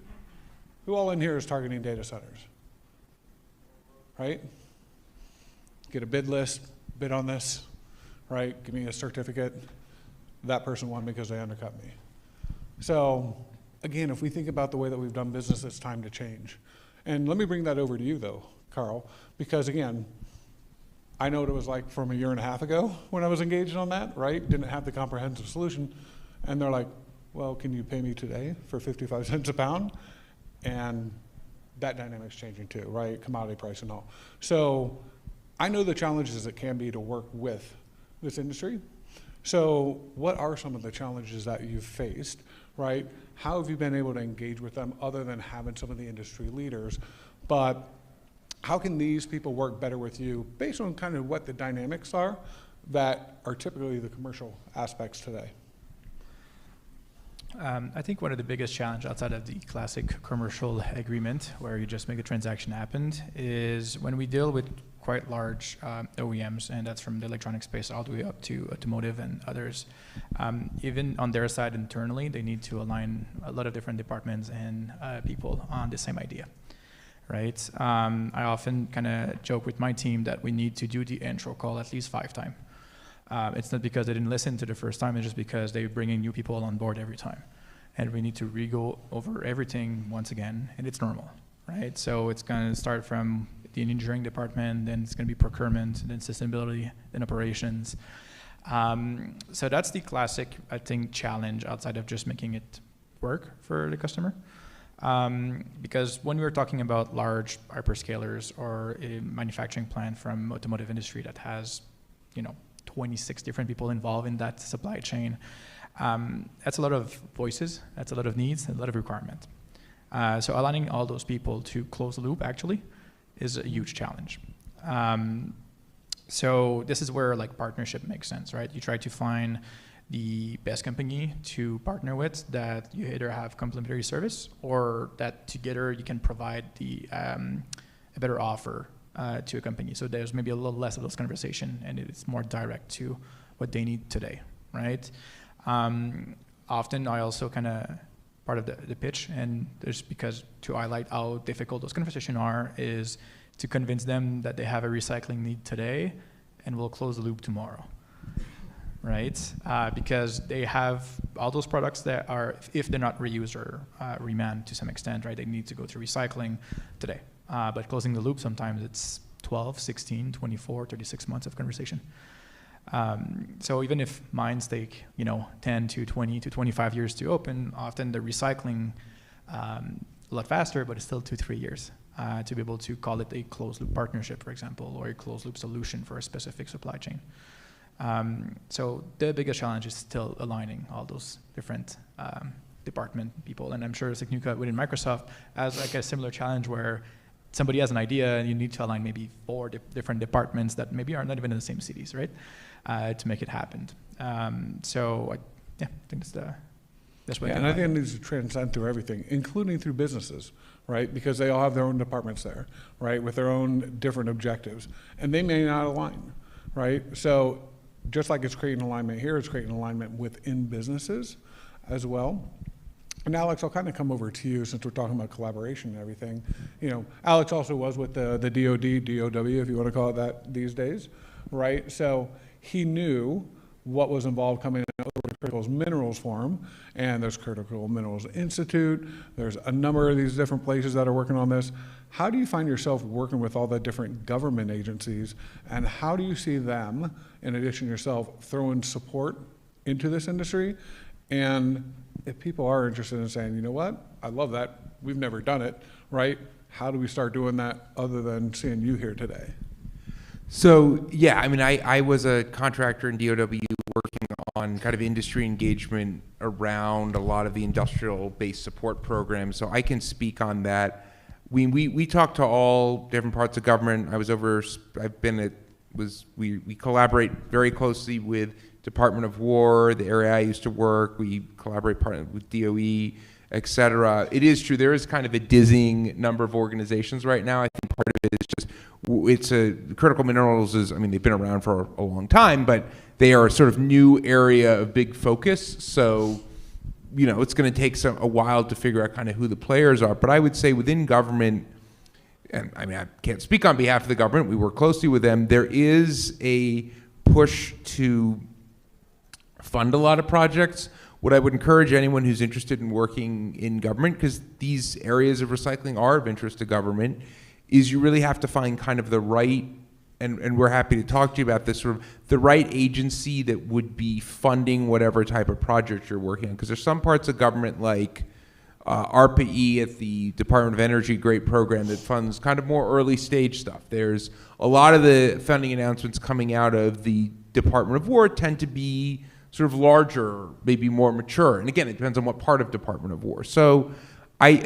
who all in here is targeting data centers, right? Get a bid list, bid on this, right? Give me a certificate. That person won because they undercut me. So again, if we think about the way that we've done business, it's time to change. And let me bring that over to you though, Carl, because again, I know what it was like from a 1.5 years ago when I was engaged on that, right? Didn't have the comprehensive solution. And they're like, well, can you pay me today for 55 cents a pound? And that dynamic's changing too, right? Commodity price and all. So I know the challenges it can be to work with this industry. So what are some of the challenges that you've faced, right? How have you been able to engage with them other than having some of the industry leaders? But how can these people work better with you based on kind of what the dynamics are that are typically the commercial aspects today? I think one of the biggest challenge outside of the classic commercial agreement where you just make a transaction happen is when we deal with quite large OEMs, and that's from the electronic space all the way up to automotive and others. Even on their side internally, they need to align a lot of different departments and people on the same idea, right? I often kind of joke with my team that we need to do the intro call at least 5 times. It's not because they didn't listen to the first time, it's just because they're bringing new people on board every time. And we need to re-go over everything once again, and it's normal, right? So it's going to start from the engineering department, then it's going to be procurement, then sustainability, then operations. So that's the classic, I think, challenge outside of just making it work for the customer. Because when we're talking about large hyperscalers or a manufacturing plant from automotive industry that has, 26 different people involved in that supply chain, that's a lot of voices, that's a lot of needs, a lot of requirement. So aligning all those people to close the loop actually is a huge challenge. So this is where partnership makes sense, right? You try to find the best company to partner with that you either have complementary service or that together you can provide a better offer to a company. So there's maybe a little less of those conversation and it's more direct to what they need today, right? Often I also part of the pitch, and there's because to highlight how difficult those conversations are, is to convince them that they have a recycling need today and will close the loop tomorrow, right? Because they have all those products that are, if they're not reused or remanned to some extent, right, they need to go through recycling today. But closing the loop, sometimes it's 12, 16, 24, 36 months of conversation. So even if mines take 10 to 20 to 25 years to open, often the recycling a lot faster, but it's still 2-3 years to be able to call it a closed loop partnership, for example, or a closed loop solution for a specific supply chain. So the biggest challenge is still aligning all those different department people, and I'm sure Signuka within Microsoft has a similar challenge where somebody has an idea and you need to align maybe 4 different departments that maybe are not even in the same cities, right? To make it happen. So I think that's the best way. Yeah, and I think it needs to transcend through everything, including through businesses, right? Because they all have their own departments there, right? With their own different objectives, and they may not align, right? So just like it's creating alignment here, it's creating alignment within businesses as well. And Alex, I'll kind of come over to you since we're talking about collaboration and everything. Alex also was with the DOD, DOW, if you want to call it that these days, right? So he knew what was involved coming out of the Critical Minerals Forum, and there's Critical Minerals Institute, there's a number of these different places that are working on this. How do you find yourself working with all the different government agencies, and how do you see them, in addition to yourself, throwing support into this industry? And if people are interested in saying, you know what, I love that, we've never done it, right? How do we start doing that other than seeing you here today? So, yeah, I mean, I was a contractor in DOW working on kind of industry engagement around a lot of the industrial-based support programs, so I can speak on that. We talk to all different parts of government. We collaborate very closely with Department of War, the area I used to work. We collaborate with DOE, et cetera. It is true, there is kind of a dizzying number of organizations right now. I think part of it is just, critical minerals is, they've been around for a long time, but they are a sort of new area of big focus. So, it's going to take a while to figure out kind of who the players are. But I would say within government, and I can't speak on behalf of the government, we work closely with them, there is a push to fund a lot of projects. What I would encourage anyone who's interested in working in government, because these areas of recycling are of interest to government, is you really have to find kind of the right, and we're happy to talk to you about this, sort of the right agency that would be funding whatever type of project you're working on. Because there's some parts of government like ARPA-E at the Department of Energy, great program that funds kind of more early stage stuff. There's a lot of the funding announcements coming out of the Department of War tend to be sort of larger, maybe more mature. And again, it depends on what part of Department of War. So I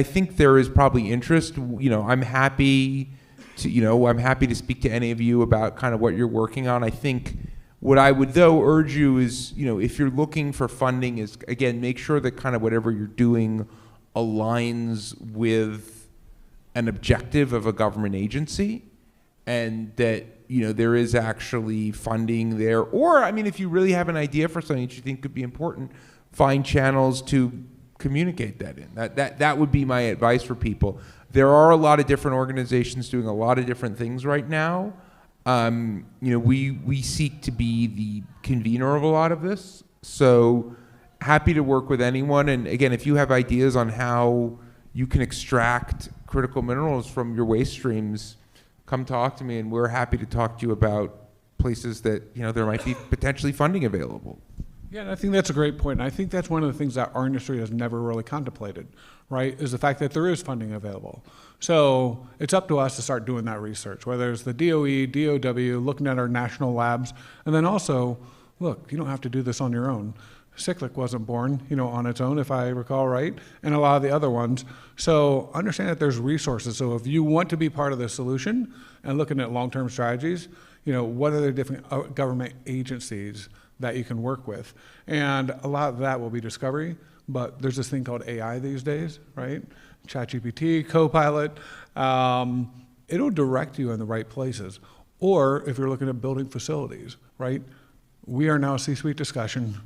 think there is probably interest. I'm happy to speak to any of you about kind of what you're working on. I think What I would though urge you is, if you're looking for funding, is again, make sure that kind of whatever you're doing aligns with an objective of a government agency, and that there is actually funding there. Or, I mean, if you really have an idea for something that you think could be important, find channels to communicate that in. That would be my advice for people. There are a lot of different organizations doing a lot of different things right now. We seek to be the convener of a lot of this. So happy to work with anyone. And again, if you have ideas on how you can extract critical minerals from your waste streams, come talk to me, and we're happy to talk to you about places that there might be potentially funding available. Yeah, and I think that's a great point. And I think that's one of the things that our industry has never really contemplated, right, is the fact that there is funding available. So it's up to us to start doing that research, whether it's the DOE, DOW, looking at our national labs, and then also, look, you don't have to do this on your own. Cyclic wasn't born, on its own, if I recall right, and a lot of the other ones. So understand that there's resources. So if you want to be part of the solution and looking at long-term strategies, what are the different government agencies that you can work with? And a lot of that will be discovery, but there's this thing called AI these days, right? ChatGPT, Copilot, it'll direct you in the right places. Or if you're looking at building facilities, right? We are now C-suite discussion.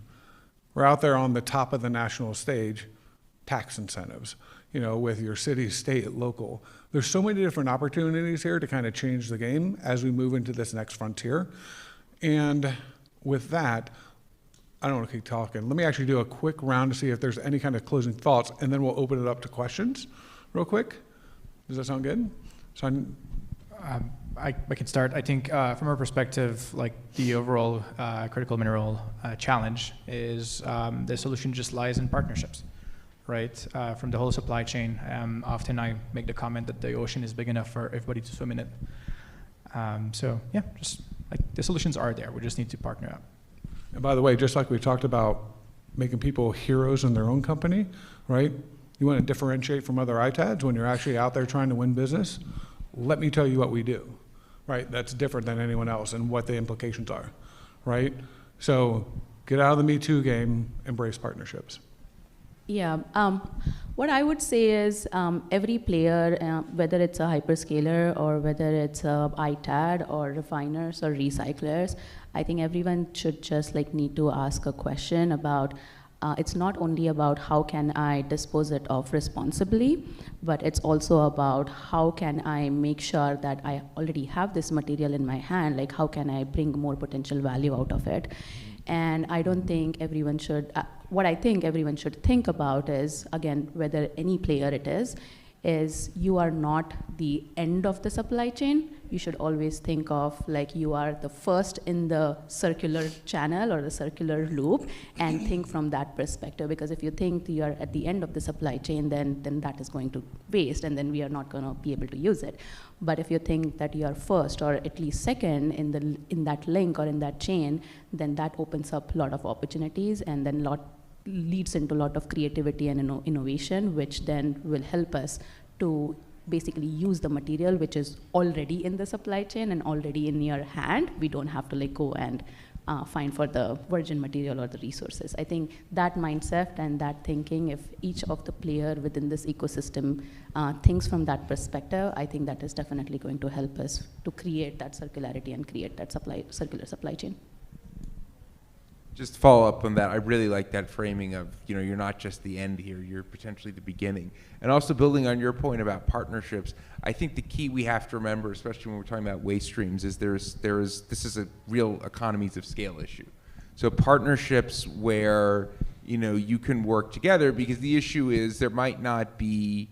We're out there on the top of the national stage, tax incentives, with your city, state, local. There's so many different opportunities here to kind of change the game as we move into this next frontier. And with that, I don't want to keep talking. Let me actually do a quick round to see if there's any kind of closing thoughts, and then we'll open it up to questions real quick. Does that sound good? So I can start. I think from our perspective, like the overall critical mineral challenge is the solution just lies in partnerships, right? From the whole supply chain. Often I make the comment that the ocean is big enough for everybody to swim in it. So yeah, just like the solutions are there. We just need to partner up. And by the way, just like we talked about making people heroes in their own company, right? You want to differentiate from other ITADs when you're actually out there trying to win business? Let me tell you what we do, right? That's different than anyone else and what the implications are, right? So get out of the Me Too game, embrace partnerships. Yeah, what I would say is every player, whether it's a hyperscaler or whether it's a ITAD or refiners or recyclers, I think everyone should just need to ask a question about, it's not only about how can I dispose it off responsibly, but it's also about how can I make sure that I already have this material in my hand, like how can I bring more potential value out of it. And I don't think everyone should, what I think everyone should think about is, again, whether any player it is you are not the end of the supply chain. You should always think of like you are the first in the circular channel or the circular loop, and think from that perspective. Because if you think you are at the end of the supply chain, then that is going to waste, and then we are not going to be able to use it. But if you think that you are first or at least second in that link or in that chain, then that opens up a lot of opportunities, and then leads into a lot of creativity and innovation, which then will help us to basically use the material which is already in the supply chain and already in your hand. We don't have to go and find for the virgin material or the resources. I think that mindset and that thinking, if each of the player within this ecosystem thinks from that perspective, I think that is definitely going to help us to create that circularity and create that circular supply chain. Just to follow up on that, I really like that framing of, you're not just the end here, you're potentially the beginning. And also building on your point about partnerships, I think the key we have to remember, especially when we're talking about waste streams, is this is a real economies of scale issue. So partnerships where, you can work together, because the issue is there might not be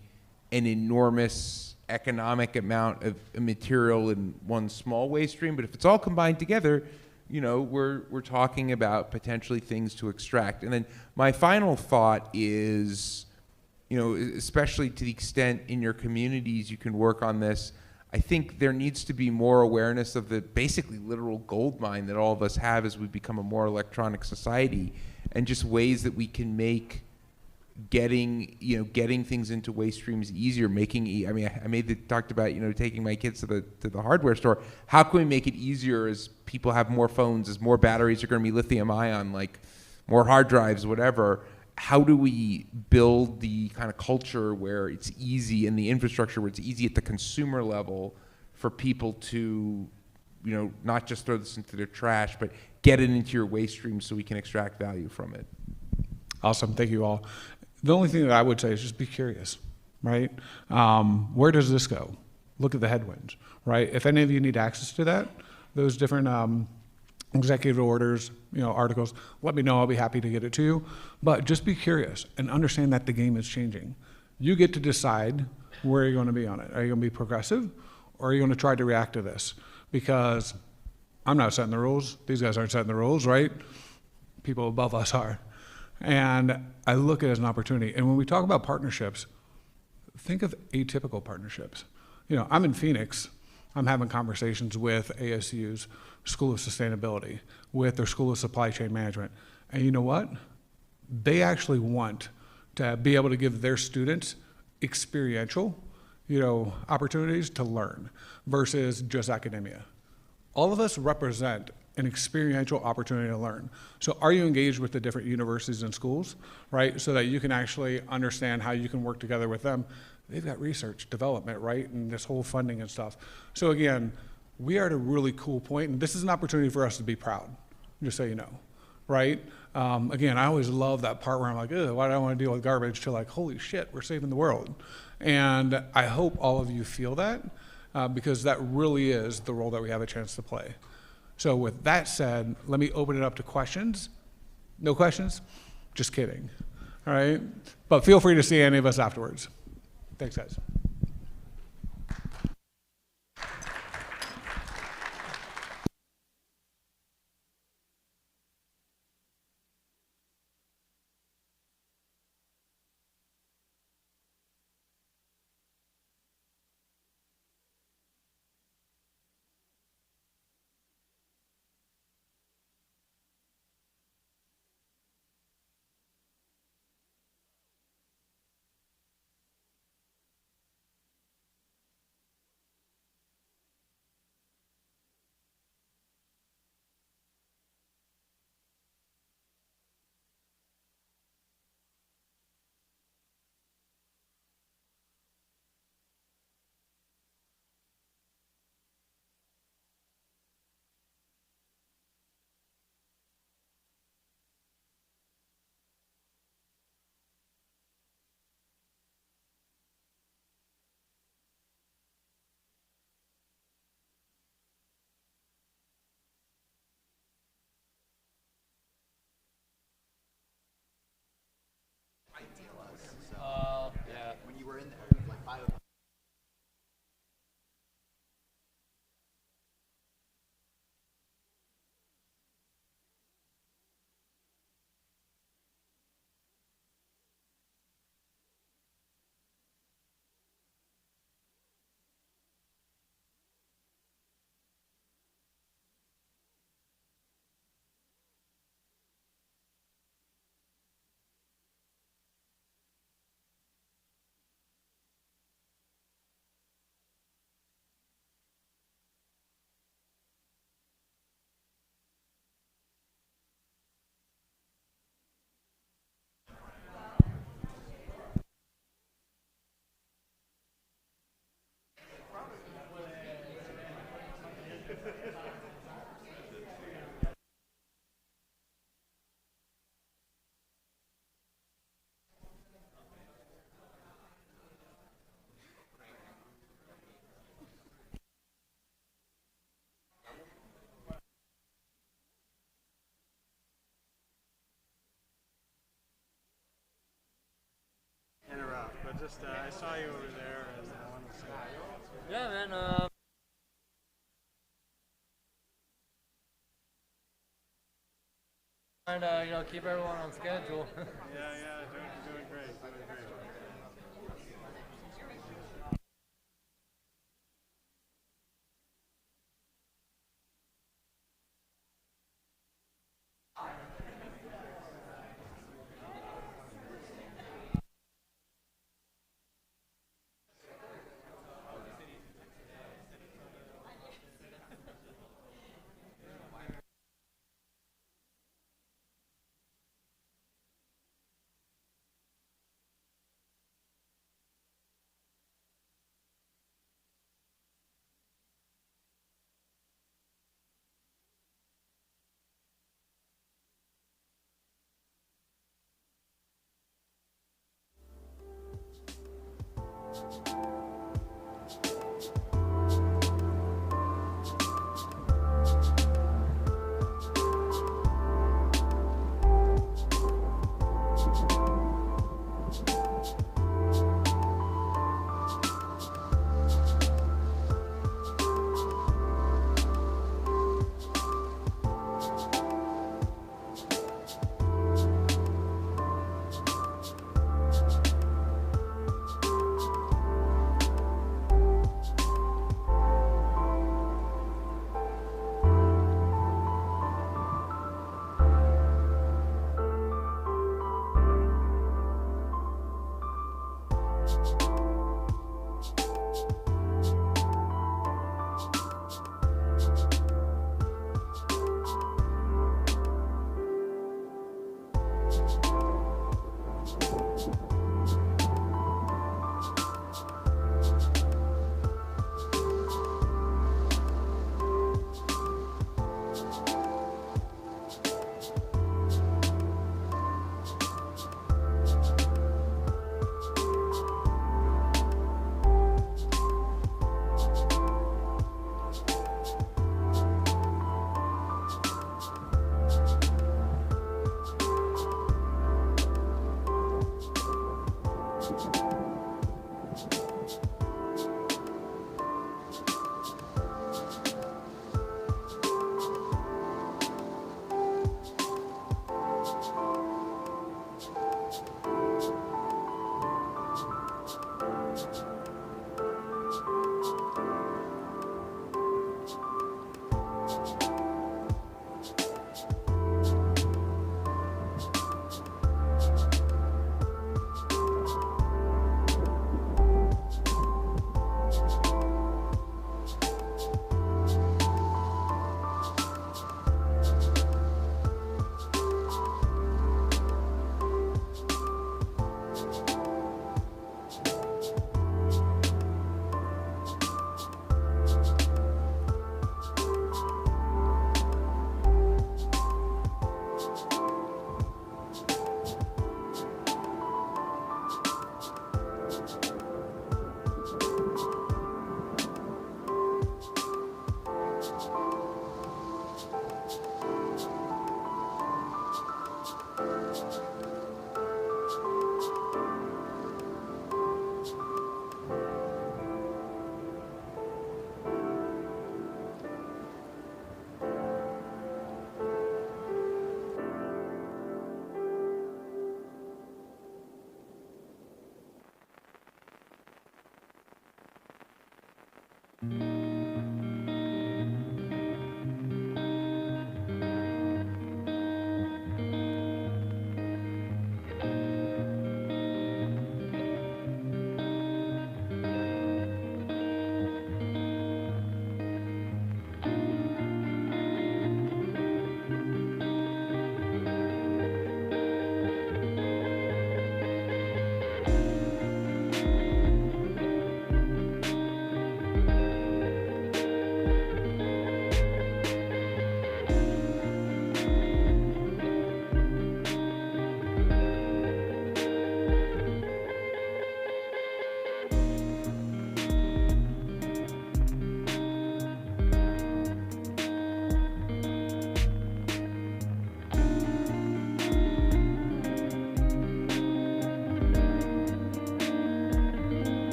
an enormous economic amount of material in one small waste stream, but if it's all combined together, we're talking about potentially things to extract. And then my final thought is, especially to the extent in your communities you can work on this, I think there needs to be more awareness of the basically literal gold mine that all of us have as we become a more electronic society, and just ways that we can make getting things into waste streams easier, I mean, talked about, taking my kids to the hardware store. How can we make it easier as people have more phones, as more batteries are going to be lithium ion, like more hard drives, whatever? How do we build the kind of culture where it's easy, and the infrastructure where it's easy at the consumer level for people to, not just throw this into their trash, but get it into your waste stream so we can extract value from it? Awesome. Thank you all. The only thing that I would say is just be curious, right? Where does this go? Look at the headwinds, right? If any of you need access to that, those different executive orders, articles, let me know. I'll be happy to get it to you. But just be curious and understand that the game is changing. You get to decide where you're going to be on it. Are you going to be progressive, or are you going to try to react to this? Because I'm not setting the rules. These guys aren't setting the rules, right? People above us are. And I look at it as an opportunity. And when we talk about partnerships, think of atypical partnerships. I'm in Phoenix. I'm having conversations with ASU's School of Sustainability, with their School of Supply Chain Management. And you know what? They actually want to be able to give their students experiential, opportunities to learn versus just academia. All of us represent an experiential opportunity to learn. So are you engaged with the different universities and schools, right? So that you can actually understand how you can work together with them. They've got research, development, right? And this whole funding and stuff. So again, we are at a really cool point, and this is an opportunity for us to be proud, just so you know, right? Again, I always love that part where I'm like, why do I want to deal with garbage, to like, holy shit, we're saving the world. And I hope all of you feel that, because that really is the role that we have a chance to play. So with that said, let me open it up to questions. No questions? Just kidding, all right? But feel free to see any of us afterwards. Thanks, guys. But just, I saw you over there, and I wanted to say hi. Yeah, man. And keep everyone on schedule. Yeah, doing great, doing great.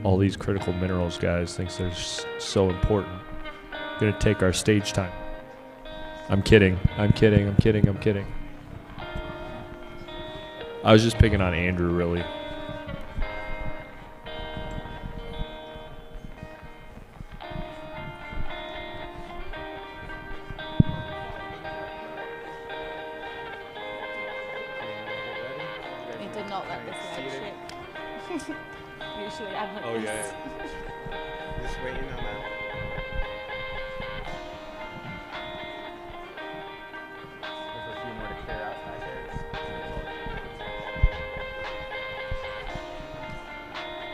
all these critical minerals guys thinks they're so important. Gonna take our stage time. I'm kidding. I'm kidding. I'm kidding. I'm kidding. I was just picking on Andrew, really. They did not let this slide shoot. Usually I'm like Oh, this. yeah. Just waiting on that. There's a few more to clear outside there.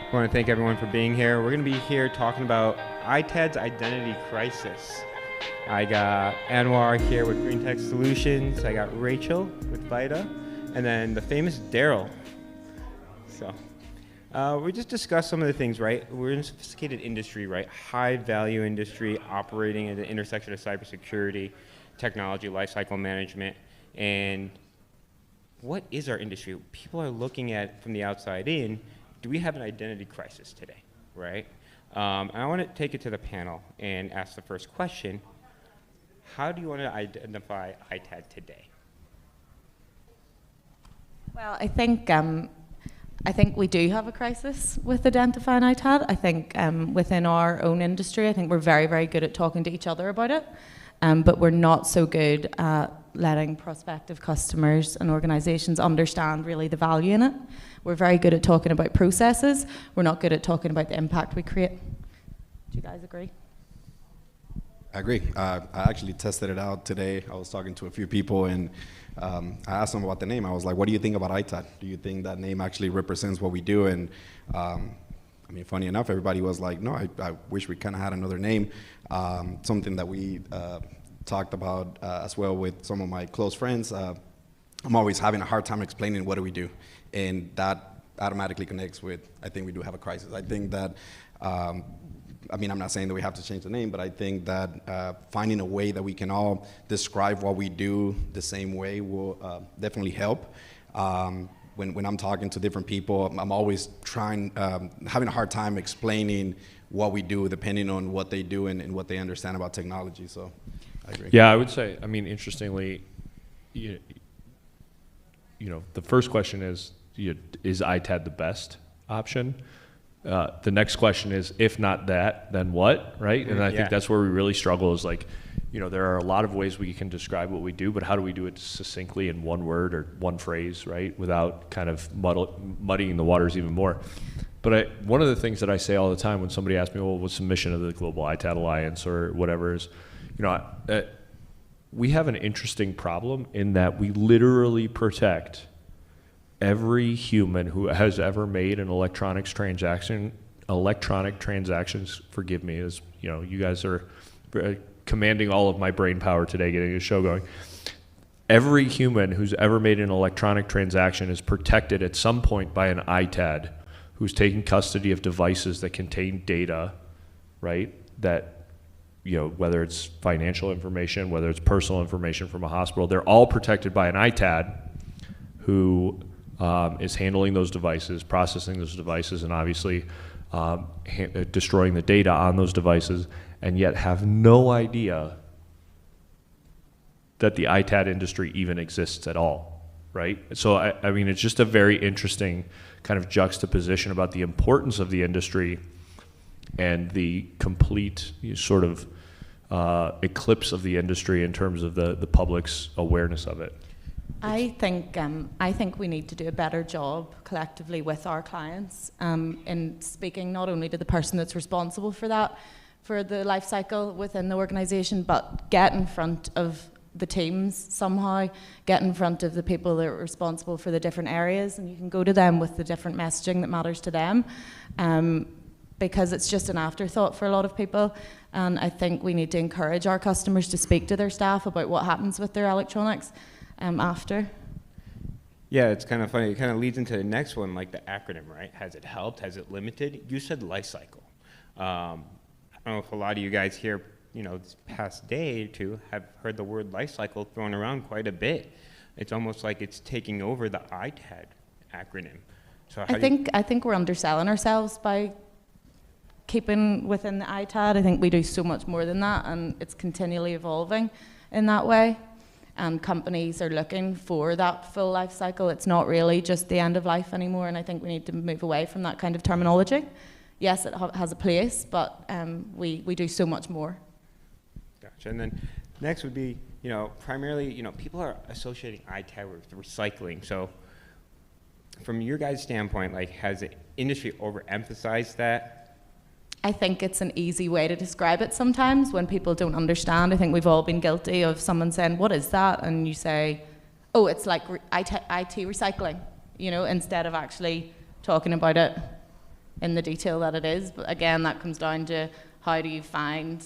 I want to thank everyone for being here. We're going to be here talking about ITAD's identity crisis. I got Anwar here with Green Tech Solutions. I got Rachel with Vita, and then the famous Daryl. So we just discussed some of the things, right? We're in a sophisticated industry, right? High value industry operating at the intersection of cybersecurity, technology, lifecycle management, and what is our industry? People are looking at from the outside in, do we have an identity crisis today, right? And I want to take it to the panel and ask the first question. How do you want to identify ITAD today? Well, I think we do have a crisis with identifying ITAD. I think within our own industry, I think we're very, very good at talking to each other about it, but we're not so good at letting prospective customers and organizations understand really the value in it. We're very good at talking about processes. We're not good at talking about the impact we create. Do you guys agree? I agree. I actually tested it out today. I was talking to a few people, and I asked them about the name. I was like, what do you think about ITAD? Do you think that name actually represents what we do? And I mean, funny enough, everybody was like, no, I wish we kind of had another name. Something that we talked about as well with some of my close friends. I'm always having a hard time explaining what do we do. And that automatically connects with, I think we do have a crisis. I think that, I mean, I'm not saying that we have to change the name, but I think that finding a way that we can all describe what we do the same way will definitely help. When I'm talking to different people, I'm always having a hard time explaining what we do depending on what they do and what they understand about technology, so I agree. Yeah, I would say, I mean, interestingly, you know, the first question is ITAD the best option? The next question is, if not that, then what, right? And I think that's where we really struggle is like, you know, there are a lot of ways we can describe what we do, but how do we do it succinctly in one word or one phrase, right? Without kind of muddying the waters even more. But one of the things that I say all the time when somebody asks me, well, what's the mission of the Global ITAD Alliance or whatever is, you know, we have an interesting problem in that we literally protect every human who has ever made an electronic transactions, forgive me, as you know, you guys are commanding all of my brain power today getting the show going. Every human who's ever made an electronic transaction is protected at some point by an ITAD who's taking custody of devices that contain data, right? That, you know, whether it's financial information, whether it's personal information from a hospital, they're all protected by an ITAD who is handling those devices, processing those devices, and obviously destroying the data on those devices, and yet have no idea that the ITAD industry even exists at all, right? So, I mean, it's just a very interesting kind of juxtaposition about the importance of the industry and the complete sort of eclipse of the industry in terms of the public's awareness of it. I think we need to do a better job collectively with our clients in speaking not only to the person that's responsible for that, for the life cycle within the organization, but get in front of the teams somehow, get in front of the people that are responsible for the different areas, and you can go to them with the different messaging that matters to them, because it's just an afterthought for a lot of people. And I think we need to encourage our customers to speak to their staff about what happens with their electronics after. Yeah, it's kind of funny. It kind of leads into the next one, like the acronym, right? Has it helped? Has it limited? You said life cycle. I don't know if a lot of you guys here, you know, this past day or two have heard the word life cycle thrown around quite a bit. It's almost like it's taking over the ITAD acronym. So I think we're underselling ourselves by keeping within the ITAD. I think we do so much more than that, and it's continually evolving in that way. And companies are looking for that full life cycle. It's not really just the end of life anymore, and I think we need to move away from that kind of terminology. Yes, it has a place, but we do so much more. Gotcha. And then next would be, primarily, people are associating ITAD with recycling. So from your guys' standpoint, like, has the industry overemphasized that? I think it's an easy way to describe it sometimes when people don't understand. I think we've all been guilty of someone saying, what is that? And you say, oh, it's like IT recycling, instead of actually talking about it in the detail that it is. But again, that comes down to how do you find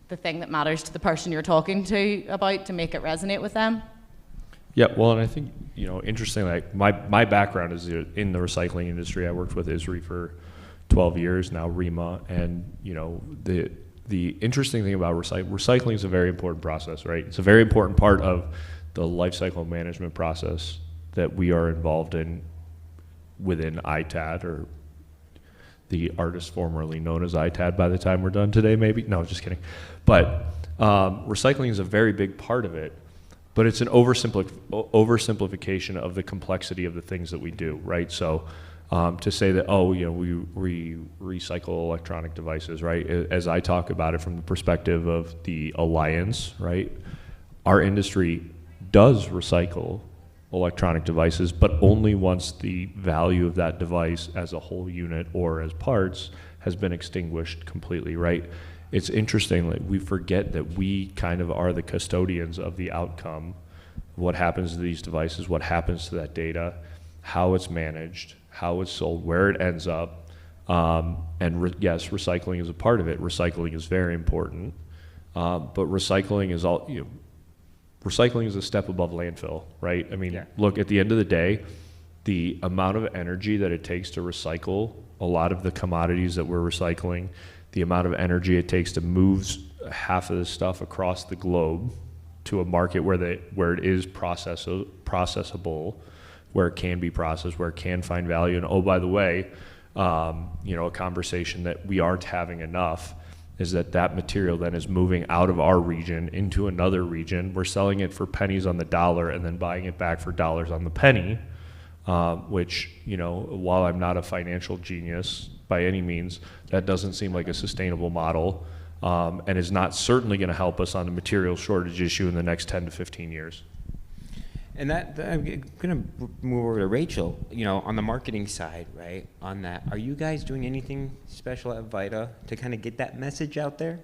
the thing that matters to the person you're talking to about to make it resonate with them. Yeah, well, and I think, interestingly, like my background is in the recycling industry. I worked with ISRI for 12 years now, REMA, and the interesting thing about recycling is a very important process, right? It's a very important part of the life cycle management process that we are involved in within ITAD, or the artist formerly known as ITAD by the time we're done today, maybe. No, just kidding. But recycling is a very big part of it, but it's an oversimplification of the complexity of the things that we do, right? So to say that, we recycle electronic devices, right? As I talk about it from the perspective of the Alliance, right? Our industry does recycle electronic devices, but only once the value of that device as a whole unit or as parts has been extinguished completely, right? It's interesting, like, we forget that we kind of are the custodians of the outcome, what happens to these devices, what happens to that data, how it's managed, how it's sold, where it ends up, yes, recycling is a part of it. Recycling is very important, but recycling is recycling is a step above landfill, right? I mean, look, at the end of the day, the amount of energy that it takes to recycle a lot of the commodities that we're recycling, the amount of energy it takes to move half of this stuff across the globe to a market where it is processable, where it can be processed, where it can find value. And oh, by the way, a conversation that we aren't having enough is that material then is moving out of our region into another region. We're selling it for pennies on the dollar and then buying it back for dollars on the penny, which, while I'm not a financial genius by any means, that doesn't seem like a sustainable model, and is not certainly going to help us on the material shortage issue in the next 10 to 15 years. And I'm going to move over to Rachel, on the marketing side, right? On that, are you guys doing anything special at Vita to kind of get that message out there?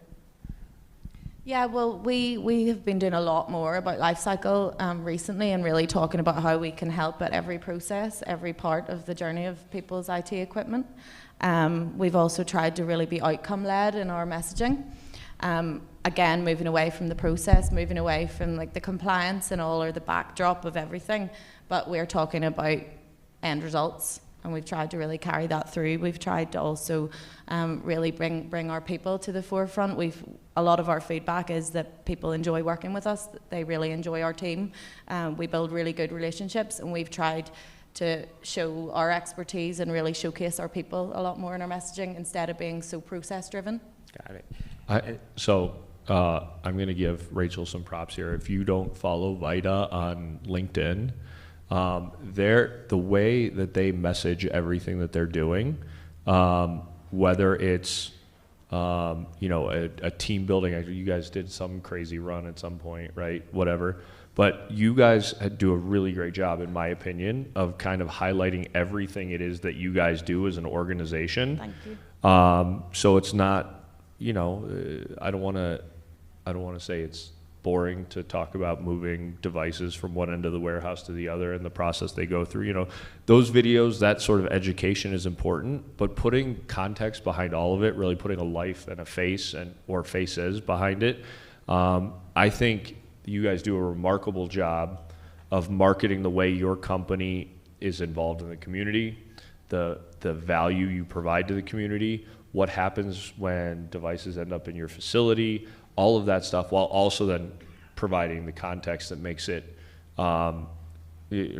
Yeah, well, we have been doing a lot more about life cycle recently, and really talking about how we can help at every process, every part of the journey of people's IT equipment. We've also tried to really be outcome-led in our messaging. Again, moving away from the process, moving away from like the compliance and all, or the backdrop of everything, but we're talking about end results, and we've tried to really carry that through. We've tried to also really bring our people to the forefront. A lot of our feedback is that people enjoy working with us, that they really enjoy our team. We build really good relationships, and we've tried to show our expertise and really showcase our people a lot more in our messaging instead of being so process driven. Got it. I'm going to give Rachel some props here. If you don't follow Vita on LinkedIn, the way that they message everything that they're doing, whether it's a team building, you guys did some crazy run at some point, right? Whatever. But you guys do a really great job, in my opinion, of kind of highlighting everything it is that you guys do as an organization. Thank you. So it's not, I don't want to say it's boring to talk about moving devices from one end of the warehouse to the other and the process they go through. Those videos, that sort of education is important, but putting context behind all of it, really putting a life and a face or faces behind it, I think you guys do a remarkable job of marketing the way your company is involved in the community, the value you provide to the community, what happens when devices end up in your facility, all of that stuff, while also then providing the context that makes it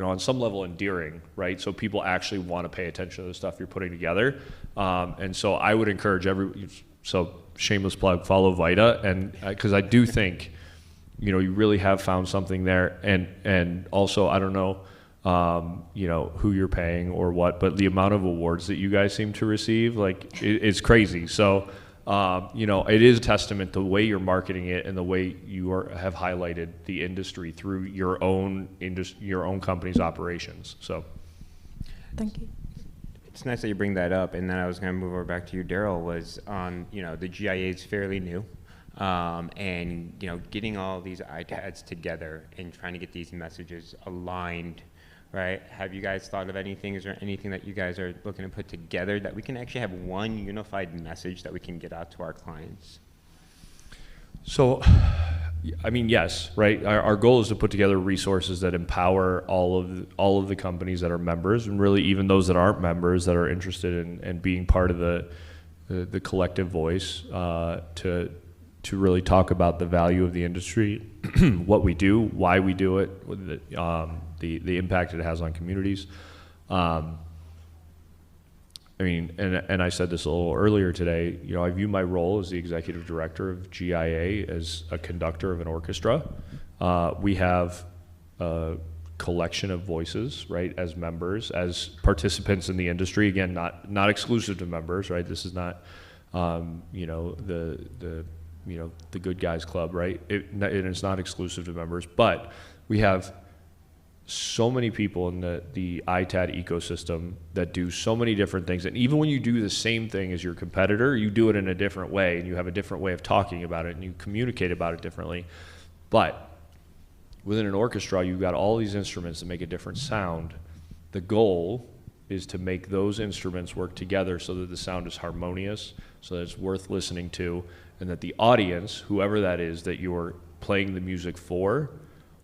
on some level endearing, right? So people actually want to pay attention to the stuff you're putting together. And so I would encourage so shameless plug, follow Vita, and because I do think, you really have found something there. And also, I don't know, who you're paying or what, but the amount of awards that you guys seem to receive, it's crazy. So, it is a testament to the way you're marketing it and the way you have highlighted the industry through your own company's operations. So, Thank you. It's nice that you bring that up, and then I was going to move over back to you, Daryl. Was on the GIA is fairly new, and getting all these ITADs together and trying to get these messages aligned. Right? Have you guys thought of anything? Is there anything that you guys are looking to put together that we can actually have one unified message that we can get out to our clients? So, yes, right? Our goal is to put together resources that empower all of the companies that are members, and really even those that aren't members that are interested in being part of the collective voice to really talk about the value of the industry, what we do, why we do it, the impact it has on communities. And I said this a little earlier today, I view my role as the executive director of GIA as a conductor of an orchestra. We have a collection of voices, right, as members, as participants in the industry. Again, not exclusive to members, right? This is not, the good guys club, right? It's not exclusive to members, but we have so many people in the ITAD ecosystem that do so many different things. And even when you do the same thing as your competitor, you do it in a different way, and you have a different way of talking about it, and you communicate about it differently. But within an orchestra, you've got all these instruments that make a different sound. The goal is to make those instruments work together so that the sound is harmonious, so that it's worth listening to, and that the audience, whoever that is that you're playing the music for,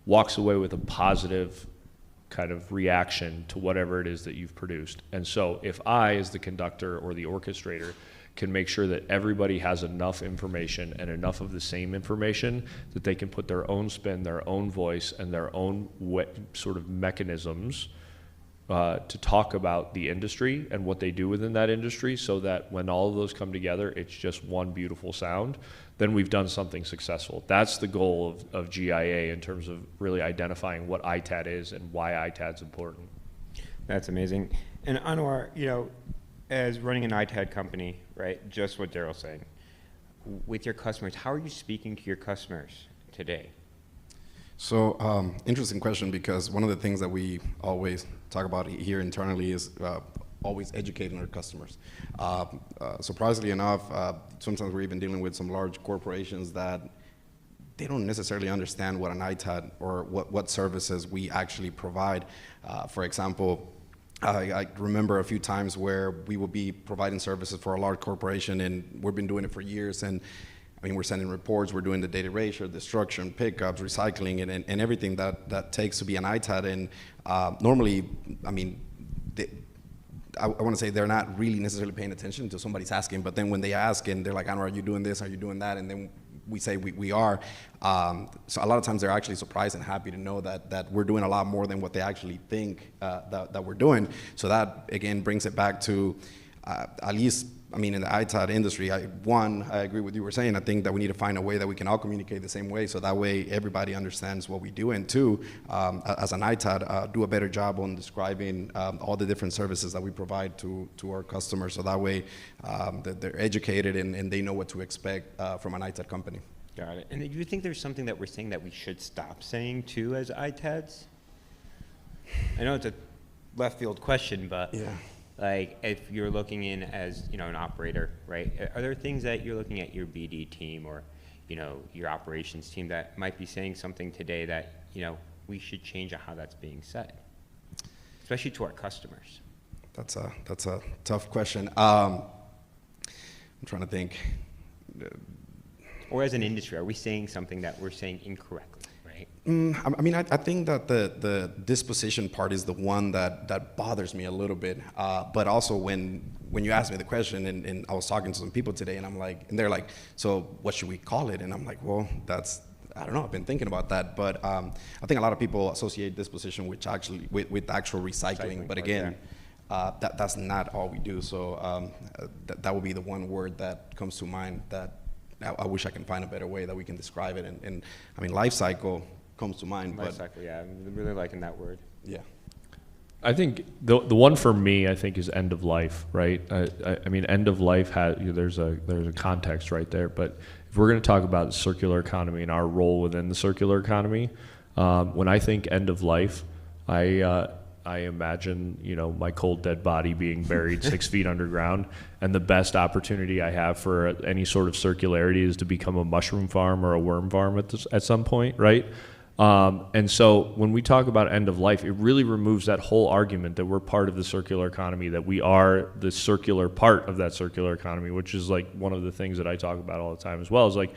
walks away with a positive kind of reaction to whatever it is that you've produced. And so if I, as the conductor or the orchestrator, can make sure that everybody has enough information and enough of the same information that they can put their own spin, their own voice, and their own sort of mechanisms to talk about the industry and what they do within that industry, so that when all of those come together, it's just one beautiful sound, then we've done something successful. That's the goal of GIA in terms of really identifying what ITAD is and why ITAD's important. That's amazing. And Anwar, as running an ITAD company, right, just what Daryl's saying, with your customers, how are you speaking to your customers today? So, interesting question, because one of the things that we always talk about here internally is always educating our customers. Surprisingly enough, sometimes we're even dealing with some large corporations that they don't necessarily understand what an ITAD or what services we actually provide. For example, I remember a few times where we will be providing services for a large corporation, and we've been doing it for years, and we're sending reports, we're doing the data erasure, destruction, pickups, recycling, and everything that takes to be an ITAD. And normally, I want to say they're not really necessarily paying attention until somebody's asking, but then when they ask and they're like, Anwar, are you doing this, are you doing that? And then we say we are. So a lot of times they're actually surprised and happy to know that we're doing a lot more than what they actually think that we're doing. So that, again, brings it back to at least, in the ITAD industry, I agree with you were saying. I think that we need to find a way that we can all communicate the same way, so that way everybody understands what we do. And two, as an ITAD, do a better job on describing all the different services that we provide to our customers, so that way that they're educated and they know what to expect from an ITAD company. Got it. And do you think there's something that we're saying that we should stop saying too as ITADs? I know it's a left field question, but yeah. Like, if you're looking in as, an operator, right? Are there things that you're looking at your BD team or, your operations team that might be saying something today that, we should change how that's being said, especially to our customers? That's a tough question. I'm trying to think. Or as an industry, are we saying something that we're saying incorrectly? I think that the disposition part is the one that bothers me a little bit. But also when you asked me the question, and I was talking to some people today, and they're like, so what should we call it? And I'm like, well, that's I don't know. I've been thinking about that, but I think a lot of people associate disposition with actual recycling. But again, that's not all we do. So that would be the one word that comes to mind. That I wish I can find a better way that we can describe it. And I mean, life cycle comes to mind. Life cycle, yeah. I'm really liking that word. Yeah. I think the one for me, I think, is end of life, right? I mean, end of life has, there's a context right there. But if we're going to talk about the circular economy and our role within the circular economy, when I think end of life, I imagine, my cold dead body being buried 6 feet underground, and the best opportunity I have for any sort of circularity is to become a mushroom farm or a worm farm at some point, right? And so when we talk about end of life, it really removes that whole argument that we're part of the circular economy, that we are the circular part of that circular economy, which is like one of the things that I talk about all the time as well, is like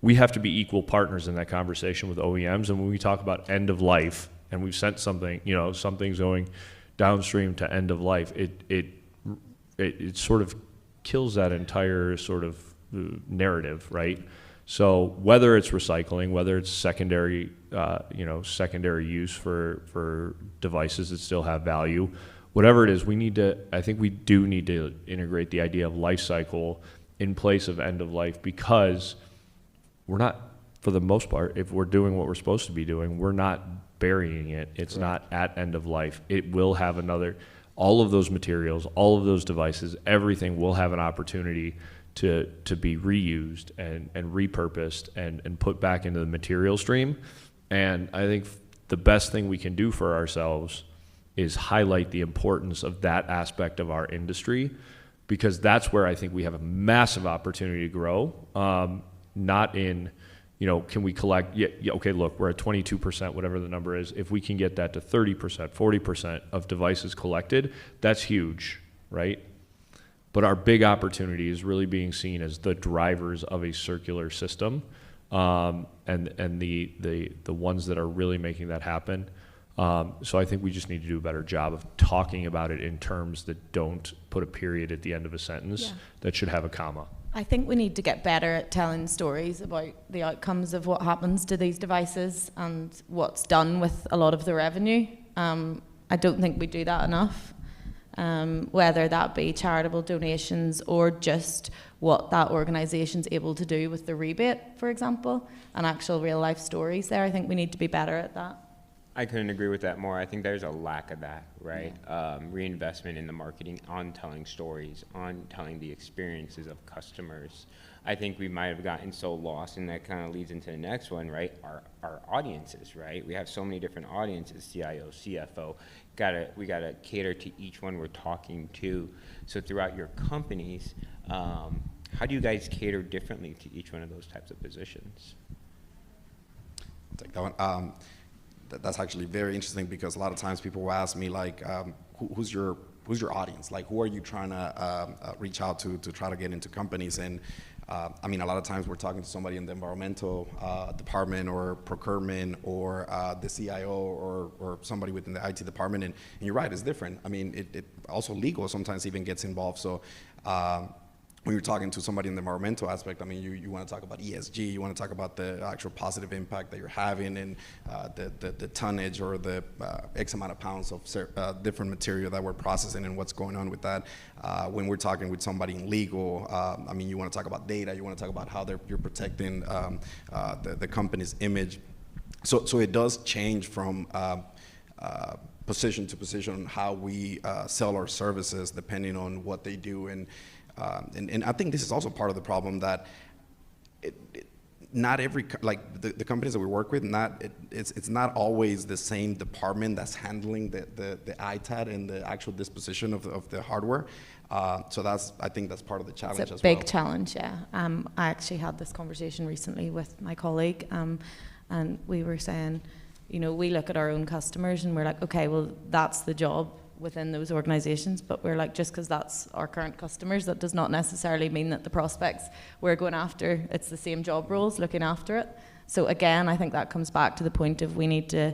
we have to be equal partners in that conversation with OEMs. And when we talk about end of life and we've sent something, something's going downstream to end of life, it sort of kills that entire sort of narrative, right? So whether it's recycling, whether it's secondary, secondary use for devices that still have value, whatever it is, I think we do need to integrate the idea of life cycle in place of end of life, because we're not, for the most part, if we're doing what we're supposed to be doing, we're not burying it. It's not at end of life. It will have all of those materials, all of those devices, everything will have an opportunity to be reused and repurposed and put back into the material stream. And I think the best thing we can do for ourselves is highlight the importance of that aspect of our industry, because that's where I think we have a massive opportunity to grow. Not in, can we collect, okay, look, we're at 22%, whatever the number is. If we can get that to 30%, 40% of devices collected, that's huge, right? But our big opportunity is really being seen as the drivers of a circular system, and the ones that are really making that happen. So I think we just need to do a better job of talking about it in terms that don't put a period at the end of a sentence, that should have a comma. I think we need to get better at telling stories about the outcomes of what happens to these devices and what's done with a lot of the revenue. I don't think we do that enough. Whether that be charitable donations or just what that organisation's able to do with the rebate, for example, and actual real life stories there. I think we need to be better at that. I couldn't agree with that more. I think there's a lack of that, right? Reinvestment in the marketing, on telling stories, on telling the experiences of customers. I think we might have gotten so lost, and that kind of leads into the next one, right? Our audiences, right? We have so many different audiences, CIO, CFO. We gotta cater to each one we're talking to. So throughout your companies, how do you guys cater differently to each one of those types of positions? I'll take that one. That's actually very interesting, because a lot of times people will ask me, like, who's your audience? Like, who are you trying to reach out to try to get into companies? And I mean, a lot of times we're talking to somebody in the environmental department or procurement or the CIO or somebody within the IT department. And you're right, it's different. I mean, it also legal sometimes even gets involved. So when you're talking to somebody in the environmental aspect, I mean, you want to talk about ESG, you want to talk about the actual positive impact that you're having, and the tonnage or the X amount of pounds of different material that we're processing and what's going on with that. When we're talking with somebody in legal, I mean, you want to talk about data, you want to talk about how you're protecting the company's image. So it does change from position to position on how we sell our services depending on what they do. And I think this is also part of the problem, that not every, like the companies that we work with, it's not always the same department that's handling the ITAD and the actual disposition of the hardware. So I think that's part of the challenge as well. It's a big challenge, yeah. I actually had this conversation recently with my colleague, and we were saying, we look at our own customers and we're like, okay, well, that's the job within those organizations, but we're like, just because that's our current customers, that does not necessarily mean that the prospects we're going after, it's the same job roles looking after it. So again, I think that comes back to the point of we need to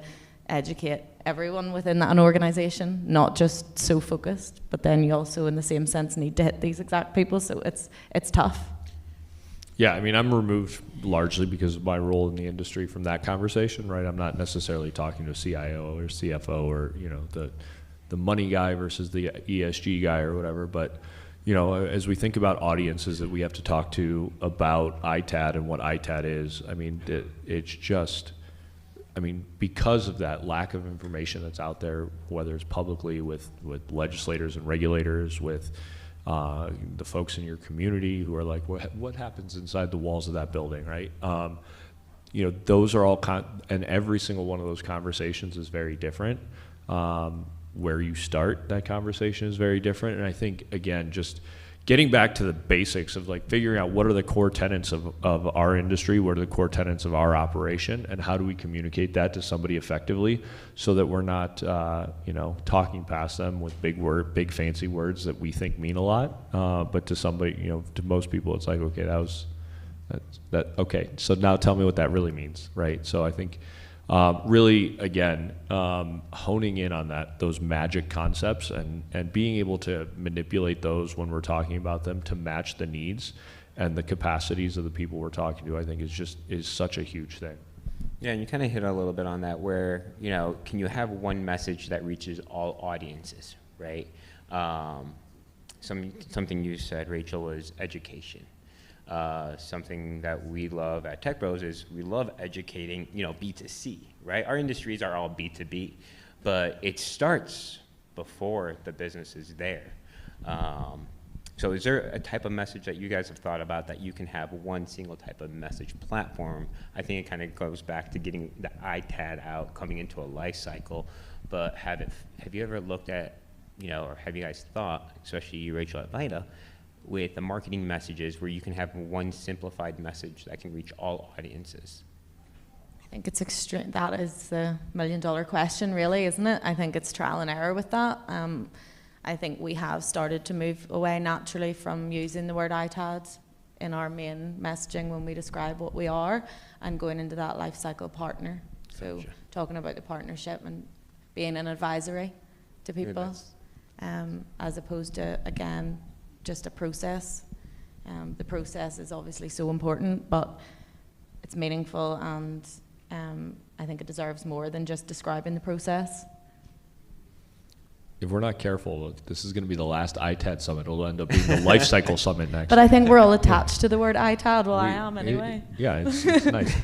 educate everyone within an organization, not just so focused, but then you also in the same sense need to hit these exact people, so it's tough. Yeah, I mean, I'm removed largely because of my role in the industry from that conversation, right? I'm not necessarily talking to a CIO or CFO or, you know, the money guy versus the ESG guy or whatever. But, you know, as we think about audiences that we have to talk to about ITAD and what ITAD is, I mean, it's just, I mean, because of that lack of information that's out there, whether it's publicly with legislators and regulators, with the folks in your community who are like, what happens inside the walls of that building, right? You know, those are all, and every single one of those conversations is very different. Where you start that conversation is very different. And I think, again, just getting back to the basics of like figuring out what are the core tenets of our industry, what are the core tenets of our operation, and how do we communicate that to somebody effectively so that we're not, you know, talking past them with big fancy words that we think mean a lot, but to somebody, you know, to most people, it's like, okay, okay, so now tell me what that really means, right? So I think really, again, honing in on those magic concepts and being able to manipulate those when we're talking about them to match the needs and the capacities of the people we're talking to, I think is such a huge thing. Yeah, and you kind of hit a little bit on that where, you know, can you have one message that reaches all audiences, right? Something you said, Rachel, was education. Something that we love at Tech Bros is we love educating, you know, B2C, right? Our industries are all B2B, but it starts before the business is there. So is there a type of message that you guys have thought about that you can have one single type of message platform? I think it kind of goes back to getting the ITAD out, coming into a life cycle, but have you ever looked at, you know, or have you guys thought, especially you, Rachel, at VITA, with the marketing messages where you can have one simplified message that can reach all audiences? I think it's extreme. That is the million-dollar question, really, isn't it? I think it's trial and error with that. I think we have started to move away naturally from using the word ITAD in our main messaging when we describe what we are and going into that life cycle partner. So talking about the partnership and being an advisory to people, as opposed to, again, just a process. The process is obviously so important, but it's meaningful, and I think it deserves more than just describing the process. If we're not careful, this is going to be the last ITAD summit. It'll end up being the life cycle summit next. But I think we're all attached to the word ITAD. Well, I am anyway. It's nice.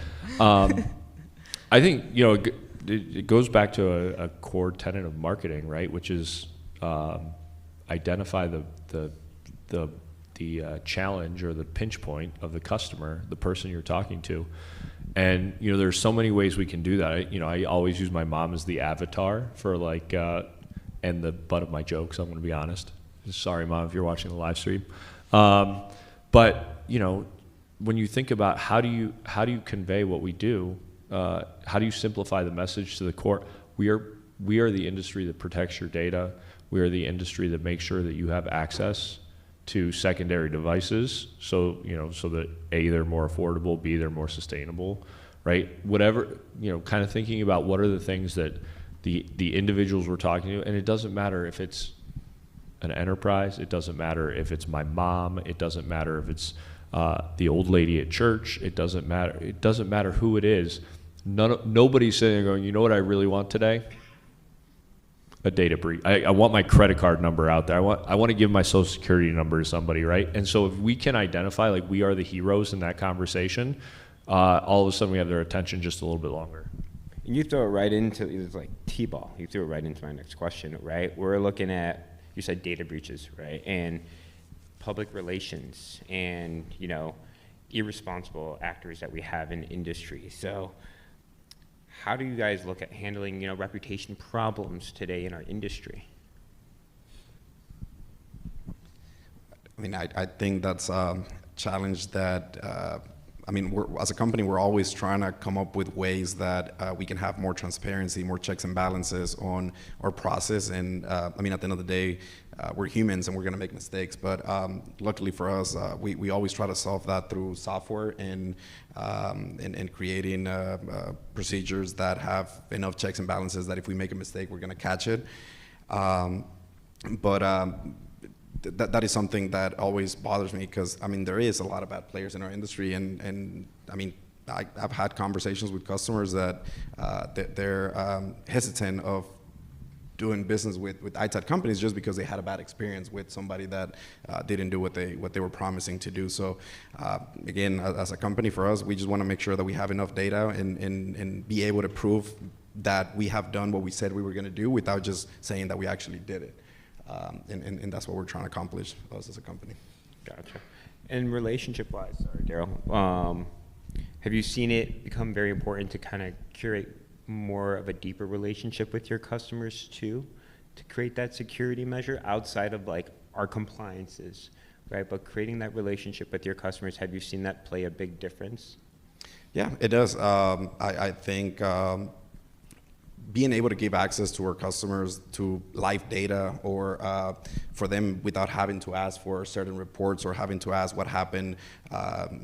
I think, you know, it goes back to a core tenet of marketing, right? Which is identify the challenge or the pinch point of the customer, the person you're talking to. And, you know, there's so many ways we can do that. I always use my mom as the avatar for like, and the butt of my jokes, I'm gonna be honest. Sorry, Mom, if you're watching the live stream. But, you know, when you think about how do you convey what we do, how do you simplify the message to the core? We are the industry that protects your data. We are the industry that makes sure that you have access to secondary devices, so that A, they're more affordable, B, they're more sustainable, right? Whatever, you know, kind of thinking about what are the things that the individuals we're talking to, and it doesn't matter if it's an enterprise, it doesn't matter if it's my mom, it doesn't matter if it's the old lady at church, it doesn't matter who it is. Nobody's sitting there going, you know what I really want today? A data breach. I want my credit card number out there. I want to give my social security number to somebody, right? And so if we can identify, like, we are the heroes in that conversation, all of a sudden we have their attention just a little bit longer. And you throw it right into, it's like T-ball. You threw it right into my next question, right? We're looking at, you said data breaches, right? And public relations and, you know, irresponsible actors that we have in industry. So how do you guys look at handling, you know, reputation problems today in our industry? I mean, I think that's a challenge that, I mean, as a company, we're always trying to come up with ways that we can have more transparency, more checks and balances on our process. And I mean, at the end of the day, we're humans and we're going to make mistakes. But luckily for us, we always try to solve that through software and creating procedures that have enough checks and balances that if we make a mistake, we're going to catch it. But that is something that always bothers me, because I mean, there is a lot of bad players in our industry, and I mean, I've had conversations with customers that they're hesitant of doing business with ITAD companies just because they had a bad experience with somebody that didn't do what they were promising to do. So again, as a company, for us, we just want to make sure that we have enough data and be able to prove that we have done what we said we were going to do without just saying that we actually did it. And that's what we're trying to accomplish, us as a company. Gotcha. And relationship-wise, sorry, Daryl, have you seen it become very important to kind of curate more of a deeper relationship with your customers too, to create that security measure outside of like our compliances, right? But creating that relationship with your customers, have you seen that play a big difference? Yeah, it does. I think being able to give access to our customers to live data, or for them without having to ask for certain reports or having to ask what happened,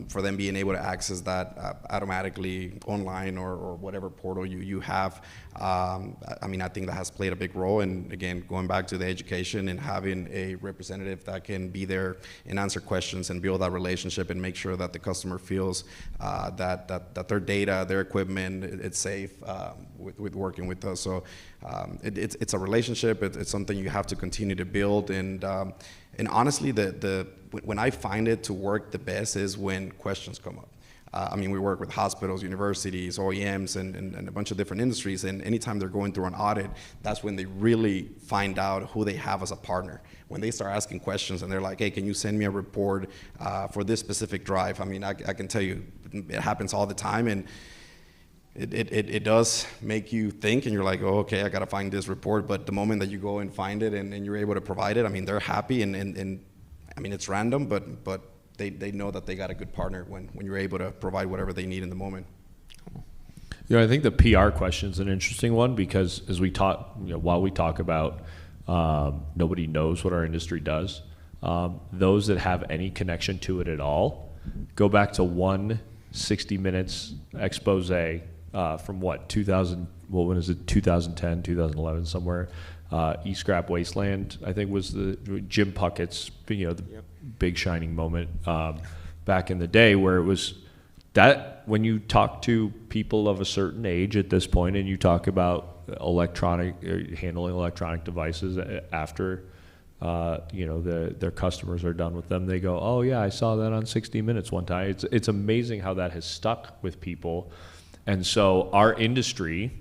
for them being able to access that automatically online or whatever portal you have. I mean, I think that has played a big role. And again, going back to the education and having a representative that can be there and answer questions and build that relationship and make sure that the customer feels that their data, their equipment, it's safe with working with us. So it's a relationship. It's something you have to continue to build. And honestly, when I find it to work the best is when questions come up. I mean, we work with hospitals, universities, OEMs, and a bunch of different industries. And anytime they're going through an audit, that's when they really find out who they have as a partner. When they start asking questions and they're like, hey, can you send me a report for this specific drive? I mean, I can tell you, it happens all the time. And it does make you think, and you're like, oh, okay, I got to find this report. But the moment that you go and find it and you're able to provide it, I mean, they're happy. And I mean, it's random, but they know that they got a good partner when you're able to provide whatever they need in the moment. You know, I think the PR question is an interesting one, because as we talk, you know, while we talk about nobody knows what our industry does, those that have any connection to it at all, go back to one 60 minutes expose from what, 2000, well, when is it, 2010, 2011, somewhere, E-Scrap Wasteland, I think, was the Jim Puckett's, you know, the big shining moment back in the day, where it was that when you talk to people of a certain age at this point and you talk about handling electronic devices after you know, their customers are done with them, they go, oh yeah, I saw that on 60 Minutes one time. It's amazing how that has stuck with people. And so our industry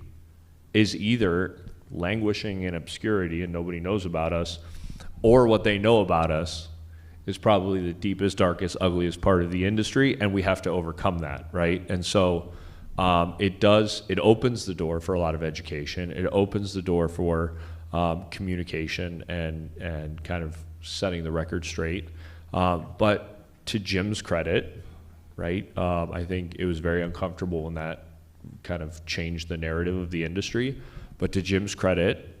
is either languishing in obscurity and nobody knows about us, or what they know about us is probably the deepest, darkest, ugliest part of the industry, and we have to overcome that, right? And so it opens the door for a lot of education. It opens the door for communication and kind of setting the record straight. But to Jim's credit, right, I think it was very uncomfortable when that kind of changed the narrative of the industry. But to Jim's credit,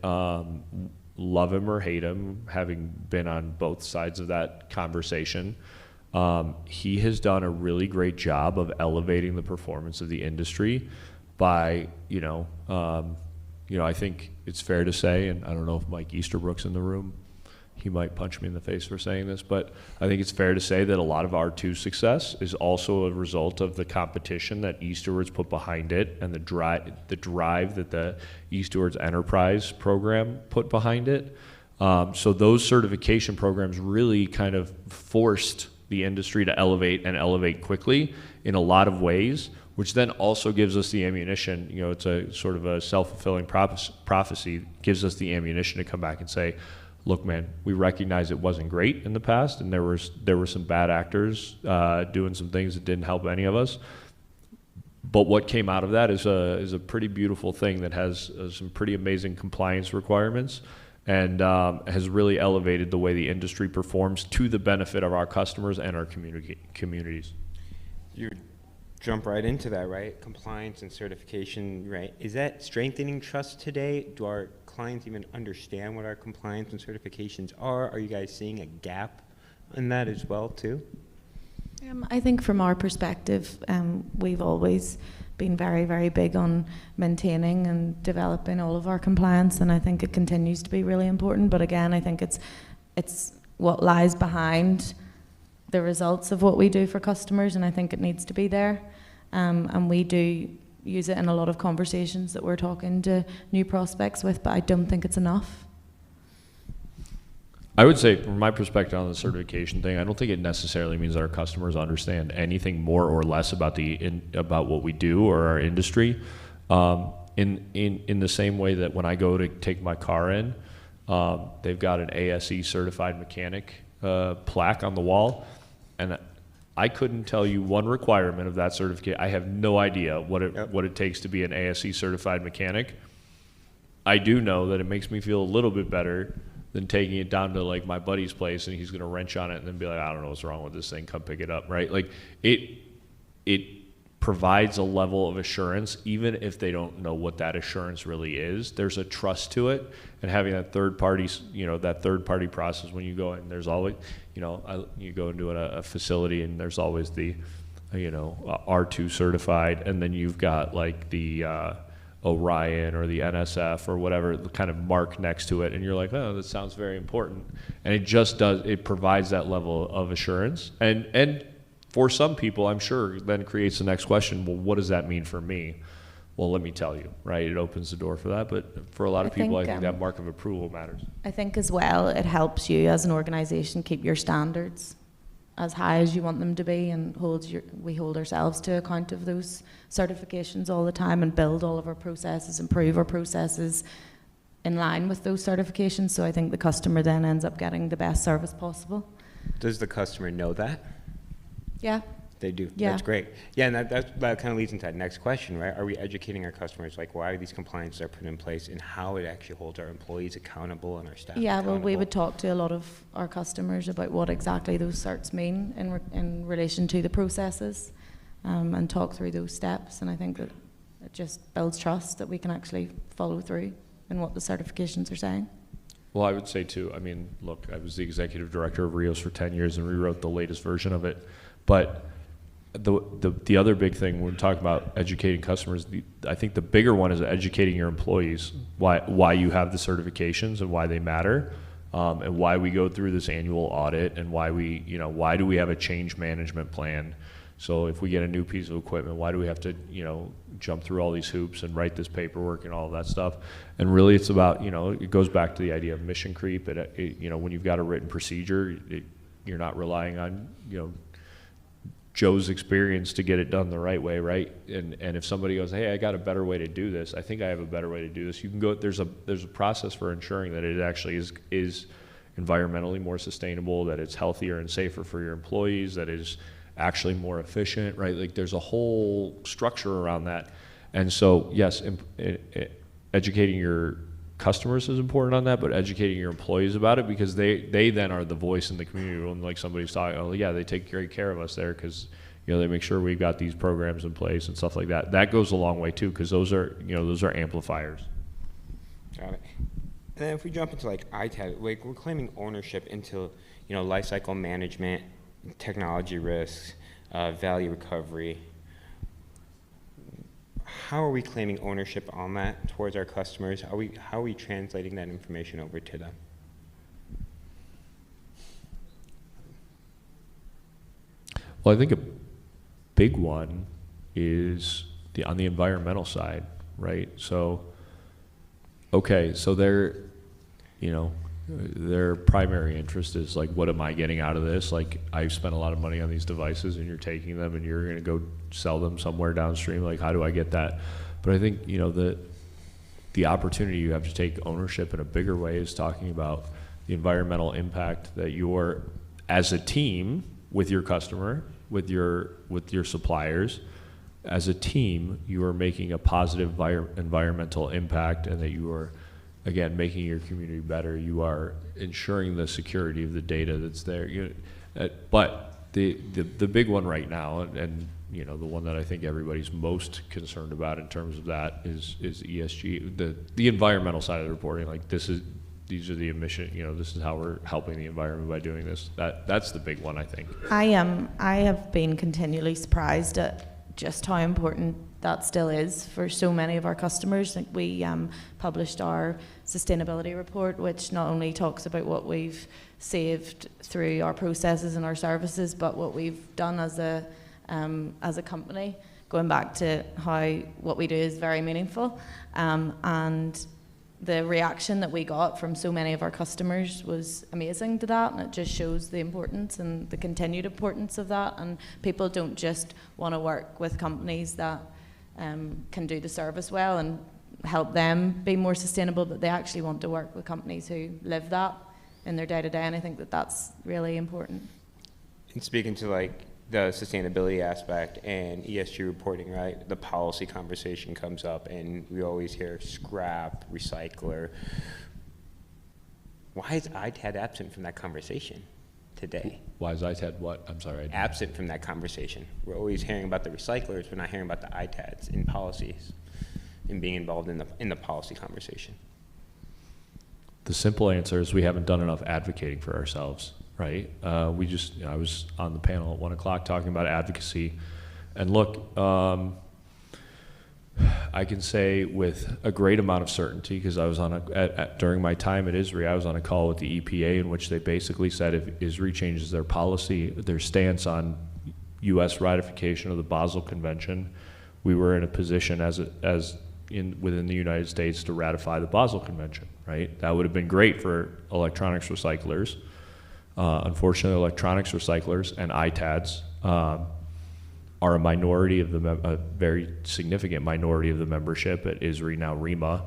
love him or hate him, having been on both sides of that conversation, he has done a really great job of elevating the performance of the industry by, I think it's fair to say, and I don't know if Mike Easterbrook's in the room, he might punch me in the face for saying this, but I think it's fair to say that a lot of R2's success is also a result of the competition that eStewards put behind it, and the drive that the eStewards Enterprise program put behind it. So those certification programs really kind of forced the industry to elevate, and elevate quickly in a lot of ways, which then also gives us the ammunition. You know, it's a sort of a self-fulfilling prophecy, gives us the ammunition to come back and say, look, man, we recognize it wasn't great in the past, and there were some bad actors doing some things that didn't help any of us. But what came out of that is a pretty beautiful thing that has some pretty amazing compliance requirements, and has really elevated the way the industry performs to the benefit of our customers and our communities. You jump right into that, right? Compliance and certification, right? Is that strengthening trust today? Do our clients even understand what our compliance and certifications are? Are you guys seeing a gap in that as well too? I think from our perspective, we've always been very, very big on maintaining and developing all of our compliance, and I think it continues to be really important. But again, I think it's what lies behind the results of what we do for customers, and I think it needs to be there. And we do use it in a lot of conversations that we're talking to new prospects with, but I don't think it's enough. I would say, from my perspective on the certification thing, I don't think it necessarily means that our customers understand anything more or less about about what we do or our industry. In the same way that when I go to take my car in, they've got an ASE certified mechanic plaque on the wall, and I couldn't tell you one requirement of that certificate. I have no idea what it takes to be an ASE certified mechanic. I do know that it makes me feel a little bit better than taking it down to like my buddy's place and he's gonna wrench on it and then be like, I don't know what's wrong with this thing, come pick it up, right? Like it provides a level of assurance, even if they don't know what that assurance really is. There's a trust to it, and having that third party, that third party process when you go in, there's always, you go into a facility and there's always the, R2 certified, and then you've got like the Orion or the NSF or whatever kind of mark next to it, and you're like, oh, that sounds very important, and it provides that level of assurance, and for some people, I'm sure, then creates the next question, well, what does that mean for me? Well, let me tell you, right? It opens the door for that, but for a lot of people, I think that mark of approval matters. I think as well, it helps you as an organization keep your standards as high as you want them to be, and we hold ourselves to account of those certifications all the time, and build all of our processes, improve our processes in line with those certifications. So I think the customer then ends up getting the best service possible. Does the customer know that? Yeah. They do. Yeah. That's great. Yeah, and that kind of leads into that next question, right? Are we educating our customers, like why these compliances are put in place and how it actually holds our employees accountable and our staff accountable? Well, we would talk to a lot of our customers about what exactly those certs mean in relation to the processes, and talk through those steps. And I think that it just builds trust that we can actually follow through in what the certifications are saying. Well, I would say too, I mean, look, I was the executive director of Rios for 10 years and rewrote the latest version of it. But the other big thing when we're talking about educating customers, I think the bigger one is educating your employees why you have the certifications and why they matter, and why we go through this annual audit, and why why do we have a change management plan. So if we get a new piece of equipment, why do we have to jump through all these hoops and write this paperwork and all of that stuff? And really, it's about it goes back to the idea of mission creep. When you've got a written procedure, you're not relying on Joe's experience to get it done the right way, right? And if somebody goes, hey, I got a better way to do this, I think I have a better way to do this, you can go, there's a process for ensuring that it actually is environmentally more sustainable, that it's healthier and safer for your employees, that is actually more efficient, right? Like there's a whole structure around that. And so, yes, educating your customers is important on that, but educating your employees about it, because they then are the voice in the community when like somebody's talking, oh yeah, they take great care of us there because they make sure we've got these programs in place and stuff like that. That goes a long way too, because those are amplifiers. Got it. And then if we jump into like ITAD, like we're claiming ownership into life cycle management, technology risks, value recovery. How are we claiming ownership on that towards our customers? How are we translating that information over to them? Well, I think a big one is on the environmental side, right? So, okay, so their primary interest is like, what am I getting out of this? Like, I've spent a lot of money on these devices and you're taking them and you're going to go sell them somewhere downstream. Like, how do I get that? But I think, the opportunity you have to take ownership in a bigger way is talking about the environmental impact that you're, as a team, with your customer, with your suppliers, as a team, you are making a positive environmental impact, and that you are, again, making your community better. You are ensuring the security of the data that's there. But the big one right now, and the one that I think everybody's most concerned about in terms of that is ESG, the environmental side of the reporting. Like, these are the emission. This is how we're helping the environment by doing this. That's the big one, I think. I have been continually surprised at just how important that still is for so many of our customers. Like we published our sustainability report, which not only talks about what we've saved through our processes and our services, but what we've done as a company, going back to how what we do is very meaningful. And the reaction that we got from so many of our customers was amazing to that, and it just shows the importance and the continued importance of that. And people don't just want to work with companies that can do the service well and help them be more sustainable, but they actually want to work with companies who live that in their day-to-day, and I think that that's really important. And speaking to like the sustainability aspect and ESG reporting, right? The policy conversation comes up and we always hear scrap, recycler. Why is ITAD absent from that conversation today? Why is ITAD what? I'm sorry. Absent from that conversation. We're always hearing about the recyclers, we're not hearing about the ITADs in policies and being involved in the policy conversation. The simple answer is we haven't done enough advocating for ourselves. Right? I was on the panel at 1 o'clock talking about advocacy. And look, I can say with a great amount of certainty, because I was on during my time at ISRI, I was on a call with the EPA in which they basically said if ISRI changes their policy, their stance on U.S. ratification of the Basel Convention, we were in a position within the United States to ratify the Basel Convention, right? That would have been great for electronics recyclers. Unfortunately, electronics recyclers and ITADs are a minority of a very significant minority of the membership at ISRI, now REMA,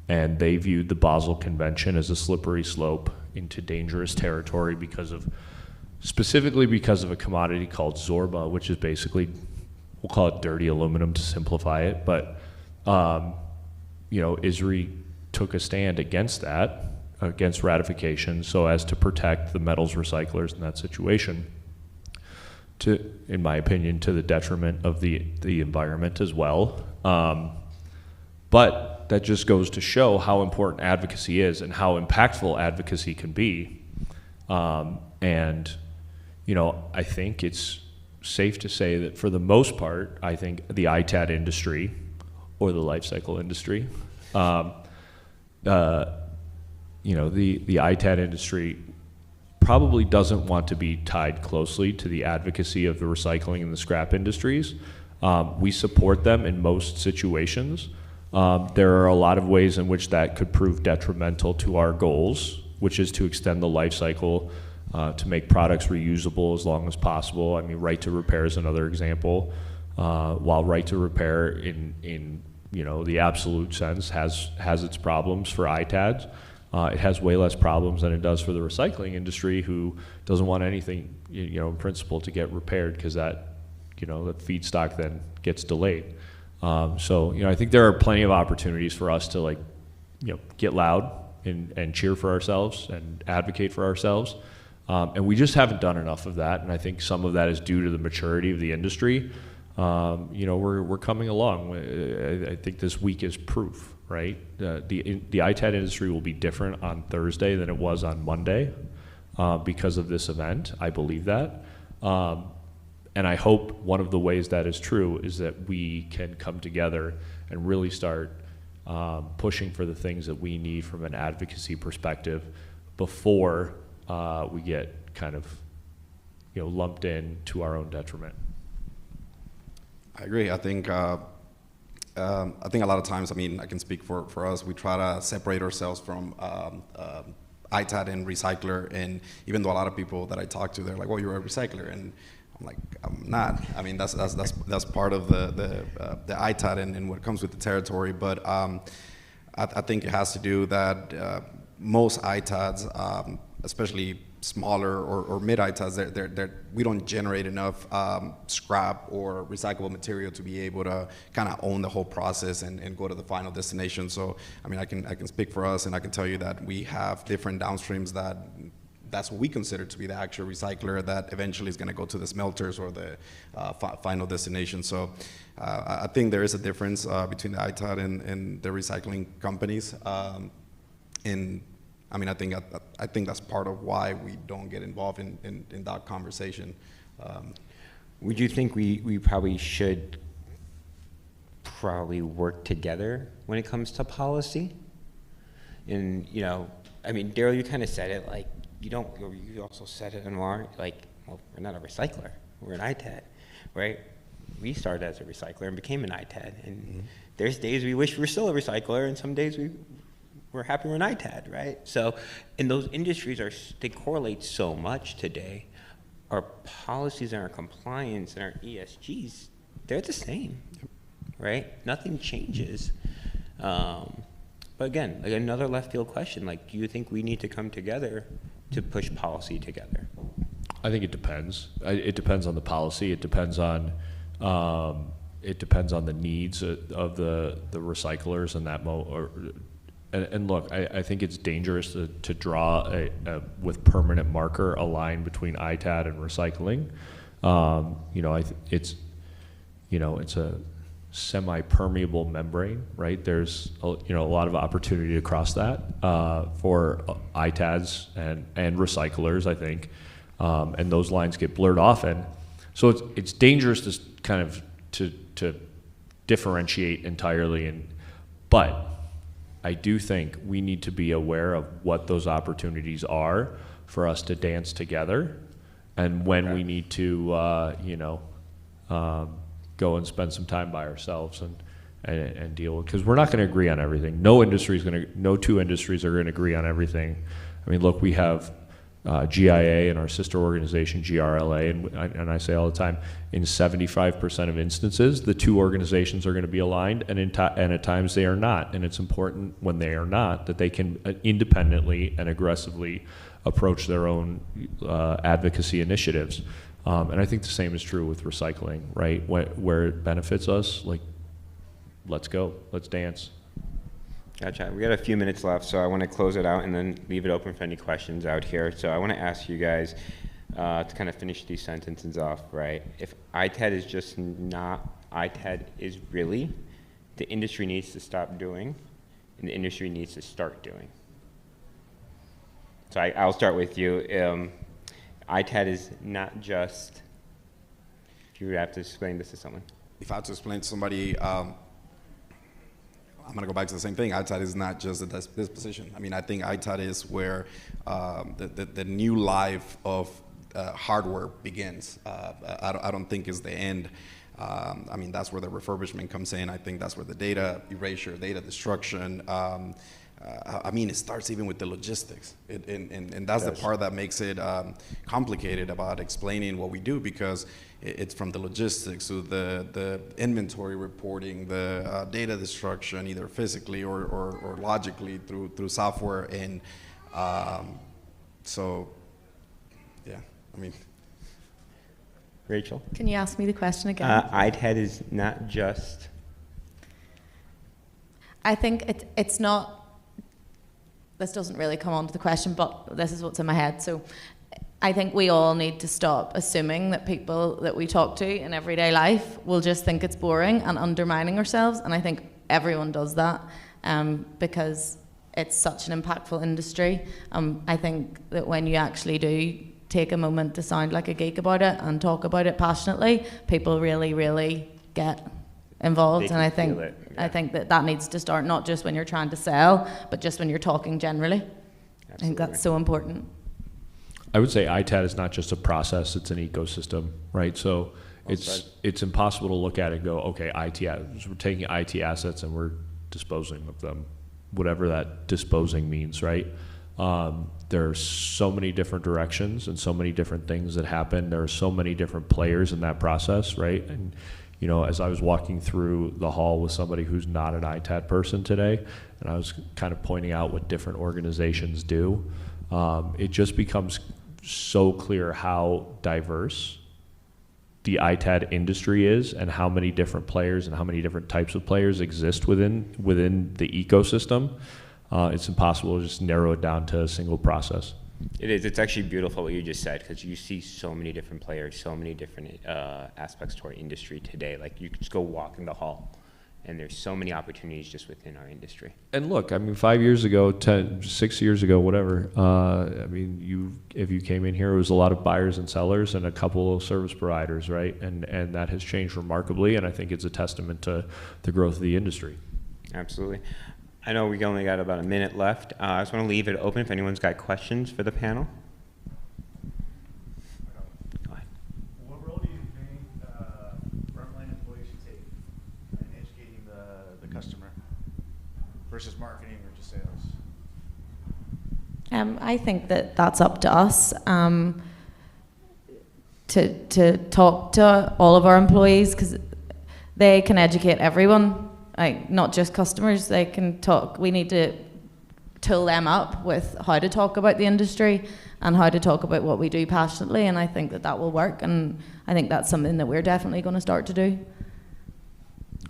and they viewed the Basel Convention as a slippery slope into dangerous territory specifically because of a commodity called Zorba, which is basically, we'll call it dirty aluminum to simplify it, but ISRI took a stand against that, against ratification, so as to protect the metals recyclers in that situation, in my opinion, to the detriment of the environment as well. But that just goes to show how important advocacy is and how impactful advocacy can be. And I think it's safe to say that for the most part, I think the ITAD industry, or the life cycle industry, the ITAD industry probably doesn't want to be tied closely to the advocacy of the recycling and the scrap industries. We support them in most situations. There are a lot of ways in which that could prove detrimental to our goals, which is to extend the life cycle, to make products reusable as long as possible. I mean, right to repair is another example. While right to repair in the absolute sense has its problems for ITADs, it has way less problems than it does for the recycling industry, who doesn't want anything, in principle, to get repaired, because that feedstock then gets delayed. So I think there are plenty of opportunities for us to get loud and cheer for ourselves and advocate for ourselves. And we just haven't done enough of that. And I think some of that is due to the maturity of the industry. We're coming along. I think this week is proof, right? The ITAD industry will be different on Thursday than it was on Monday because of this event. I believe that. And I hope one of the ways that is true is that we can come together and really start pushing for the things that we need from an advocacy perspective before we get kind of lumped in to our own detriment. I agree. I think a lot of times, I can speak for us, we try to separate ourselves from ITAD and recycler, and even though a lot of people that I talk to, they're like, well, you're a recycler, and I'm like, I'm not. I mean, that's part of the ITAD and what comes with the territory, but I think it has to do that most ITADs, especially smaller or mid ITADs, we don't generate enough scrap or recyclable material to be able to kind of own the whole process and go to the final destination. So, I can speak for us, and I can tell you that we have different downstreams that's what we consider to be the actual recycler that eventually is going to go to the smelters or the final destination. So I think there is a difference between the ITAD and the recycling companies. I think that's part of why we don't get involved in that conversation. Would you think we probably should probably work together when it comes to policy. And, you know, I mean, Daryl, you kind of said it, like, you also said it, Anwar, like, well, we're not a recycler, we're an ITAD, right? We started as a recycler and became an ITAD, and there's days we wish we were still a recycler, and some days we're happy we're an ITAD, right? So, and those industries they correlate so much today. Our policies and our compliance and our ESGs, they're the same, right? Nothing changes. But again, like another left field question, like, do you think we need to come together to push policy together? I think it depends. It depends on the policy. It depends on the needs of the recyclers and that and look, I think it's dangerous to draw with permanent marker a line between ITAD and recycling. You know, it's a semi-permeable membrane, right? There's a lot of opportunity to cross that for ITADs and recyclers, I think, and those lines get blurred often. So it's dangerous to kind of to differentiate entirely, but I do think we need to be aware of what those opportunities are for us to dance together, and when we need to go and spend some time by ourselves and deal with, because we're not going to agree on everything. No two industries are going to agree on everything. I mean, look, we have GIA and our sister organization GRLA, and I say all the time, in 75% of instances, the two organizations are going to be aligned, and at times they are not. And it's important when they are not that they can independently and aggressively approach their own advocacy initiatives. And I think the same is true with recycling, right? Where it benefits us, like, let's go, let's dance. Gotcha. We got a few minutes left, so I want to close it out and then leave it open for any questions out here. So I want to ask you guys to kind of finish these sentences off, right? If ITAD is just not, ITAD is really, the industry needs to stop doing, and the industry needs to start doing. So I'll start with you. ITAD is not just, if you have to explain this to someone. If I had to explain to somebody, I'm going to go back to the same thing. ITAD is not just a disposition. I mean, I think ITAD is where the new life of hardware begins. I don't think it's the end. I mean, that's where the refurbishment comes in. I think that's where the data erasure, data destruction. I mean, it starts even with the logistics. And that's the part that makes it complicated about explaining what we do, because it's from the logistics to the inventory reporting, the data destruction, either physically or logically through software. And so, yeah, I mean. Rachel? Can you ask me the question again? ITAD is not just. I think it's not. This doesn't really come onto the question, but this is what's in my head. So I think we all need to stop assuming that people that we talk to in everyday life will just think it's boring and undermining ourselves. And I think everyone does that because it's such an impactful industry. I think that when you actually do take a moment to sound like a geek about it and talk about it passionately, people really, really get involved. And I think I think that needs to start not just when you're trying to sell, but just when you're talking generally. Absolutely. I think that's so important. I would say ITAD is not just a process, it's an ecosystem, right? So it's impossible to look at it and go, okay, we're taking IT assets and we're disposing of them, whatever that disposing means, right? There are so many different directions and so many different things that happen. There are so many different players in that process, right? And you know, as I was walking through the hall with somebody who's not an ITAD person today, and I was kind of pointing out what different organizations do, it just becomes so clear how diverse the ITAD industry is and how many different players and how many different types of players exist within the ecosystem. It's impossible to just narrow it down to a single process. It is. It's actually beautiful what you just said, because you see so many different players, so many different aspects to our industry today. Like, you could just go walk in the hall and there's so many opportunities just within our industry. And look, I mean, 5 years ago, 6 years ago, whatever, I mean, if you came in here, it was a lot of buyers and sellers and a couple of service providers, right? And that has changed remarkably, and I think it's a testament to the growth of the industry. Absolutely. I know we only got about a minute left. I just want to leave it open if anyone's got questions for the panel. Go ahead. What role do you think frontline employees should take in educating the customer versus marketing or just sales? I think that that's up to us to talk to all of our employees, because they can educate everyone. Like, not just customers, they can talk. We need to tool them up with how to talk about the industry and how to talk about what we do passionately, and I think that that will work, and I think that's something that we're definitely going to start to do.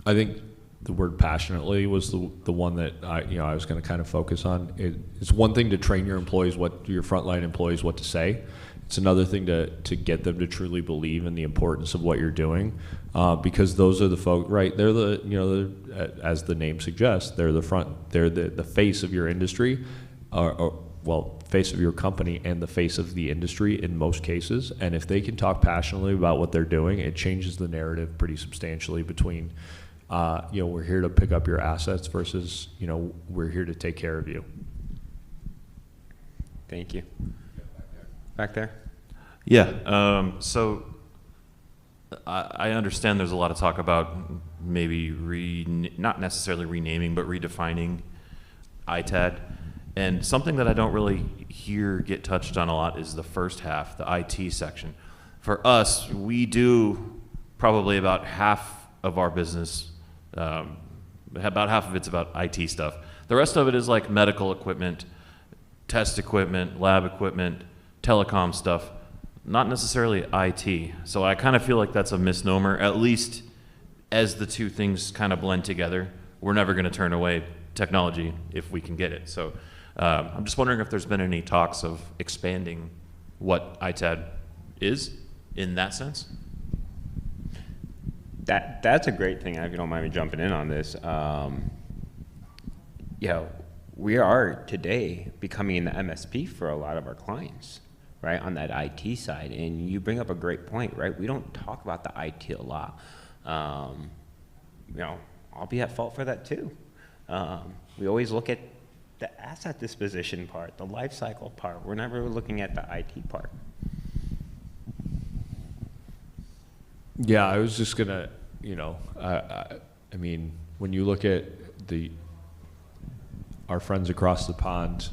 I think the word passionately was the one that I was going to kind of focus on. It's one thing to train your employees, your frontline employees, what to say. It's another thing to get them to truly believe in the importance of what you're doing, because those are the folk, right? They're as the name suggests, they're the face of your industry, face of your company and the face of the industry in most cases. And if they can talk passionately about what they're doing, it changes the narrative pretty substantially between, we're here to pick up your assets versus, we're here to take care of you. Thank you. Back there? Yeah, so I understand there's a lot of talk about maybe not necessarily renaming, but redefining ITAD. And something that I don't really hear get touched on a lot is the first half, the IT section. For us, we do probably about half of our business, about half of it's about IT stuff. The rest of it is like medical equipment, test equipment, lab equipment, telecom stuff, not necessarily IT. So I kind of feel like that's a misnomer, at least as the two things kind of blend together. We're never going to turn away technology if we can get it. So I'm just wondering if there's been any talks of expanding what ITAD is in that sense. That's a great thing, if you don't mind me jumping in on this. We are today becoming the MSP for a lot of our clients, right, on that IT side. And you bring up a great point, right? We don't talk about the IT a lot. I'll be at fault for that too. We always look at the asset disposition part, the life cycle part. We're never looking at the IT part. Yeah, I was just gonna, I mean, when you look at our friends across the pond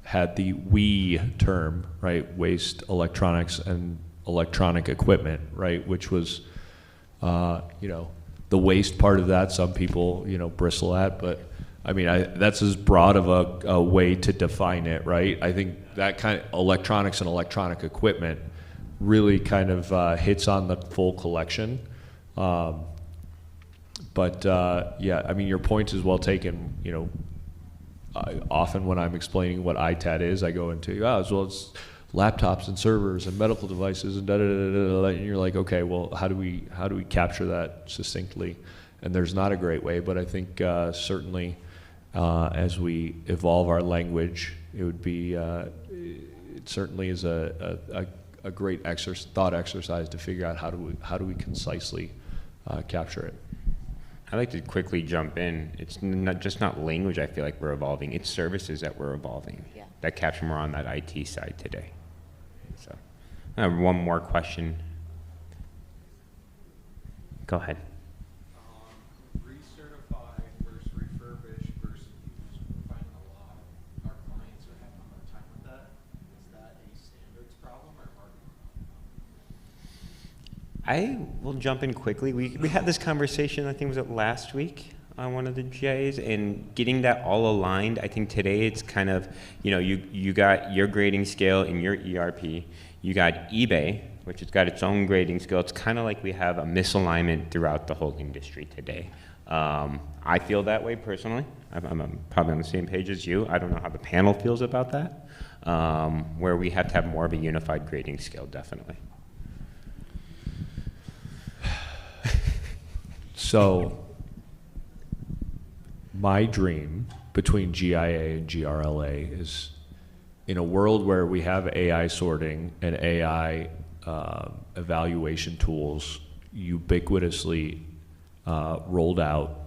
had the WE term, right? Waste electronics and electronic equipment, right? Which was, the waste part of that, some people, bristle at, but I mean, that's as broad of a way to define it, right? I think that kind of electronics and electronic equipment really kind of hits on the full collection. Yeah, I mean, your point is well taken. Often when I'm explaining what ITAD is, I go into, as well as laptops and servers and medical devices and and you're like, okay, well, how do we capture that succinctly? And there's not a great way, but I think certainly as we evolve our language, it would be, it certainly is a great thought exercise to figure out how do we concisely capture it. I'd like to quickly jump in. It's not language I feel like we're evolving, it's services that we're evolving that capture more on that IT side today. So I have one more question. Go ahead. Recertify versus refurbish versus used. We're finding a lot of our clients are having a hard time with that. Is that a standards problem or marketing problem? I will jump in quickly. We had this conversation, I think was it last week on one of the GIAs, and getting that all aligned. I think today it's kind of, you got your grading scale in your ERP, you got eBay, which has got its own grading scale. It's kind of like we have a misalignment throughout the whole industry today. I feel that way personally. I'm probably on the same page as you. I don't know how the panel feels about that, where we have to have more of a unified grading scale, definitely. So my dream between GIA and GRLA is in a world where we have AI sorting and AI evaluation tools ubiquitously rolled out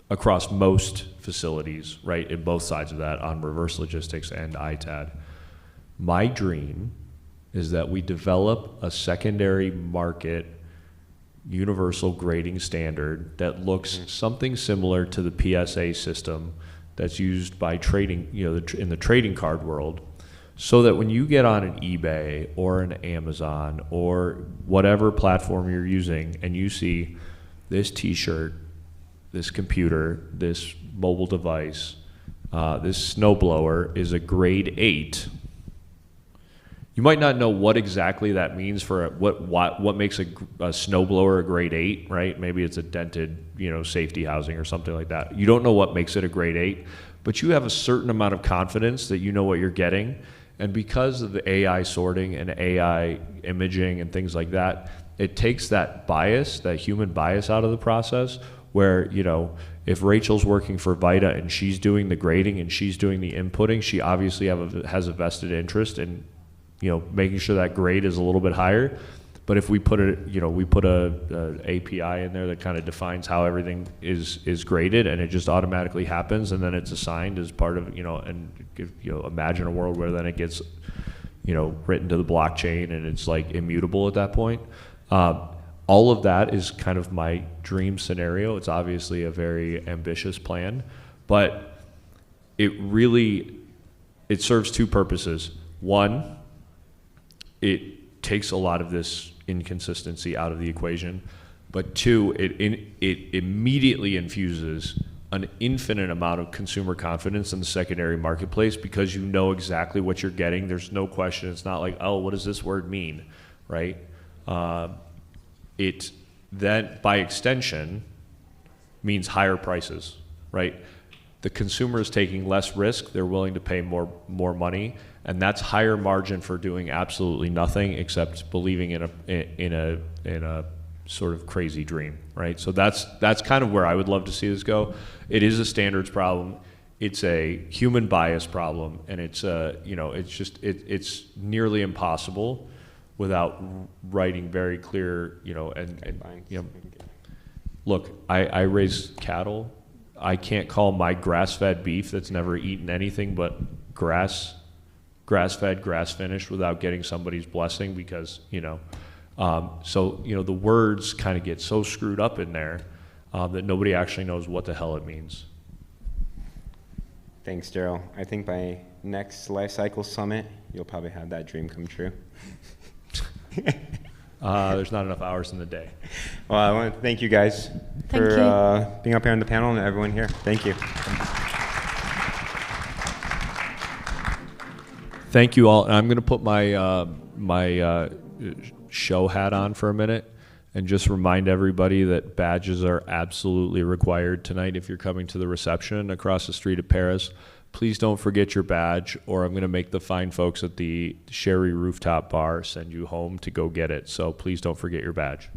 across most facilities, right, in both sides of that, on reverse logistics and ITAD. My dream is that we develop a secondary market universal grading standard that looks something similar to the PSA system that's used by trading, in the trading card world, so that when you get on an eBay or an Amazon or whatever platform you're using and you see this t-shirt, this computer, this mobile device, this snowblower is a grade 8, you might not know what exactly that means for what makes a snowblower a grade 8, right? Maybe it's a dented, safety housing or something like that. You don't know what makes it a grade 8, but you have a certain amount of confidence that you know what you're getting. And because of the AI sorting and AI imaging and things like that, it takes that bias, that human bias out of the process where, if Rachel's working for Vita and she's doing the grading and she's doing the inputting, she obviously has a vested interest in making sure that grade is a little bit higher. But if we put a API in there that kind of defines how everything is graded, and it just automatically happens, and then it's assigned as part of, imagine a world where then it gets, written to the blockchain and it's like immutable at that point. All of that is kind of my dream scenario. It's obviously a very ambitious plan, but it serves two purposes. One, it takes a lot of this inconsistency out of the equation, but two, it immediately infuses an infinite amount of consumer confidence in the secondary marketplace because you know exactly what you're getting. There's no question. It's not like, oh, what does this word mean, right? It then, by extension, means higher prices, right? The consumer is taking less risk. They're willing to pay more money, and that's higher margin for doing absolutely nothing except believing in a sort of crazy dream, right? So that's kind of where I would love to see this go. It is a standards problem. It's a human bias problem, and it's it's nearly impossible without writing very clear, Look, I raise cattle. I can't call my grass-fed beef that's never eaten anything but grass-fed, grass-finished without getting somebody's blessing because, the words kind of get so screwed up in there that nobody actually knows what the hell it means. Thanks, Daryl. I think by next Life Cycle Summit, you'll probably have that dream come true. There's not enough hours in the day. Well, I want to thank you guys for being up here on the panel and everyone here. Thank you. Thank you all. And I'm going to put my show hat on for a minute and just remind everybody that badges are absolutely required tonight if you're coming to the reception across the street at Paris. Please don't forget your badge, or I'm going to make the fine folks at the Sherry Rooftop Bar send you home to go get it. So please don't forget your badge.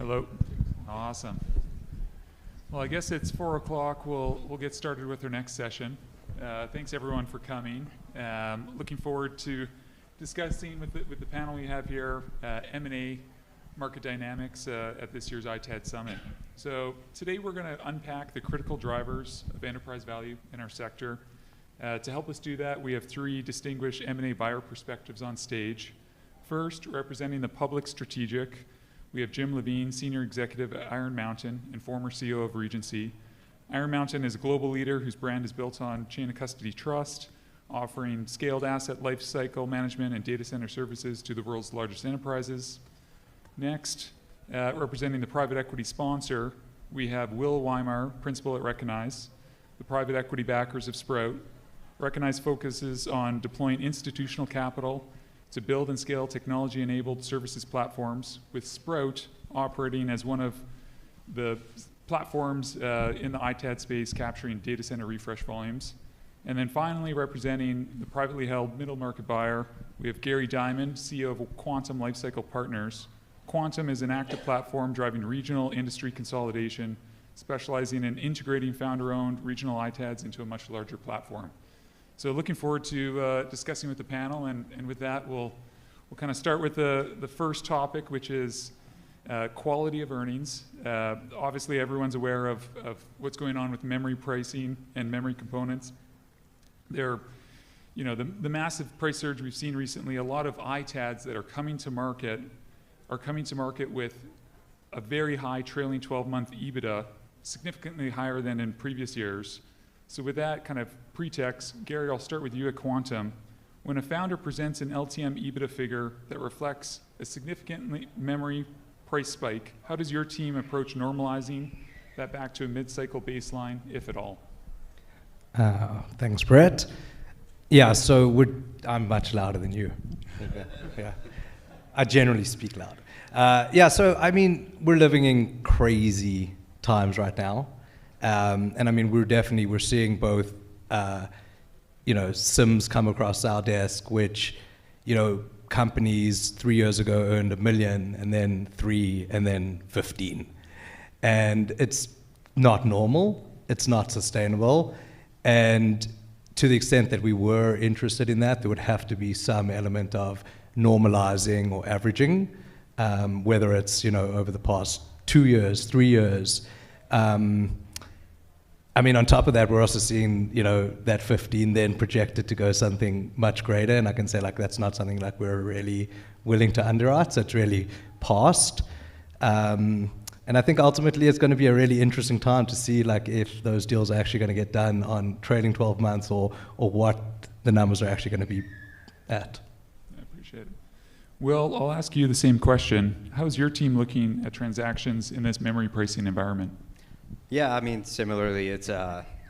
Hello. Awesome. Well, I guess it's 4 o'clock. We'll get started with our next session. Thanks everyone for coming. Looking forward to discussing with the panel we have here M&A market dynamics at this year's ITAD Summit. So today we're going to unpack the critical drivers of enterprise value in our sector. To help us do that, we have 3 distinguished M&A buyer perspectives on stage. First, representing the public strategic, we have Jim Levine, Senior Executive at Iron Mountain and former CEO of Regency. Iron Mountain is a global leader whose brand is built on chain of custody trust, offering scaled asset lifecycle management and data center services to the world's largest enterprises. Next, representing the private equity sponsor, we have Will Weimar, Principal at Recognize, the private equity backers of Sprout. Recognize focuses on deploying institutional capital to build and scale technology-enabled services platforms, with Sprout operating as one of the platforms in the ITAD space capturing data center refresh volumes. And then finally, representing the privately held middle market buyer, we have Gary Diamond, CEO of Quantum Lifecycle Partners. Quantum is an active platform driving regional industry consolidation, specializing in integrating founder-owned regional ITADs into a much larger platform. So looking forward to discussing with the panel, and with that, we'll kind of start with the first topic, which is quality of earnings. Obviously, everyone's aware of what's going on with memory pricing and memory components. The massive price surge we've seen recently, a lot of ITADs that are coming to market with a very high trailing 12-month EBITDA, significantly higher than in previous years. So with that kind of pretext, Gary, I'll start with you at Quantum. When a founder presents an LTM EBITDA figure that reflects a significant memory price spike, how does your team approach normalizing that back to a mid-cycle baseline, if at all? Thanks, Brett. Yeah, so I'm much louder than you. Yeah. I generally speak loud. So I mean, we're living in crazy times right now. And I mean, we're seeing both, SIMs come across our desk, which, companies 3 years ago earned $1 million, and then 3, and then 15. And it's not normal, it's not sustainable. And to the extent that we were interested in that, there would have to be some element of normalizing or averaging, whether it's, over the past 2 years, 3 years. I mean, on top of that, we're also seeing, that 15 then projected to go something much greater, and I can say, that's not something we're really willing to underwrite, so it's really past. And I think ultimately it's going to be a really interesting time to see, if those deals are actually going to get done on trailing 12 months or what the numbers are actually going to be at. I appreciate it. Will, I'll ask you the same question. How is your team looking at transactions in this memory pricing environment? Yeah, I mean, similarly, it's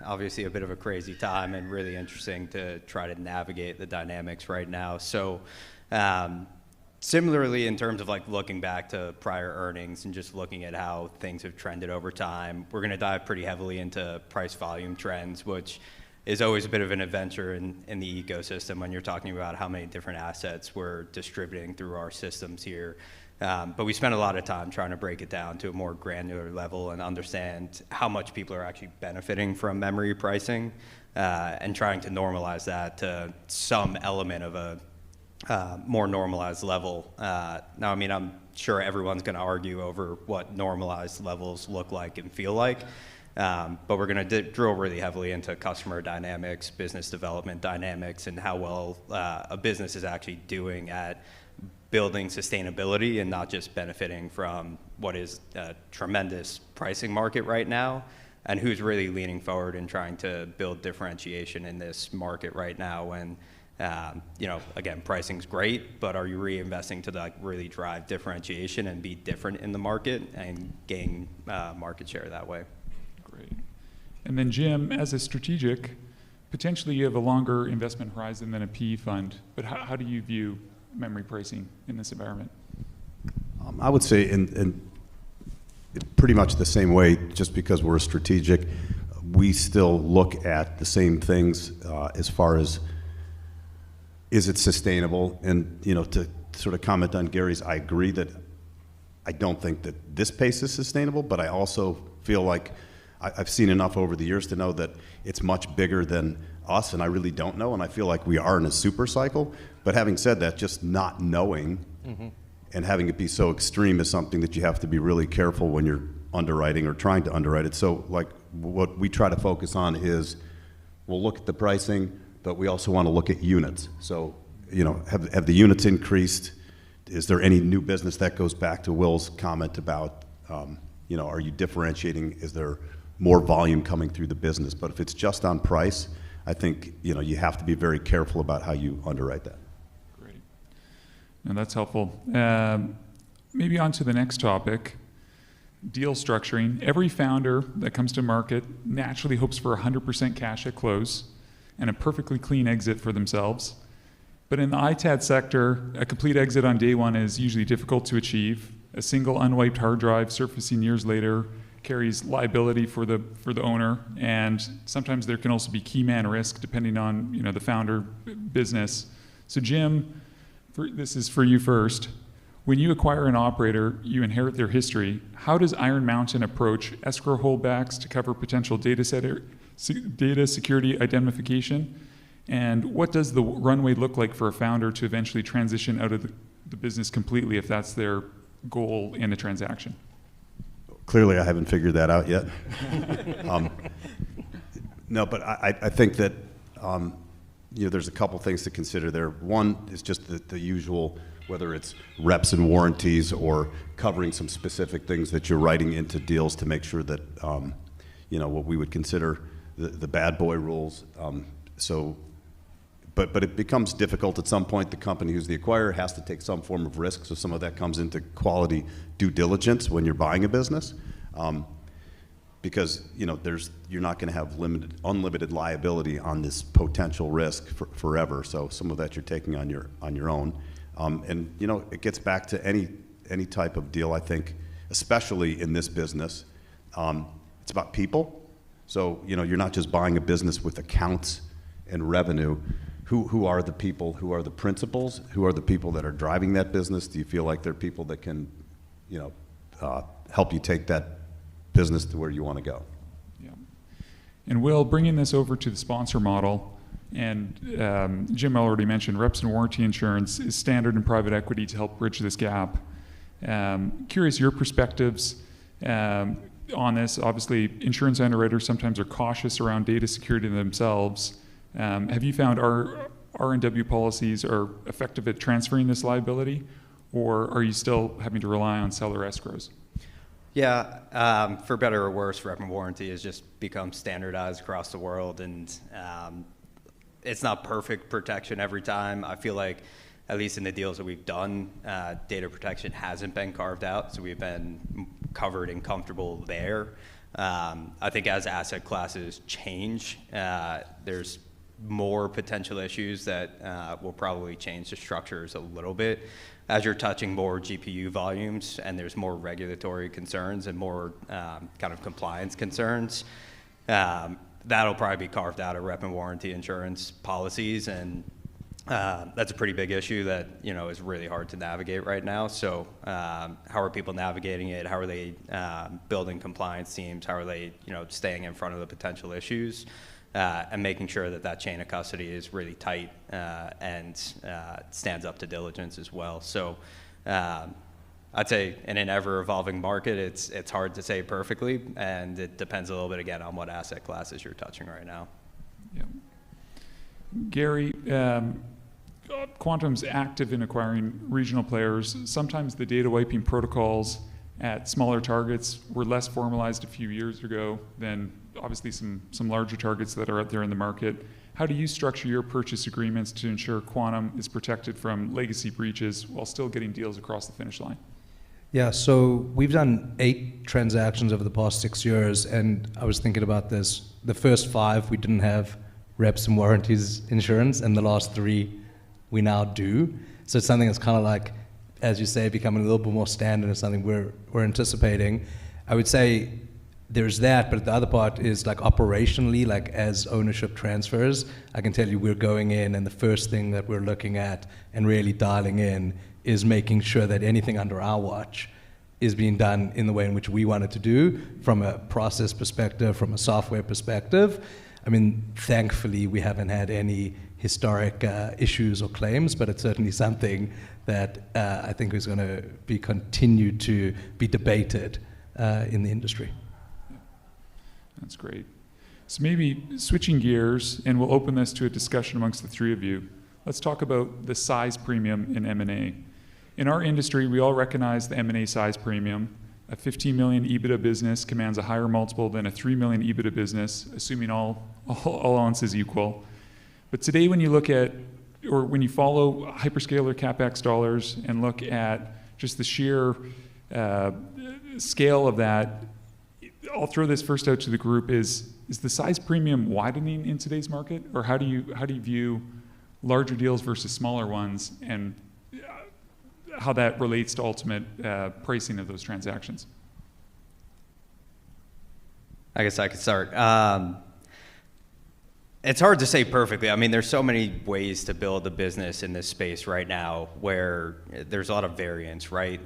obviously a bit of a crazy time and really interesting to try to navigate the dynamics right now. So similarly, in terms of looking back to prior earnings and just looking at how things have trended over time, we're going to dive pretty heavily into price volume trends, which is always a bit of an adventure in the ecosystem when you're talking about how many different assets we're distributing through our systems here. But we spent a lot of time trying to break it down to a more granular level and understand how much people are actually benefiting from memory pricing, and trying to normalize that to some element of a more normalized level. Now, I mean, I'm sure everyone's going to argue over what normalized levels look like and feel like, but we're going to drill really heavily into customer dynamics, business development dynamics, and how well a business is actually doing at building sustainability and not just benefiting from what is a tremendous pricing market right now, and who's really leaning forward and trying to build differentiation in this market right now when, again, pricing's great, but are you reinvesting to really drive differentiation and be different in the market and gain market share that way? Great. And then Jim, as a strategic, potentially you have a longer investment horizon than a PE fund, but how do you view memory pricing in this environment? I would say in pretty much the same way, just because we're strategic, we still look at the same things as far as, is it sustainable? And to sort of comment on Gary's, I agree that I don't think that this pace is sustainable, but I also feel like I've seen enough over the years to know that it's much bigger than us, and I really don't know, and I feel like we are in a super cycle. But having said that, just not knowing and having it be so extreme is something that you have to be really careful when you're underwriting or trying to underwrite it. So like what we try to focus on is we'll look at the pricing, but we also want to look at units. So, you know, have the units increased? Is there any new business? That goes back to Will's comment about, you know, are you differentiating? Is there more volume coming through the business? But if it's just on price, I think, you know, you have to be very careful about how you underwrite that. Great. No, that's helpful. Maybe on to the next topic, deal structuring. Every founder that comes to market naturally hopes for 100% cash at close and a perfectly clean exit for themselves. But in the ITAD sector, a complete exit on day one is usually difficult to achieve. A single unwiped hard drive surfacing years later carries liability for the owner, and sometimes there can also be key man risk depending on, you know, the founder business. So Jim, this is for you first. When you acquire an operator, you inherit their history. How does Iron Mountain approach escrow holdbacks to cover potential data security identification? And what does the runway look like for a founder to eventually transition out of the business completely if that's their goal in a transaction? Clearly, I haven't figured that out yet. No, but I think that you know, there's a couple things to consider there. One is just the usual, whether it's reps and warranties or covering some specific things that you're writing into deals to make sure that you know, what we would consider the bad boy rules. But it becomes difficult at some point. The company who's the acquirer has to take some form of risk, so some of that comes into quality due diligence when you're buying a business, because, you know, you're not going to have unlimited liability on this potential risk forever. So some of that you're taking on your own, and, you know, it gets back to any type of deal. I think, especially in this business, it's about people. So, you know, you're not just buying a business with accounts and revenue. Who are the people? Who are the principals? Who are the people that are driving that business? Do you feel like they're people that can, you know, help you take that business to where you want to go? Yeah. And Will, bringing this over to the sponsor model, and Jim already mentioned reps and warranty insurance is standard in private equity to help bridge this gap. Curious your perspectives on this. Obviously, insurance underwriters sometimes are cautious around data security themselves. Have you found our R&W policies are effective at transferring this liability, or are you still having to rely on seller escrows? Yeah, for better or worse, rep and warranty has just become standardized across the world, and it's not perfect protection every time. I feel like, at least in the deals that we've done, data protection hasn't been carved out, so we've been covered and comfortable there. I think as asset classes change, there's more potential issues that will probably change the structures a little bit. As you're touching more GPU volumes and there's more regulatory concerns and more kind of compliance concerns, that'll probably be carved out of rep and warranty insurance policies, and that's a pretty big issue that, you know, is really hard to navigate right now. So how are people navigating it? How are they building compliance teams? How are they, you know, staying in front of the potential issues? And making sure that that chain of custody is really tight and stands up to diligence as well. So I'd say in an ever-evolving market, it's hard to say perfectly, and it depends a little bit, again, on what asset classes you're touching right now. Yeah. Gary, Quantum's active in acquiring regional players. Sometimes the data wiping protocols at smaller targets were less formalized a few years ago than obviously some larger targets that are out there in the market. How do you structure your purchase agreements to ensure Quantum is protected from legacy breaches while still getting deals across the finish line? Yeah, so we've done 8 transactions over the past 6 years, and I was thinking about this. The first 5, we didn't have reps and warranties insurance, and the last 3, we now do. So it's something that's kind of like, as you say, becoming a little bit more standard, and something we're anticipating. I would say there's that, but the other part is like operationally, like as ownership transfers, I can tell you we're going in, and the first thing that we're looking at and really dialing in is making sure that anything under our watch is being done in the way in which we want it to do from a process perspective, from a software perspective. I mean, thankfully, we haven't had any historic issues or claims, but it's certainly something that I think is going to be continued to be debated in the industry. That's great. So maybe switching gears, and we'll open this to a discussion amongst the three of you. Let's talk about the size premium in M&A. In our industry, we all recognize the M&A size premium. A 15 million EBITDA business commands a higher multiple than a 3 million EBITDA business, assuming all else is equal. But today, when you look at, or when you follow hyperscaler CapEx dollars and look at just the sheer scale of that, I'll throw this first out to the group: is the size premium widening in today's market, or how do you view larger deals versus smaller ones, and how that relates to ultimate pricing of those transactions? I guess I could start. It's hard to say perfectly. I mean, there's so many ways to build a business in this space right now where there's a lot of variance, right?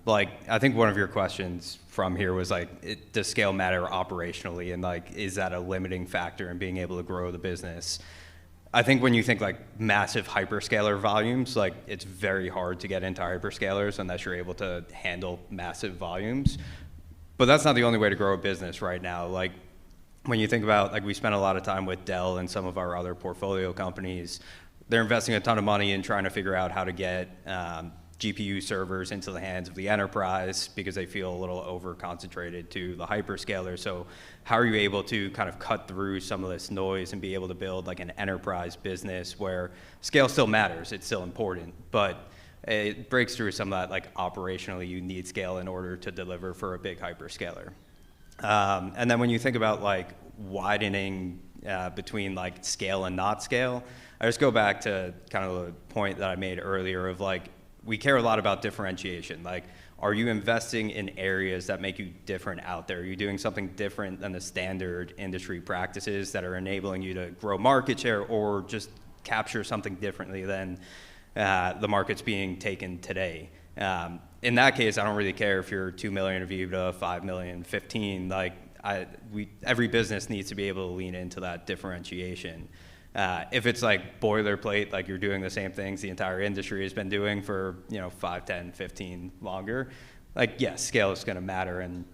Like, I think one of your questions from here was like, does scale matter operationally? And like, is that a limiting factor in being able to grow the business? I think when you think like massive hyperscaler volumes, like it's very hard to get into hyperscalers unless you're able to handle massive volumes. But that's not the only way to grow a business right now. Like, when you think about, like, we spent a lot of time with Dell and some of our other portfolio companies, they're investing a ton of money in trying to figure out how to get GPU servers into the hands of the enterprise because they feel a little over-concentrated to the hyperscaler. So how are you able to kind of cut through some of this noise and be able to build like an enterprise business where scale still matters, it's still important, but it breaks through some of that, like operationally you need scale in order to deliver for a big hyperscaler. And then when you think about like widening between like scale and not scale, I just go back to kind of the point that I made earlier of like, we care a lot about differentiation. Like, are you investing in areas that make you different out there? Are you doing something different than the standard industry practices that are enabling you to grow market share, or just capture something differently than the market's being taken today? In that case, I don't really care if you're 2 million of EBITDA, 5 million, 15. Like, every business needs to be able to lean into that differentiation. If it's like boilerplate, like you're doing the same things the entire industry has been doing for 5, 10, 15 longer, like yes, scale is going to matter, and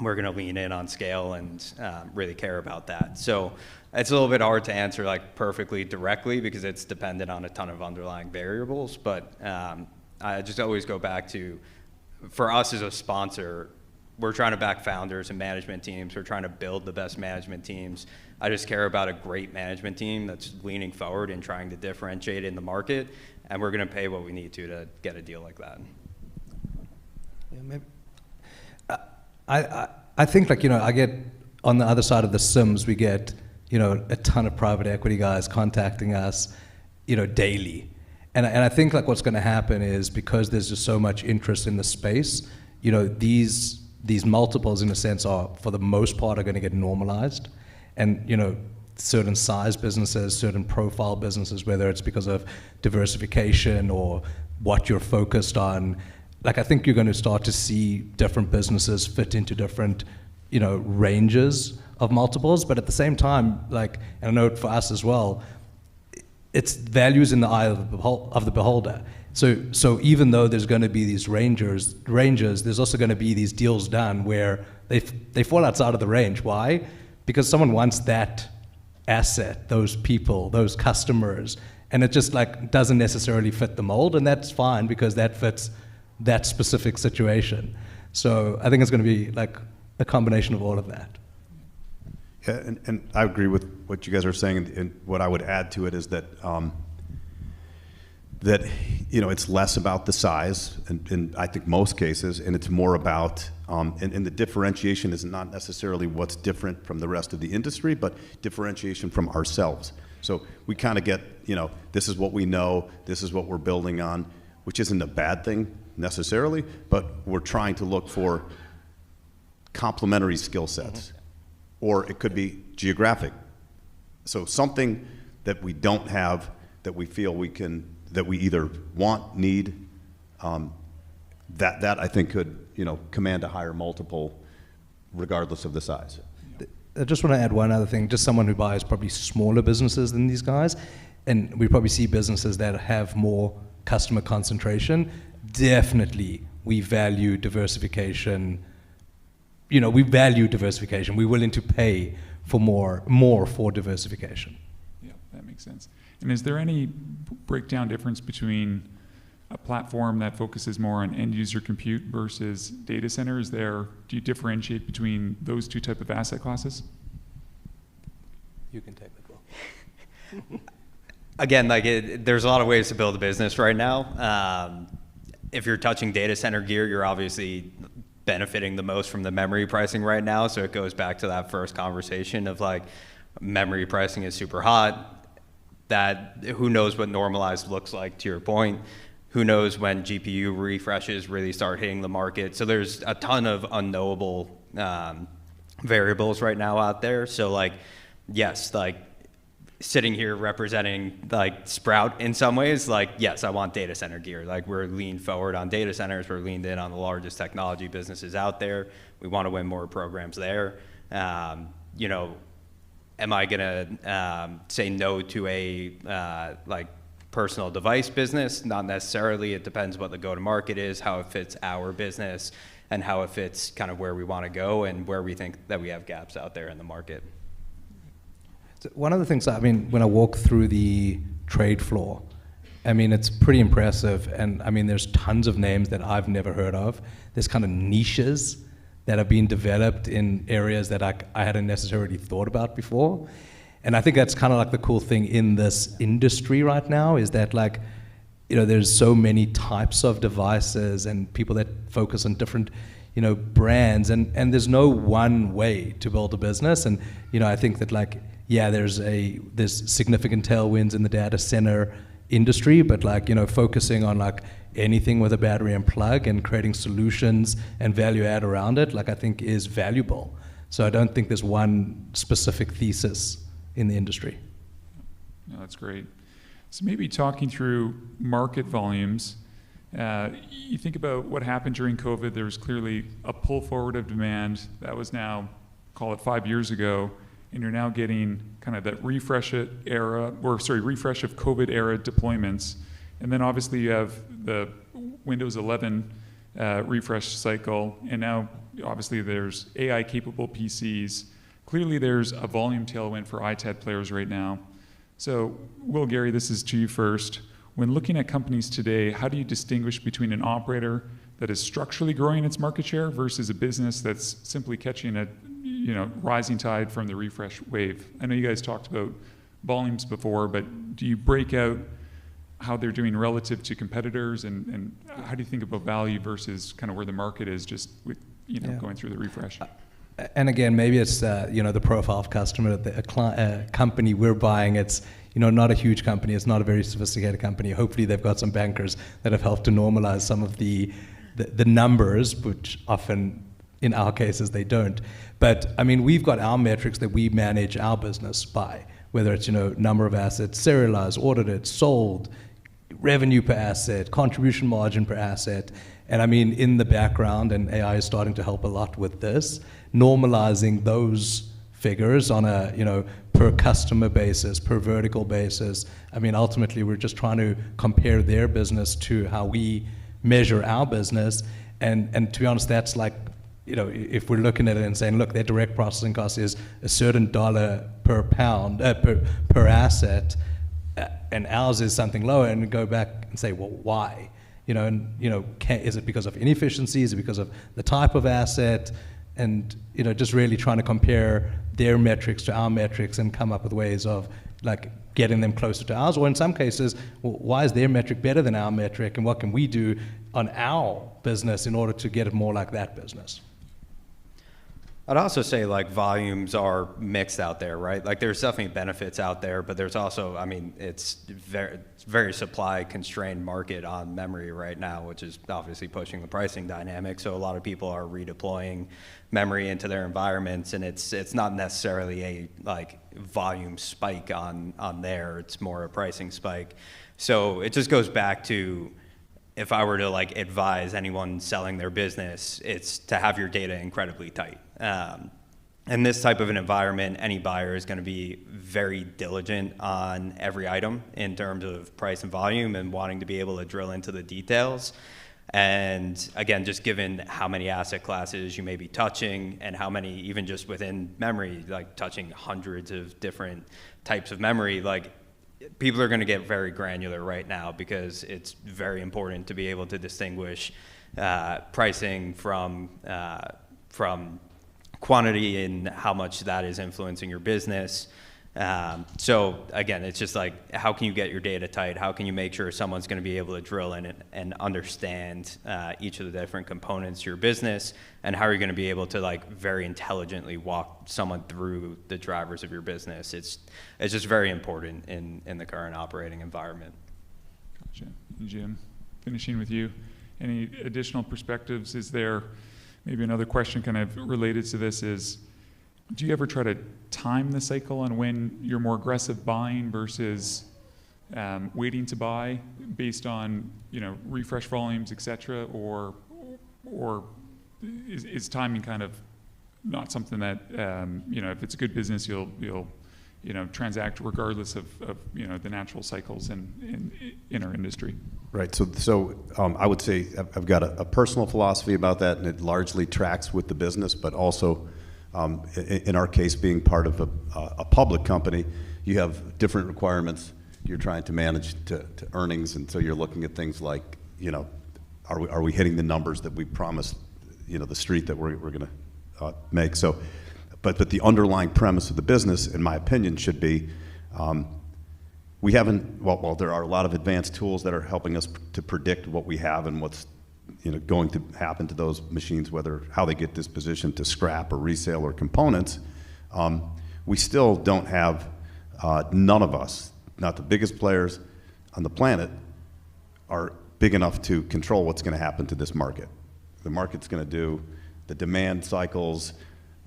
we're going to lean in on scale and really care about that. So it's a little bit hard to answer like perfectly directly because it's dependent on a ton of underlying variables. But I just always go back to, for us as a sponsor, we're trying to back founders and management teams. We're trying to build the best management teams. I just care about a great management team that's leaning forward and trying to differentiate in the market, and we're going to pay what we need to get a deal like that. Yeah, maybe. I think, like, I get on the other side of the Sims, we get a ton of private equity guys contacting us daily, and I think like what's going to happen is, because there's just so much interest in the space, these multiples in a sense are, for the most part, are going to get normalized. And certain size businesses, certain profile businesses, whether it's because of diversification or what you're focused on, like I think you're going to start to see different businesses fit into different ranges of multiples. But at the same time, like, and I know for us as well, it's values in the eye of the beholder. So even though there's going to be these ranges, there's also going to be these deals done where they fall outside of the range. Why? Because someone wants that asset, those people, those customers, and it just like doesn't necessarily fit the mold, and that's fine because that fits that specific situation. So I think it's going to be like a combination of all of that. Yeah, and I agree with what you guys are saying, and what I would add to it is that it's less about the size in I think most cases, and it's more about and the differentiation is not necessarily what's different from the rest of the industry, but differentiation from ourselves. So we kind of get, this is what we know, this is what we're building on, which isn't a bad thing necessarily, but we're trying to look for complementary skill sets, or it could be geographic. So something that we don't have that we feel we can, that we either want, need, that I think could, command a higher multiple regardless of the size. I just want to add one other thing. Just someone who buys probably smaller businesses than these guys, and we probably see businesses that have more customer concentration. Definitely, we value diversification. We value diversification. We're willing to pay for more for diversification. Yeah, that makes sense. And is there any breakdown difference between a platform that focuses more on end user compute versus data centers? Do you differentiate between those two type of asset classes? You can take that one. Again, there's a lot of ways to build a business right now. If you're touching data center gear, you're obviously benefiting the most from the memory pricing right now. So it goes back to that first conversation of memory pricing is super hot. That who knows what normalized looks like, to your point. Who knows when GPU refreshes really start hitting the market. So there's a ton of unknowable variables right now out there. So yes, sitting here representing Sprout in some ways, yes, I want data center gear. We're leaned forward on data centers. We're leaned in on the largest technology businesses out there. We want to win more programs there. Am I gonna say no to a personal device business? Not necessarily. It depends what the go-to-market is, how it fits our business, and how it fits kind of where we want to go and where we think that we have gaps out there in the market. So one of the things, when I walk through the trade floor, it's pretty impressive. And there's tons of names that I've never heard of. There's kind of niches that are being developed in areas that I hadn't necessarily thought about before. And I think that's kind of the cool thing in this industry right now is that there's so many types of devices and people that focus on different, brands, and there's no one way to build a business. And, I think that there's significant tailwinds in the data center industry, but focusing on anything with a battery and plug and creating solutions and value add around it, I think is valuable. So I don't think there's one specific thesis in the industry. No, that's great. So maybe talking through market volumes, you think about what happened during COVID. There was clearly a pull forward of demand that was now, call it 5 years ago, and you're now getting kind of that refresh of COVID era deployments. And then obviously you have the Windows 11 refresh cycle, and now obviously there's AI capable PCs. Clearly there's a volume tailwind for ITAD players right now. So Will, Gary, this is to you first. When looking at companies today, how do you distinguish between an operator that is structurally growing its market share versus a business that's simply catching a rising tide from the refresh wave? I know you guys talked about volumes before, but do you break out how they're doing relative to competitors, and how do you think about value versus kind of where the market is just with going through the refresh? And again, maybe it's the profile of customer, a company we're buying. It's not a huge company. It's not a very sophisticated company. Hopefully, they've got some bankers that have helped to normalize some of the numbers, which often, in our cases, they don't. But we've got our metrics that we manage our business by, whether it's number of assets serialized, audited, sold, revenue per asset, contribution margin per asset. And in the background, and AI is starting to help a lot with this, normalizing those figures on a per customer basis, per vertical basis. Ultimately, we're just trying to compare their business to how we measure our business. And to be honest, that's if we're looking at it and saying, look, their direct processing cost is a certain dollar per pound, per asset, and ours is something lower, and go back and say, well, why? Is it because of inefficiency? Is it because of the type of asset? And just really trying to compare their metrics to our metrics and come up with ways of getting them closer to ours. Or in some cases, well, why is their metric better than our metric, and what can we do on our business in order to get it more like that business? I'd also say volumes are mixed out there, right? There's definitely benefits out there, but there's also, it's very supply constrained market on memory right now, which is obviously pushing the pricing dynamic. So a lot of people are redeploying memory into their environments, and it's not necessarily a volume spike on there. It's more a pricing spike. So it just goes back to if I were to like advise anyone selling their business, it's to have your data incredibly tight. In this type of an environment, any buyer is going to be very diligent on every item in terms of price and volume and wanting to be able to drill into the details. And again, just given how many asset classes you may be touching and how many, even just within memory, like touching hundreds of different types of memory, like people are going to get very granular right now because it's very important to be able to distinguish pricing from quantity and how much that is influencing your business. So again, it's just like, how can you get your data tight? How can you make sure someone's going to be able to drill in and understand each of the different components to your business? And how are you going to be able to like very intelligently walk someone through the drivers of your business? It's just very important in the current operating environment. Gotcha. Jim, finishing with you, any additional perspectives? Is there maybe another question kind of related to this is, do you ever try to time the cycle on when you're more aggressive buying versus waiting to buy based on, you know, refresh volumes, et cetera, or is timing kind of not something that, you know, if it's a good business, you'll you know, transact regardless of you know, the natural cycles in our industry? Right. So I would say I've got a personal philosophy about that, and it largely tracks with the business, but also in our case, being part of a public company, you have different requirements you're trying to manage to earnings, and so you're looking at things like, you know, are we hitting the numbers that we promised, you know, the street that we're going to make? So, but the underlying premise of the business, in my opinion, should be we haven't. Well, there are a lot of advanced tools that are helping us to predict what we have and what's, you know, going to happen to those machines, whether how they get dispositioned to scrap or resale or components. We still don't have, none of us, not the biggest players on the planet, are big enough to control what's going to happen to this market. The market's going to do the demand cycles,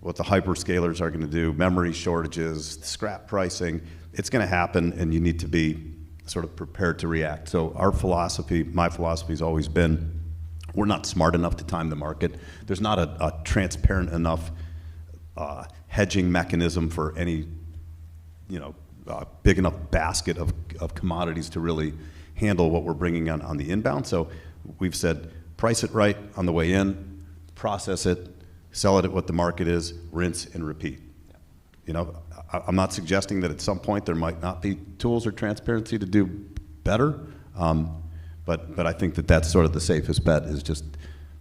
what the hyperscalers are going to do, memory shortages, scrap pricing. It's going to happen, and you need to be sort of prepared to react. So our philosophy, my philosophy has always been, we're not smart enough to time the market. There's not a transparent enough hedging mechanism for any, you know, big enough basket of commodities to really handle what we're bringing on the inbound. So we've said, price it right on the way in, process it, sell it at what the market is, rinse and repeat. You know, I'm not suggesting that at some point there might not be tools or transparency to do better. But I think that that's sort of the safest bet, is just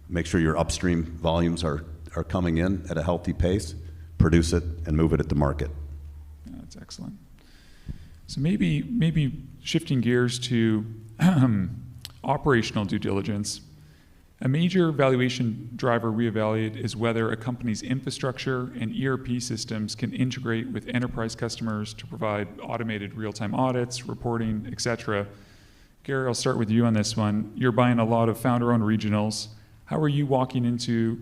make sure your upstream volumes are coming in at a healthy pace, produce it, and move it at the market. Yeah, that's excellent. So maybe shifting gears to operational due diligence. A major valuation driver we evaluate is whether a company's infrastructure and ERP systems can integrate with enterprise customers to provide automated real-time audits, reporting, et cetera. Gary, I'll start with you on this one. You're buying a lot of founder-owned regionals. How are you walking into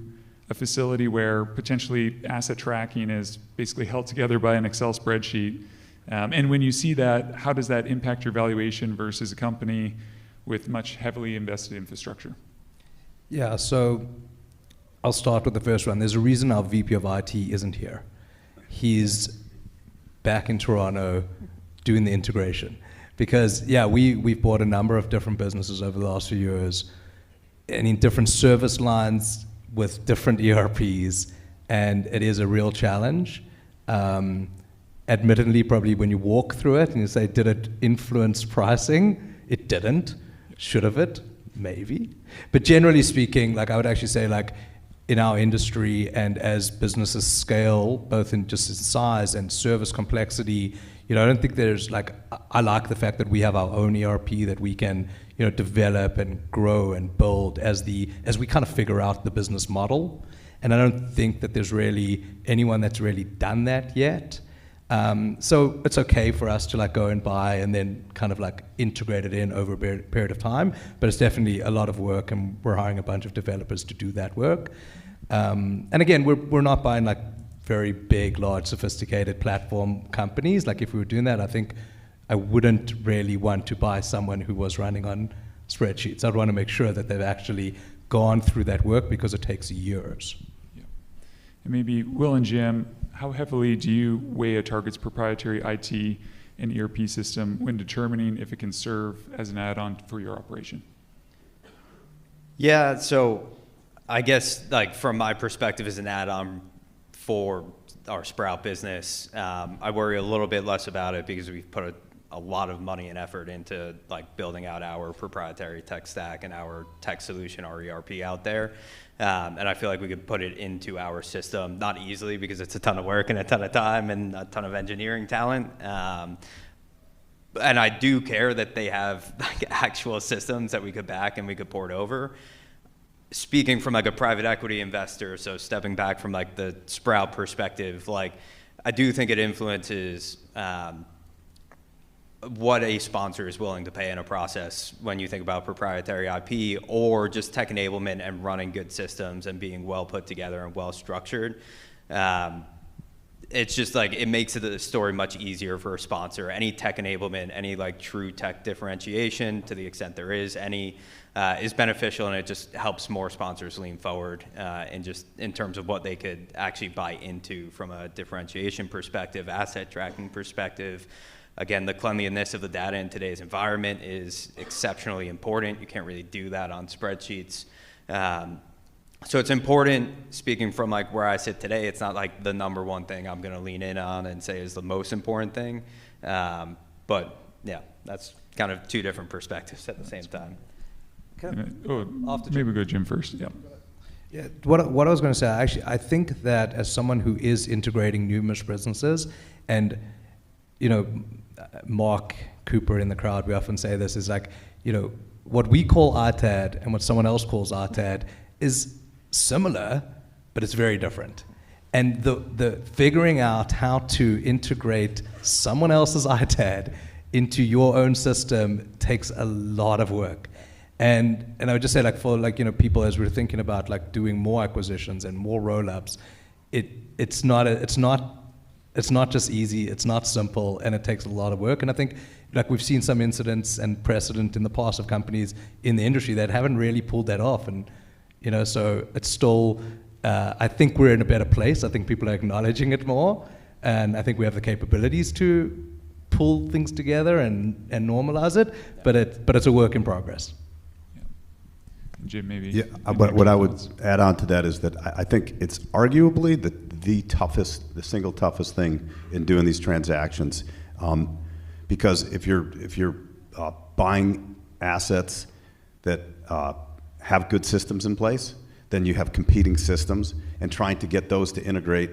a facility where potentially asset tracking is basically held together by an Excel spreadsheet? And when you see that, how does that impact your valuation versus a company with much heavily invested infrastructure? Yeah, so I'll start with the first one. There's a reason our VP of IT isn't here. He's back in Toronto doing the integration. Because, yeah, we've bought a number of different businesses over the last few years, and in different service lines with different ERPs, and it is a real challenge. Admittedly, probably when you walk through it and you say, did it influence pricing? It didn't. Should have it? Maybe. But generally speaking, like I would actually say, like in our industry and as businesses scale, both in just in size and service complexity, you know, I don't think there's like, I like the fact that we have our own ERP that we can, you know, develop and grow and build as we kind of figure out the business model. And I don't think that there's really anyone that's really done that yet. So it's okay for us to like go and buy and then kind of like integrate it in over a period of time, but it's definitely a lot of work, and we're hiring a bunch of developers to do that work. And again, we're not buying like very big, large, sophisticated platform companies. Like if we were doing that, I think I wouldn't really want to buy someone who was running on spreadsheets. I'd want to make sure that they've actually gone through that work because it takes years. And maybe Will and Jim, how heavily do you weigh a target's proprietary IT and ERP system when determining if it can serve as an add-on for your operation? Yeah, so I guess like from my perspective as an add-on for our Sprout business, I worry a little bit less about it because we've put a lot of money and effort into like building out our proprietary tech stack and our tech solution, our ERP out there. And I feel like we could put it into our system, not easily because it's a ton of work and a ton of time and a ton of engineering talent. And I do care that they have like actual systems that we could back and we could port over. Speaking from like a private equity investor, so stepping back from like the Sprout perspective, like I do think it influences what a sponsor is willing to pay in a process when you think about proprietary IP or just tech enablement and running good systems and being well put together and well structured. It's just like it makes the story much easier for a sponsor. Any tech enablement, any like true tech differentiation, to the extent there is any, is beneficial, and it just helps more sponsors lean forward and just in terms of what they could actually buy into from a differentiation perspective, asset tracking perspective. Again, the cleanliness of the data in today's environment is exceptionally important. You can't really do that on spreadsheets. So it's important, speaking from like where I sit today, it's not like the number one thing I'm gonna lean in on and say is the most important thing. But yeah, that's kind of two different perspectives at the same time. Maybe go Jim first, yeah. Yeah, what I was going to say, actually, I think that as someone who is integrating numerous businesses, and, you know, Mark Cooper in the crowd, we often say this, is like, you know, what we call ITAD and what someone else calls ITAD is similar, but it's very different. And the figuring out how to integrate someone else's ITAD into your own system takes a lot of work. And I would just say, like, for like, you know, people, as we're thinking about like doing more acquisitions and more roll-ups, it's not just easy, it's not simple, and it takes a lot of work. And I think, like, we've seen some incidents and precedent in the past of companies in the industry that haven't really pulled that off. And, you know, so it's still, I think we're in a better place. I think people are acknowledging it more, and I think we have the capabilities to pull things together and normalize it, but it's a work in progress. Jim, maybe. Yeah, what I would add on to that is that I think it's arguably the single toughest thing in doing these transactions, because if you're buying assets that have good systems in place, then you have competing systems, and trying to get those to integrate.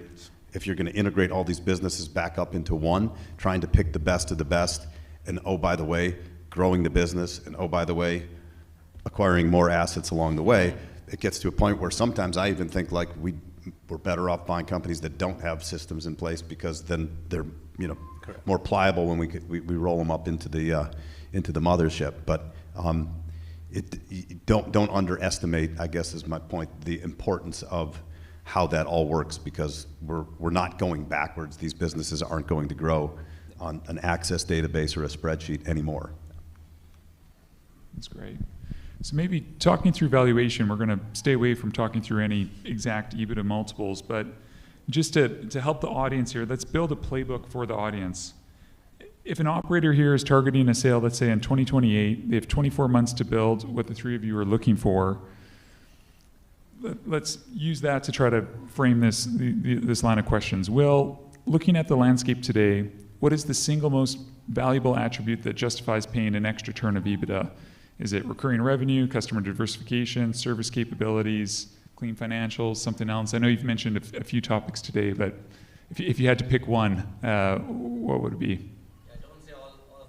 If you're going to integrate all these businesses back up into one, trying to pick the best of the best, and oh, by the way, growing the business, and oh, by the way, acquiring more assets along the way, it gets to a point where sometimes I even think like we're better off buying companies that don't have systems in place, because then they're, you know, more pliable when we roll them up into the mothership. But don't underestimate, I guess is my point, the importance of how that all works, because we're not going backwards. These businesses aren't going to grow on an Access database or a spreadsheet anymore. That's great. So maybe talking through valuation, we're going to stay away from talking through any exact EBITDA multiples, but just to help the audience here, let's build a playbook for the audience. If an operator here is targeting a sale, let's say in 2028, they have 24 months to build what the three of you are looking for. Let's use that to try to frame this line of questions. Will, looking at the landscape today, what is the single most valuable attribute that justifies paying an extra turn of EBITDA? Is it recurring revenue, customer diversification, service capabilities, clean financials, something else? I know you've mentioned a few topics today, but if you had to pick one, what would it be? I don't say all of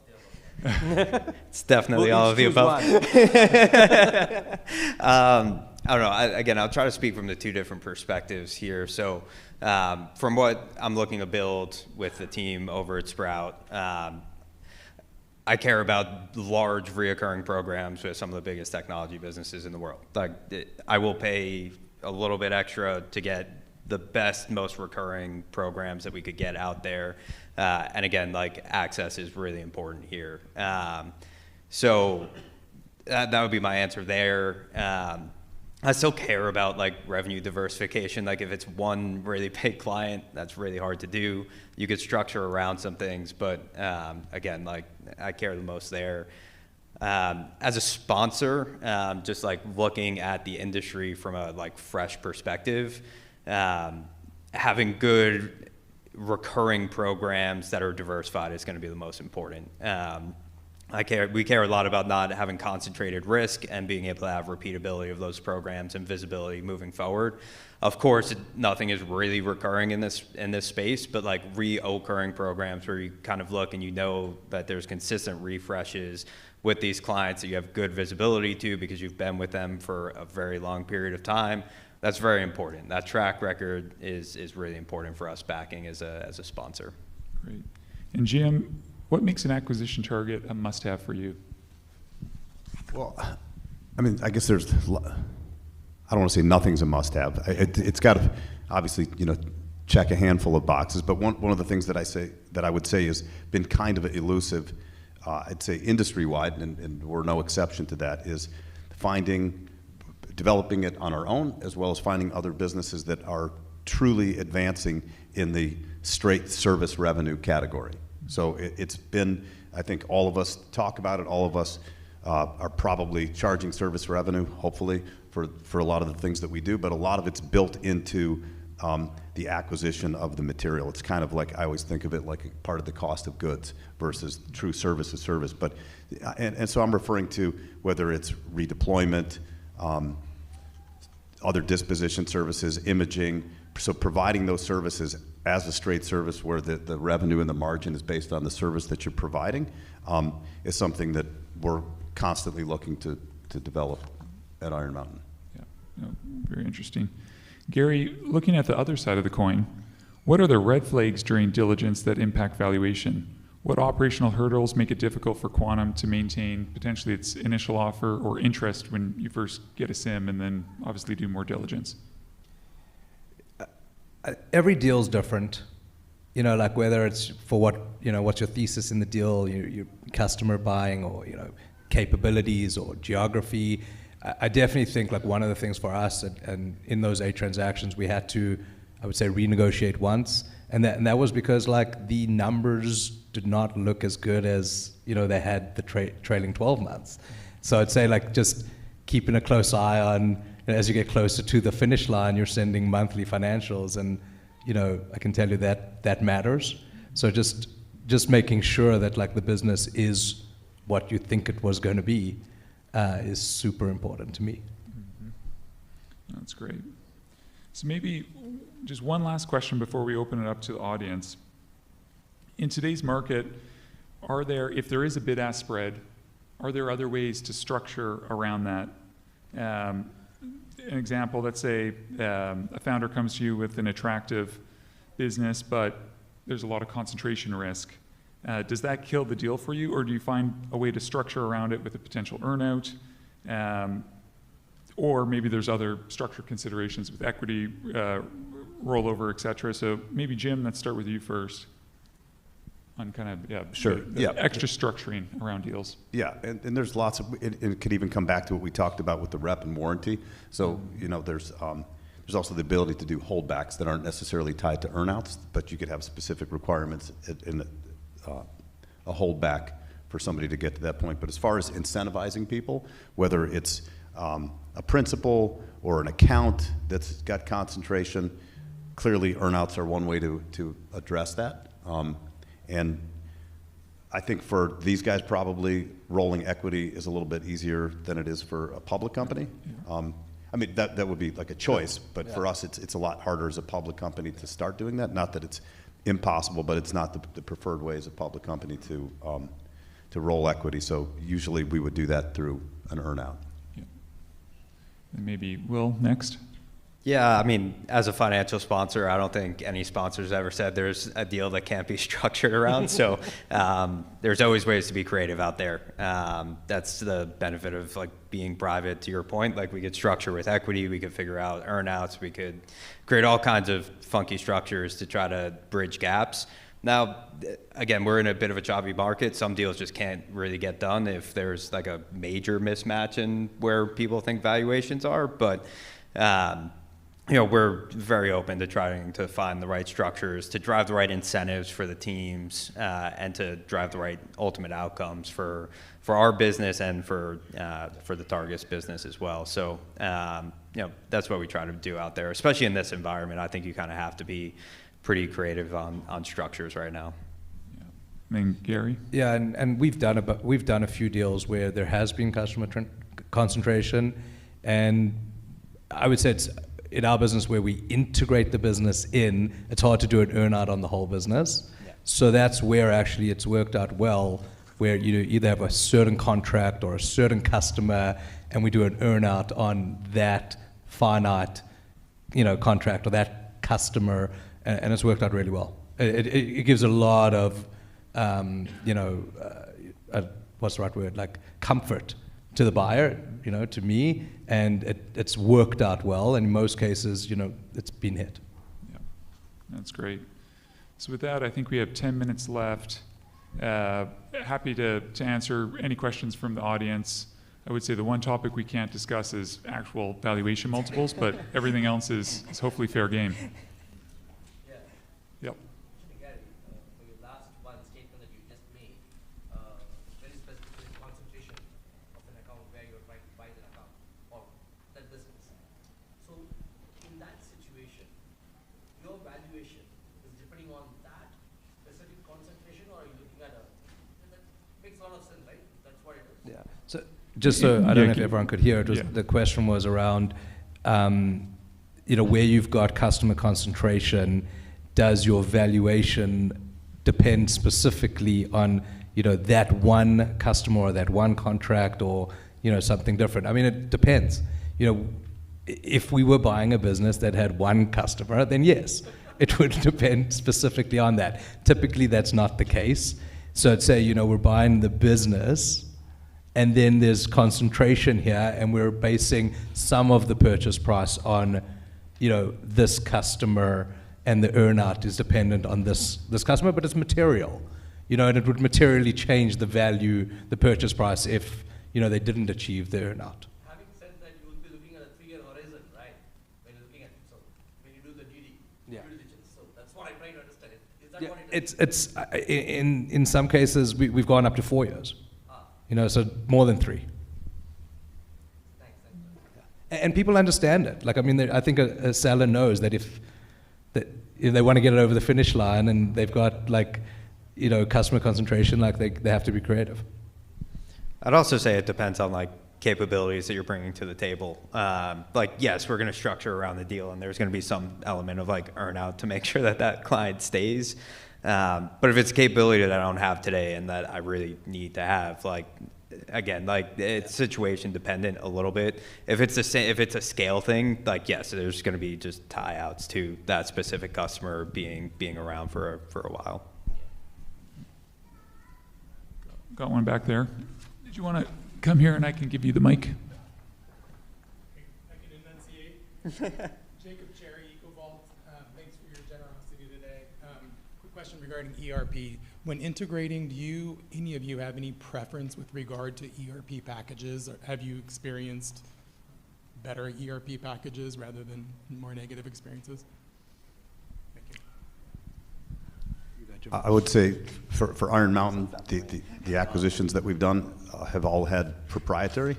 the above. It's definitely all of the above. I don't know. Again, I'll try to speak from the two different perspectives here. So from what I'm looking to build with the team over at Sprout, I care about large reoccurring programs with some of the biggest technology businesses in the world. Like, I will pay a little bit extra to get the best, most recurring programs that we could get out there. And again, like, access is really important here. So that would be my answer there. I still care about like revenue diversification. Like if it's one really big client, that's really hard to do. You could structure around some things, but again, like I care the most there. As a sponsor, just like looking at the industry from a like fresh perspective, having good recurring programs that are diversified is going to be the most important. We care a lot about not having concentrated risk and being able to have repeatability of those programs and visibility moving forward. Of course, nothing is really recurring in this space, but like reoccurring programs where you kind of look and you know that there's consistent refreshes with these clients that you have good visibility to because you've been with them for a very long period of time. That's very important. That track record is really important for us backing as a sponsor. Great. And Jim, what makes an acquisition target a must-have for you? Well, I mean, I guess there's, I don't want to say nothing's a must-have. It's got to, obviously, check a handful of boxes. But one of the things that I would say has been kind of elusive, I'd say industry-wide, and we're no exception to that, is developing it on our own, as well as finding other businesses that are truly advancing in the straight service revenue category. So it's been, I think all of us talk about it, all of us are probably charging service revenue, hopefully, for a lot of the things that we do, but a lot of it's built into the acquisition of the material. It's kind of like, I always think of it like part of the cost of goods versus true service as service. But, and so I'm referring to whether it's redeployment, other disposition services, imaging, so providing those services as a straight service where the revenue and the margin is based on the service that you're providing is something that we're constantly looking to develop at Iron Mountain. Yeah, no, very interesting. Gary, looking at the other side of the coin, what are the red flags during diligence that impact valuation? What operational hurdles make it difficult for Quantum to maintain potentially its initial offer or interest when you first get a SIM and then obviously do more diligence? Every deal's different, like whether it's for what's your thesis in the deal, your customer buying, or capabilities or geography. I definitely think like one of the things for us, and in those 8 transactions, we had to, I would say, renegotiate once, and that was because like the numbers did not look as good as they had the trailing 12 months. So I'd say like just keeping a close eye on. As you get closer to the finish line, you're sending monthly financials, and I can tell you that matters. So just making sure that like the business is what you think it was going to be is super important to me. Mm-hmm. That's great. So maybe just one last question before we open it up to the audience. In today's market, if there is a bid-ask spread, are there other ways to structure around that? An example, let's say a founder comes to you with an attractive business, but there's a lot of concentration risk. Does that kill the deal for you, or do you find a way to structure around it with a potential earnout? Or maybe there's other structure considerations with equity, rollover, et cetera. So maybe Jim, let's start with you first on kind of Sure. Extra structuring around deals. Yeah, and there's lots of, it could even come back to what we talked about with the rep and warranty. So, there's also the ability to do holdbacks that aren't necessarily tied to earnouts, but you could have specific requirements in a holdback for somebody to get to that point. But as far as incentivizing people, whether it's a principal or an account that's got concentration, clearly earnouts are one way to address that. And I think for these guys, probably rolling equity is a little bit easier than it is for a public company. I mean, that would be like a choice, but for us, it's a lot harder as a public company to start doing that. Not that it's impossible, but it's not the preferred way as a public company to roll equity. So usually we would do that through an earnout. Yeah. And maybe Will next. Yeah, I mean, as a financial sponsor, I don't think any sponsors ever said there's a deal that can't be structured around. So there's always ways to be creative out there. That's the benefit of like being private. To your point, like we could structure with equity, we could figure out earnouts, we could create all kinds of funky structures to try to bridge gaps. Now, again, we're in a bit of a choppy market. Some deals just can't really get done if there's like a major mismatch in where people think valuations are. But we're very open to trying to find the right structures, to drive the right incentives for the teams, and to drive the right ultimate outcomes for our business and for the target's business as well. So, that's what we try to do out there, especially in this environment. I think you kind of have to be pretty creative on structures right now. I mean, Gary? Yeah, and we've done a few deals where there has been customer concentration, and I would say it's in our business where we integrate the business in, it's hard to do an earn-out on the whole business. Yeah. So that's where actually it's worked out well, where you either have a certain contract or a certain customer, and we do an earn-out on that finite, contract or that customer, and it's worked out really well. It gives a lot of, what's the right word, like comfort to the buyer, to me, and it's worked out well. And in most cases, it's been hit. Yeah, that's great. So with that, I think we have 10 minutes left. Happy to answer any questions from the audience. I would say the one topic we can't discuss is actual valuation multiples, but everything else is hopefully fair game. Yep. For your last one statement that you just made, very specific concentration of an account where you're trying to buy that account or that business. So in that situation, your valuation is depending on that specific concentration, or are you looking at that makes a lot of sense, right? That's what it is. Yeah. So just so I don't know if everyone could hear it, the question was around, where you've got customer concentration, does your valuation depend specifically on, that one customer or that one contract or, something different? I mean, it depends. If we were buying a business that had one customer, then yes, it would depend specifically on that. Typically, that's not the case. So I'd say, we're buying the business, and then there's concentration here, and we're basing some of the purchase price on, this customer, and the earn-out is dependent on this customer, but it's material, and it would materially change the value, the purchase price, if, they didn't achieve the earn-out. Having said that, you will be looking at a 3-year horizon, right? When you're looking at when you do the due diligence. So that's what I'm trying to understand. Is that what it is? It's in some cases we've gone up to 4 years, so more than 3. And people understand it. Like, I mean, I think a seller knows that if they want to get it over the finish line and they've got customer concentration, they have to be creative. I'd also say it depends on capabilities that you're bringing to the table. Yes, we're going to structure around the deal, and there's going to be some element of earn out to make sure that client stays. But if it's a capability that I don't have today and that I really need to have, again, it's situation dependent a little bit. If it's a scale thing, yes, there's going to be just tie outs to that specific customer being around for a while. Got one back there. Did you want to come here and I can give you the mic? I can enunciate. Jacob Cherry, EcoVault. Thanks for your generosity today. Quick question regarding ERP. When integrating, do any of you have any preference with regard to ERP packages? Or have you experienced better ERP packages rather than more negative experiences? Thank you. I would say for Iron Mountain, the acquisitions that we've done have all had proprietary.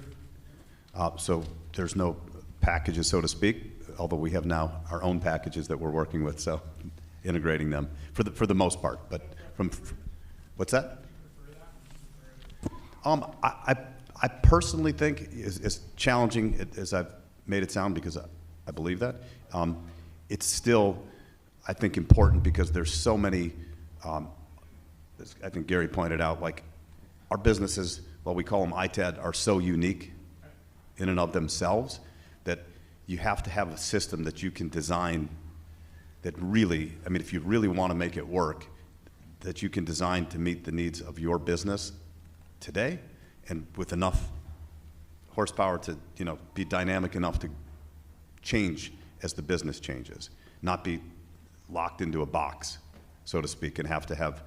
So there's no packages, so to speak, although we have now our own packages that we're working with, so integrating them for the most part. But what's that? I personally think as challenging as I've made it sound, because I believe that, it's still, I think, important because there's so many, as I think Gary pointed out, our businesses, well, we call them ITAD, are so unique in and of themselves that you have to have a system that you can design that really, I mean, if you really want to make it work, that you can design to meet the needs of your business today and with enough horsepower to, be dynamic enough to change as the business changes, not be locked into a box so to speak, and have to have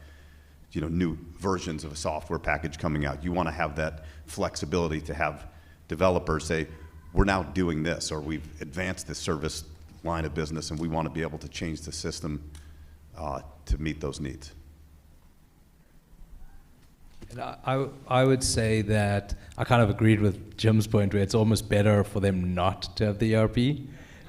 new versions of a software package coming out. You want to have that flexibility to have developers say, we're now doing this, or we've advanced this service line of business, and we want to be able to change the system to meet those needs. And I would say that I kind of agreed with Jim's point where it's almost better for them not to have the ERP,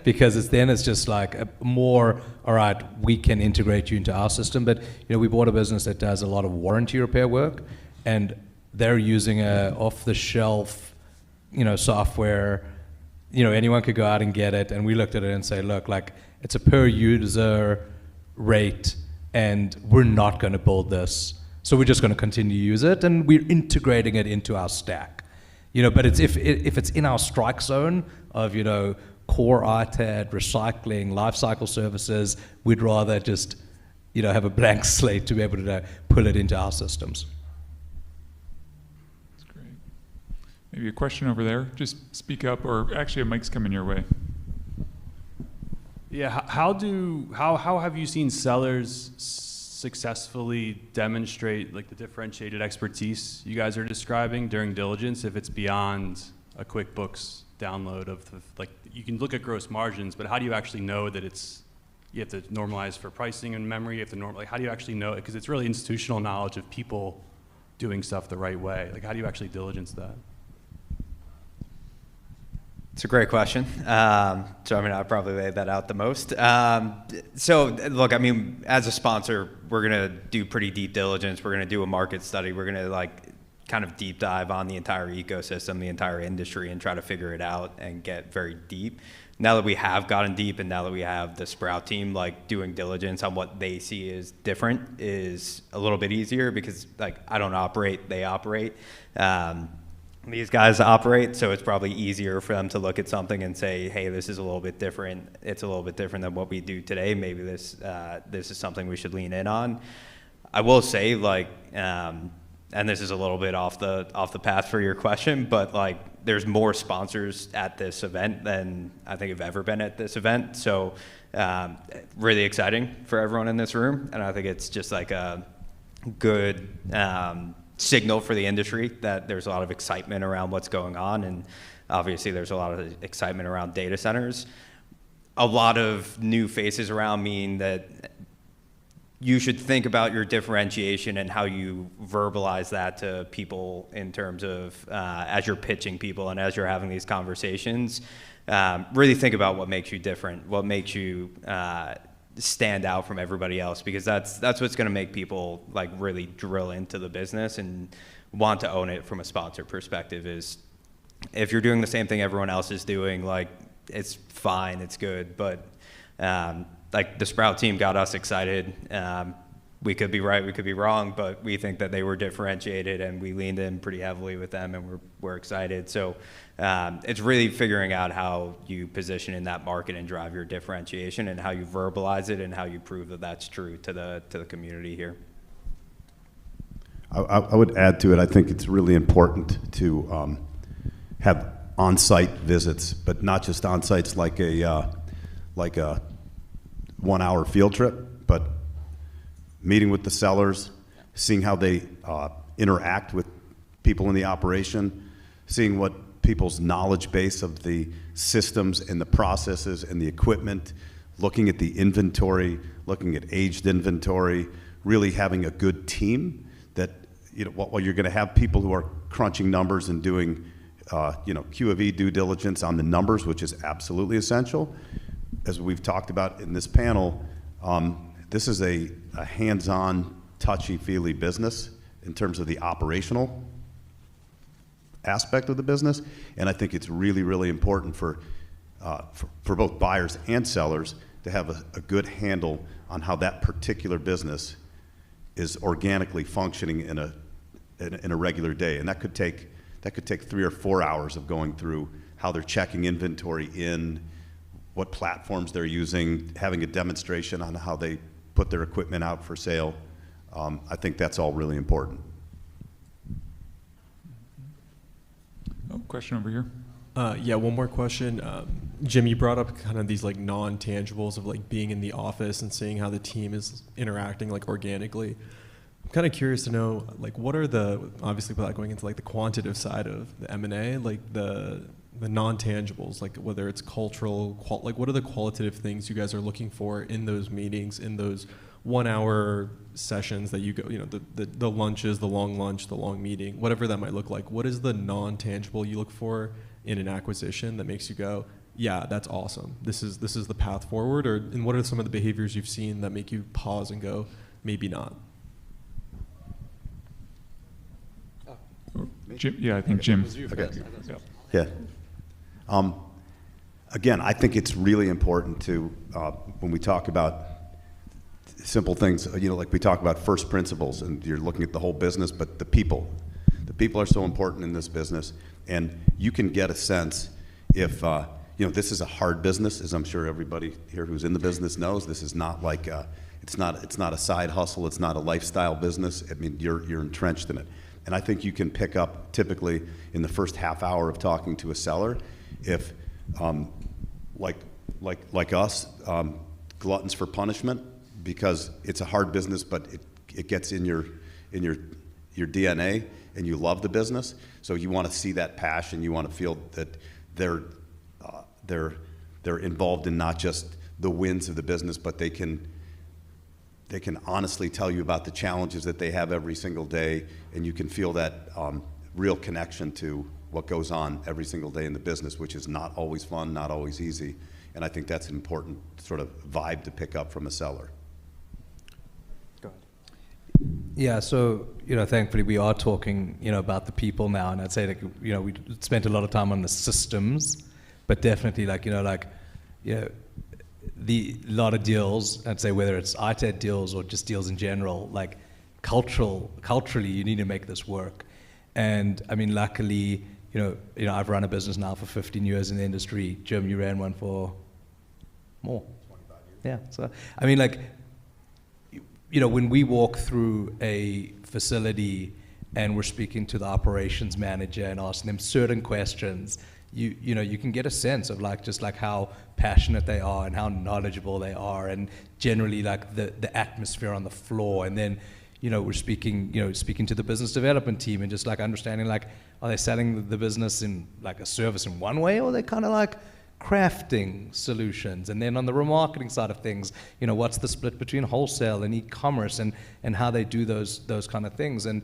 because it's just like a more, all right, we can integrate you into our system. But we bought a business that does a lot of warranty repair work, and they're using a off-the-shelf software. Anyone could go out and get it, and we looked at it and say, look, like, it's a per user rate, and we're not going to build this, so we're just going to continue to use it, and we're integrating it into our stack. But it's if it's in our strike zone of core ITAD, recycling, lifecycle services, we'd rather just have a blank slate to be able to pull it into our systems. Maybe a question over there. Just speak up, or actually a mic's coming your way. Yeah, how have you seen sellers successfully demonstrate like the differentiated expertise you guys are describing during diligence, if it's beyond a QuickBooks download of you can look at gross margins, but how do you actually know that you have to normalize for pricing and memory, you have to how do you actually know it? Because it's really institutional knowledge of people doing stuff the right way. Like, how do you actually diligence that? It's a great question. I probably laid that out the most. So look, as a sponsor, we're going to do pretty deep diligence. We're going to do a market study. We're going to kind of deep dive on the entire ecosystem, the entire industry, and try to figure it out and get very deep. Now that we have gotten deep, and now that we have the Sprout team doing diligence on what they see is different is a little bit easier, because I don't operate, they operate. These guys operate, so it's probably easier for them to look at something and say, hey, this is a little bit different. It's a little bit different than what we do today. Maybe this is something we should lean in on. I will say, and this is a little bit off the path for your question, but there's more sponsors at this event than I think have ever been at this event. So really exciting for everyone in this room, and I think it's just a good signal for the industry that there's a lot of excitement around what's going on, and obviously there's a lot of excitement around data centers. A lot of new faces around mean that you should think about your differentiation and how you verbalize that to people in terms of as you're pitching people and as you're having these conversations. Really think about what makes you different, what makes you stand out from everybody else, because that's what's going to make people really drill into the business and want to own it from a sponsor perspective. Is if you're doing the same thing everyone else is doing, it's fine, it's good, but the Sprout team got us excited. We could be right, we could be wrong, but we think that they were differentiated, and we leaned in pretty heavily with them, and we're excited. So it's really figuring out how you position in that market and drive your differentiation, and how you verbalize it, and how you prove that that's true to the community here. I would add to it, I think it's really important to have on-site visits, but not just on-sites like a 1-hour field trip, but meeting with the sellers, seeing how they interact with people in the operation, seeing what people's knowledge base of the systems and the processes and the equipment, looking at the inventory, looking at aged inventory, really having a good team that, while you're going to have people who are crunching numbers and doing, Q of E due diligence on the numbers, which is absolutely essential. As we've talked about in this panel, this is a hands-on, touchy-feely business in terms of the operational aspect of the business, and I think it's really, really important for both buyers and sellers to have a good handle on how that particular business is organically functioning in a regular day, and that could take 3 or 4 hours of going through how they're checking inventory in, what platforms they're using, having a demonstration on how they put their equipment out for sale. I think that's all really important. Oh, question over here. Yeah, one more question. Jim, you brought up kind of these like non-tangibles of like being in the office and seeing how the team is interacting like organically. I'm kind of curious to know, like, what are the, obviously without going into like the quantitative side of the M&A, like the non-tangibles, like whether it's cultural, like what are the qualitative things you guys are looking for in those meetings, in those 1 hour sessions that you go, you know, the lunches, the long lunch, the long meeting, whatever that might look like. What is the non-tangible you look for in an acquisition that makes you go, yeah, that's awesome. This is the path forward? Or, and what are some of the behaviors you've seen that make you pause and go, maybe not? Jim, yeah, I think Jim. Okay. Yeah. Again, I think it's really important to, when we talk about simple things, you know, like we talk about first principles, and you're looking at the whole business, but the people are so important in this business, and you can get a sense if, you know, this is a hard business, as I'm sure everybody here who's in the business knows. This is not like, it's not a side hustle, it's not a lifestyle business. I mean, you're entrenched in it. And I think you can pick up typically in the first half hour of talking to a seller if, like us, gluttons for punishment, because it's a hard business, but it gets in your DNA, and you love the business. So you want to see that passion. You want to feel that they're involved in not just the wins of the business, but they can honestly tell you about the challenges that they have every single day, and you can feel that real connection to what goes on every single day in the business, which is not always fun, not always easy. And I think that's an important sort of vibe to pick up from a seller. Go ahead. Yeah, so, you know, thankfully we are talking, you know, about the people now, and I'd say, like, you know, we spent a lot of time on the systems, but definitely, like, you know, the lot of deals, I'd say whether it's ITAD deals or just deals in general, like culturally, you need to make this work. And I mean, luckily, you know, I've run a business now for 15 years in the industry. Jim, you ran one for more. 25 years. Yeah. So, I mean, like, you know, when we walk through a facility and we're speaking to the operations manager and asking them certain questions, you know, you can get a sense of like just like how passionate they are and how knowledgeable they are, and generally like the atmosphere on the floor. And then, you know, we're speaking to the business development team and just like understanding, like, are they selling the business in like a service in one way, or are they kind of like crafting solutions? And then on the remarketing side of things, you know, what's the split between wholesale and e-commerce, and how they do those kind of things. And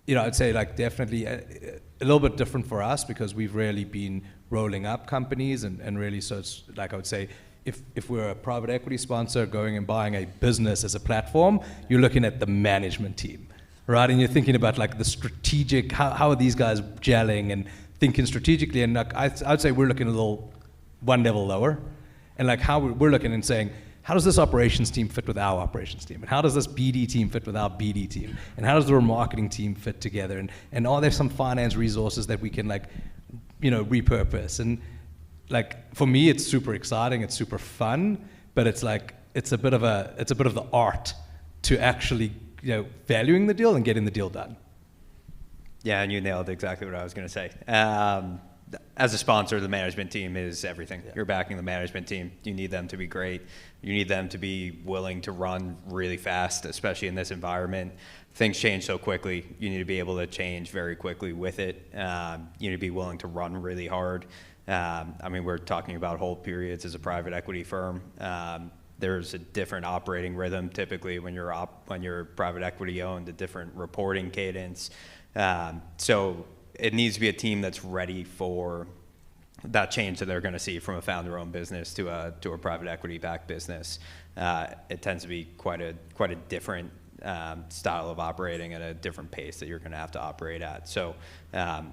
you know, I'd say like definitely a little bit different for us because we've really been rolling up companies, and really, so it's like, I would say, if we're a private equity sponsor going and buying a business as a platform, you're looking at the management team, right? And you're thinking about like the strategic, how are these guys gelling and thinking strategically. And like I'd say we're looking a little one level lower, and like how we're looking and saying, how does this operations team fit with our operations team? And how does this BD team fit with our BD team? And how does the remarketing team fit together? And are there some finance resources that we can, like, you know, repurpose? And like, for me, it's super exciting, it's super fun, but it's like, it's a bit of the art to actually, you know, valuing the deal and getting the deal done. Yeah, and you nailed exactly what I was going to say. As a sponsor, the management team is everything. Yeah. You're backing the management team. You need them to be great. You need them to be willing to run really fast, especially in this environment. Things change so quickly. You need to be able to change very quickly with it. You need to be willing to run really hard. I mean, we're talking about hold periods as a private equity firm. There's a different operating rhythm typically when you're private equity owned, a different reporting cadence. So it needs to be a team that's ready for that change that they're going to see from a founder-owned business to a private equity-backed business. It tends to be quite a different style of operating at a different pace that you're going to have to operate at. So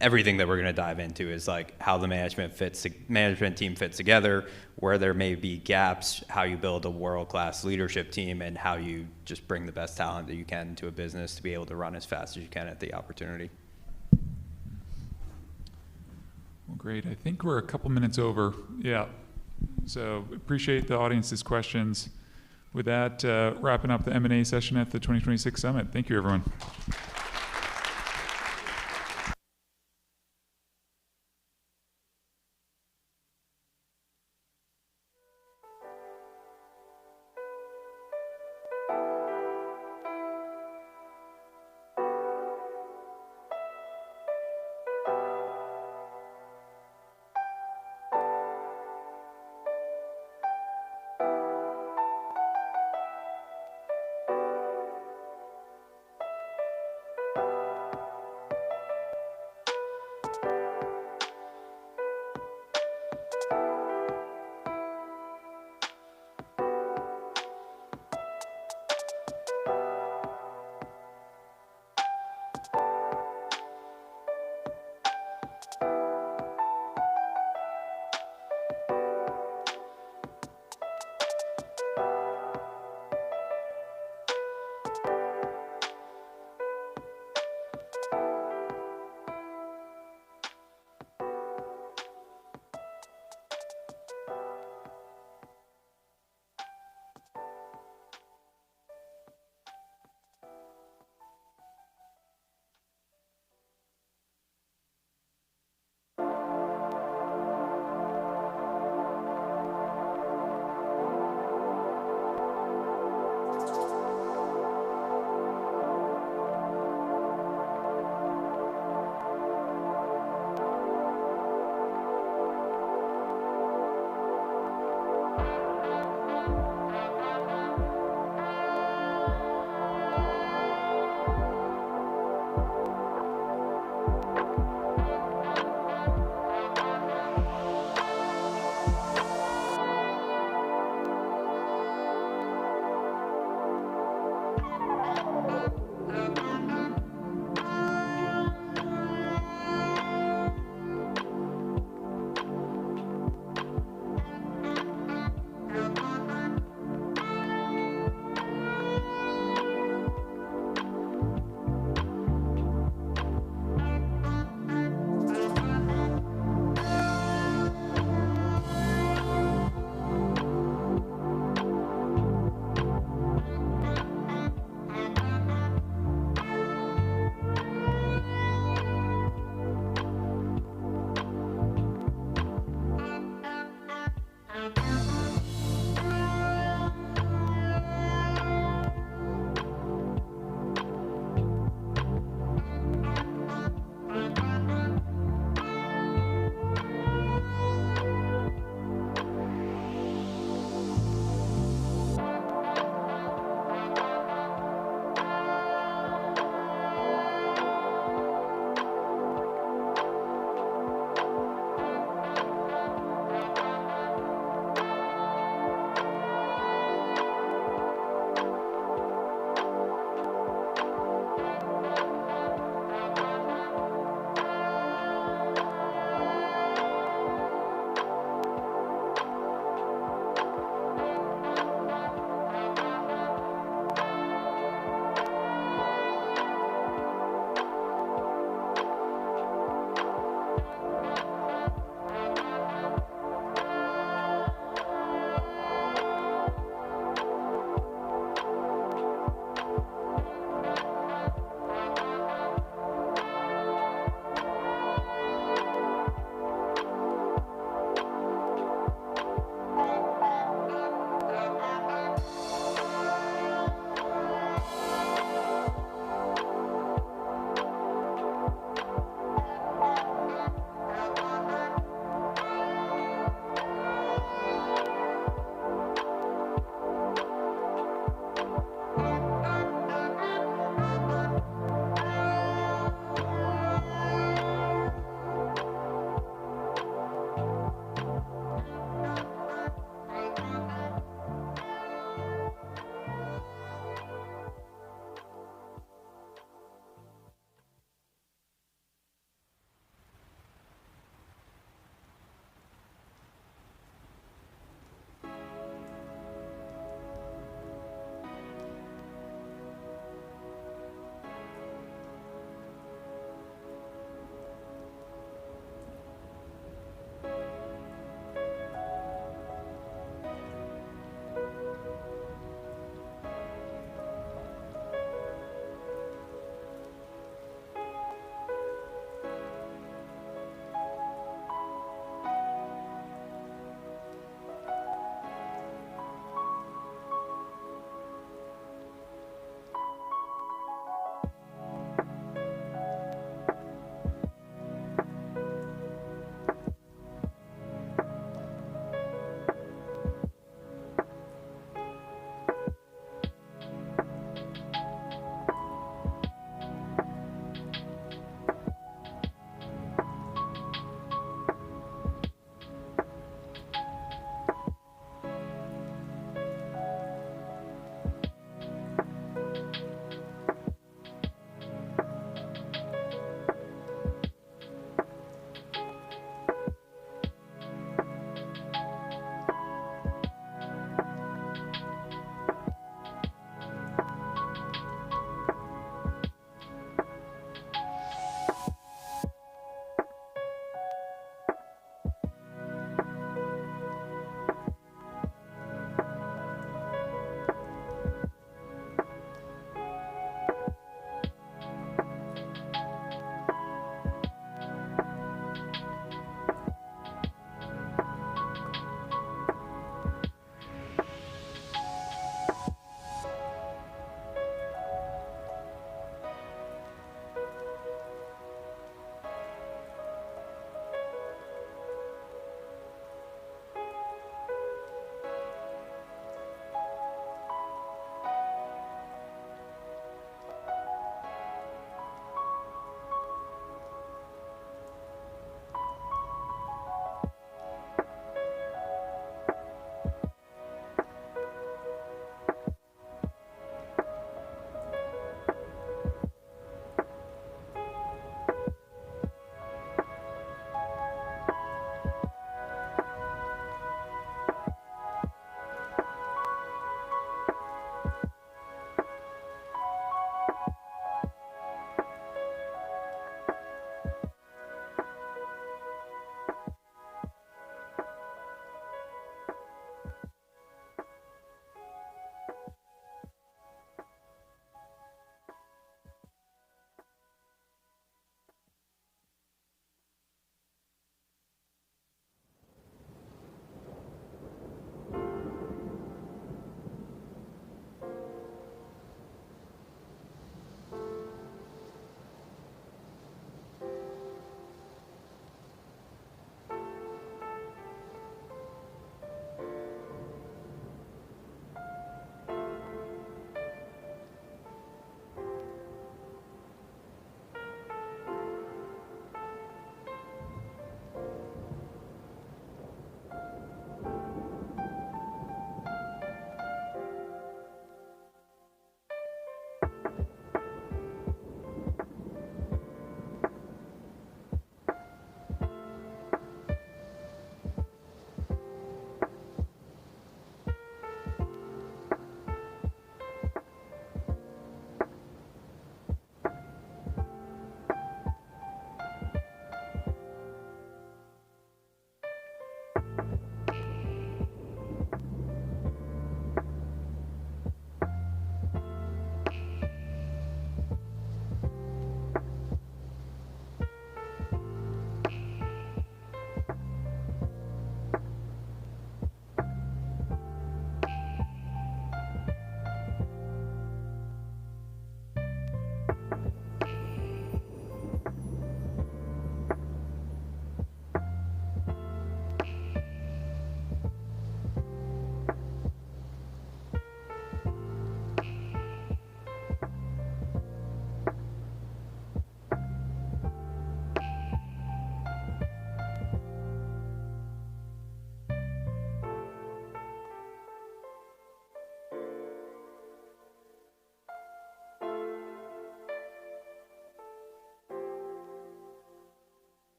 everything that we're going to dive into is like how the management team fits together, where there may be gaps, how you build a world-class leadership team, and how you just bring the best talent that you can to a business to be able to run as fast as you can at the opportunity. Well, great. I think we're a couple minutes over. Yeah. So appreciate the audience's questions. With that, wrapping up the M&A session at the 2026 Summit. Thank you, everyone.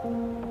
you.